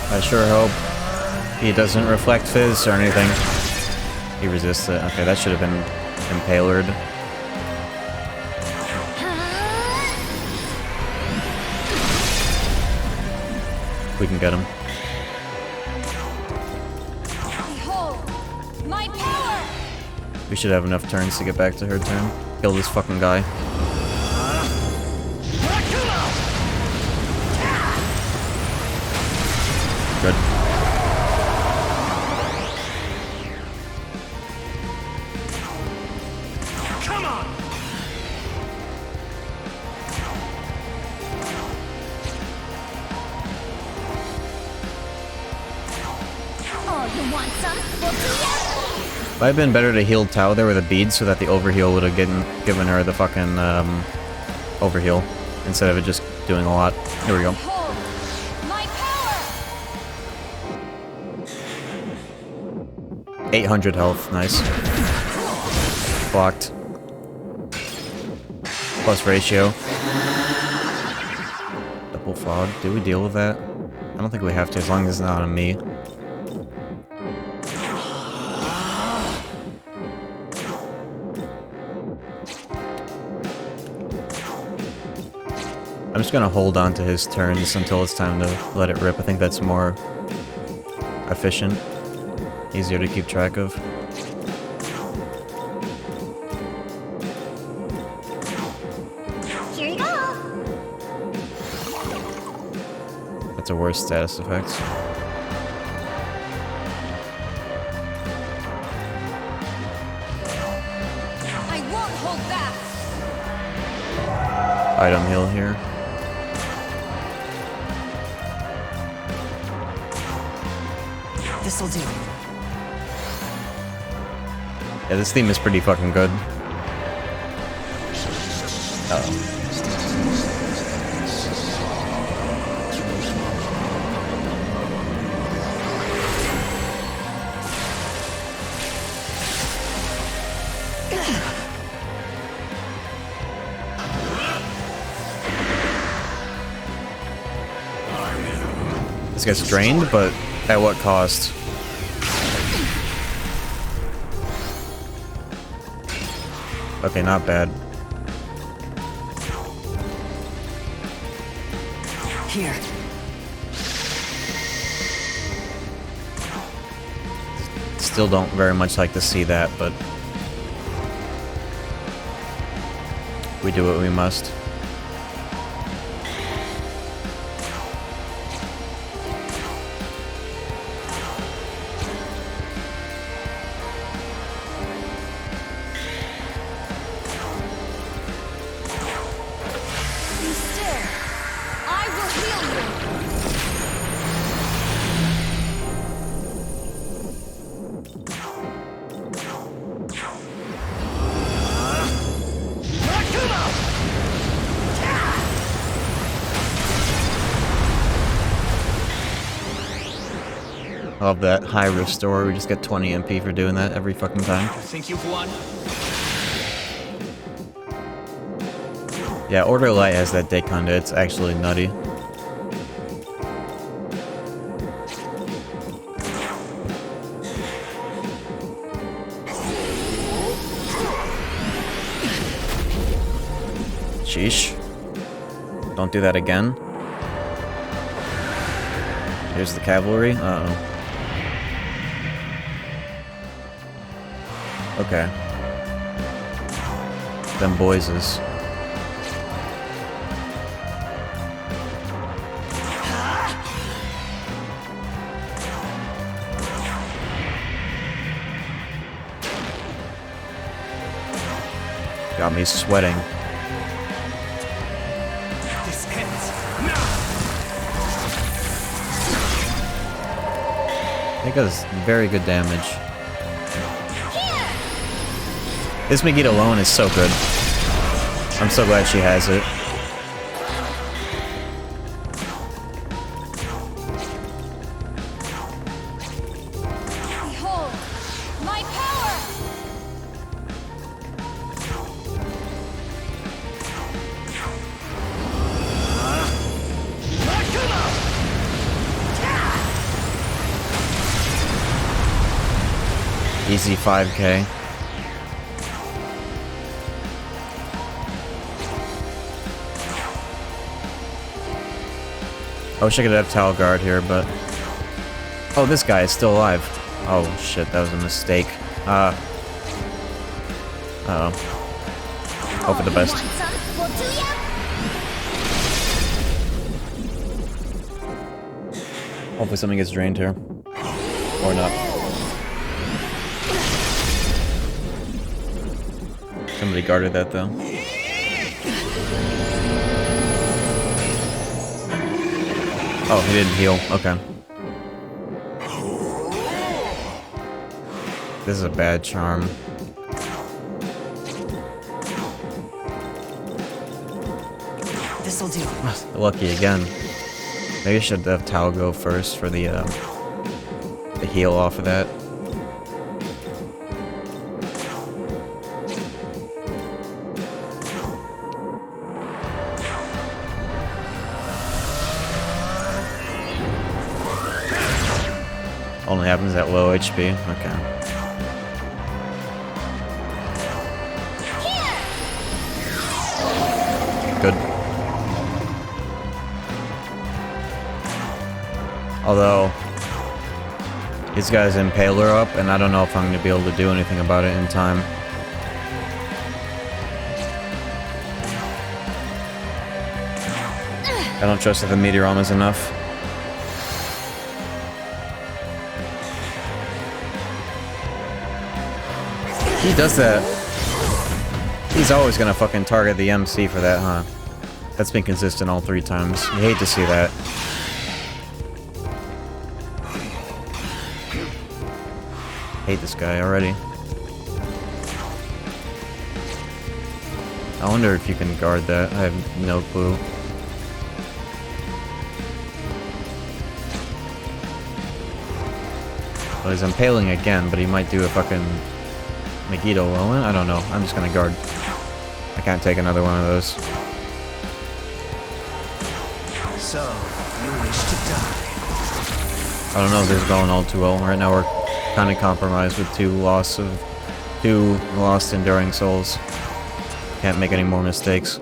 I sure hope he doesn't reflect Fizz or anything. He resists it. Okay, that should have been impaler. We can get him. Behold, my power. We should have enough turns to get back to her turn. Kill this fucking guy. Good. Come on. Oh, you want some? Well, do ya? Might have been better to heal Tau there with a bead so that the overheal would have given her the fucking overheal instead of it just doing a lot. Here we go. Behold, my power. 800 health, nice. Blocked. Plus ratio. Double fog. Do we deal with that? I don't think we have to, as long as it's not on me. I'm just gonna hold on to his turns until it's time to let it rip. I think that's more efficient, easier to keep track of. Here you go. That's a worse status effect. I won't hold back. Item heal here. This'll do. Yeah, this theme is pretty fucking good. Uh-oh. This gets drained, but at what cost? Okay, not bad. Here. Still don't very much like to see that, but we do what we must. Be still. I will heal you. Love that high restore. We just get 20 MP for doing that every fucking time. Think you've won? Yeah, Order Light has that Deconda. It's actually nutty. Sheesh. Don't do that again. Here's the cavalry. Uh-oh. Okay. Them boyses. Got me sweating. This ends now. It does very good damage. This Megiddo alone is so good. I'm so glad she has it. Behold, my power! Easy 5k. I wish I could have Talguard here, but... Oh, this guy is still alive. Oh shit, that was a mistake. Uh-oh. Hope for the best. Hopefully something gets drained here. Or not. Somebody guarded that though. Oh, he didn't heal. Okay. This is a bad charm. This'll do. Lucky again. Maybe I should have Tao go first for the heal off of that. Only happens at low HP. Okay. Good. Although, these guys impale her up, and I don't know if I'm going to be able to do anything about it in time. I don't trust that the Meteorama is enough. He does that. He's always gonna fucking target the MC for that, huh? That's been consistent all 3 times. You hate to see that. Hate this guy already. I wonder if you can guard that. I have no clue. Well, he's impaling again, but he might do a fucking Megiddo Lowen? I don't know. I'm just gonna guard. I can't take another one of those. So, you wish to die? I don't know if this is going all too well. Right now we're kind of compromised with 2 lost enduring souls. Can't make any more mistakes.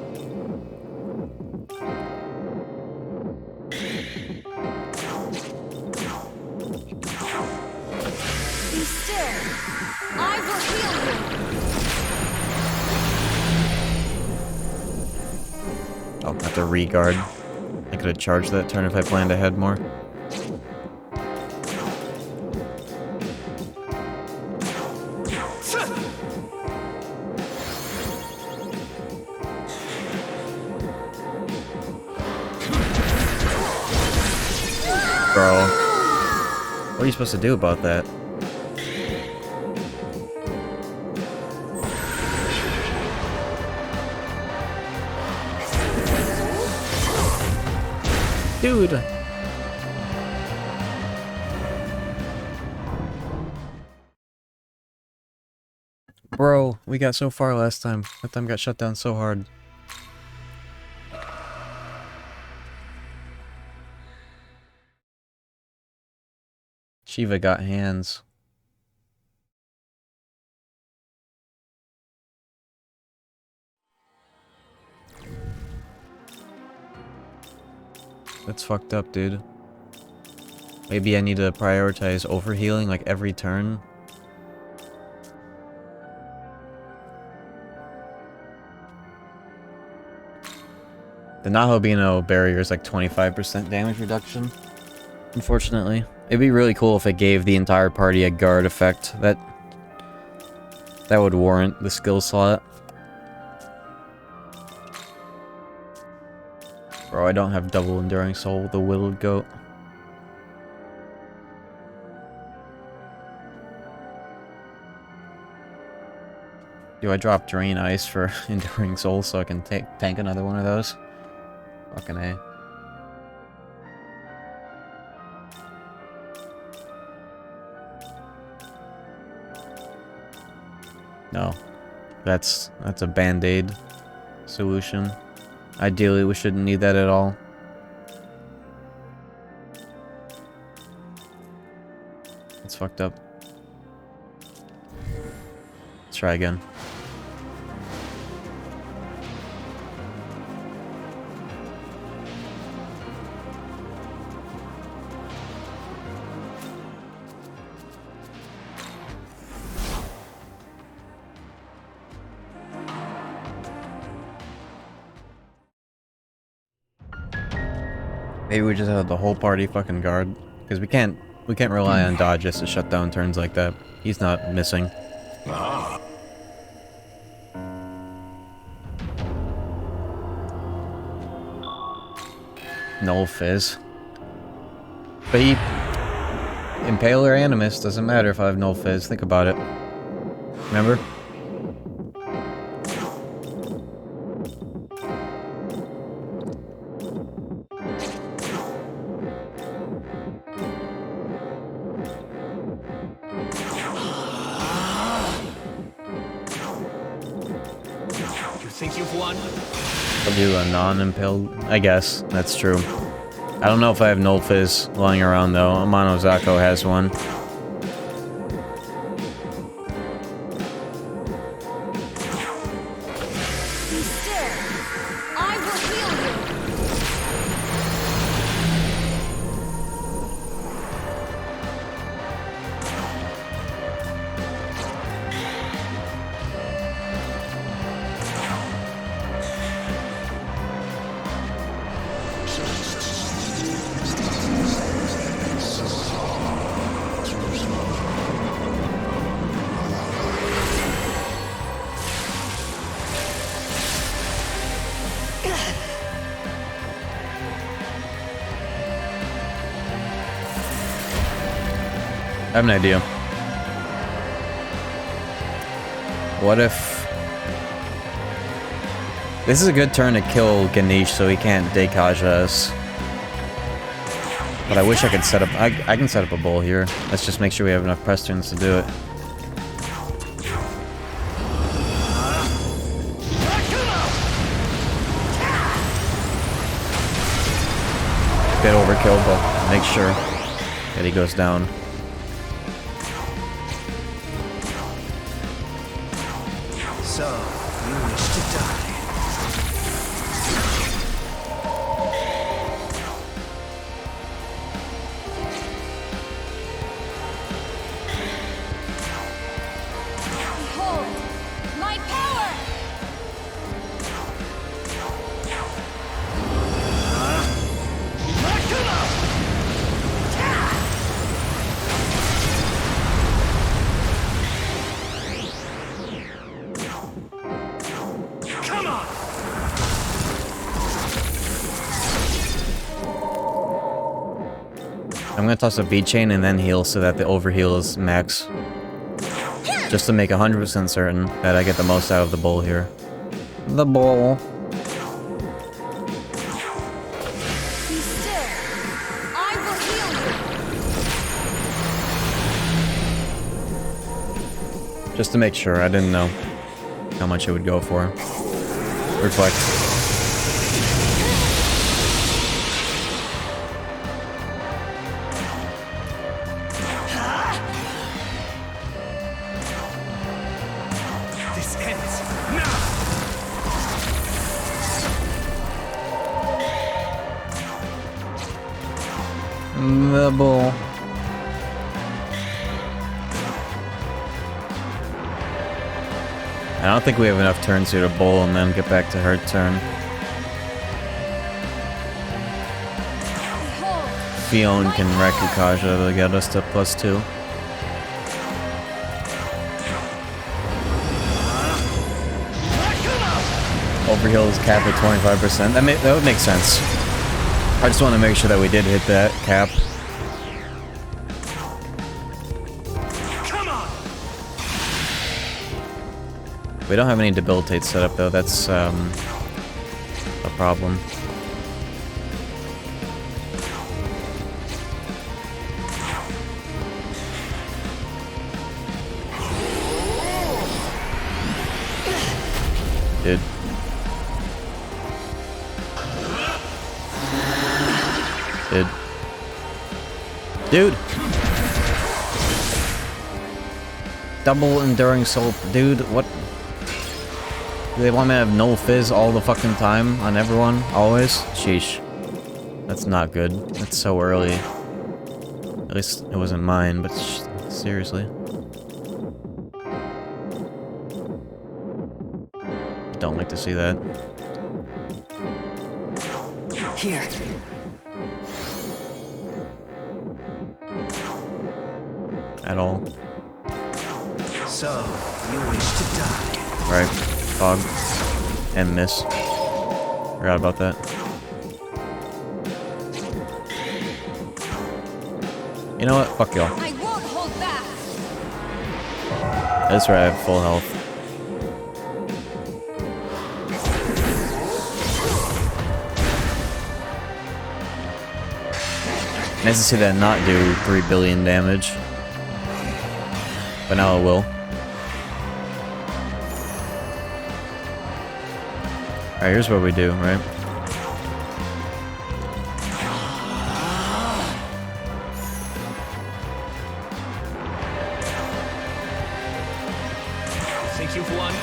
I'll have to re-guard. I could have charged that turn if I planned ahead more. Bro. What are you supposed to do about that? Dude! Bro, we got so far last time. That time got shut down so hard. Shiva got hands. That's fucked up, dude. Maybe I need to prioritize overhealing like every turn. The Nahabino barrier is like 25% damage reduction, unfortunately. It'd be really cool if it gave the entire party a guard effect. That would warrant the skill slot. Bro, I don't have double enduring soul with the Whittled Goat. Do I drop Drain Ice for enduring soul so I can tank another one of those? Fucking A. No. That's a band-aid solution. Ideally, we shouldn't need that at all. It's fucked up. Let's try again. Maybe we just have the whole party fucking guard, because we can't rely on dodge just to shut down turns like that. He's not missing. Null Fizz. But he... Impale or Animus, doesn't matter if I have Null Fizz, think about it. Remember? Think you've won? I'll do a non-impaled, I guess. That's true. I don't know if I have Null Fizz lying around though. Amano Zako has one. Be still. I will heal I have an idea. What if... This is a good turn to kill Ganesh so he can't Deikaja us. But I wish I could set up... I can set up a bowl here. Let's just make sure we have enough press turns to do it. Bit overkill, but make sure that he goes down. So, you wish to die. Behold, my power! Come on! I'm gonna toss a V-chain and then heal so that the overheal is max. Just to make 100% certain that I get the most out of the bowl here. The bowl. Be still. I will heal you. Just to make sure, I didn't know how much it would go for. Reflect. This ends now! The bowl. I don't think we have enough turns here to bowl and then get back to her turn. Fion can Rakukaja to get us to +2. Overheal is capped at 25%. That would make sense. I just want to make sure that we did hit that cap. We don't have any debilitate set up though, that's a problem. Dude. Dude! Double enduring soul, dude, what? Do they want me to have no fizz all the fucking time on everyone? Always? Sheesh. That's not good. That's so early. At least it wasn't mine, but seriously. Don't like to see that. Here. At all. So, you wish to die. Right. Fog. And miss. Forgot about that. You know what? Fuck y'all. I won't hold back. That's right, I have full health. Nice to see that not do 3 billion damage. But now it will. Alright, here's what we do, right? Think you've won?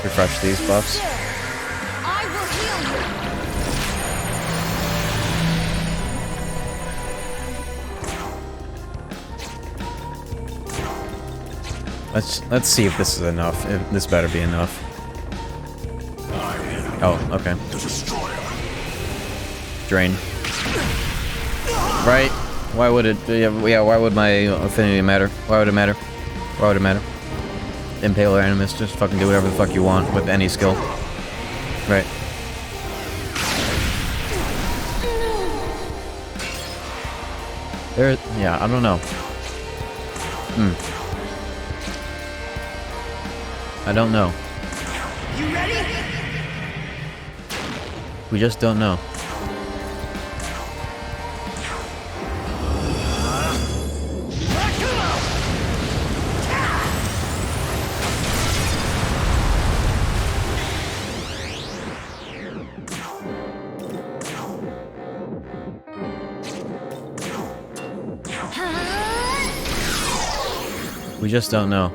Refresh these buffs. I will heal you. Let's see if this is enough. This better be enough. Oh, okay. Drain. Right? Why would it? Yeah. Why would my affinity matter? Why would it matter? Why would it matter? Impaler Animus, just fucking do whatever the fuck you want with any skill. Right. Yeah, I don't know. I don't know. You ready? We just don't know. We just don't know.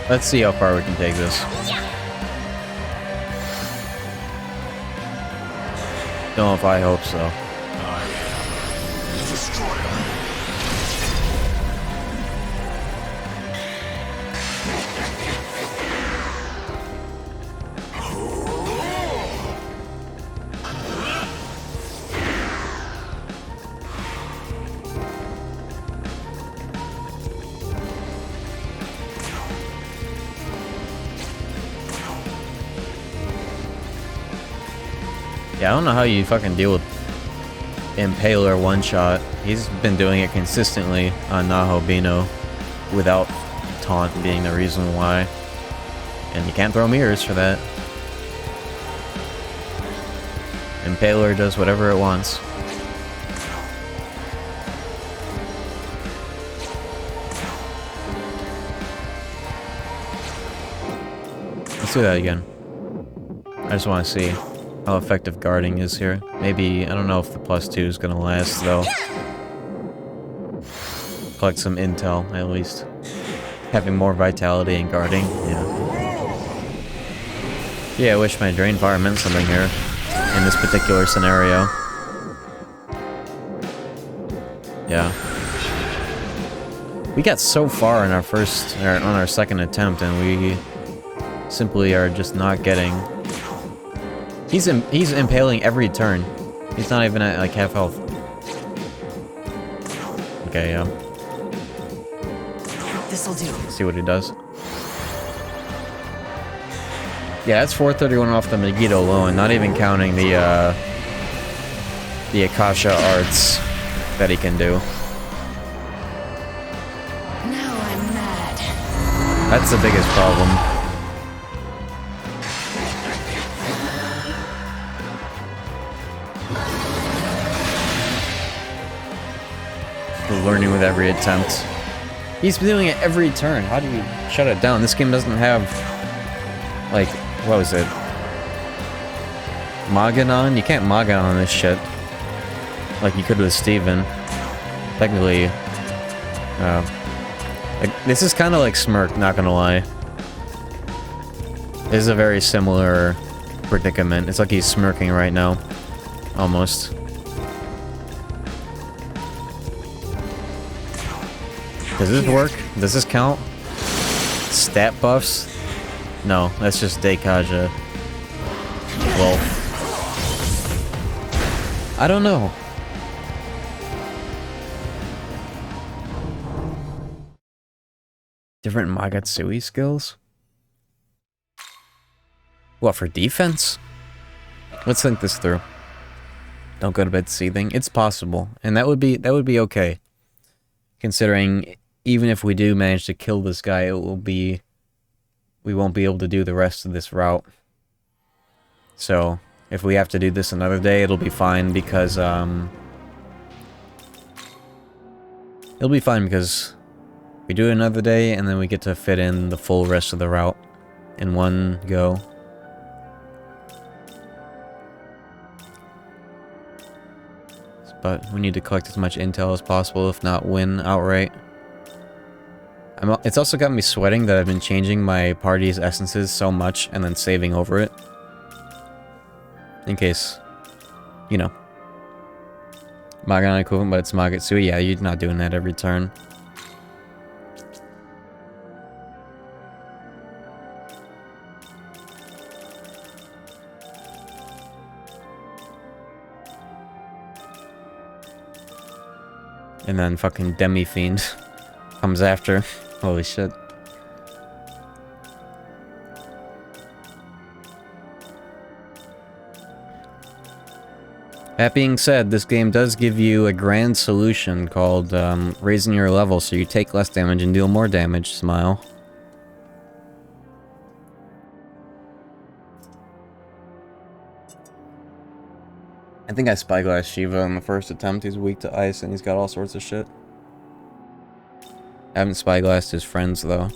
Let's see how far we can take this. Don't know if I hope so. Yeah, I don't know how you fucking deal with Impaler one-shot. He's been doing it consistently on Naho Bino without taunt being the reason why. And you can't throw mirrors for that. Impaler does whatever it wants. Let's do that again. I just want to see how effective guarding is here. Maybe, I don't know if the +2 is gonna last though. Collect some intel, at least. Having more vitality and guarding, yeah. Yeah, I wish my drain fire meant something here. In this particular scenario. Yeah. We got so far in our on our second attempt and we simply are just not getting... He's impaling every turn. He's not even at like half health. Okay, yeah. This'll do. See what he does. Yeah, that's 431 off the Megiddo alone, not even counting the Akasha arts that he can do. Now I'm mad. That's the biggest problem. Learning with every attempt. He's doing it every turn. How do you shut it down? This game doesn't have, like, what was it? Maganon? You can't Maganon this shit. Like you could with Steven. Technically, like, this is kind of like Smirk, not gonna lie. This is a very similar predicament. It's like he's smirking right now. Almost. Does this work? Does this count? Stat buffs? No, that's just Deikaja. Well, I don't know. Different Magatsui skills? What, for defense? Let's think this through. don't go to bed seething. It's possible, and that would be okay. Considering even if we do manage to kill this guy, we won't be able to do the rest of this route. So if we have to do this another day, it'll be fine because we do it another day, and then we get to fit in the full rest of the route in one go. But we need to collect as much intel as possible, if not win outright. It's also got me sweating that I've been changing my party's essences so much and then saving over it. In case, you know. Magana equivalent, but it's Magatsu. Yeah, you're not doing that every turn. And then fucking Demi-Fiend comes after. Holy shit. That being said, this game does give you a grand solution called raising your level so you take less damage and deal more damage. Smile. I think I Spyglass Shiva in the first attempt. He's weak to ice and he's got all sorts of shit. I haven't Spyglassed his friends though.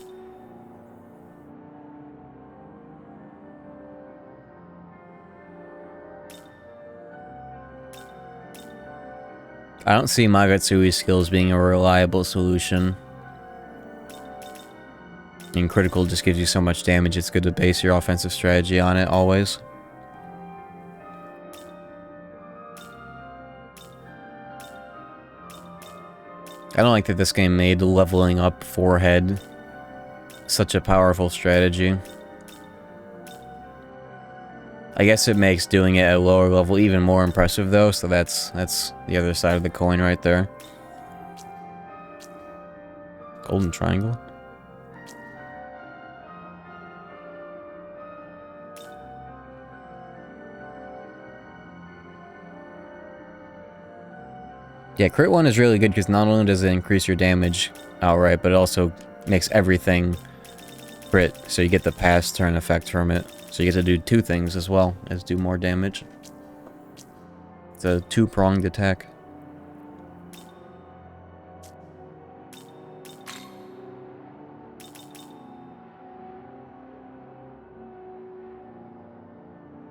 I don't see Magatsui's skills being a reliable solution. And critical just gives you so much damage, it's good to base your offensive strategy on it always. I don't like that this game made leveling up forehead such a powerful strategy. I guess it makes doing it at a lower level even more impressive though, so that's the other side of the coin right there. Golden triangle. Yeah, crit 1 is really good because not only does it increase your damage outright, but it also makes everything crit, so you get the pass turn effect from it. So you get to do two things as well as do more damage. It's a two-pronged attack.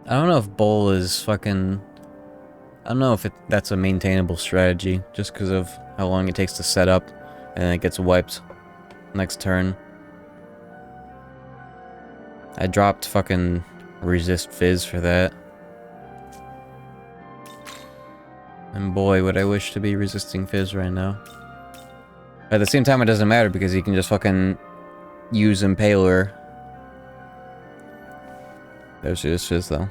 I don't know if Bowl is fucking... I don't know if that's a maintainable strategy, just because of how long it takes to set up, and then it gets wiped next turn. I dropped fucking resist fizz for that. And boy, would I wish to be resisting fizz right now. At the same time, it doesn't matter because you can just fucking use Impaler. There's resist fizz though.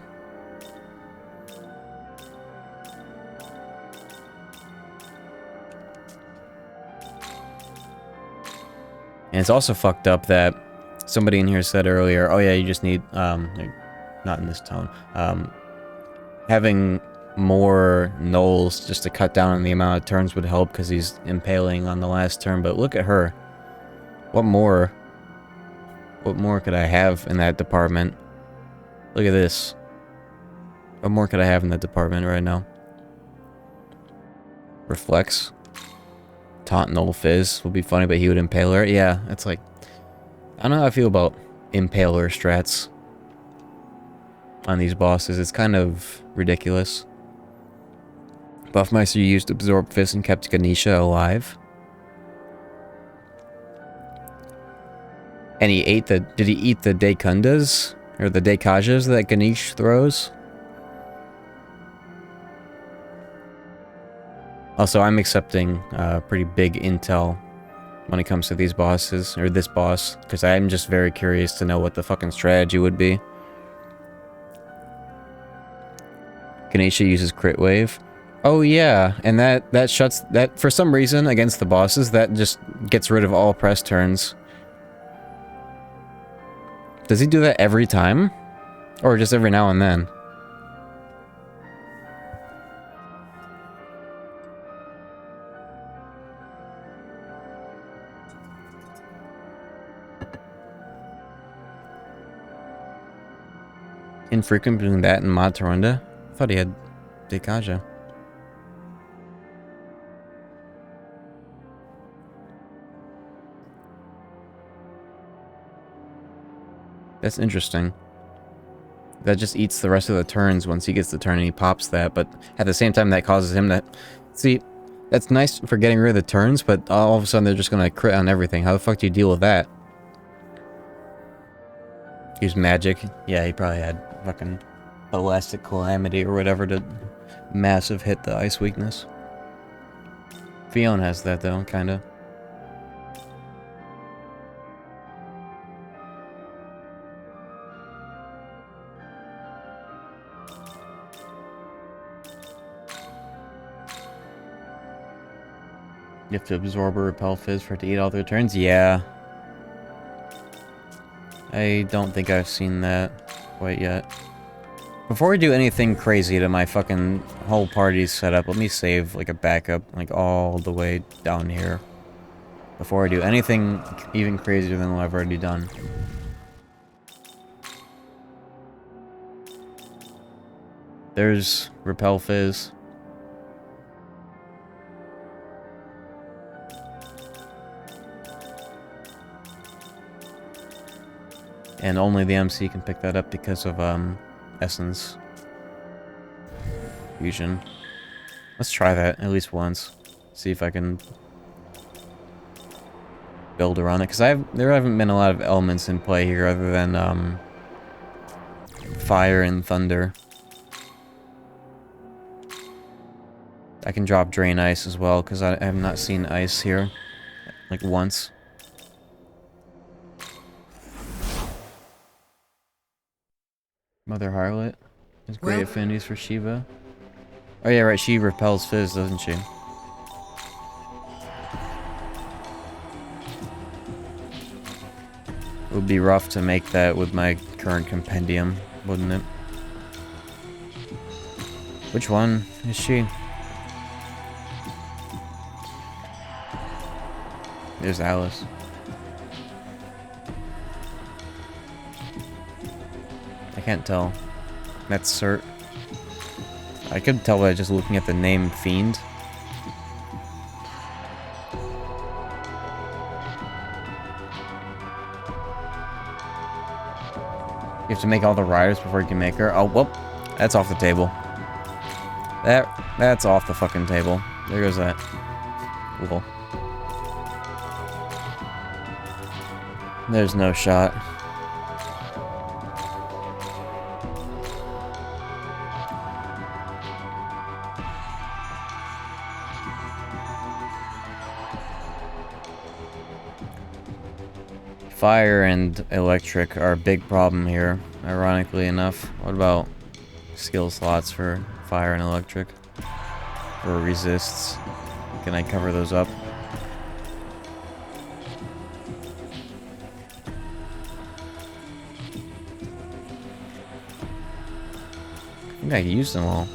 And it's also fucked up that somebody in here said earlier, oh yeah, you just need, not in this tone, having more nulls just to cut down on the amount of turns would help because he's impaling on the last turn, but look at her. What more could I have in that department? Look at this. What more could I have in that department right now? Reflex. Taunt Null Fizz would be funny, but he would impale her. Yeah, it's like... I don't know how I feel about Impaler strats on these bosses. It's kind of ridiculous. Buffmeister used Absorb Fist and kept Ganesha alive. And he ate the... Did he eat the Deikundas? Or the Deikajas that Ganesh throws? Also, I'm accepting pretty big intel when it comes to these bosses, or this boss, because I'm just very curious to know what the fucking strategy would be. Ganesha uses Crit Wave. Oh yeah, and that shuts... that, for some reason, against the bosses, that just gets rid of all press turns. Does he do that every time? Or just every now and then? infrequent between that and Mod Torunda? I thought he had Dekaja. That's interesting. That just eats the rest of the turns once he gets the turn and he pops that, but at the same time that causes him to... See, that's nice for getting rid of the turns, but all of a sudden they're just gonna crit on everything. How the fuck do you deal with that? Use magic. Yeah, he probably had fucking Elastic Calamity or whatever to massive hit the ice weakness. Fiona has that though, kinda. You have to absorb or repel fizz for it to eat all their turns? Yeah. I don't think I've seen that quite yet. Before we do anything crazy to my fucking whole party's setup, let me save like a backup, like all the way down here. Before I do anything even crazier than what I've already done. There's repel fizz. And only the MC can pick that up because of, Essence Fusion. Let's try that at least once. See if I can build around it. Because there haven't been a lot of elements in play here other than, fire and thunder. I can drop Drain Ice as well, because I have not seen ice here. Like, once. Mother Harlot has great affinities for Shiva. Oh yeah, right, she repels fizz, doesn't she? It would be rough to make that with my current compendium, wouldn't it? Which one is she? There's Alice. I can't tell. That's Cert. I could tell by just looking at the name Fiend. You have to make all the riders before you can make her. Oh, whoop. That's off the table. That's off the fucking table. There goes that. Cool. There's no shot. Fire and electric are a big problem here, ironically enough. What about skill slots for fire and electric? For resists? Can I cover those up? I think I can use them all.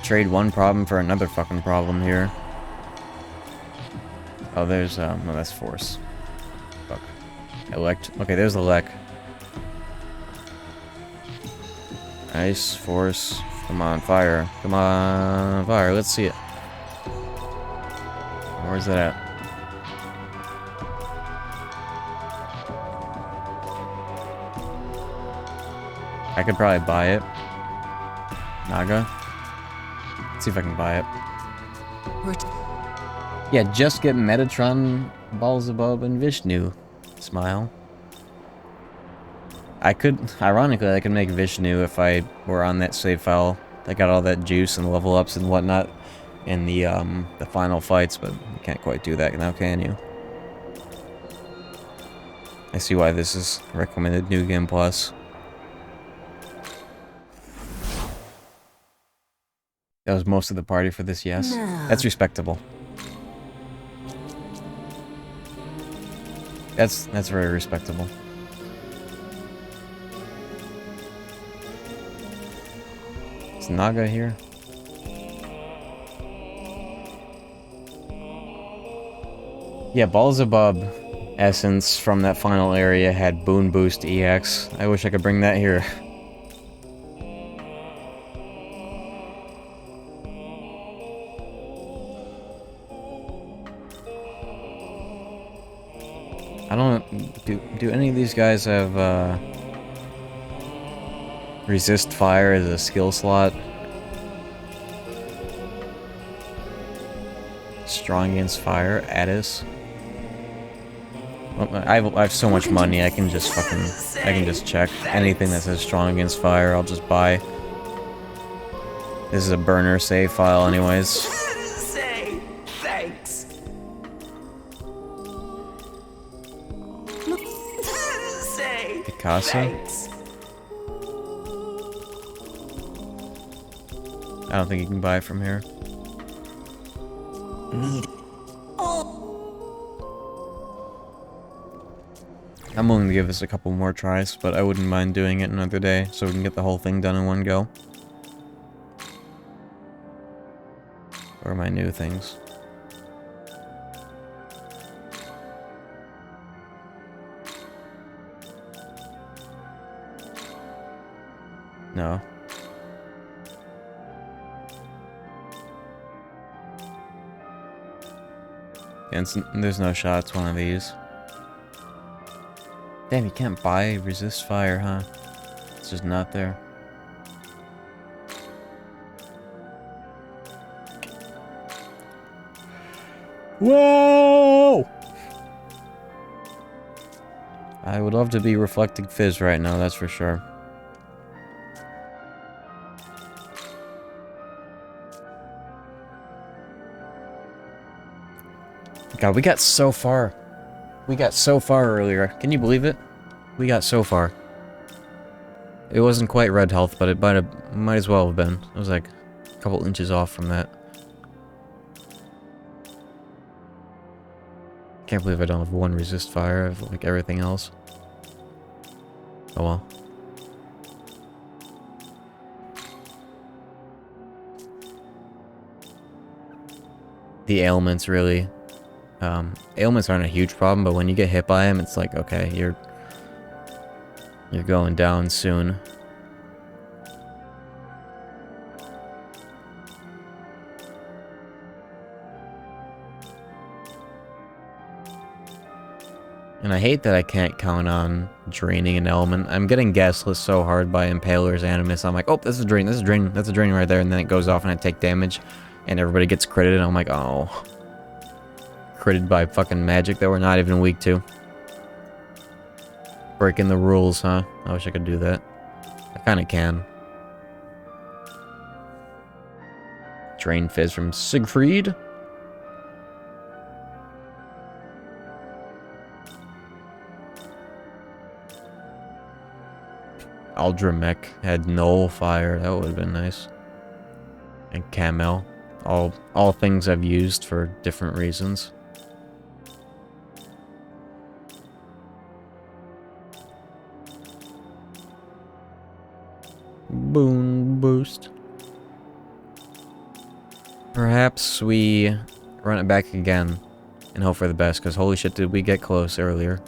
Trade one problem for another fucking problem here. Oh, there's, no, that's force. Fuck. Okay, there's the Elec. Ice, force. Come on, fire. Come on, fire. Let's see it. Where's that at? I could probably buy it. Naga. Let's see if I can buy it. Yeah, just get Metatron, Beelzebub, and Vishnu. Smile. I could, ironically, I could make Vishnu if I were on that save file. I got all that juice and level ups and whatnot in the final fights, but you can't quite do that now, can you? I see why this is recommended New Game Plus. That was most of the party for this, yes. No. That's respectable. That's very respectable. Is Naga here? Yeah, Beelzebub essence from that final area had Boon Boost EX. I wish I could bring that here. I don't... Do any of these guys have, resist fire as a skill slot? Strong against fire, Addis. Well, I have so much money, I can just check. Anything that says strong against fire, I'll just buy. This is a burner save file anyways. Say thanks. Say Picasso? thanks. I don't think you can buy it from here. Need. I'm willing to give this a couple more tries, but I wouldn't mind doing it another day so we can get the whole thing done in one go. Or my new things. No. And there's no shot it's one of these. Damn, you can't buy resist fire, huh? It's just not there. Whoa! I would love to be reflecting fizz right now, that's for sure. God, we got so far. We got so far earlier. Can you believe it? We got so far. It wasn't quite red health, but it might as well have been. It was like a couple inches off from that. Can't believe I don't have one resist fire. I have like everything else. Oh well. The ailments really. Ailments aren't a huge problem, but when you get hit by them, it's like, okay, you're going down soon. And I hate that I can't count on draining an element. I'm getting gaslit so hard by Impaler's Animus. I'm like, oh, this is a drain, that's a drain right there, and then it goes off and I take damage, and everybody gets critted, and I'm like, oh. Critted by fucking magic that we're not even weak to. Breaking the rules, huh? I wish I could do that. I kinda can. Drain Fizz from Siegfried. Aldramech had Null Fire, that would have been nice. And Camel. All things I've used for different reasons. Boon Boost. Perhaps we run it back again and hope for the best, because holy shit, did we get close earlier.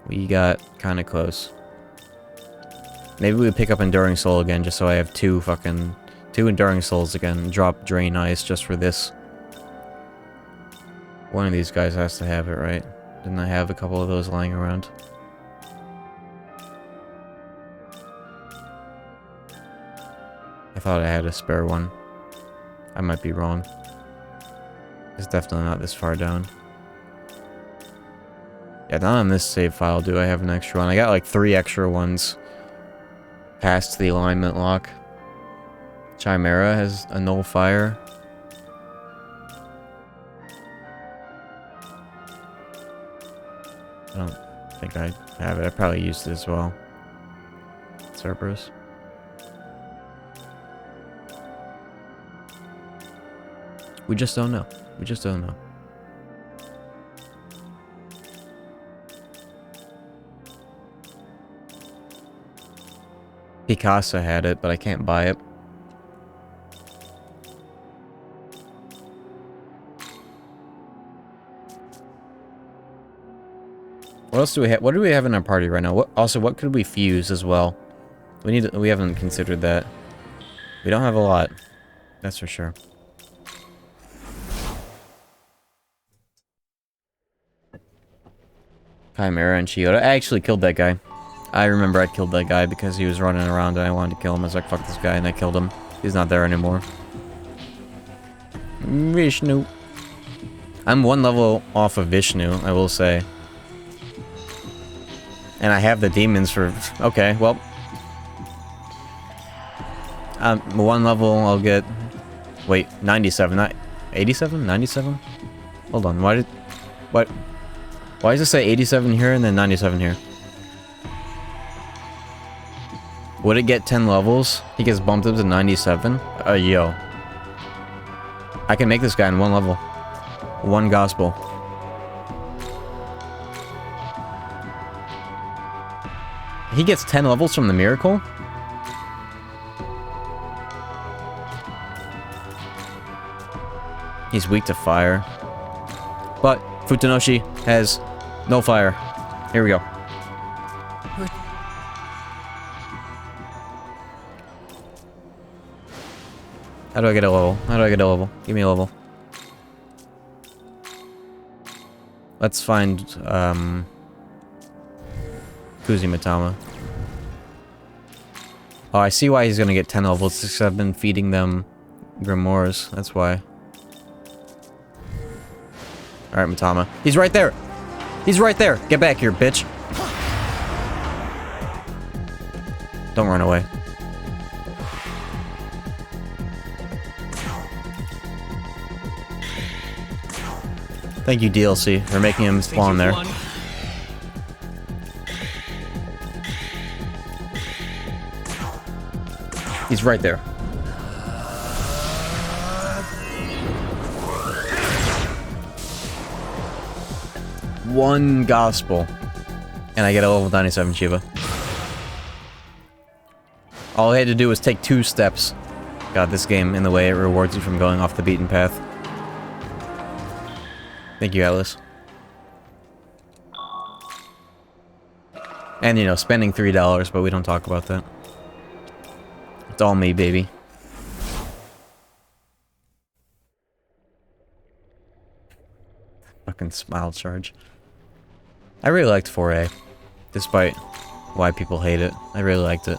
We got kind of close. Maybe we pick up Enduring Soul again, just so I have two Enduring Souls again, and drop Drain Ice just for this. One of these guys has to have it, right? Didn't I have a couple of those lying around? I thought I had a spare one. I might be wrong. It's definitely not this far down. Yeah, not on this save file do I have an extra one. I got like 3 extra ones past the alignment lock. Chimera has a Null Fire. I don't think I have it. I probably used it as well. Cerberus. We just don't know. We just don't know. Picasso had it, but I can't buy it. What else do we have? What do we have in our party right now? What could we fuse as well? We haven't considered that. We don't have a lot. That's for sure. Chimera and Chiyoda. I actually killed that guy. I remember I killed that guy because he was running around and I wanted to kill him. I was like, fuck this guy, and I killed him. He's not there anymore. Vishnu. I'm 1 level off of Vishnu, I will say. And I have the demons for... Okay, well... 1 level, I'll get... Wait, 97, not... 87? 97? Hold on, why did... What? Why does it say 87 here and then 97 here? Would it get 10 levels? He gets bumped up to 97? Yo. I can make this guy in 1 level. 1 gospel. He gets 10 levels from the miracle? He's weak to fire. But Futanoshi has no fire. Here we go. How do I get a level? How do I get a level? Give me a level. Let's find, Kuzimatama. Oh, I see why he's gonna get 10 levels, because I've been feeding them grimoires. That's why. Alright, Matama. He's right there! He's right there! Get back here, bitch! Don't run away. Thank you, DLC, for making him spawn there. He's right there. One gospel. And I get a level 97 Shiva. All I had to do was take 2 steps. God, this game, in the way it rewards you from going off the beaten path. Thank you, Atlas. And, you know, spending $3, but we don't talk about that. It's all me, baby. Fucking smile charge. I really liked 4A. Despite why people hate it. I really liked it.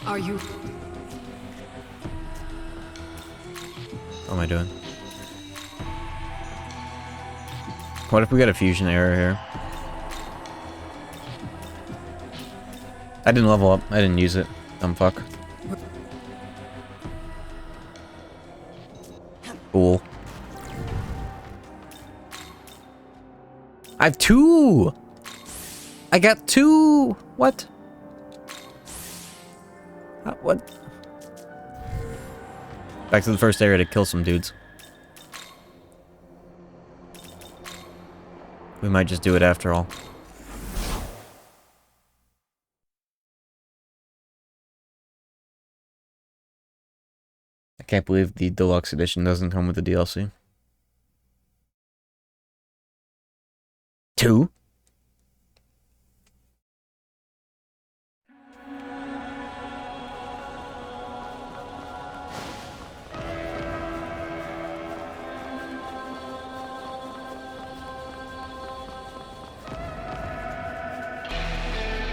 Are you... What am I doing? What if we got a fusion error here? I didn't level up. I didn't use it. Dumb fuck. Cool. I have 2! I got 2! What? What? Back to the first area to kill some dudes. We might just do it after all. I can't believe the deluxe edition doesn't come with the DLC. 2?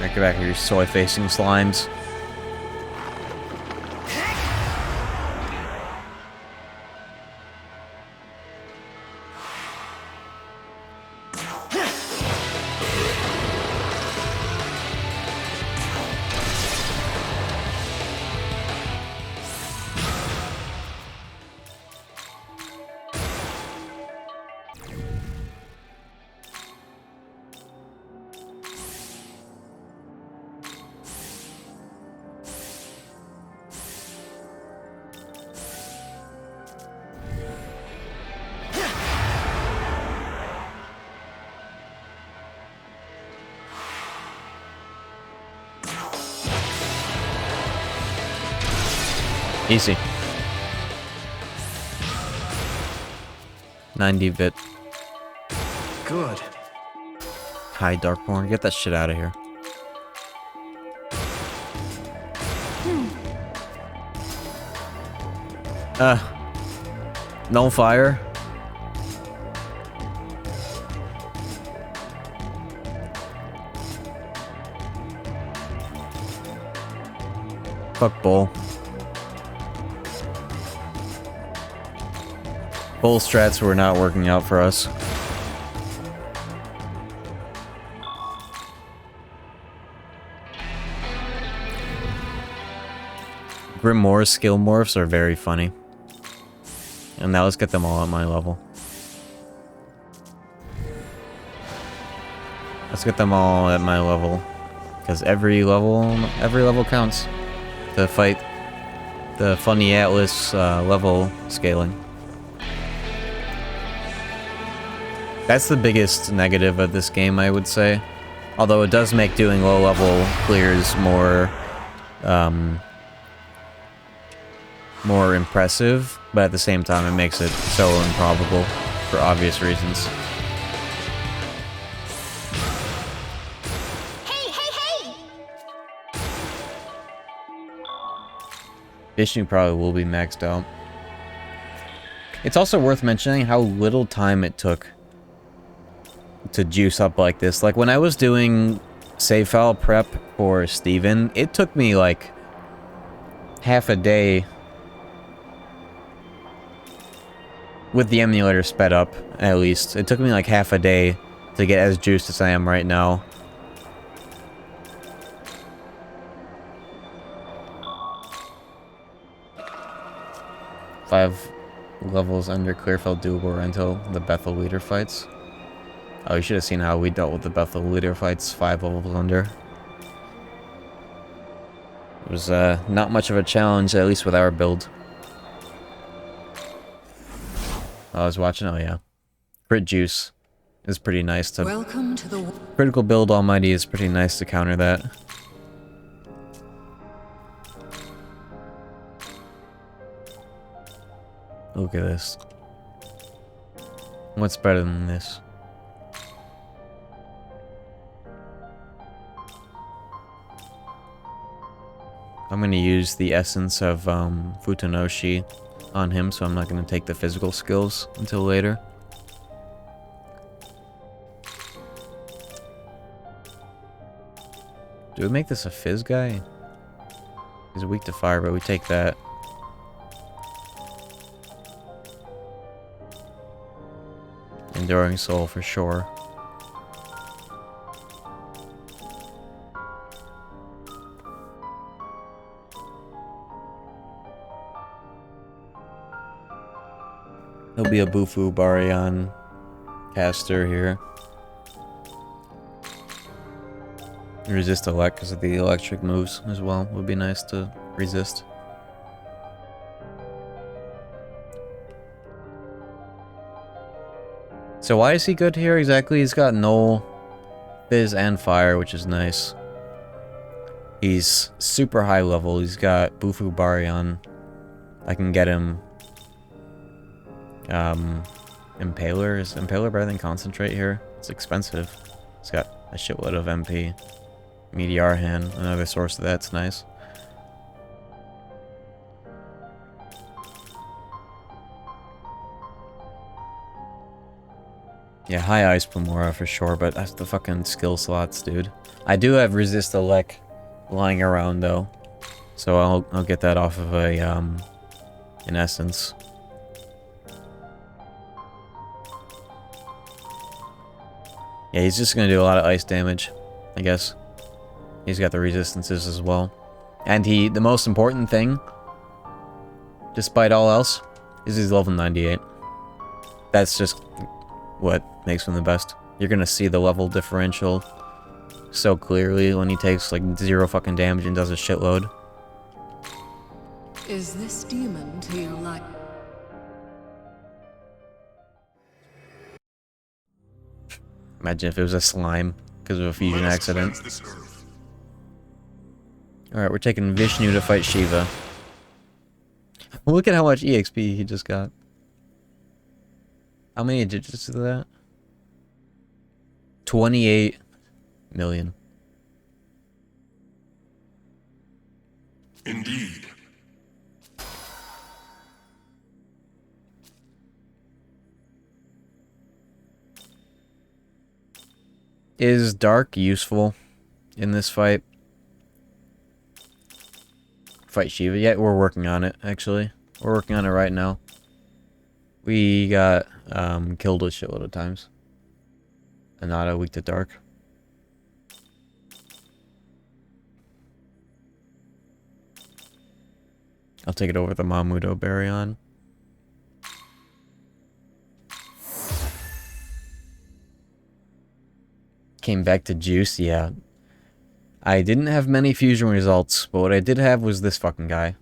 Get back here, you soy-facing slimes. Easy. 90-bit. Good. Hi, Darkborn. Get that shit out of here. No fire. Fuck Bull. Bull strats were not working out for us. Grimoire's skill morphs are very funny. And now let's get them all at my level. Let's get them all at my level. Because every level counts to fight the funny Atlas level scaling. That's the biggest negative of this game, I would say. Although it does make doing low level clears more more impressive, but at the same time it makes it so improbable for obvious reasons. Vishnu probably will be maxed out. It's also worth mentioning how little time it took to juice up like this. Like when I was doing save file prep for Steven, it took me like half a day with the emulator sped up, at least. It took me like half a day to get as juiced as I am right now. Five levels under clear felt doable until the Bethel leader fights. Oh, you should have seen how we dealt with the Bethel leader fights 5 levels under. It was not much of a challenge, at least with our build. I was watching, oh yeah. Crit juice is pretty nice to... Welcome to the... Critical build almighty is pretty nice to counter that. Look at this. What's better than this? I'm gonna use the essence of Futonoshi on him, so I'm not gonna take the physical skills until later. Do we make this a fizz guy? He's weak to fire, but we take that. Enduring soul for sure. He'll be a Bufu Baryon caster here. Resist elect because of the electric moves as well. Would be nice to resist. So why is he good here exactly? He's got null, fizz, and fire, which is nice. He's super high level. He's got Bufu Baryon. I can get him Impaler. Is Impaler better than Concentrate here? It's expensive. It's got a shitload of MP. Meteor Hand, another source of that's nice. Yeah, high ice Pomora for sure, but that's the fucking skill slots, dude. I do have Resist Elect lying around though, so I'll get that off of a an essence. Yeah, he's just gonna do a lot of ice damage, I guess. He's got the resistances as well. And the most important thing, despite all else, is he's level 98. That's just what makes him the best. You're gonna see the level differential so clearly when he takes like 0 fucking damage and does a shitload. Is this demon to your life? Imagine if it was a slime because of a fusion accident. Alright, we're taking Vishnu to fight Shiva. Look at how much EXP he just got. How many digits is that? 28 million. Indeed. Is Dark useful in this fight? Fight Shiva? Yeah, we're working on it, actually. We're working on it right now. We got killed a shitload of times. Anata weak to Dark. I'll take it over the Mamudo Baryon. Came back to Juice, yeah. I didn't have many fusion results, but what I did have was this fucking guy.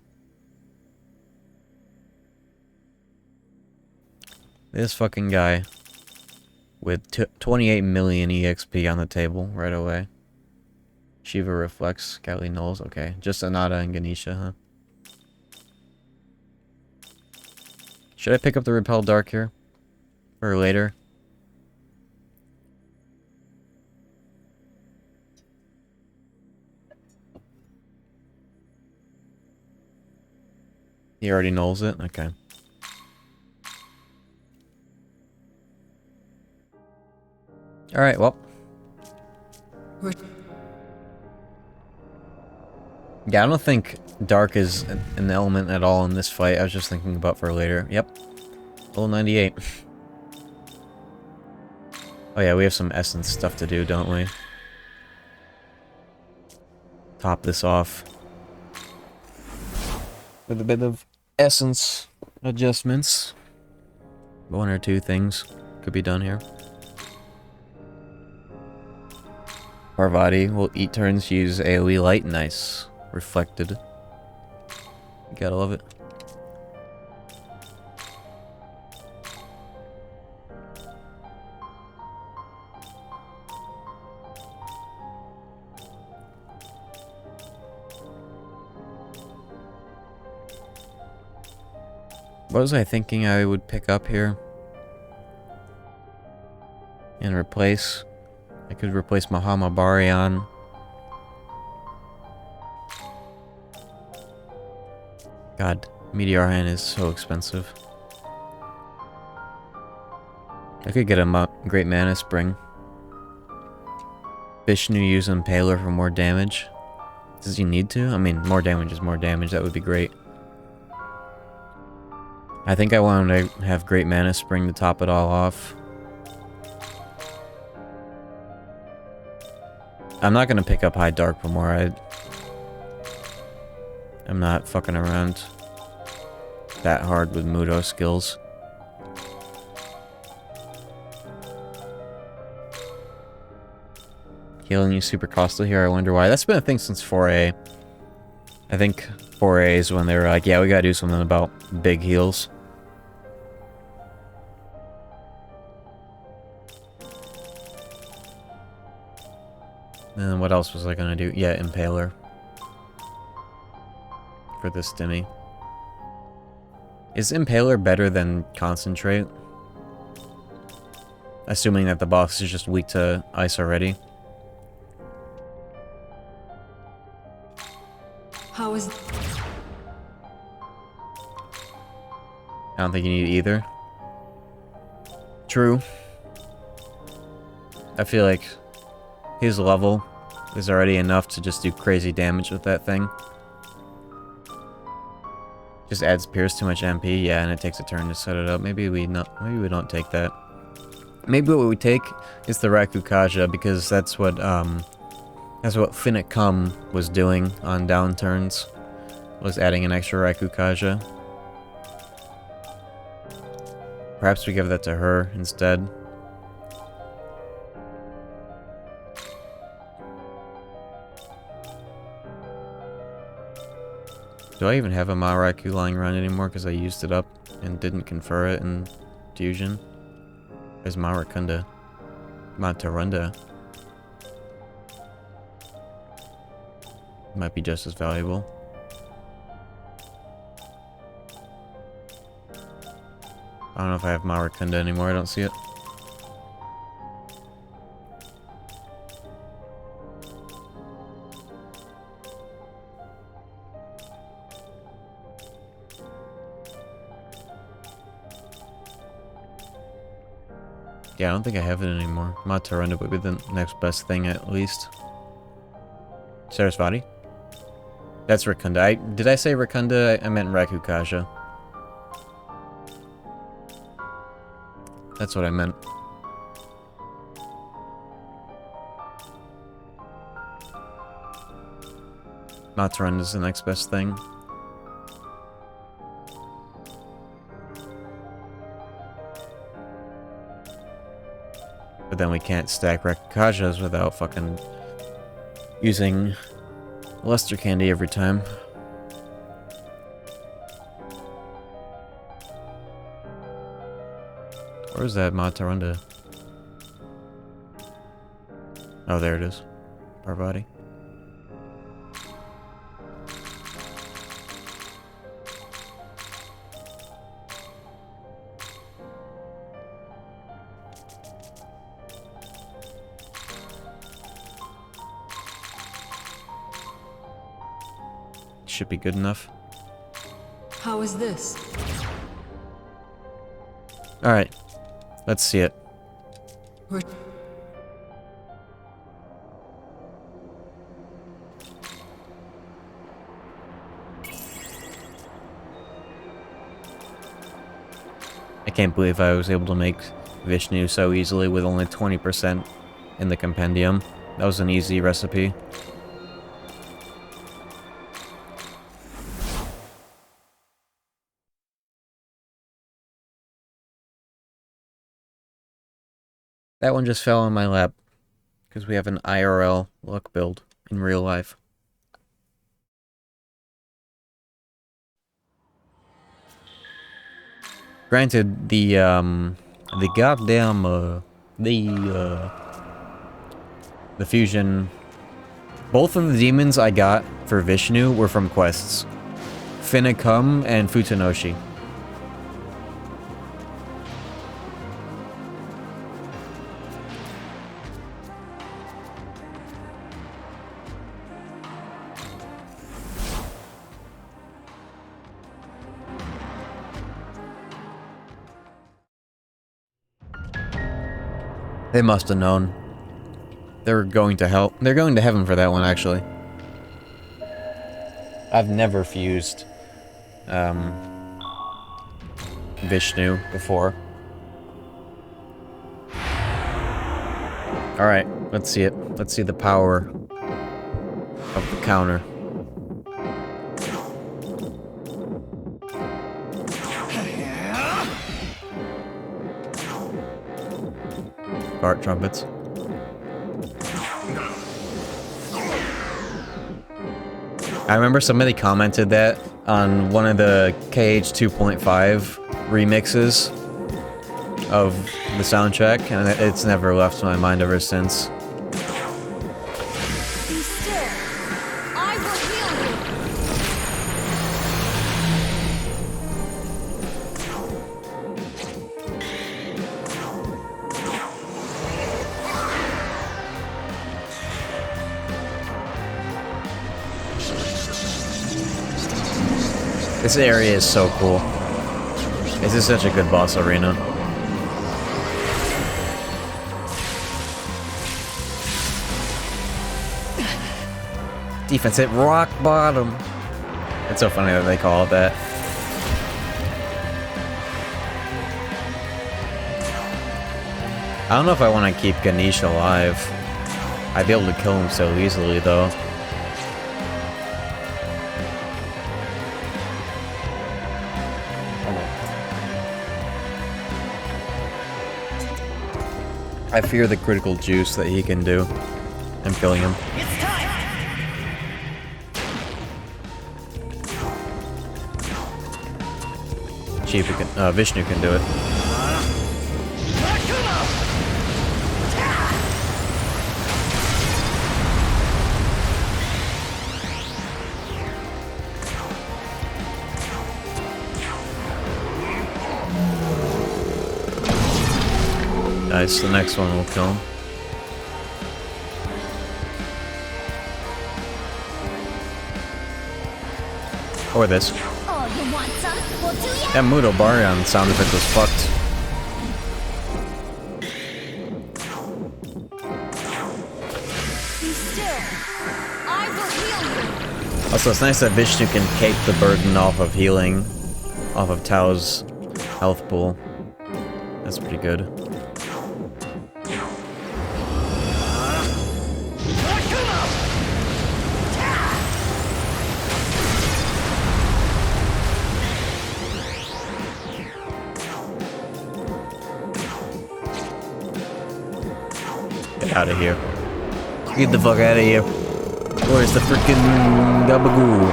This fucking guy. With 28 million EXP on the table right away. Shiva Reflex, Kali Nulls, okay. Just Anata and Ganesha, huh? Should I pick up the Repel Dark here? Or later? He already nulls it? Okay. Alright, well. Yeah, I don't think Dark is an element at all in this fight. I was just thinking about for later. Yep. Level 98. Oh yeah, we have some essence stuff to do, don't we? Top this off. With a bit of essence adjustments. One or two things could be done here. Parvati will eat turns, use AoE light. Nice. Reflected. Gotta love it. What was I thinking I would pick up here? And replace? I could replace Mahama Baryon. God, Meteor Hand is so expensive. I could get a Great Mana Spring. Vishnu use Impaler for more damage. Does he need to? I mean, more damage is more damage. That would be great. I think I want to have Great Mana Spring to top it all off. I'm not going to pick up High Dark more. I'm not fucking around that hard with Mudo skills. Healing is super costly here, I wonder why. That's been a thing since 4A. I think 4A is when they were like, yeah, we gotta do something about big heals. And what else was I gonna do? Yeah, Impaler. For this Stimmy. Is Impaler better than Concentrate? Assuming that the boss is just weak to ice already. How is... I don't think you need either. True. I feel like his level is already enough to just do crazy damage with that thing. Just adds Pierce too much MP, yeah, and it takes a turn to set it up. Maybe we don't take that. Maybe what we take is the Rakukaja, because that's what Finnick Cum was doing on down turns. Was adding an extra Rakukaja. Perhaps we give that to her instead. Do I even have a Maraku lying around anymore because I used it up and didn't confer it in Fusion? There's Marakunda. Matarunda. Might be just as valuable. I don't know if I have Marakunda anymore, I don't see it. Yeah, I don't think I have it anymore. Matarunda would be the next best thing at least. Sarasvati? That's Rakunda. Did I say Rakunda? I meant Rakukasha. That's what I meant. Matarunda is the next best thing. But then we can't stack Rakukashas without fucking using Luster Candy every time. Where's that Matarunda? Oh, there it is. Parvati. Should be good enough. How is this? Alright. Let's see it. I can't believe I was able to make Vishnu so easily with only 20% in the compendium. That was an easy recipe. That one just fell on my lap, because we have an IRL luck build in real life. Granted, the goddamn, the fusion, both of the demons I got for Vishnu were from quests. Finicum and Futanoshi. They must have known. They're going to hell. They're going to heaven for that one, actually. I've never fused Vishnu before. Alright, let's see it. Let's see the power of the counter. Fart trumpets. I remember somebody commented that on one of the KH 2.5 remixes of the soundtrack, and it's never left my mind ever since. Be still. I will heal you. This area is so cool. This is such a good boss arena. Defense hit rock bottom. It's so funny that they call it that. I don't know if I want to keep Ganesh alive. I'd be able to kill him so easily, though. I fear the critical juice that he can do. I'm killing him. It's time. Vishnu can do it. nice. The next one will kill him. Or this. Oh, you want some? Well, do ya? That Mudo Baryon sound effect was fucked. Be still. I will heal you. Also, it's nice that Vishnu can take the burden off of healing, off of Tao's health pool. That's pretty good. Get out of here. Get the fuck out of here. Where's the freaking Gabagoo?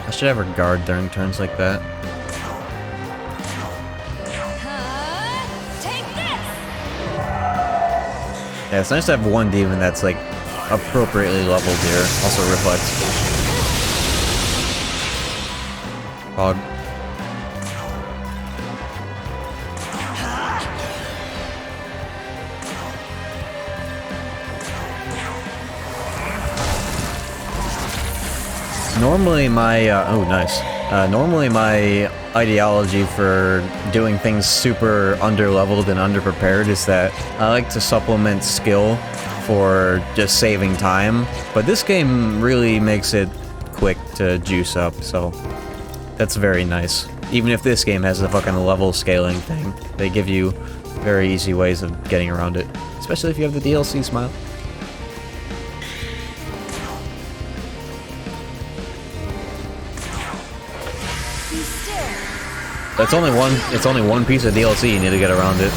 I should have her guard during turns like that. Take this. Yeah, it's nice to have one demon that's like appropriately leveled here. Also reflects. Hog. Normally my, oh nice. Normally my ideology for doing things super underleveled and underprepared is that I like to supplement skill for just saving time, but this game really makes it quick to juice up, so that's very nice. Even if this game has a fucking level scaling thing, they give you very easy ways of getting around it, especially if you have the DLC smile. It's only one piece of DLC you need to get around it.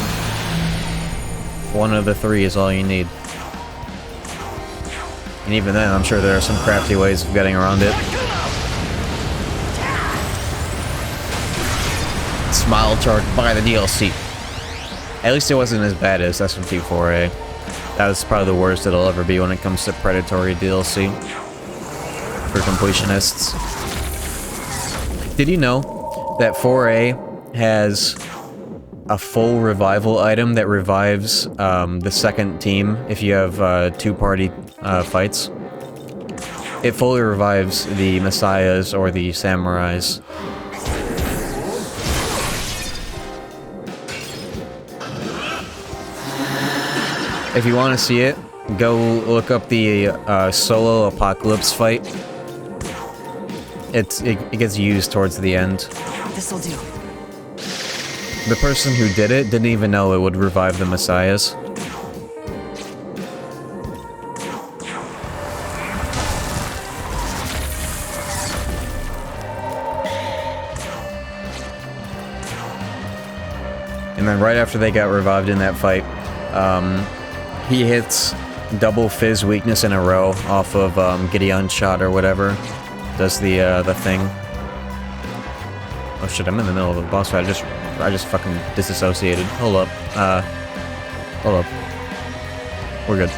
One of the three is all you need. And even then, I'm sure there are some crafty ways of getting around it. Smile chart, buy the DLC. At least it wasn't as bad as SMT4A. That was probably the worst it'll ever be when it comes to predatory DLC. For completionists. Did you know that 4A has a full revival item that revives the second team if you have two-party fights? It fully revives the Messiahs or the Samurais. If you want to see it, go look up the solo apocalypse fight. It gets used towards the end. This'll do. The person who did it didn't even know it would revive the Messiahs. And then right after they got revived in that fight, he hits double fizz weakness in a row off of Gideon's shot or whatever. Does the thing. Oh shit, I'm in the middle of a boss fight. I just fucking disassociated. Hold up. Hold up. We're good.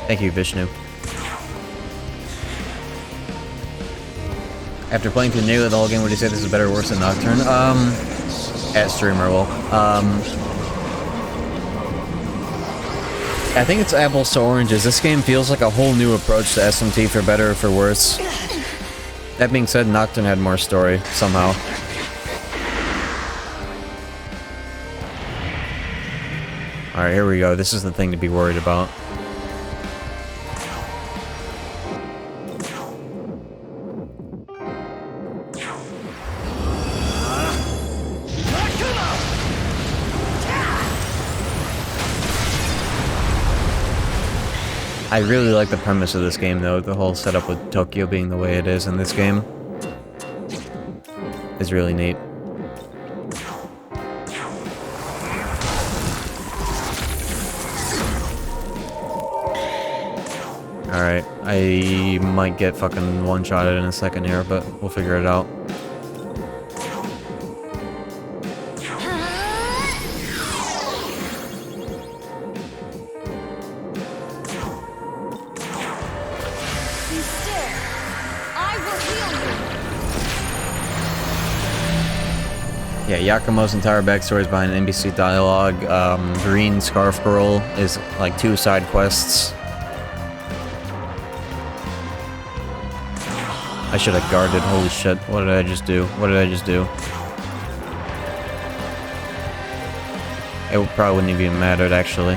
Thank you, Vishnu. After playing through nearly the whole game, would you say this is better or worse than Nocturne? At streamer will. I think it's apples to oranges. This game feels like a whole new approach to SMT for better or for worse. That being said, Nocturne had more story, somehow. Alright, here we go. This is the thing to be worried about. I really like the premise of this game, though. The whole setup with Tokyo being the way it is in this game is really neat. Alright, I might get fucking one-shotted in a second here, but we'll figure it out. Yeah, Yakumo's entire backstory is behind NBC dialogue. Green Scarf Girl is like 2 side quests. I should have guarded. Holy shit. What did I just do? What did I just do? It probably wouldn't have even mattered, actually.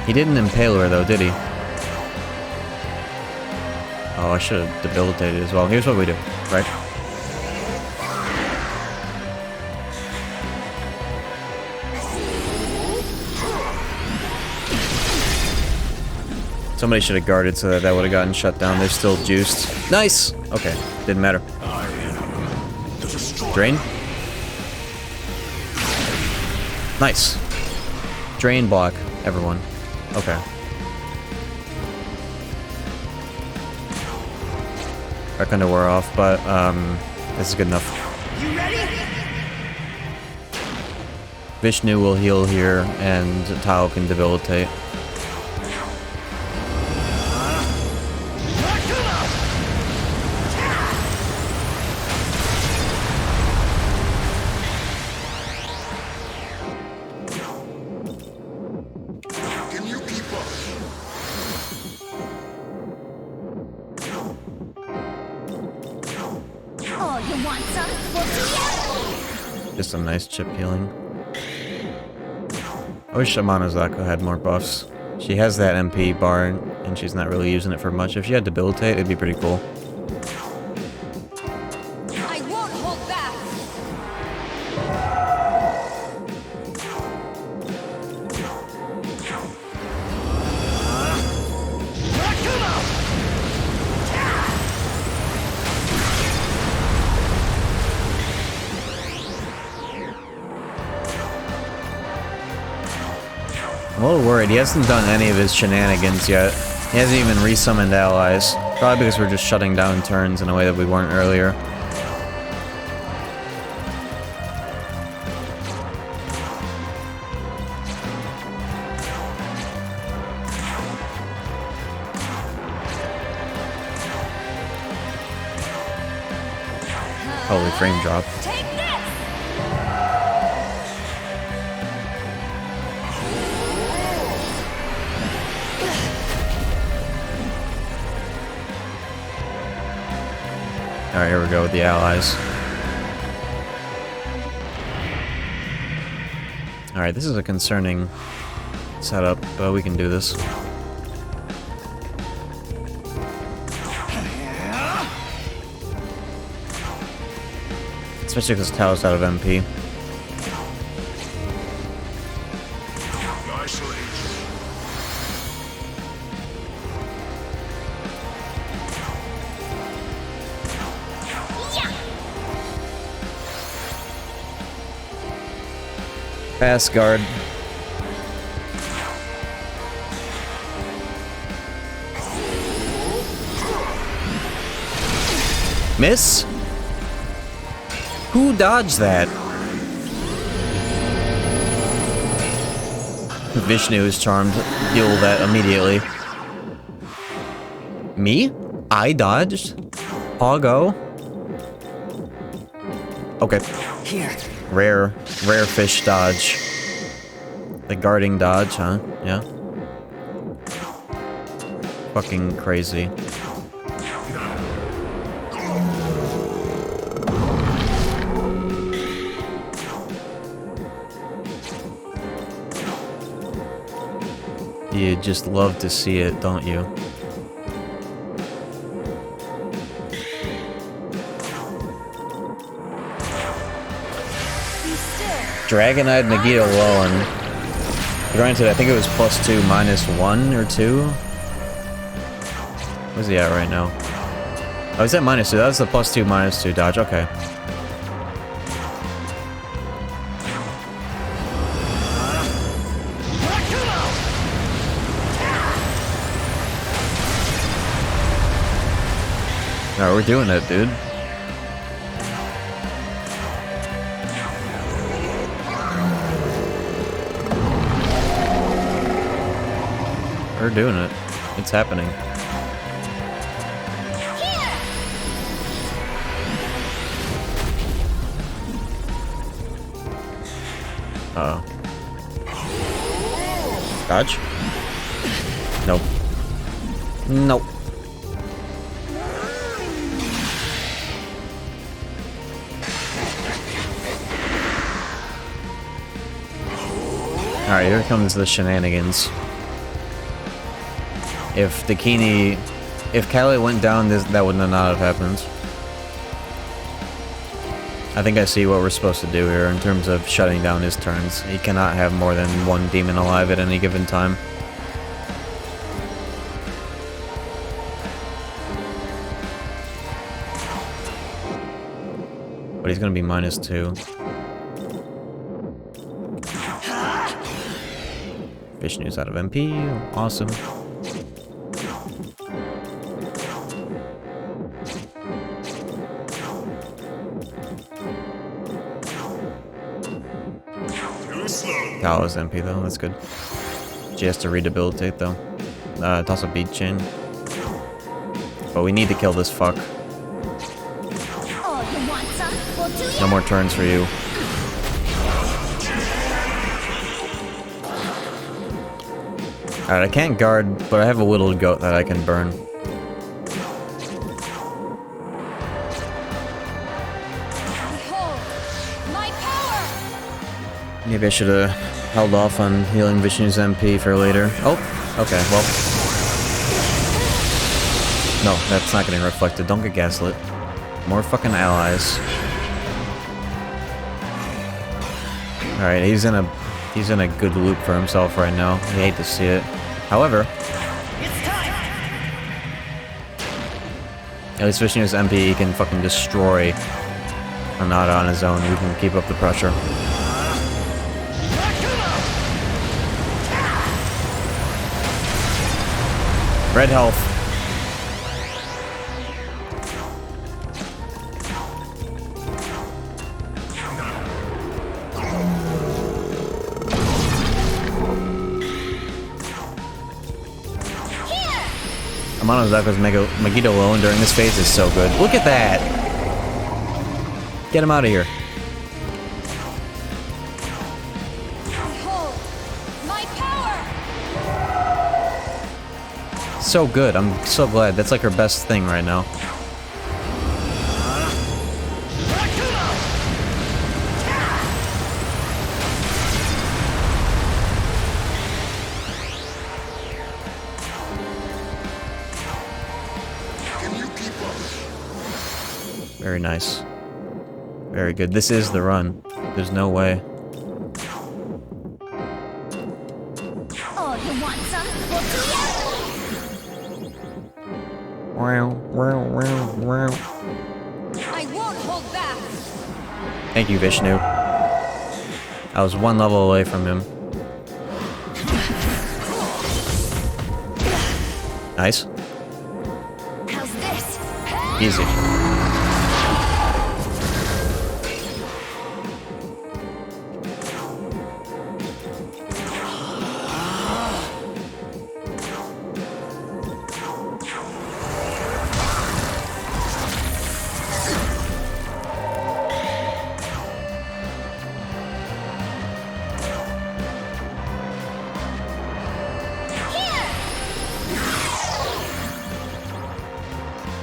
He didn't impale her, though, did he? Oh, I should have debilitated as well. Here's what we do, right? Somebody should have guarded so that that would have gotten shut down. They're still juiced. Nice! Okay, didn't matter. Drain? Nice. Drain block, everyone. Okay. I kind of wore off, but this is good enough. You ready? Vishnu will heal here, and Tao can debilitate. Just a nice chip healing. I wish Amanazaka had more buffs. She has that MP bar, and she's not really using it for much. If she had Debilitate, it'd be pretty cool. I won't hold back. I'm a little worried. He hasn't done any of his shenanigans yet. He hasn't even resummoned allies. Probably because we're just shutting down turns in a way that we weren't earlier. Holy frame drop. Alright, here we go with the allies. Alright, this is a concerning setup, but we can do this. Especially because Tao's out of MP. Pass guard. Miss? Who dodged that? Vishnu is charmed. Deal with that immediately. Me? I dodged? Poggo? Okay. Here. Rare fish dodge. The guarding dodge, huh? Yeah. Fucking crazy. You just love to see it, don't you? Dragonite Megiddo Lowen. Granted, I think it was +2, -1 or 2. Where's he at right now? Oh, he's at -2. That's the +2, -2 dodge. Okay. Alright, we're doing it, dude. We're doing it. It's happening. Uh-oh. Dodge? Nope. Nope. Alright, here comes the shenanigans. If Dakini... If Callie went down, that would not have happened. I think I see what we're supposed to do here in terms of shutting down his turns. He cannot have more than one demon alive at any given time. But he's gonna be -2. Vishnu's out of MP. Awesome. Cal is MP though, that's good. She has to redebilitate though. Toss a beat chain. But we need to kill this fuck. No more turns for you. Alright, I can't guard, but I have a whittled goat that I can burn. Maybe I should have held off on healing Vishnu's MP for later. Oh, okay, well. No, that's not getting reflected. Don't get gaslit. More fucking allies. Alright, he's in a good loop for himself right now. I hate to see it. However, at least Vishnu's MP he can fucking destroy Anada on his own. We can keep up the pressure. Red health. Amano Zako's Megiddo alone during this phase is so good. Look at that! Get him out of here. So good. I'm so glad. That's like her best thing right now. Very nice. Very good. This is the run. There's no way. I won't hold back. Thank you, Vishnu. I was one level away from him. Nice. How's this? Easy.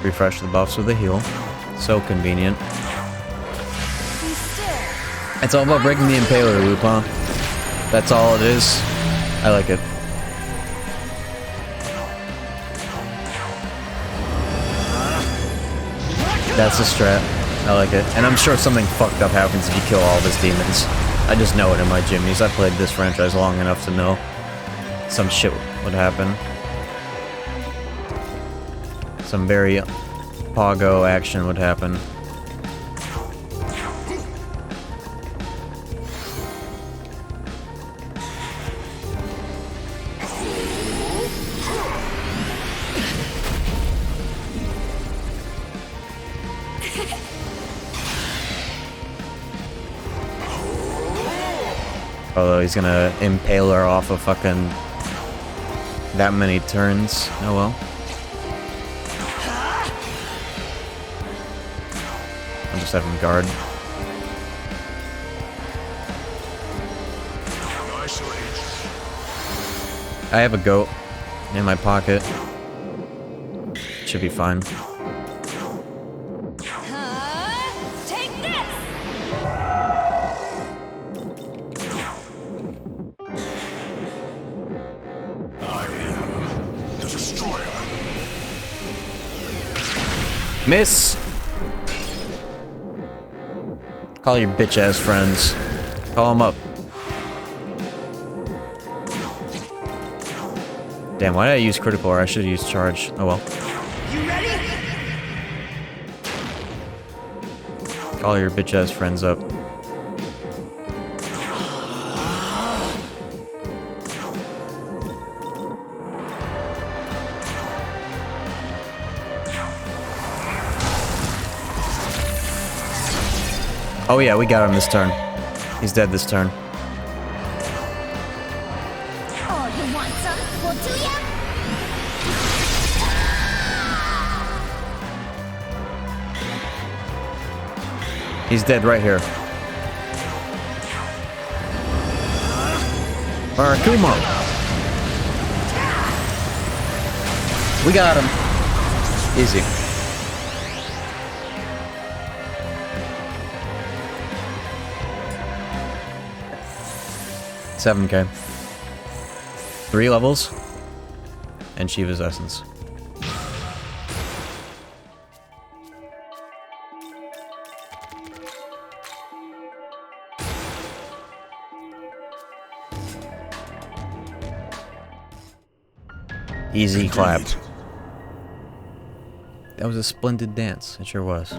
Refresh the buffs with a heal. So convenient. It's all about breaking the Impaler loop, huh? That's all it is. I like it. That's the strat. I like it. And I'm sure something fucked up happens if you kill all of his demons. I just know it in my jimmies. I've played this franchise long enough to know some shit would happen. Some very Pogo action would happen. Although he's gonna impale her off of fucking that many turns. Oh well. I'll just have him guard. I have a goat in my pocket. Should be fine. Take this! I am the destroyer. Miss! Call your bitch-ass friends. Call them up. Damn, why did I use critical, or I should have used charge. Oh well. You ready? Call your bitch-ass friends up. Oh yeah, we got him this turn. He's dead this turn. Oh, you want some? Well, do ya? He's dead right here. Barakuma! We got him. Easy. $7K. 3 levels. And Shiva's Essence. Easy clap. That was a splendid dance. It sure was.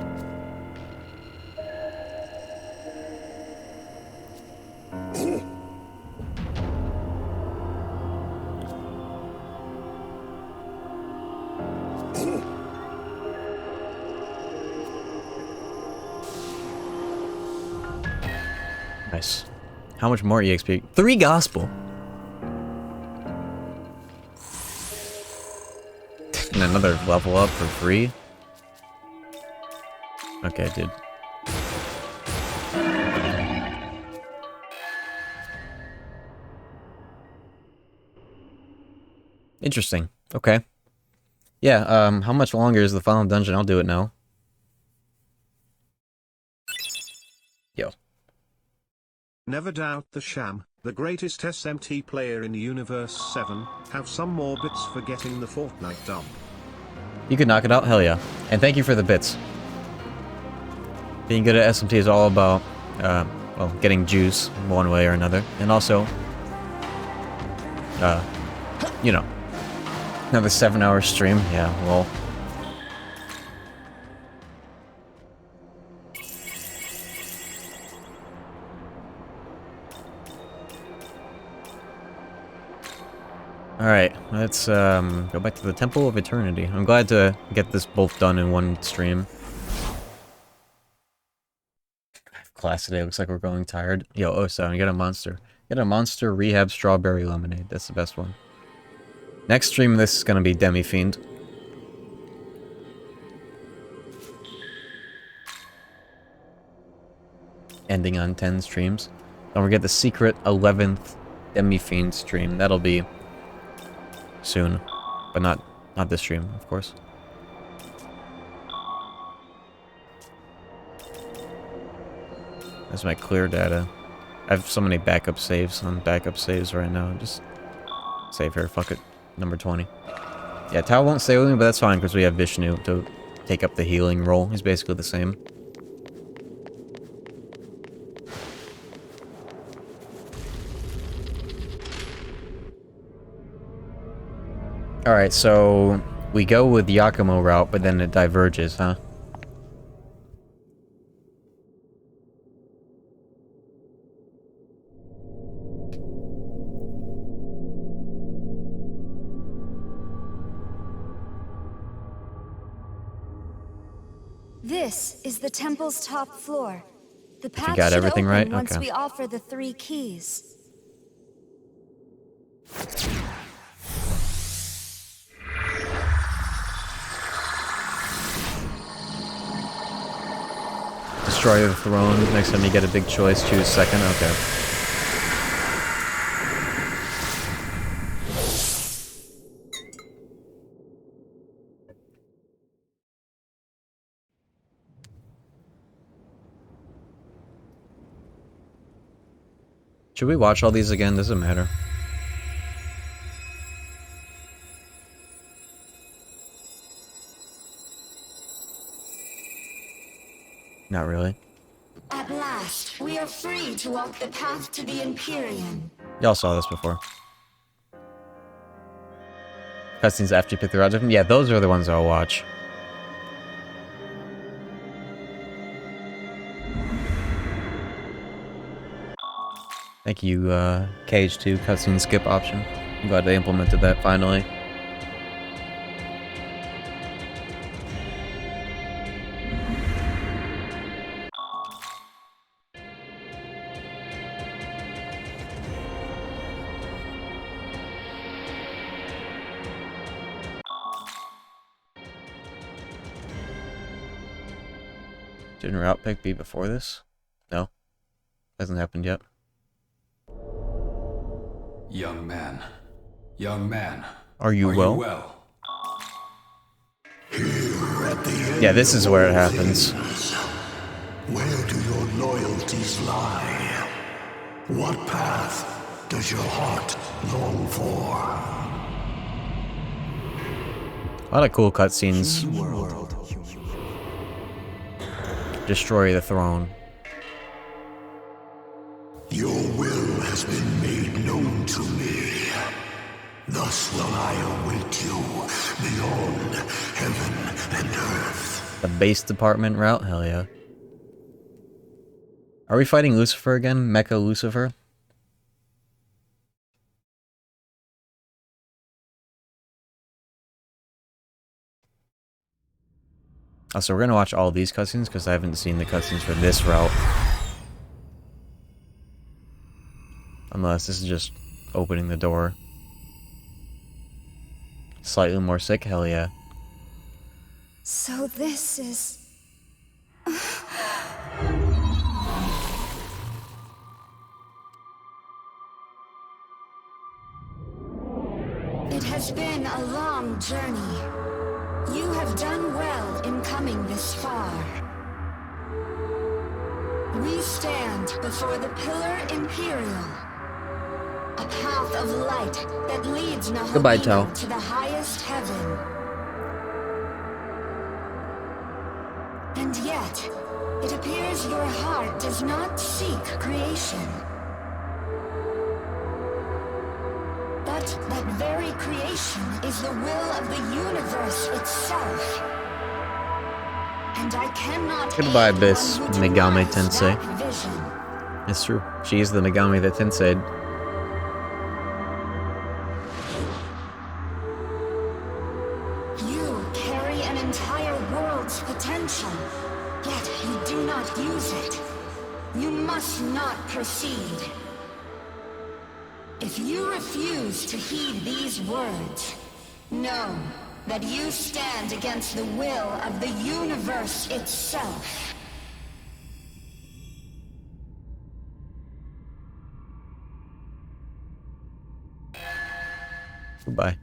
Nice. How much more EXP? 3 gospel. And another level up for free? Okay, dude. Interesting. Okay. Yeah, how much longer is the final dungeon? I'll do it now. Yo. Never doubt the Sham, the greatest SMT player in Universe 7, have some more bits for getting the Fortnite dump. You could knock it out? Hell yeah. And thank you for the bits. Being good at SMT is all about, well, getting juice one way or another. And also, you know, another 7-hour stream. Yeah, well. Alright, let's go back to the Temple of Eternity. I'm glad to get this both done in one stream. Class today, looks like we're going tired. Yo, oh, so you got a monster. Get a monster rehab strawberry lemonade. That's the best one. Next stream, this is gonna be Demi Fiend. Ending on 10 streams. Don't forget the secret 11th Demi Fiend stream. That'll be soon, but not this stream, of course. That's my clear data. I have so many backup saves on backup saves right now. Just save here, fuck it. Number 20. Yeah, Tao won't stay with me, but that's fine because we have Vishnu to take up the healing role. He's basically the same. Alright, so we go with Yakumo route, but then it diverges, huh? This is the temple's top floor. The path got should everything open right? once Okay. we offer the 3 keys. Destroy the throne. Next time you get a big choice, choose second. Okay. Should we watch all these again? Doesn't matter. Not really. At last, we are free to walk the path to the Empyrean. Y'all saw this before. Cutscenes after you pick the route. Yeah, those are the ones I'll watch. Thank you, KH2 cutscene skip option. I'm glad they implemented that finally. Didn't route pick be before this? No. Hasn't happened yet. Young man. Young man. Are you well? Here at the end Yeah, this is where it of all happens. things, where do your loyalties lie? What path does your heart long for? A lot of cool cutscenes. Destroy the throne. Your will has been made known to me. Thus will I await you beyond heaven and earth. The base department route? Hell yeah. Are we fighting Lucifer again? Mecha Lucifer? Oh, so we're gonna watch all these cutscenes because I haven't seen the cutscenes for this route. Unless this is just opening the door. Slightly more sick? Hell yeah. So this is... It has been a long journey. You have done well in coming this far. We stand before the Pillar Imperial, a path of light that leads Goodbye, Tao. Nahobian to the highest heaven. And yet, it appears your heart does not seek creation. But that very creation is the will of the universe itself. And I cannot Goodbye, aid Abyss, one who Megami denies Tensei. that vision. It's true. She is the Megami that Tensei. You carry an entire world's potential, yet you do not use it. You must not proceed. If you refuse to heed these words, know that you stand against the will of the universe itself. Goodbye.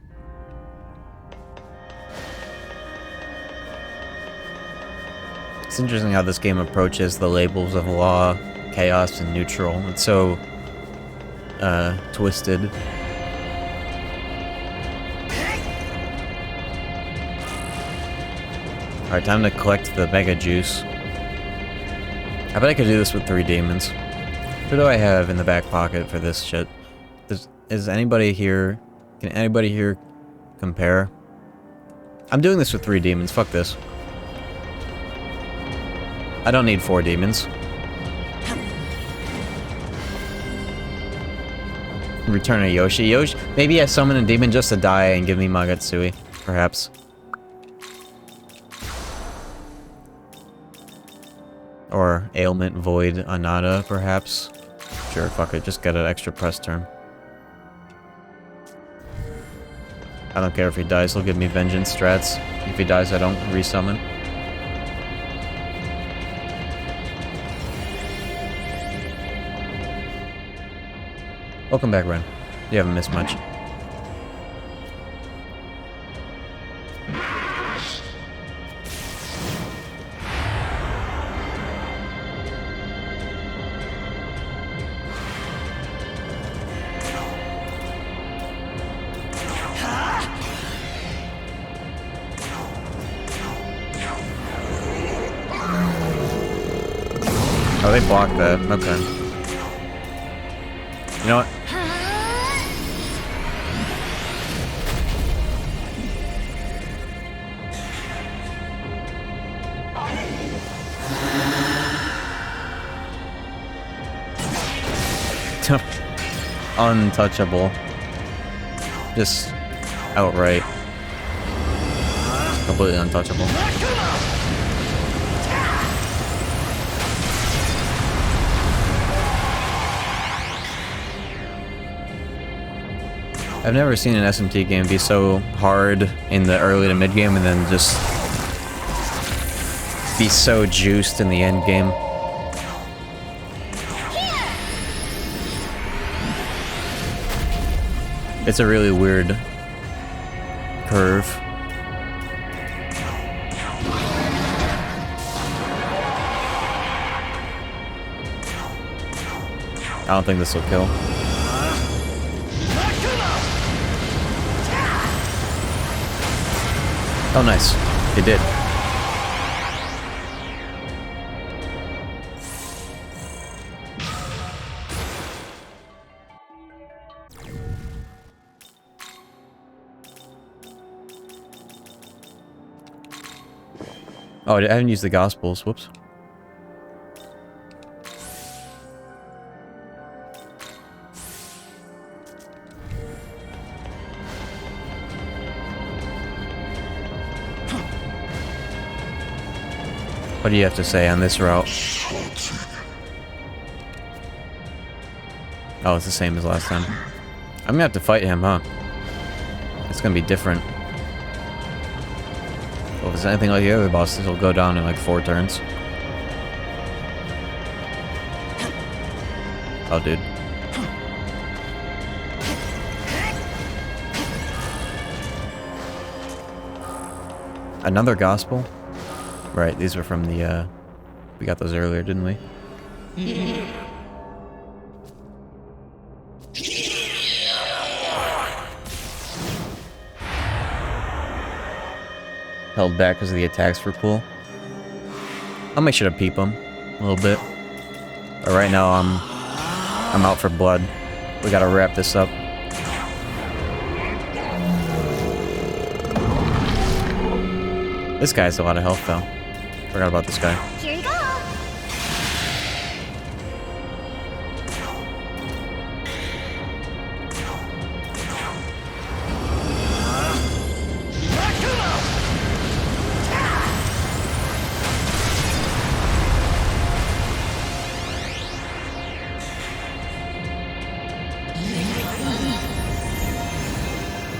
It's interesting how this game approaches the labels of law, chaos, and neutral. It's so twisted. Alright, time to collect the Mega Juice. I bet I could do this with 3 demons. Who do I have in the back pocket for this shit? Is anybody here... Can anybody here compare? I'm doing this with 3 demons, fuck this. I don't need 4 demons. Return of Yoshi. Maybe I summon a demon just to die and give me Magatsui, perhaps. Or Ailment Void Anada, perhaps. Sure, fuck it, just get an extra press turn. I don't care if he dies, he'll give me vengeance strats. If he dies, I don't resummon. Welcome back, Ren. You haven't missed much. Oh, they blocked that. Okay. You know what? Untouchable. Just outright. Completely untouchable. I've never seen an SMT game be so hard in the early to mid game and then just be so juiced in the end game. It's a really weird curve. I don't think this will kill. Oh, nice. It did. Oh, I haven't used the Gospels. Whoops. What do you have to say on this route? Oh, it's the same as last time. I'm gonna have to fight him, huh? It's gonna be different. Well, if it's anything like the other bosses, it'll go down in like 4 turns. Oh, dude. Another Gospel? Right, these were from the, we got those earlier, didn't we? Held back because the attacks were cool. I'll make sure to peep them a little bit. But right now, I'm out for blood. We gotta wrap this up. This guy has a lot of health, though. Forgot about this guy. Here you go.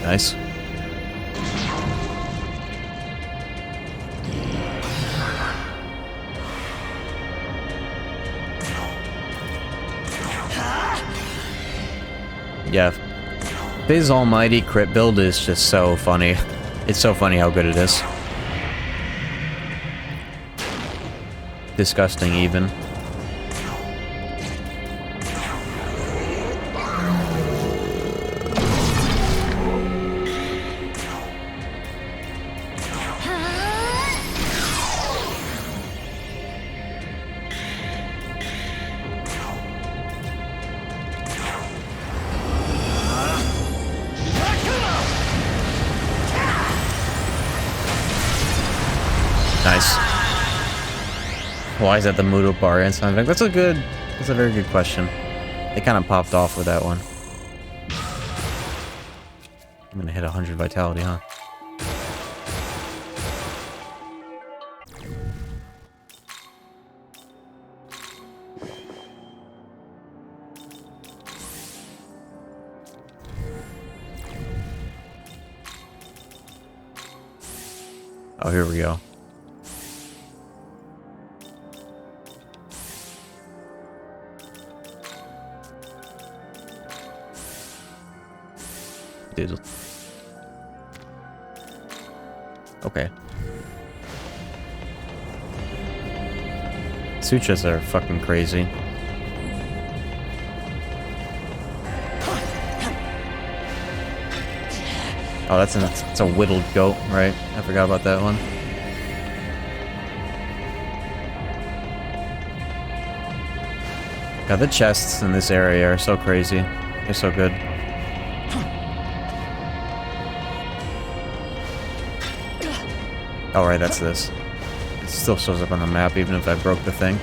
Nice. Yeah. Biz Almighty crit build is just so funny. It's so funny how good it is. Disgusting, even. Nice. Why is that the Mudo bar and sound effect? That's a very good question. They kind of popped off with that one. I'm gonna hit 100 vitality, huh? Oh, here we go. Dude. Okay. Sutras are fucking crazy. Oh, that's a whittled goat, right? I forgot about that one. God, the chests in this area are so crazy. They're so good. Oh, right, that's this. It still shows up on the map even if I broke the thing.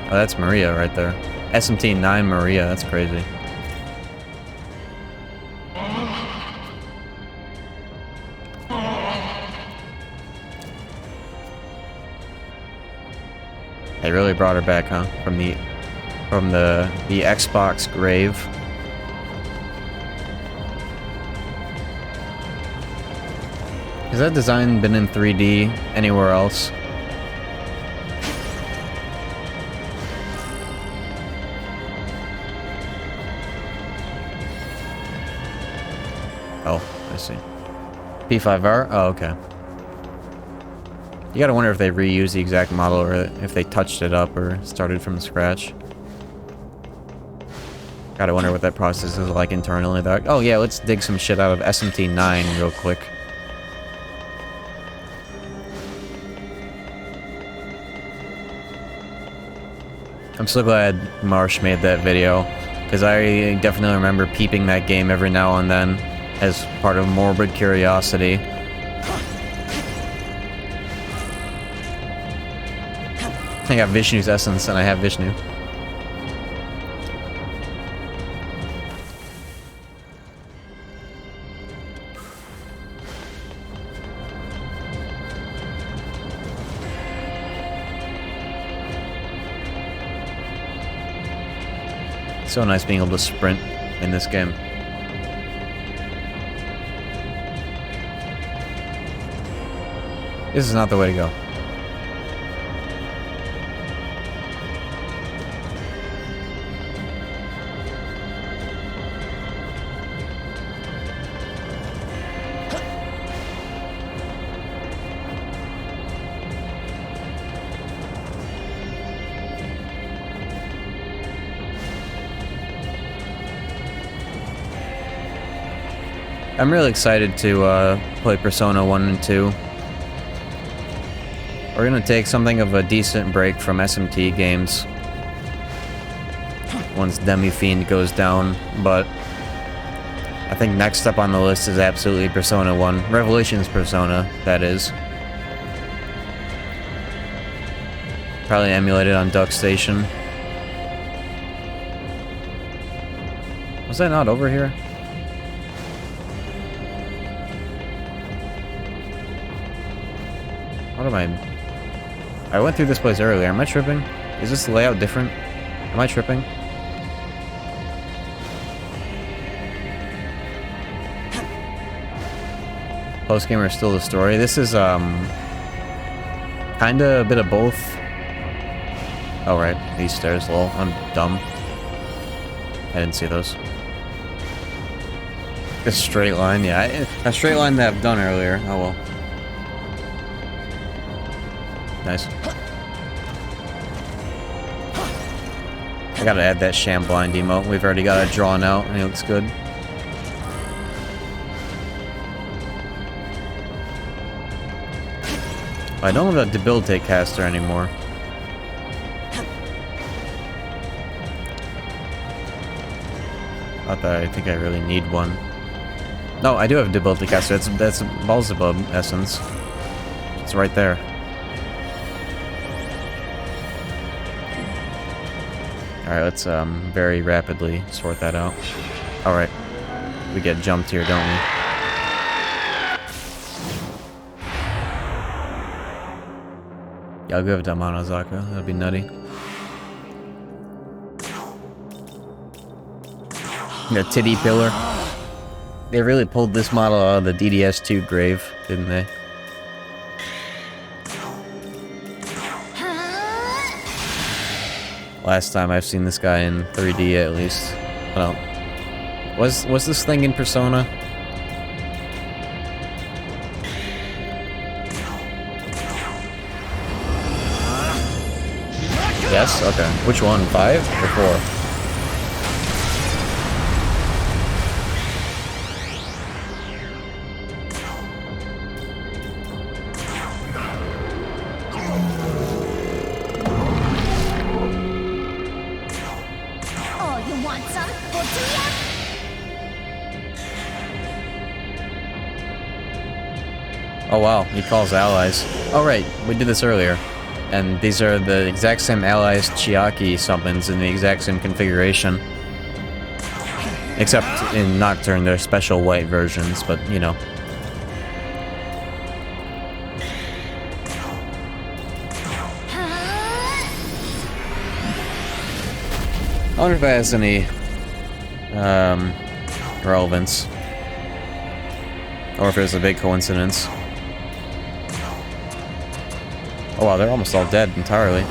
Oh, that's Maria right there. SMT-9 Maria, that's crazy. They really brought her back, huh? From the Xbox grave. Has that design been in 3D anywhere else? Oh, I see. P5R? Oh, okay. You gotta wonder if they reused the exact model or if they touched it up or started from scratch. Gotta wonder what that process is like internally. They're like, oh yeah, let's dig some shit out of SMT-9 real quick. I'm so glad Marsh made that video, because I definitely remember peeping that game every now and then as part of morbid curiosity. I got Vishnu's essence and I have Vishnu. So nice being able to sprint in this game. This is not the way to go. I'm really excited to play Persona 1 and 2. We're gonna take something of a decent break from SMT games once Demi-Fiend goes down, but I think next up on the list is absolutely Persona 1. Revelations Persona, that is. Probably emulated on Duck Station. Was that not over here? What am I went through this place earlier. Am I tripping? Is this layout different? Am I tripping? Post-game or still the story? This is, kinda a bit of both. Oh, right. These stairs, lol. I'm dumb. I didn't see those. This straight line, yeah. A straight line that I've done earlier. Oh, well. Nice. I gotta add that sham blind emote. We've already got it drawn out and it looks good. I don't have a debilitate caster anymore. Not that I think I really need one. No, I do have a debilitate caster. That's Beelzebub essence. It's right there. Alright, let's very rapidly sort that out. Alright. We get jumped here, don't we? Yeah, I'll give it to Manazaka. That'd be nutty. The titty pillar. They really pulled this model out of the DDS2 grave, didn't they? Last time I've seen this guy in 3D, at least. Well, was this thing in Persona? Yes? Okay. Which one? 5 or 4? Oh, you want some? Well, do ya? Oh wow, he calls allies. Oh right, we did this earlier. And these are the exact same allies Chiaki summons in the exact same configuration. Except in Nocturne, they're special white versions, but you know. I wonder if that has any relevance. Or if it was a big coincidence. Oh wow, they're almost all dead entirely.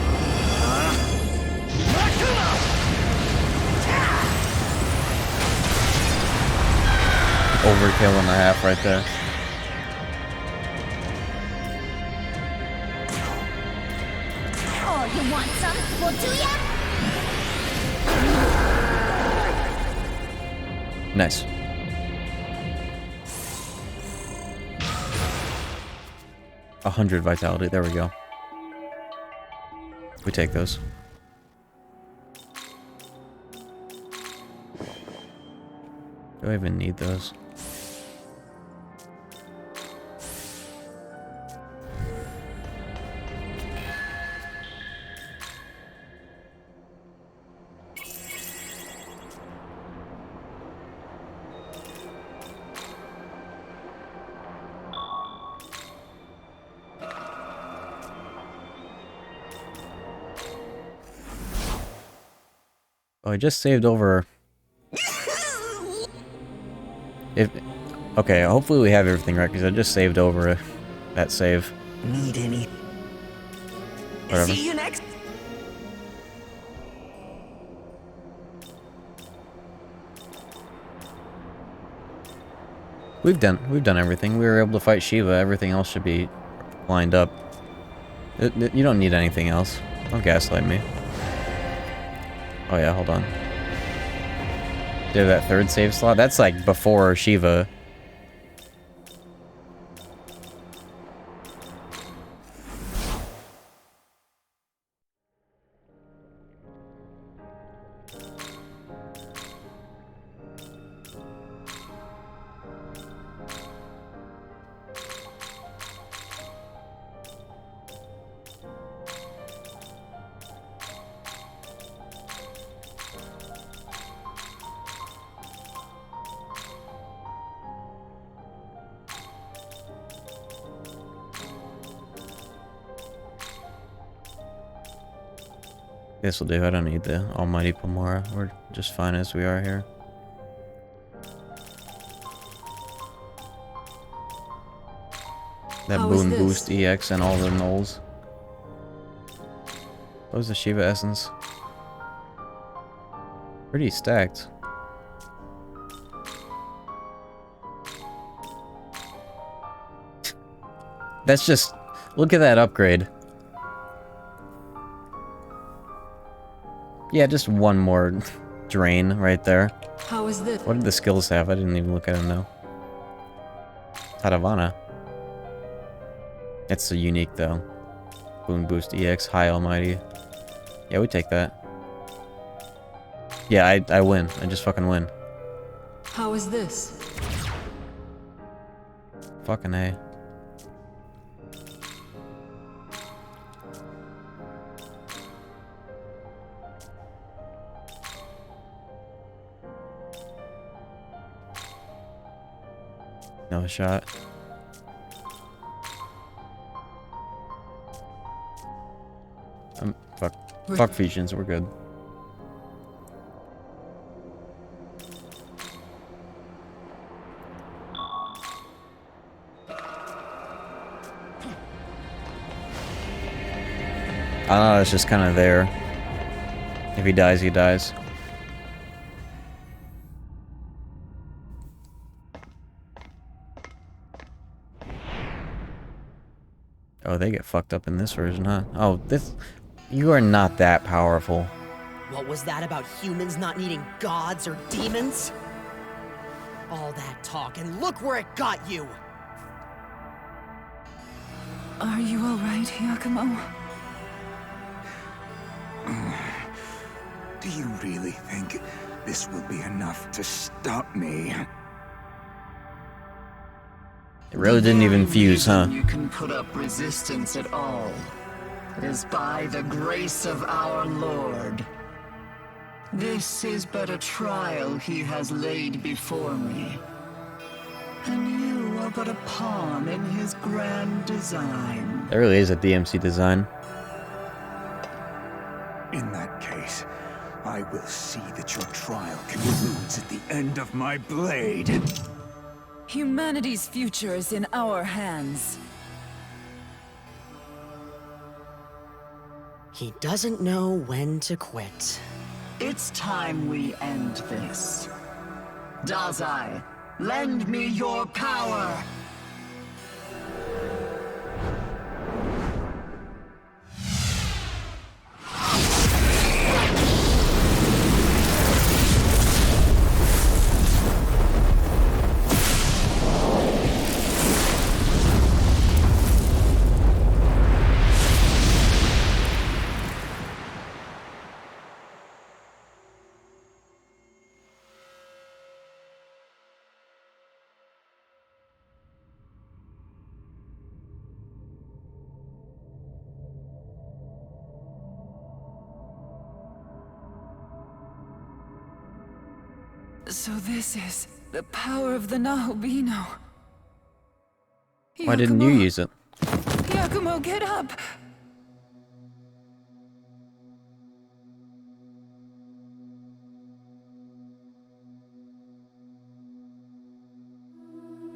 Overkill and a half right there. Oh, you want some? Well, do ya? Nice. A 100 vitality, there we go. We take those. Do I even need those? Oh, I just saved over. Okay, hopefully we have everything right, because I just saved over that save. Need any? Whatever. See you next. We've done everything. We were able to fight Shiva. Everything else should be lined up. You don't need anything else. Don't gaslight me. Oh yeah, hold on. Do you have that third save slot? That's like before Shiva. This will do. I don't need the almighty Pomora. We're just fine as we are here. That boon boost EX and all the nulls. What was the Shiva essence? Pretty stacked. That's just... Look at that upgrade. Yeah, just one more drain right there. How is this? What did the skills have? I didn't even look at them now. Taravana. That's so unique though. Boon boost EX, high almighty. Yeah, we take that. Yeah, I win. I just fucking win. How is this? Fucking A. No shot. Fuck fusions, we're good. It's just kind of there. If he dies, he dies. Oh, they get fucked up in this version, huh? Oh, this... You are not that powerful. What was that about humans not needing gods or demons? All that talk, and look where it got you! Are you alright, Yakumo? Do you really think this will be enough to stop me? It really didn't even fuse, huh? You can put up resistance at all is by the grace of our Lord. This is but a trial he has laid before me. And you are but a pawn in his grand design. That really is a DMC design. In that case, I will see that your trial concludes at the end of my blade. Humanity's future is in our hands. He doesn't know when to quit. It's time we end this. Dazai, lend me your power! So this is the power of the Nahobino. Why didn't you use it? Yakumo, get up!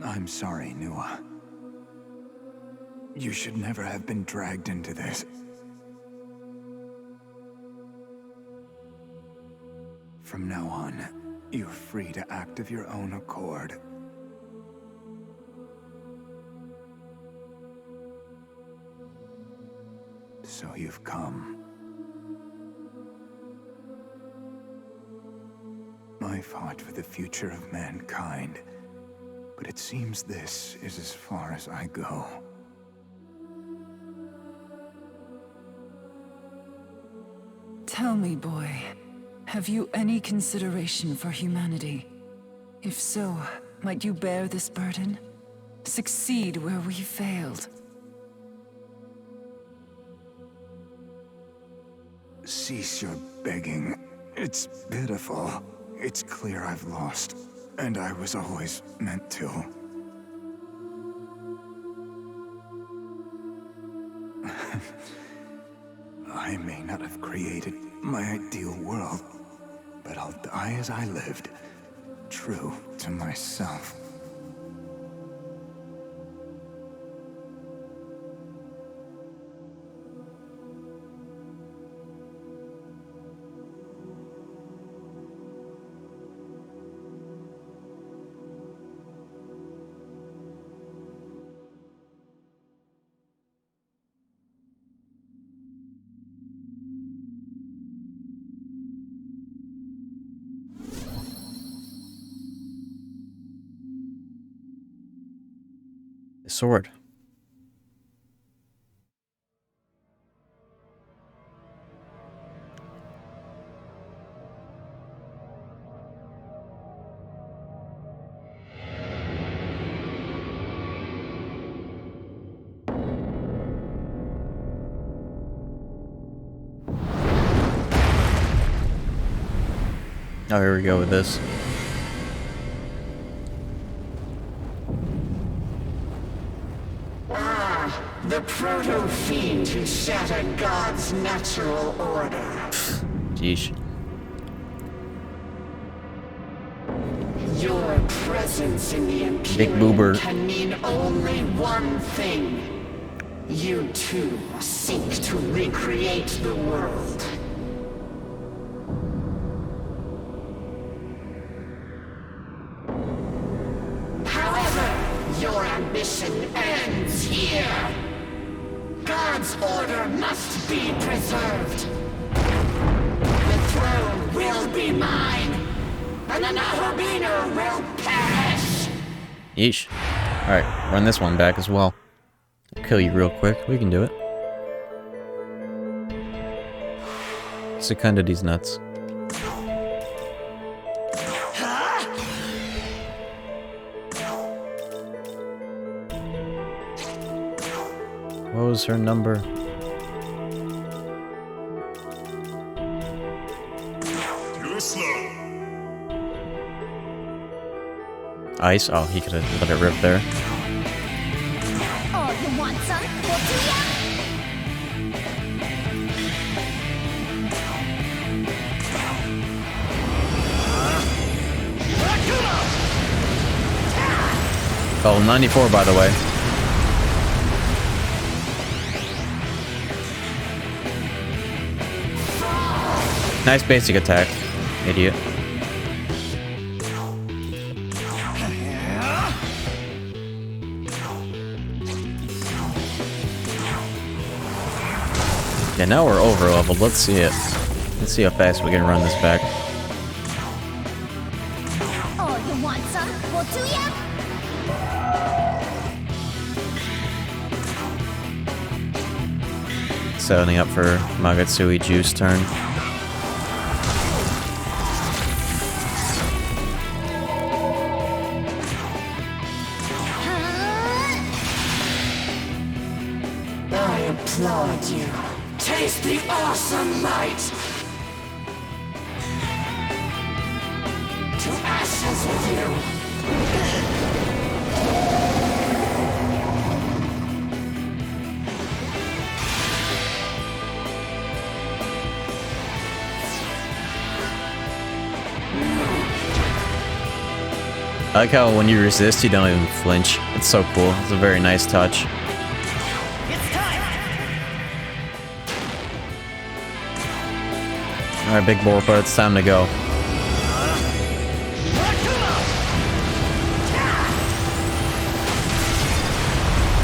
I'm sorry, Nua. You should never have been dragged into this. From now on, you're free to act of your own accord. So you've come. I fought for the future of mankind, but it seems this is as far as I go. Tell me, boy, have you any consideration for humanity? If so, might you bear this burden? Succeed where we failed? Cease your begging. It's pitiful. It's clear I've lost, and I was always meant to. I may not have created my ideal world, but I'll die as I lived, true to myself. The sword. Oh, here we go with this. The proto-fiend who shattered God's natural order. Jeesh. Your presence in the Big Imperium boober. can mean only one thing. You too seek to recreate the world. However, your ambition ends here. God's order must be preserved. The throne will be mine, and the Nahabiner will perish. Yeesh. Alright, run this one back as well. I'll kill you real quick. We can do it. Sekundity's nuts. What was her number? Too slow. Ice? Oh, he could have let it rip there. Oh, you want some? We'll do ya? Oh, 94 by the way. Nice basic attack, idiot. Yeah, now we're over leveled. Let's see it. Let's see how fast we can run this back. Oh, you want some? We'll do ya? Setting up for Magatsui Juice turn. I applaud you. Taste the awesome light. To ashes with you. I like how when you resist, you don't even flinch. It's so cool. It's a very nice touch. Alright, Big Borpa, it's time to go.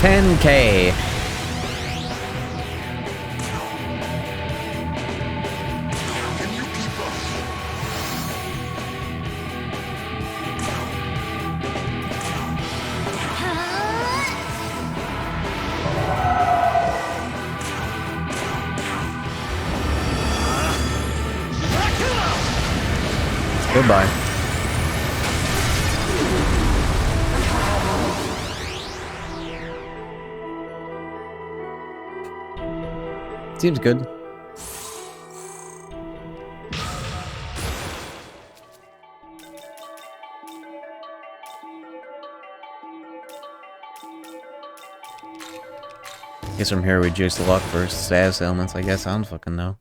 $10K. Goodbye. Seems good. Guess from here we juice the luck for status elements, I guess. I don't fucking know.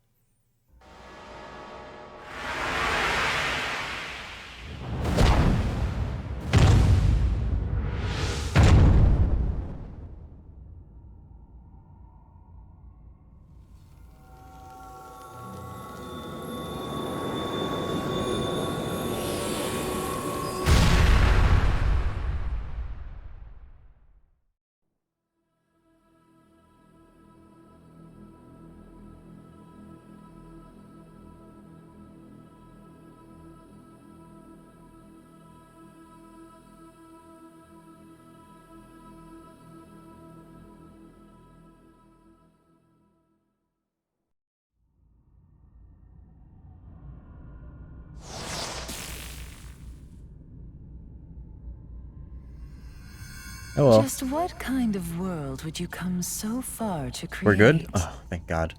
Oh well. Just what kind of world would you come so far to create? We're good? Oh, thank God.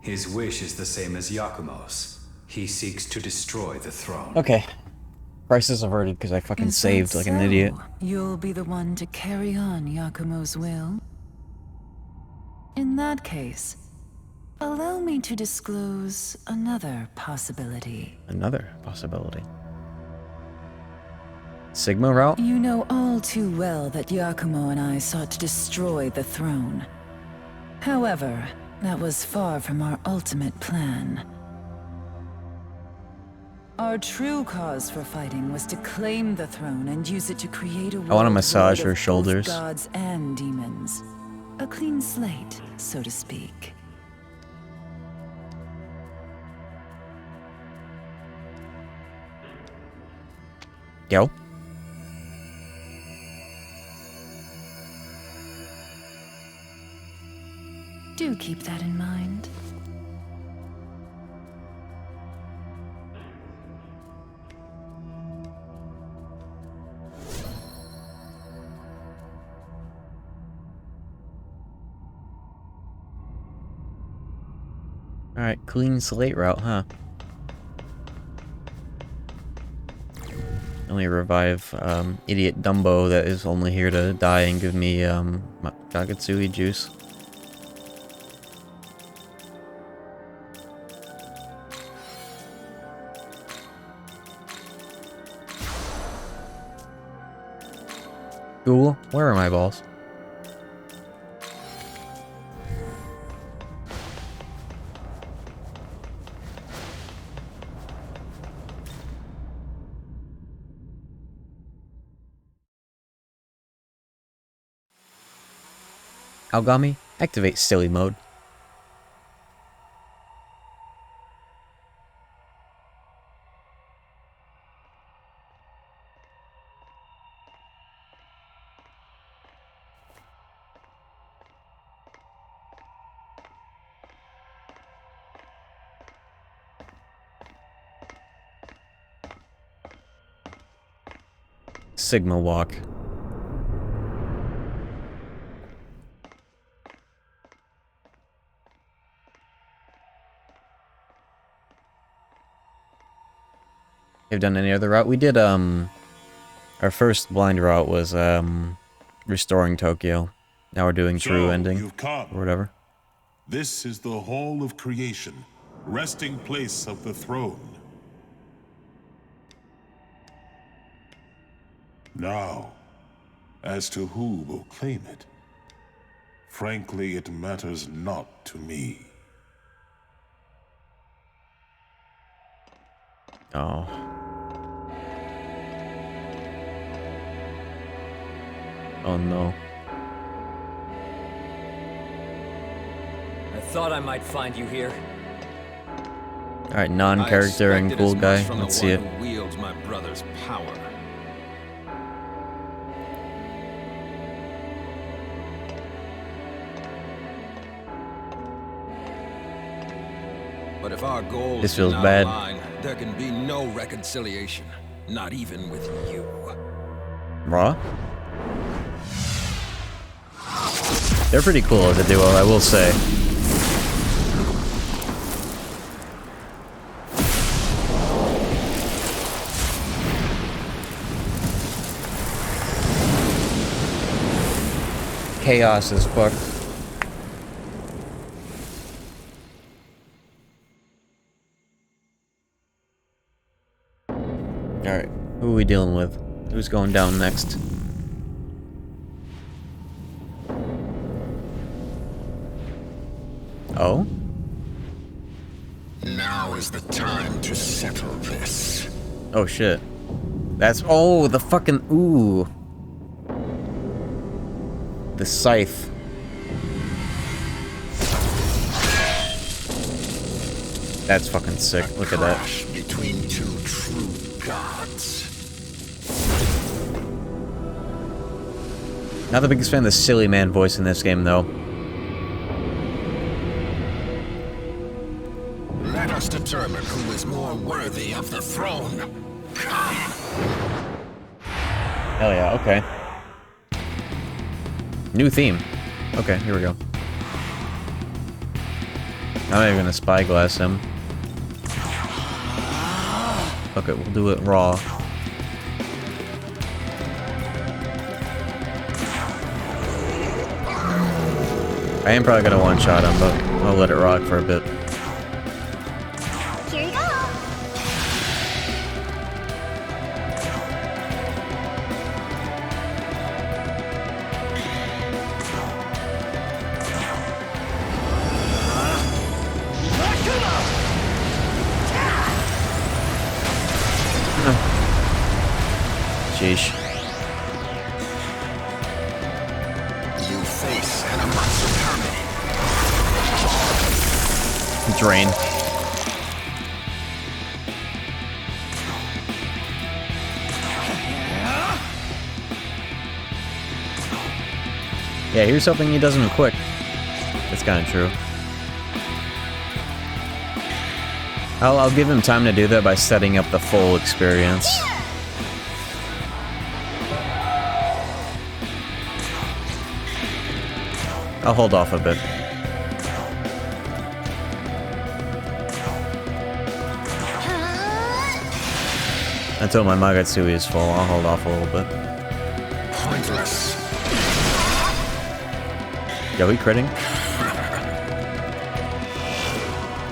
His wish is the same as Yakumo's. He seeks to destroy the throne. Okay. Crisis averted because I fucking Is that saved like an so? idiot. You'll be the one to carry on Yakumo's will? In that case, allow me to disclose another possibility. Another possibility. Sigma route? You know all too well that Yakumo and I sought to destroy the throne. However, that was far from our ultimate plan. Our true cause for fighting was to claim the throne and use it to create a world I want to massage void her of shoulders. both gods and demons. A clean slate, so to speak. Yo. Do keep that in mind. Alright, clean slate route, huh? Only revive idiot Dumbo that is only here to die and give me Kagatsui juice. Google, where are my balls? Algami, activate silly mode. Sigma walk. You've done any other route? We did, our first blind route was, restoring Tokyo. Now we're doing true ending, you've come. or whatever. This is the Hall of Creation, resting place of the throne. Now, as to who will claim it, frankly, it matters not to me. Oh. Oh no. I thought I might find you here. Alright, non-character and cool guy. Let's see it. Who wields my brother's power. But if our goals This feels do not bad. align, there can be no reconciliation, not even with you. Raw? They're pretty cool as a duo, I will say. Chaos as fuck. Alright, who are we dealing with? Who's going down next? Oh? Now is the time to settle this. Oh shit. That's, oh, the fucking, ooh. The scythe. That's fucking sick. Look at that. Clash between two true gods. Not the biggest fan of the silly man voice in this game, though. Let us determine who is more worthy of the throne. Come. Hell yeah, okay. New theme. Okay, here we go. I'm not even gonna spyglass him. Fuck it, we'll do it raw. I am probably gonna one-shot him, but I'll let it rock for a bit. Here you go. Sheesh. You face an Amatsu Kami. Drain. Yeah, here's hoping he doesn't quit. That's kind of true. I'll give him time to do that by setting up the full experience. I'll hold off a bit. Until my Magatsui is full, I'll hold off a little bit. Pointless. Yo, he critting?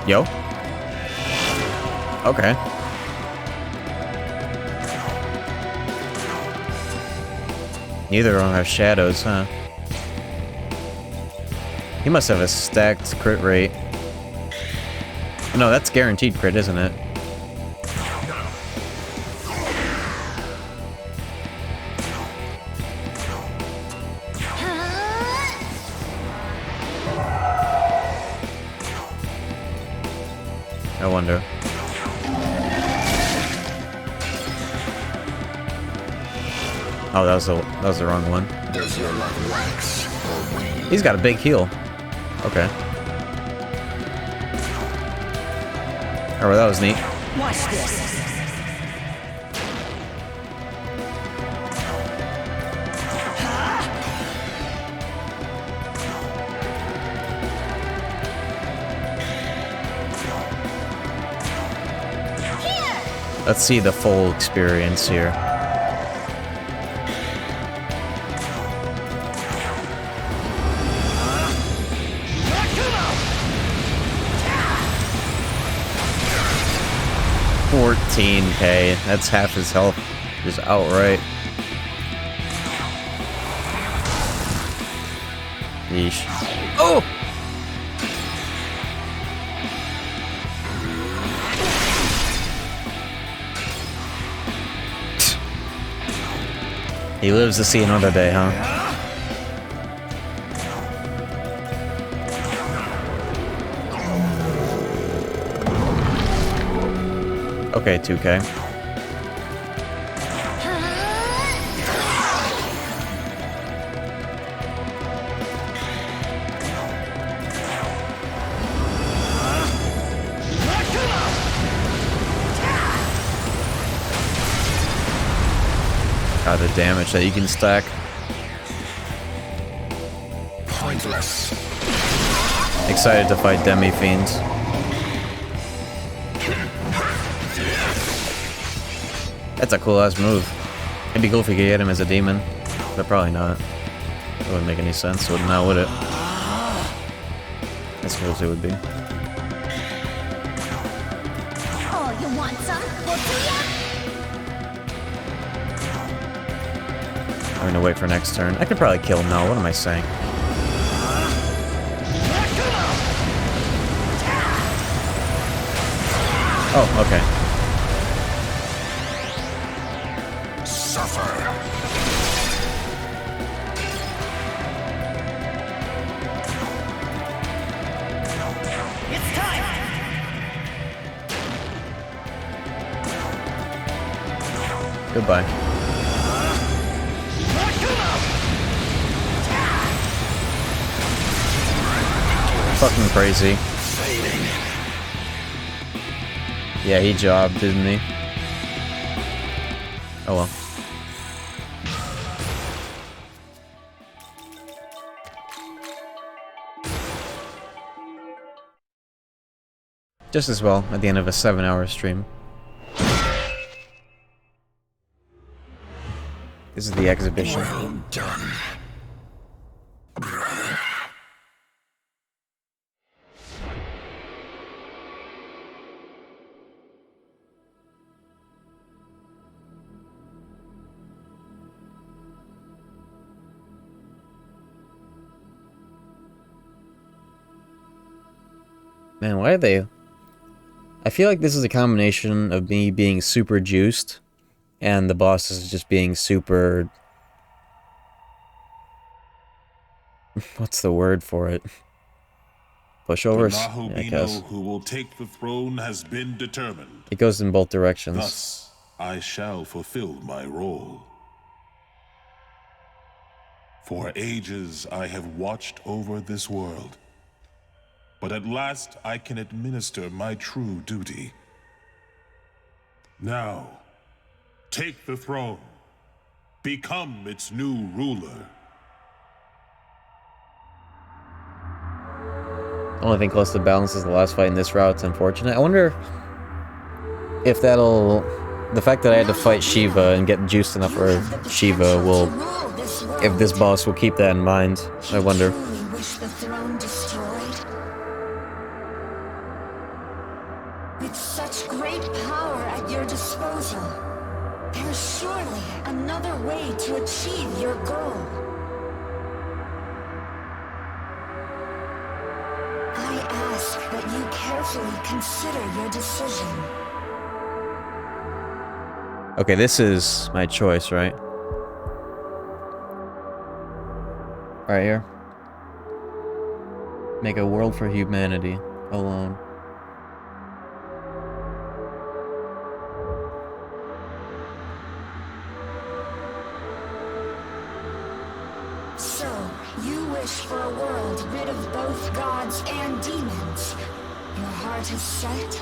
Yo? Okay. Neither of them have shadows, huh? He must have a stacked crit rate. No, that's guaranteed crit, isn't it? I wonder. Oh, that was the wrong one. Does your love wax or wane? He's got a big heal. Okay. Oh, well, that was neat. Watch this. Let's see the full experience here. $14K. That's half his health, just outright. Yeesh. Oh! He lives to see another day, huh? Okay, 2K. God, the damage that you can stack. Pointless. Excited to fight Demi Fiends. That's a cool ass move. It'd be cool if we could get him as a demon, but probably not. It wouldn't make any sense, would now, would it? As cool as it would be. Oh, you want some? We'll do ya? I'm gonna wait for next turn. I could probably kill him now. What am I saying? Oh, okay. Suffer. It's time! Goodbye. Fucking crazy. Yeah, he jobbed, didn't he? Oh well. Just as well at the end of a 7-hour stream. This is the exhibition. Well done, brother. Man, why are they... I feel like this is a combination of me being super juiced and the boss is just being super... What's the word for it? Pushovers? The Yeah, I guess. Nahobino who will take the throne has been determined. It goes in both directions. Thus, I shall fulfill my role. For ages I have watched over this world, but at last I can administer my true duty. Now, take the throne. Become its new ruler. Only thing close to balance is the last fight in this route. It's unfortunate. I wonder if that'll... The fact that I had to fight Shiva and get juiced enough for Shiva will... If this boss will keep that in mind, I wonder. Wish the throne destroyed? With such great power at your disposal, there's surely another way to achieve your goal. I ask that you carefully consider your decision. Okay, this is my choice, right? Right here. Make a world for humanity alone. So, you wish for a world rid of both gods and demons. Your heart is set?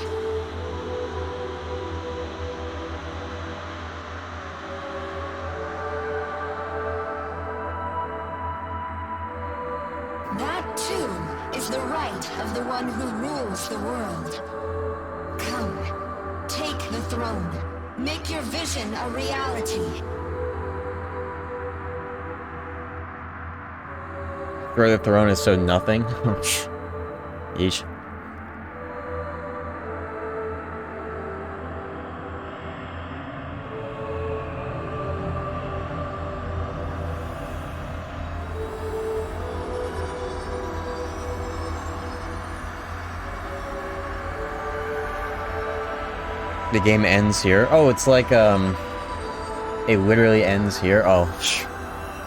That, too, is the right of the one who rules the world. Come, take the throne. Make your vision a reality. Where the throne is so nothing. Yeesh. The game ends here. Oh, it's like, it literally ends here. Oh,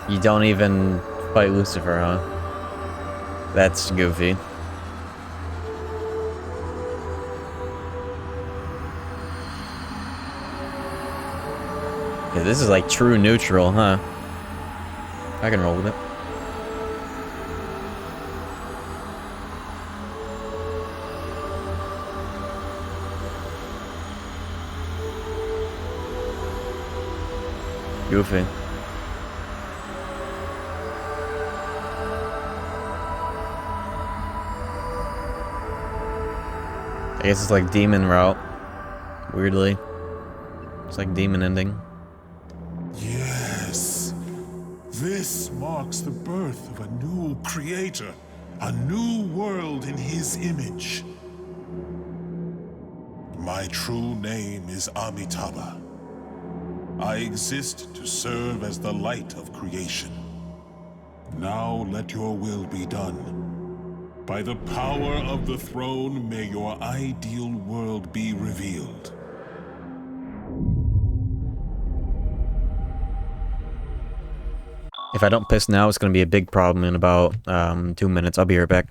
you don't even fight Lucifer, huh? That's goofy. Yeah, this is like true neutral, huh? I can roll with it. Goofy. I guess it's like demon route. Weirdly. It's like demon ending. Yes. This marks the birth of a new creator. A new world in his image. My true name is Amitabha. I exist to serve as the light of creation. Now let your will be done. By the power of the throne, may your ideal world be revealed. If I don't piss now, it's gonna be a big problem in about 2 minutes. I'll be right back.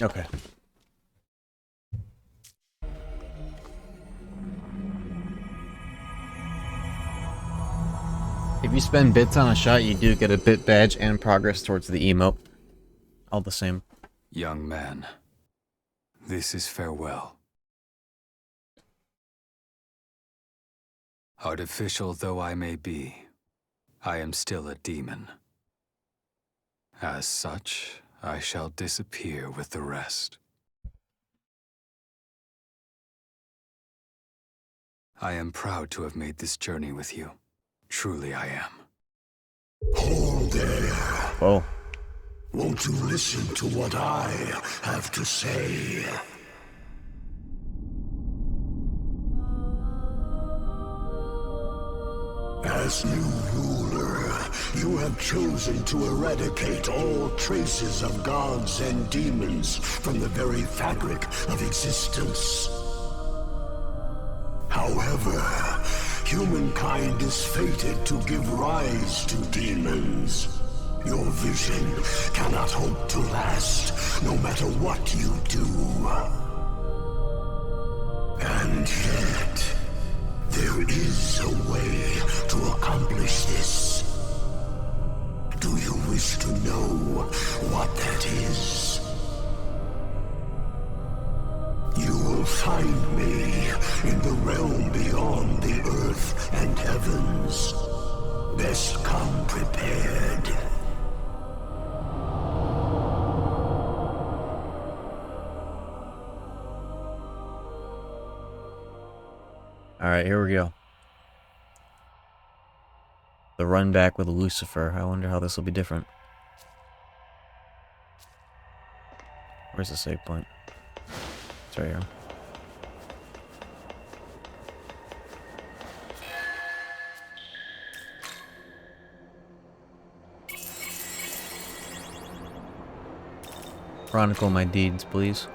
Okay. If you spend bits on a shot, you do get a bit badge and progress towards the emote. All the same. Young man, this is farewell. Artificial though I may be, I am still a demon. As such, I shall disappear with the rest. I am proud to have made this journey with you. Truly I am. Hold there. Whoa. Won't you listen to what I have to say? As new ruler, you have chosen to eradicate all traces of gods and demons from the very fabric of existence. However, humankind is fated to give rise to demons. Your vision cannot hope to last, no matter what you do. And yet, there is a way to accomplish this. Do you wish to know what that is? You will find me in the realm beyond the earth and heavens. Best come prepared. Alright, here we go. The run back with Lucifer. I wonder how this will be different. Where's the save point? It's right here. Chronicle my deeds, please.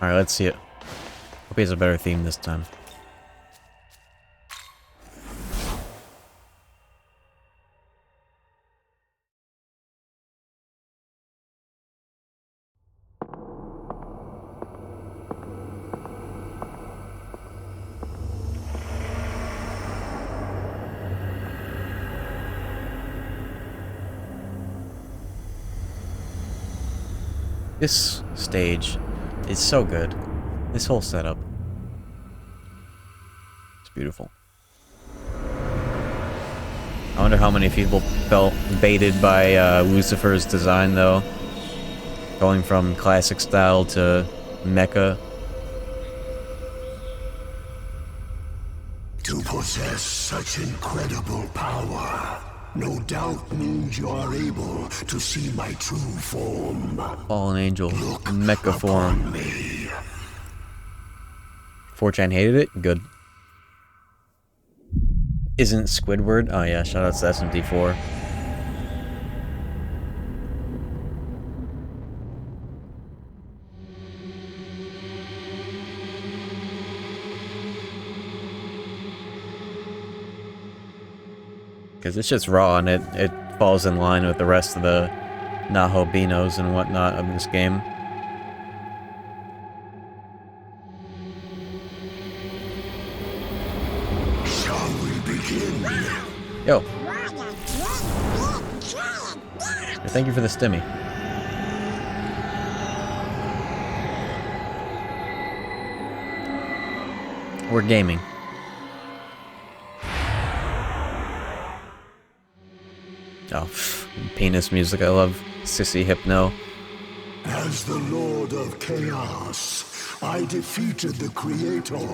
Alright, let's see it. Hope he has a better theme this time. This stage is so good. This whole setup. It's beautiful. I wonder how many people felt baited by Lucifer's design, though. Going from classic style to mecha. To possess such incredible power, no doubt means you are able to see my true form. Fallen Angel, mecha form. 4chan hated it? Good. Isn't Squidward? Oh yeah, shout out to SMT4. Because it's just raw and it falls in line with the rest of the Nahobinos and whatnot of this game. Shall we begin? Yo. Thank you for the stimmy. We're gaming. Oh, penis music, I love Sissy Hypno. As the Lord of Chaos, I defeated the Creator,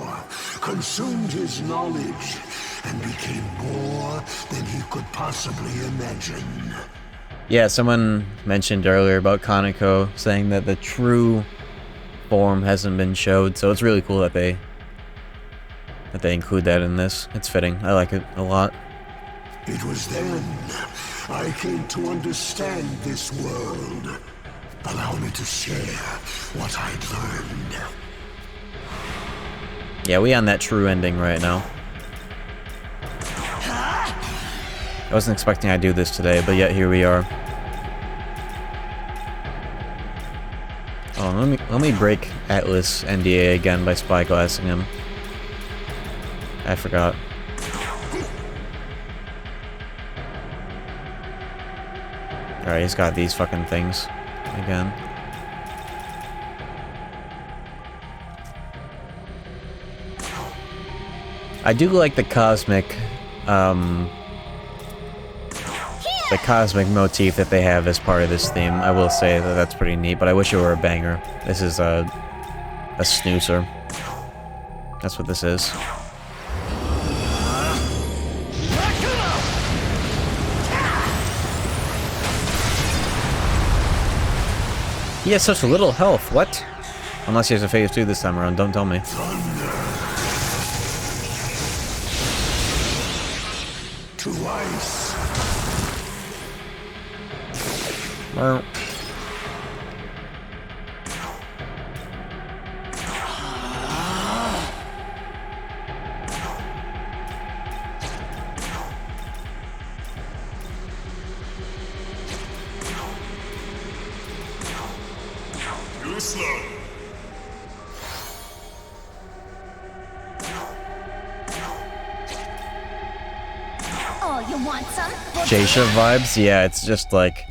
consumed his knowledge, and became more than he could possibly imagine. Yeah, someone mentioned earlier about Kaneko saying that the true form hasn't been showed, so it's really cool that they include that in this. It's fitting. I like it a lot. It was then I came to understand this world. Allow me to share what I'd learned. Yeah, we on that true ending right now. I wasn't expecting I'd do this today, but yet here we are. Oh, let me break Atlas NDA again by spyglassing him. I forgot. Alright, he's got these fucking things again. I do like the cosmic motif that they have as part of this theme. I will say that that's pretty neat, but I wish it were a banger. This is a snoozer. That's what this is. He has such little health. What? Unless he has a phase 2 this time around. Don't tell me. To ice. Well. Too slow. Oh, you want some? Sheisha vibes? Yeah, it's just like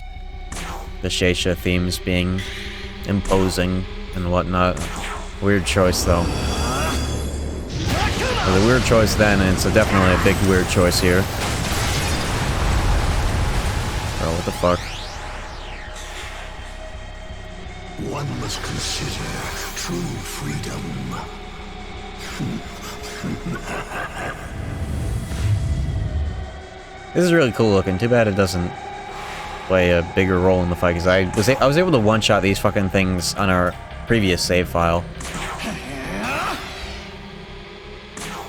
the Sheisha themes being imposing and whatnot. Weird choice, though. It was a weird choice then, and it's definitely a big weird choice here. Bro, what the fuck? One must consider true freedom. This is really cool looking. Too bad it doesn't play a bigger role in the fight, because I was able to one-shot these fucking things on our previous save file.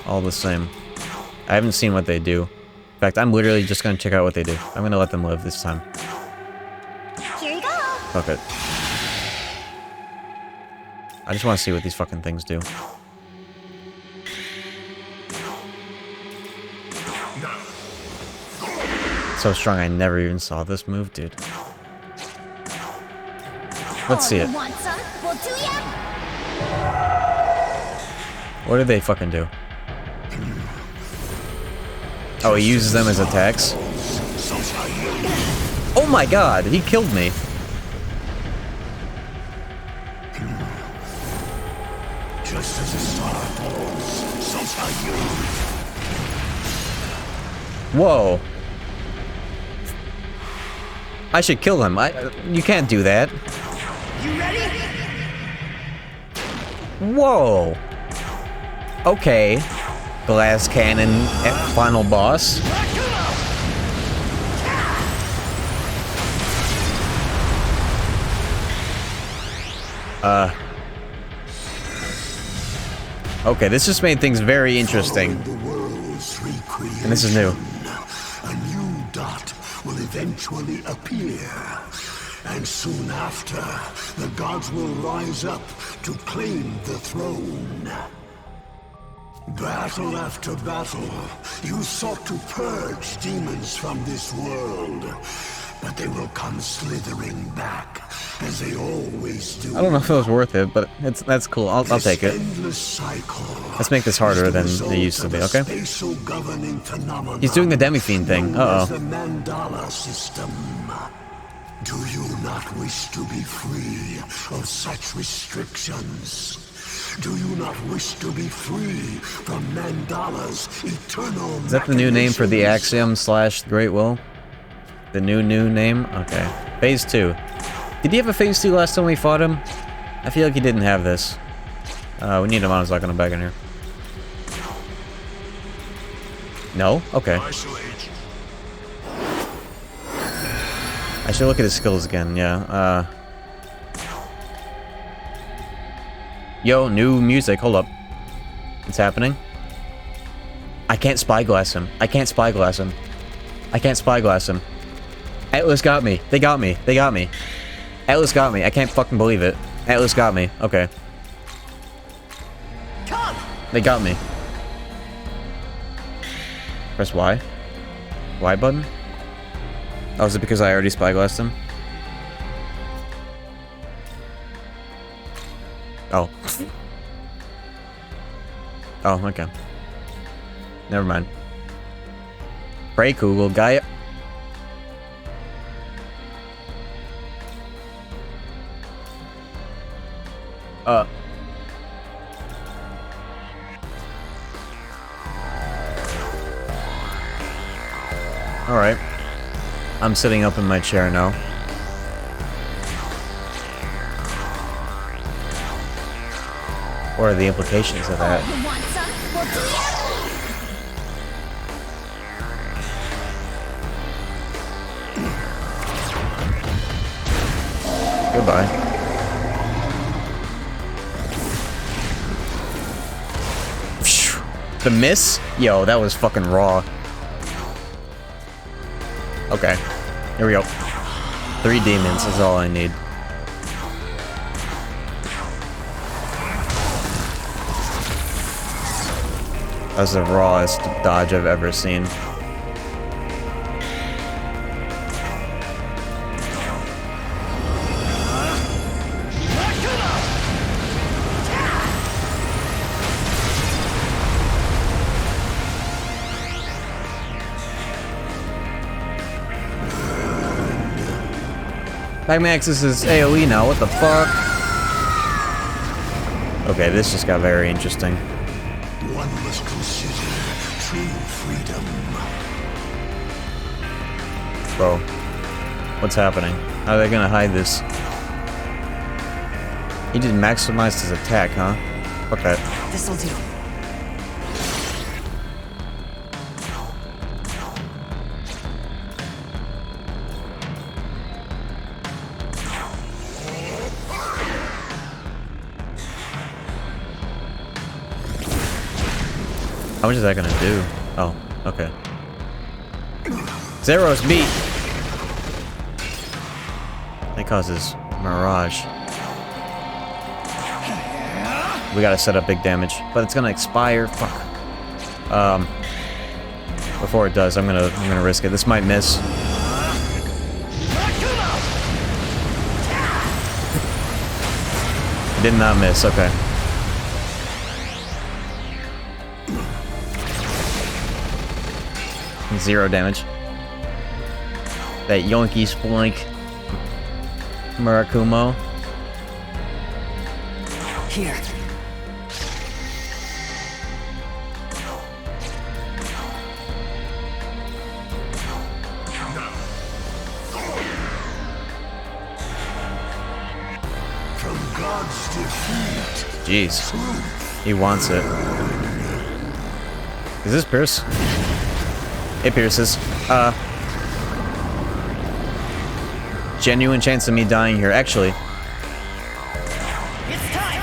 All the same. I haven't seen what they do. In fact, I'm literally just gonna check out what they do. I'm gonna let them live this time. Here you go. Fuck it. I just want to see what these fucking things do. So strong, I never even saw this move, dude. Let's see it. Want some? We'll do ya? What do they fucking do? Oh, he uses them as attacks? Oh my god, he killed me. Just as a star falls, so shall you. Whoa. I should kill him. You can't do that. You ready? Whoa. Okay. Glass cannon at final boss. Okay, this just made things very interesting. And this is new. A new dot will eventually appear. And soon after, the gods will rise up to claim the throne. Battle after battle, you sought to purge demons from this world. But they will come slithering back, as they always do. I don't know if it was worth it, but that's cool. I'll take it. Let's make this harder than it used to be, okay? He's doing the Demi-Fiend thing. Uh-oh. The Mandala system. Do you not wish to be free of such restrictions? Do you not wish to be free from Mandala's eternal... Is that the new name for the Axiom / Great Will? The new name? Okay. Phase 2. Did he have a Phase 2 last time we fought him? I feel like he didn't have this. We need a Monozoc back in here. No? Okay. I should look at his skills again, yeah. Yo, new music. Hold up. It's happening. I can't spyglass him. I can't spyglass him. I can't spyglass him. Atlas got me. They got me. They got me. Atlas got me. I can't fucking believe it. Atlas got me. Okay. Come! They got me. Press Y? Y button? Oh, is it because I already spyglassed him? Oh. Oh, okay. Never mind. Pray Kugel, Gaia. Alright. I'm sitting up in my chair now. What are the implications of that? You want some? Well, Goodbye. Phew. The miss? Yo, that was fucking raw. Okay. Here we go. 3 demons is all I need. That's the rawest dodge I've ever seen. Magmaxis is AoE now, what the fuck? Okay, this just got very interesting. One must consider true freedom. Bro, what's happening? How are they gonna hide this? He just maximized his attack, huh? Fuck that. This'll do. How much is that gonna do? Oh, okay. Zero's beat! That causes Mirage. We gotta set up big damage, but it's gonna expire. Fuck. Before it does, I'm gonna risk it. This might miss. It did not miss. Okay. Zero damage. That Yonky Sploink Murakumo. Here. From God's defeat. Jeez. He wants it. Is this Pierce? It pierces. Genuine chance of me dying here. Actually. It's time.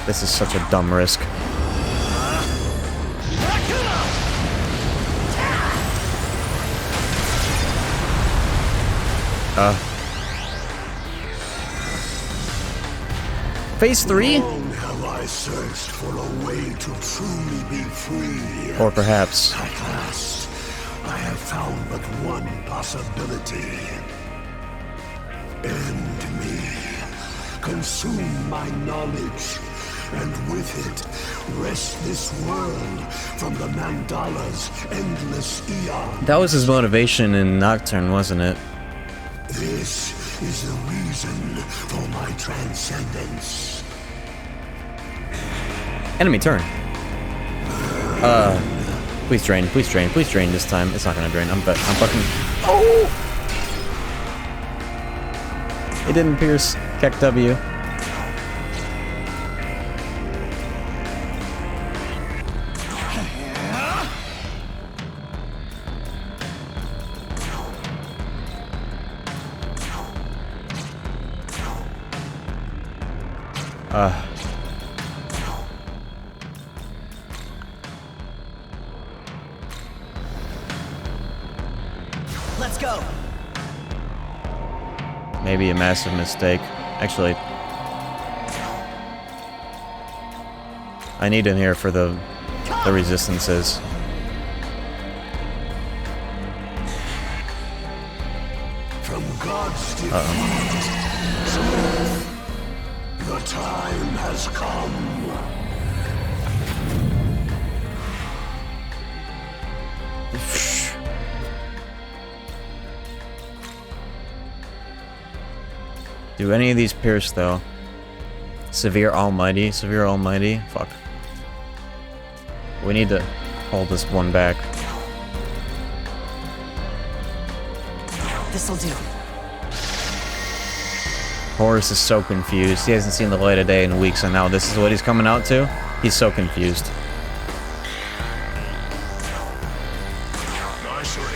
This is such a dumb risk. Phase 3? Long have I searched for a way to truly be free. Or perhaps. At last, I have found but one possibility. End me. Consume my knowledge. And with it, wrest this world from the Mandala's endless eon. That was his motivation in Nocturne, wasn't it? This is the reason for my transcendence. Enemy turn. Please drain, please drain, please drain this time. It's not gonna drain. I'm fucking. Oh! It didn't pierce. Keck W. go. Maybe a massive mistake. Actually, I need him here for the resistances. From God's defeat, the time has come. Do any of these pierce though? Severe Almighty, fuck. We need to hold this one back. This'll do. Horus is so confused. He hasn't seen the light of day in weeks, and now this is what he's coming out to? He's so confused. Nice reach.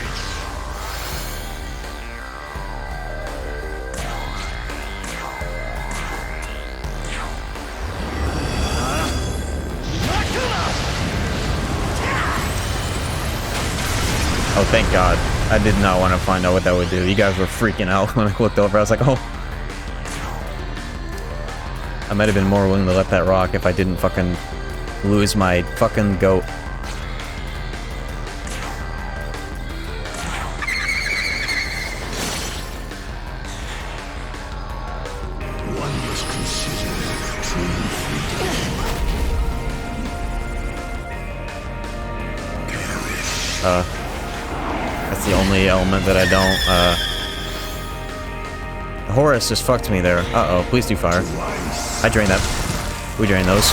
Oh, thank God. I did not want to find out what that would do. You guys were freaking out when I looked over. I was like, oh. I might have been more willing to let that rock if I didn't fucking lose my fucking goat. One must consider true freedom. That's the only element that I don't, Horus just fucked me there. Uh-oh, please do fire. I drained that. We drained those.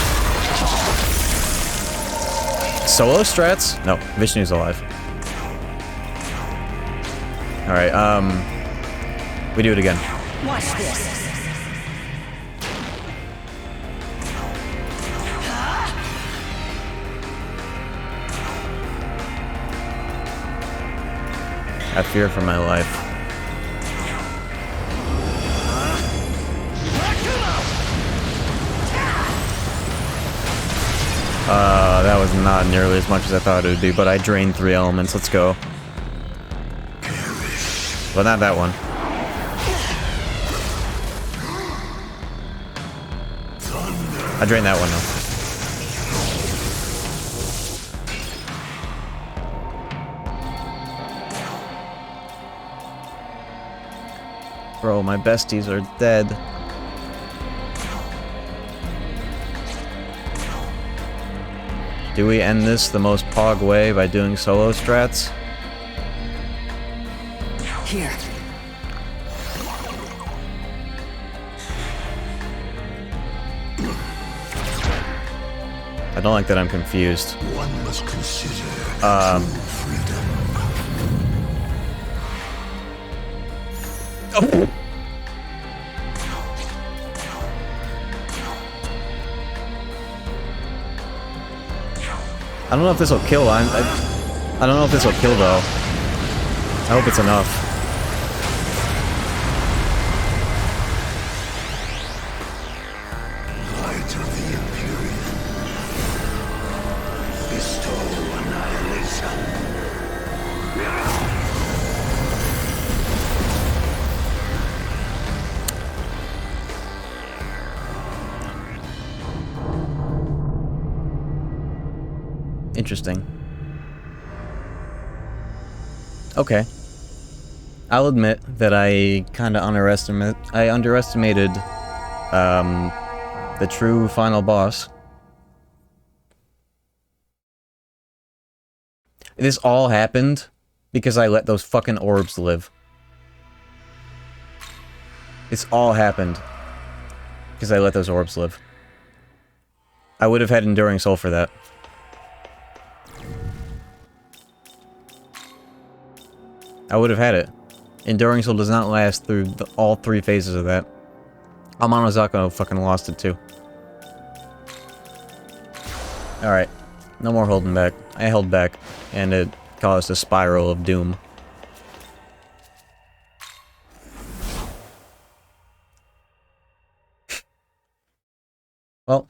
Solo strats? No, Vishnu's alive. Alright, we do it again. Watch this. I fear for my life. That was not nearly as much as I thought it would be, but I drained 3 elements. Let's go. Well, not that one. I drained that one, though. Bro, my besties are dead. Do we end this the most pog way by doing solo strats? Here. I don't like that I'm confused. One must consider freedom. Oh. I don't know if this will kill. I don't know if this will kill though. I hope it's enough. Light of the Imperium. Bestow annihilation. Interesting. Okay. I'll admit that I kind of underestimated the true final boss. This all happened because I let those fucking orbs live. This all happened because I let those orbs live. I would have had Enduring Soul for that. I would have had it. Enduring Soul does not last through all 3 phases of that. Amanozaka fucking lost it too. Alright. No more holding back. I held back, and it caused a spiral of doom. Well,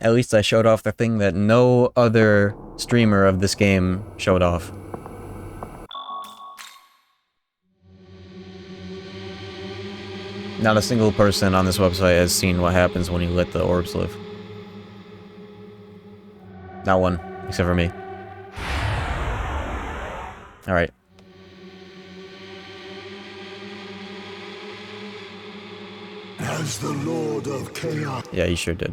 at least I showed off the thing that no other streamer of this game showed off. Not a single person on this website has seen what happens when you let the orbs live. Not one, except for me. Alright. As the Lord of Chaos. Yeah, you sure did.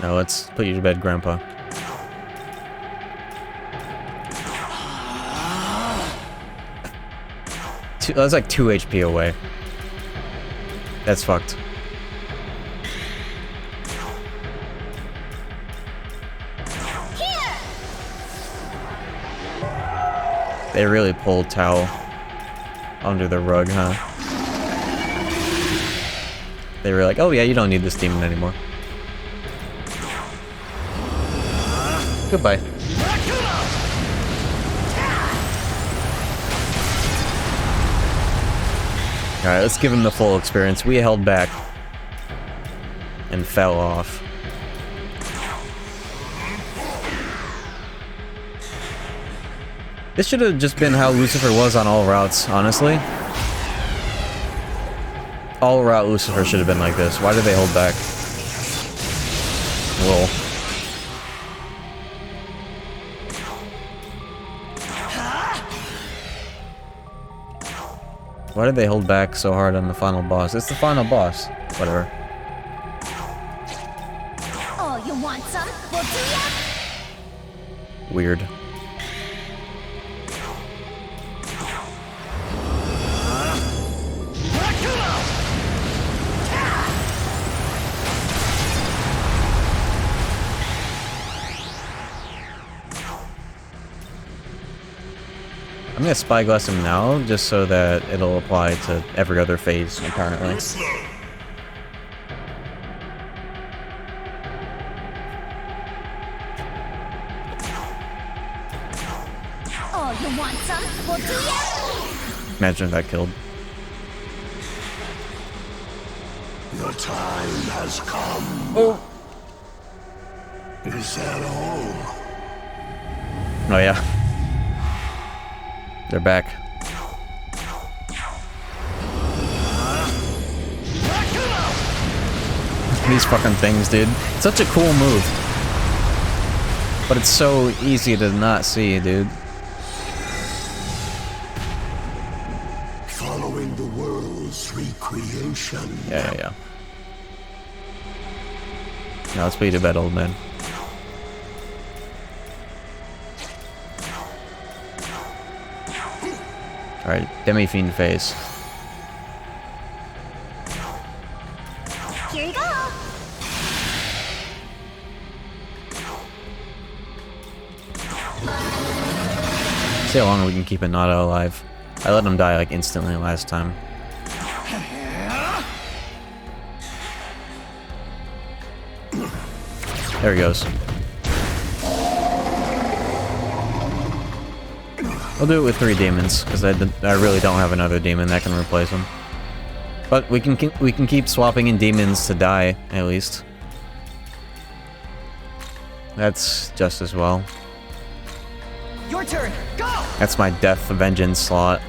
Now let's put you to bed, Grandpa. That's like 2 HP away. That's fucked. They really pulled Tao under the rug, huh? They were like, oh yeah, you don't need this demon anymore. Goodbye. Alright, let's give him the full experience. We held back and fell off. This should have just been how Lucifer was on all routes, honestly. All route Lucifer should have been like this. Why did they hold back? Lol. Why did they hold back so hard on the final boss? It's the final boss. Whatever. Oh, you want some? We'll do ya? Weird. I'm gonna spyglass him now, just so that it'll apply to every other phase, apparently. Oh, you want some? We'll do ya? Imagine if that killed. The time has come. Oh. Is that all? Oh yeah. They're back. These fucking things, dude. It's such a cool move. But it's so easy to not see, dude. Following the world's recreation. Yeah. Now let's put you to bed, old man. Alright, Demi-Fiend phase. Here you go. See how long we can keep Hinata alive. I let him die like instantly last time. There he goes. We'll do it with 3 demons, because I really don't have another demon that can replace him. But we can keep swapping in demons to die, at least. That's just as well. Your turn. Go. That's my death vengeance slot.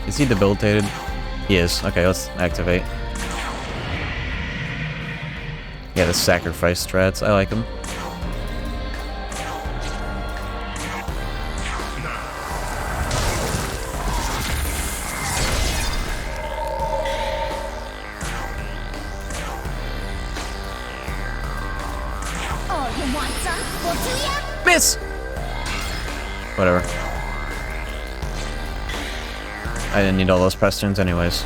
Is he debilitated? He is. Okay, let's activate. Yeah, the sacrifice strats. I like them. Miss! Whatever. I didn't need all those press turns anyways.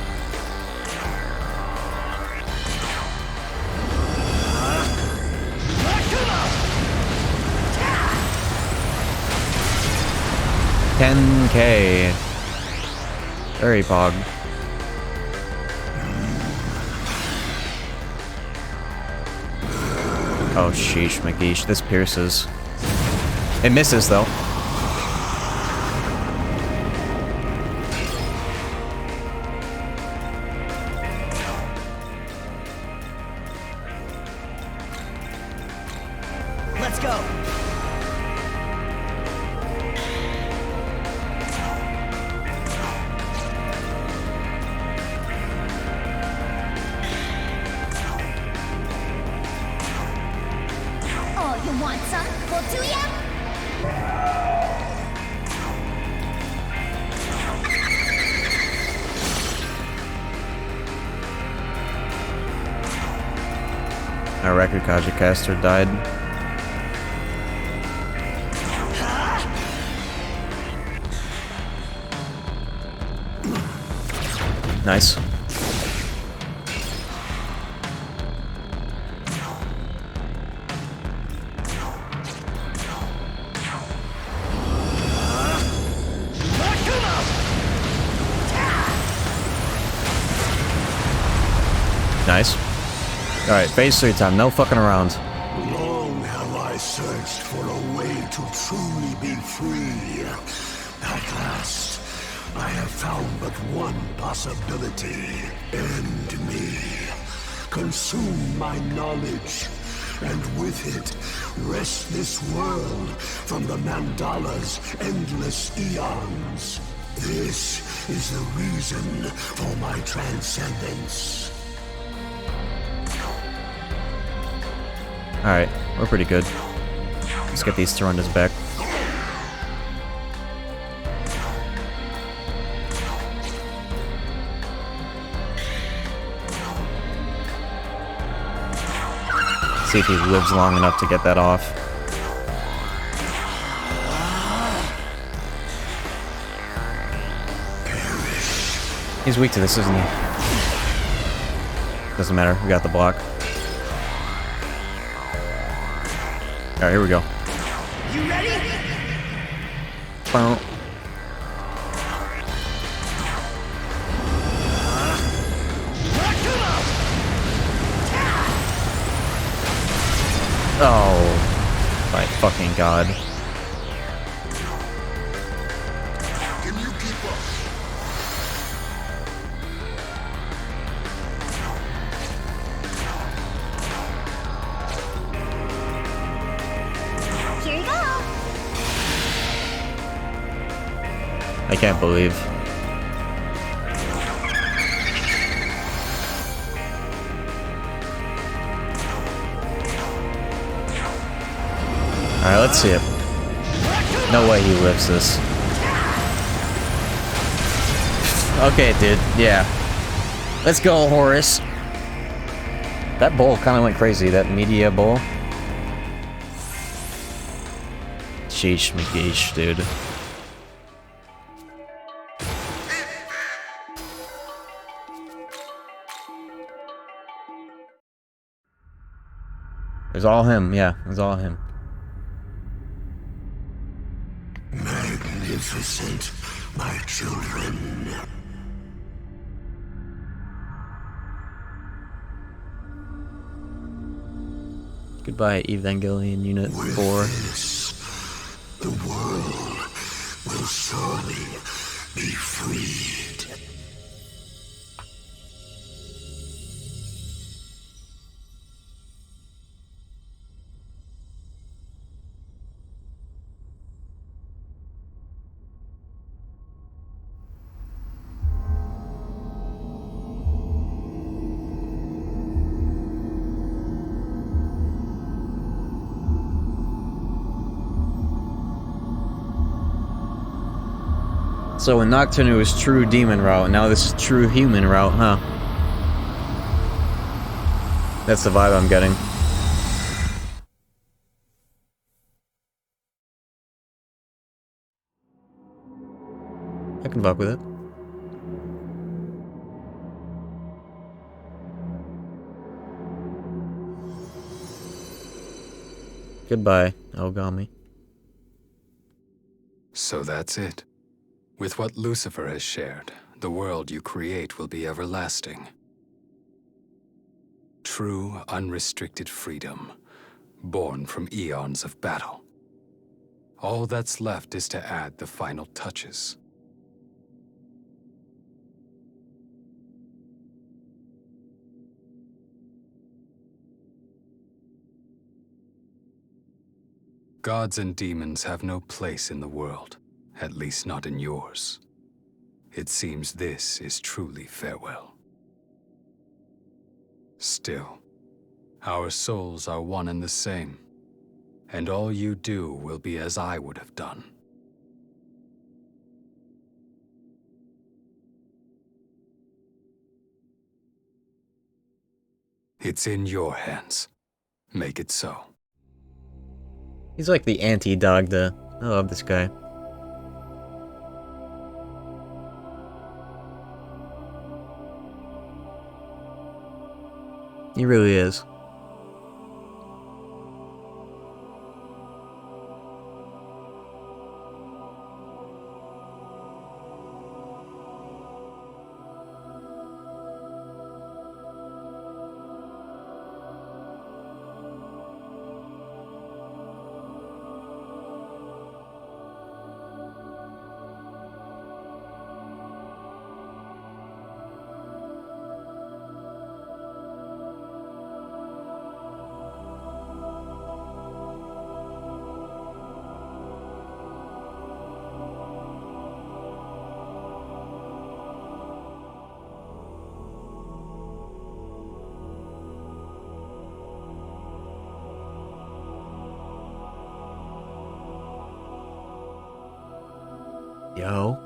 $10K. Very pog. Oh, sheesh, McGeesh. This pierces. It misses, though. Let's go. want some? Well, do ya? Our record Kaja caster died. Nice. Nice. Alright, phase 3 time, no fucking around. Long have I searched for a way to truly be free. At last, I have found but one possibility. End me. Consume my knowledge, and with it, wrest this world from the Mandala's endless eons. This is the reason for my transcendence. Alright, we're pretty good. Let's get these Tarandas back. See if he lives long enough to get that off. He's weak to this, isn't he? Doesn't matter, we got the block. Alright, here we go. You ready? Boom. Oh, my fucking god. Can you keep up? Here you go. I can't believe. Alright, let's see it. No way he lives this. Okay, dude. Yeah. Let's go, Horus. That bowl kind of went crazy, that media bowl. Sheesh, McGeesh, dude. It was all him, yeah. It was all him. Magnificent, my children. Goodbye, Evangelion Unit 4. This, the world will surely be freed. So in Nocturne it was true demon route, and now this is true human route, huh? That's the vibe I'm getting. I can fuck with it. Goodbye, Ogami. So that's it. With what Lucifer has shared, the world you create will be everlasting. True, unrestricted freedom, born from eons of battle. All that's left is to add the final touches. Gods and demons have no place in the world, at least not in yours. It seems this is truly farewell. Still, our souls are one and the same. and all you do will be as I would have done. It's in your hands. Make it so. He's like the anti-Dagda. I love this guy. He really is. Yo.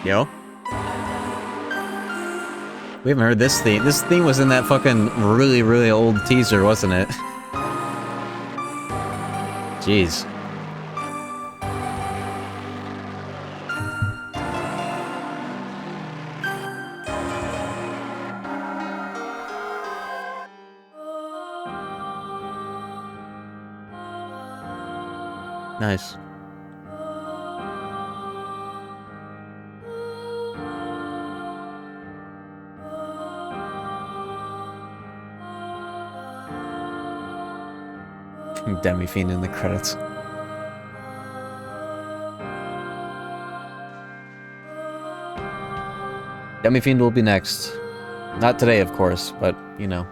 Yo. We haven't heard this theme. This theme was in that fucking really, really old teaser, wasn't it? Jeez. Nice. Demi-Fiend in the credits. Demi-Fiend will be next. Not today, of course, but, you know.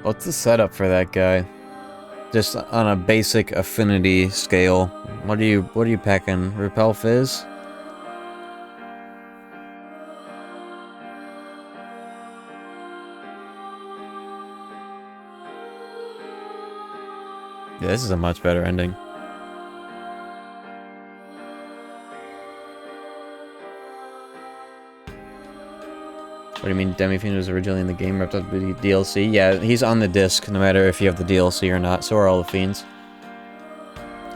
What's the setup for that guy? Just on a basic affinity scale. What are you packing? Repel Fizz? Yeah, this is a much better ending. What do you mean Demi-Fiend was originally in the game, wrapped up with the DLC? Yeah, he's on the disc, no matter if you have the DLC or not. So are all the Fiends.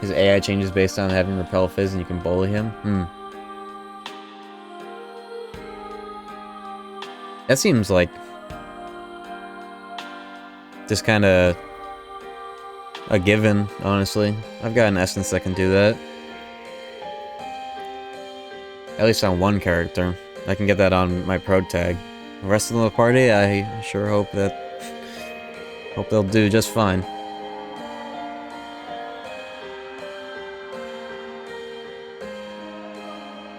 His AI changes based on having Repel Fizz and you can bully him? That seems like... just kinda... a given, honestly. I've got an essence that can do that. At least on one character. I can get that on my pro tag. The rest of the party, I sure hope that... hope they'll do just fine.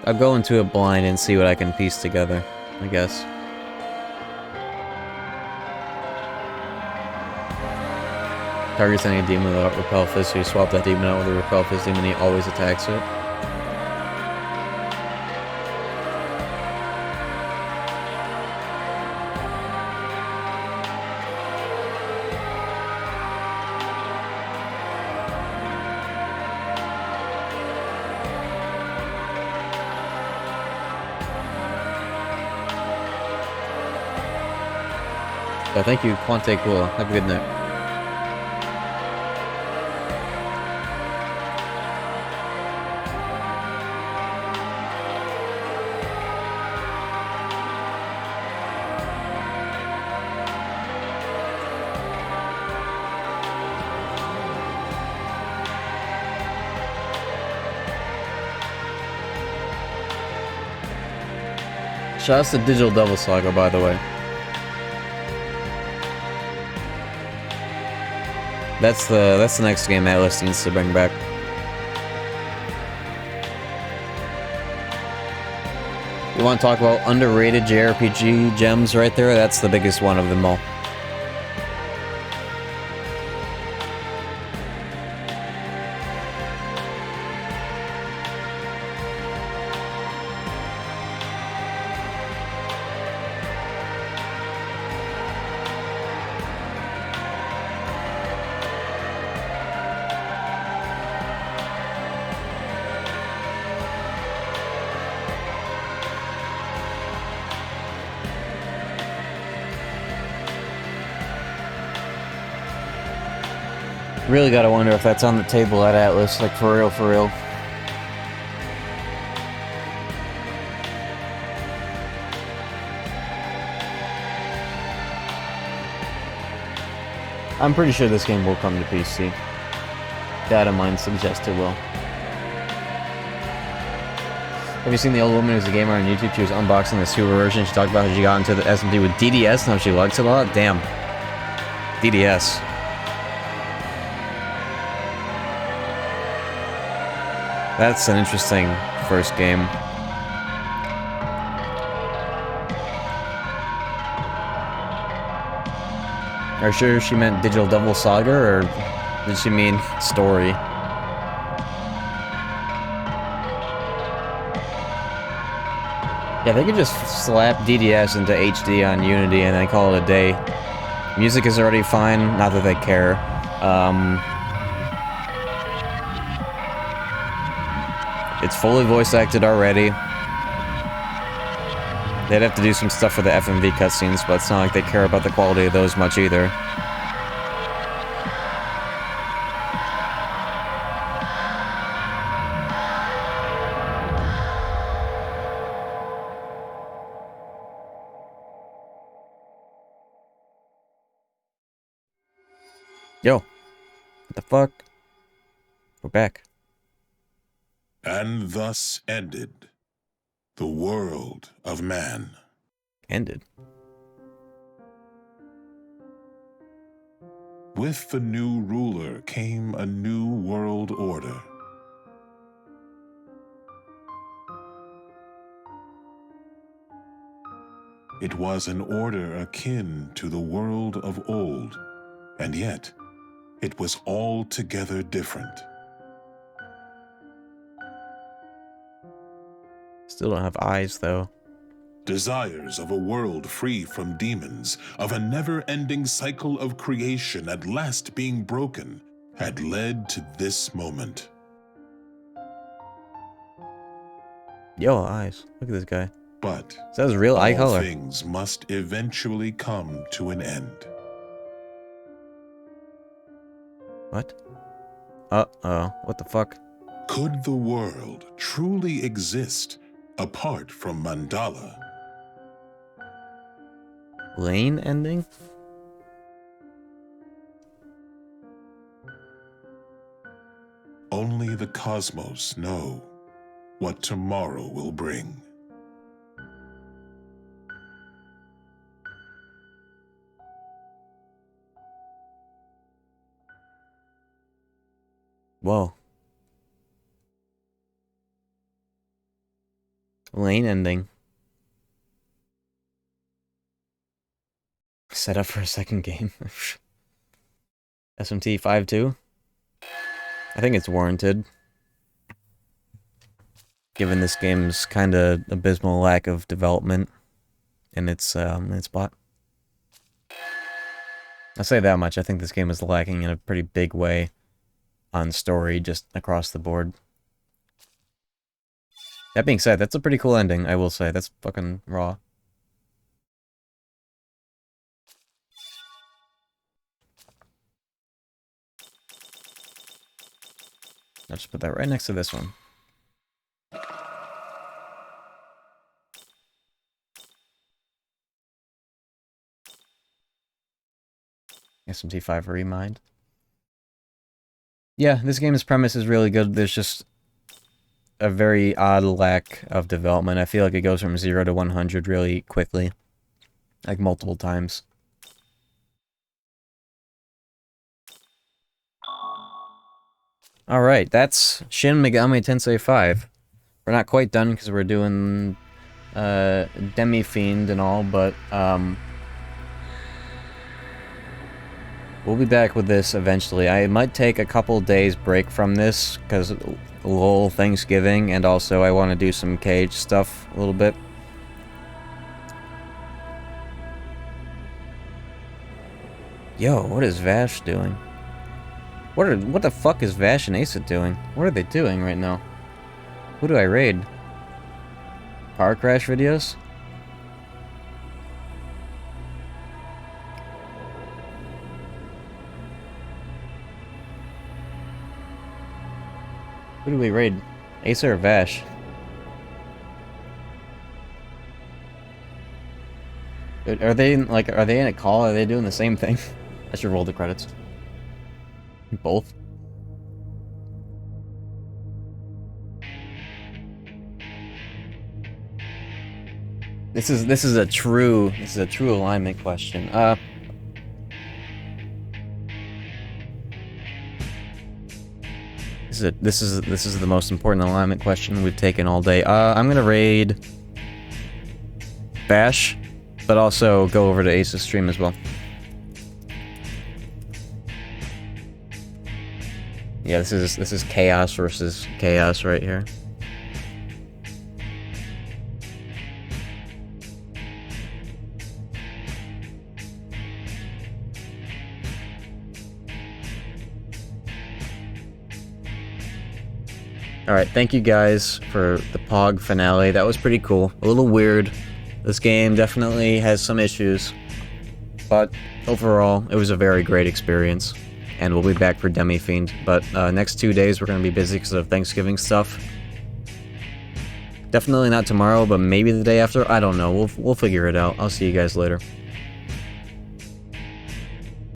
I'll go into it blind and see what I can piece together, I guess. Targets any demon without repel fist, so you swap that demon out with a repel fist demon, he always attacks it. So thank you, Quante Cool. Have a good night. Shouts to Digital Devil Saga, by the way. That's the next game Atlas needs to bring back. You want to talk about underrated JRPG gems right there? That's the biggest one of them all. Really gotta wonder if that's on the table at Atlas, like for real, for real. I'm pretty sure this game will come to PC. Data mine suggests it will. Have you seen the old woman who's a gamer on YouTube? She was unboxing the super version. She talked about how she got into the SMT with DDS and how she likes it a lot. Damn. DDS. That's an interesting first game. Are you sure she meant Digital Devil Saga, or did she mean story? Yeah, they could just slap DDS into HD on Unity and then call it a day. Music is already fine, not that they care. It's fully voice acted already. They'd have to do some stuff for the FMV cutscenes, but it's not like they care about the quality of those much either. Yo, what the fuck? We're back. And thus ended the world of man. Ended. With the new ruler came a new world order. It was an order akin to the world of old, and yet it was altogether different. Still don't have eyes, though. Desires of a world free from demons, of a never-ending cycle of creation at last being broken, had led to this moment. Yo, eyes. Look at this guy. But is that his real eye color? all things must eventually come to an end. What? Uh-oh. What the fuck? Could the world truly exist apart from Mandala? Lane ending? Only the cosmos know what tomorrow will bring. Whoa. Lane ending. Set up for a second game. SMT 5-2? I think it's warranted. Given this game's kinda abysmal lack of development in its plot. I'll say that much, I think this game is lacking in a pretty big way on story, just across the board. That being said, that's a pretty cool ending, I will say. That's fucking raw. I'll just put that right next to this one. SMT5 Remind. Yeah, this game's premise is really good. There's just a very odd lack of development. I feel like it goes from 0 to 100 really quickly. Like, multiple times. Alright, that's Shin Megami Tensei 5. We're not quite done because we're doing Demi-Fiend and all, but we'll be back with this eventually. I might take a couple days break from this because lol Thanksgiving, and also I want to do some Cage stuff a little bit. Yo, what is Vash doing? What the fuck is Vash and Asa doing? What are they doing right now? Who do I raid? Car crash videos? Who do we raid? Asa or Vash? Are they in a call? Are they doing the same thing? I should roll the credits. Both. This is a true alignment question. This is the most important alignment question we've taken all day. I'm gonna raid Bash, but also go over to Ace's stream as well. Yeah, this is chaos versus chaos right here. Alright, thank you guys for the Pog finale. That was pretty cool. A little weird. This game definitely has some issues, but overall, it was a very great experience. And we'll be back for Demi-Fiend, but next 2 days we're going to be busy because of Thanksgiving stuff. Definitely not tomorrow, but maybe the day after. I don't know. We'll figure it out. I'll see you guys later.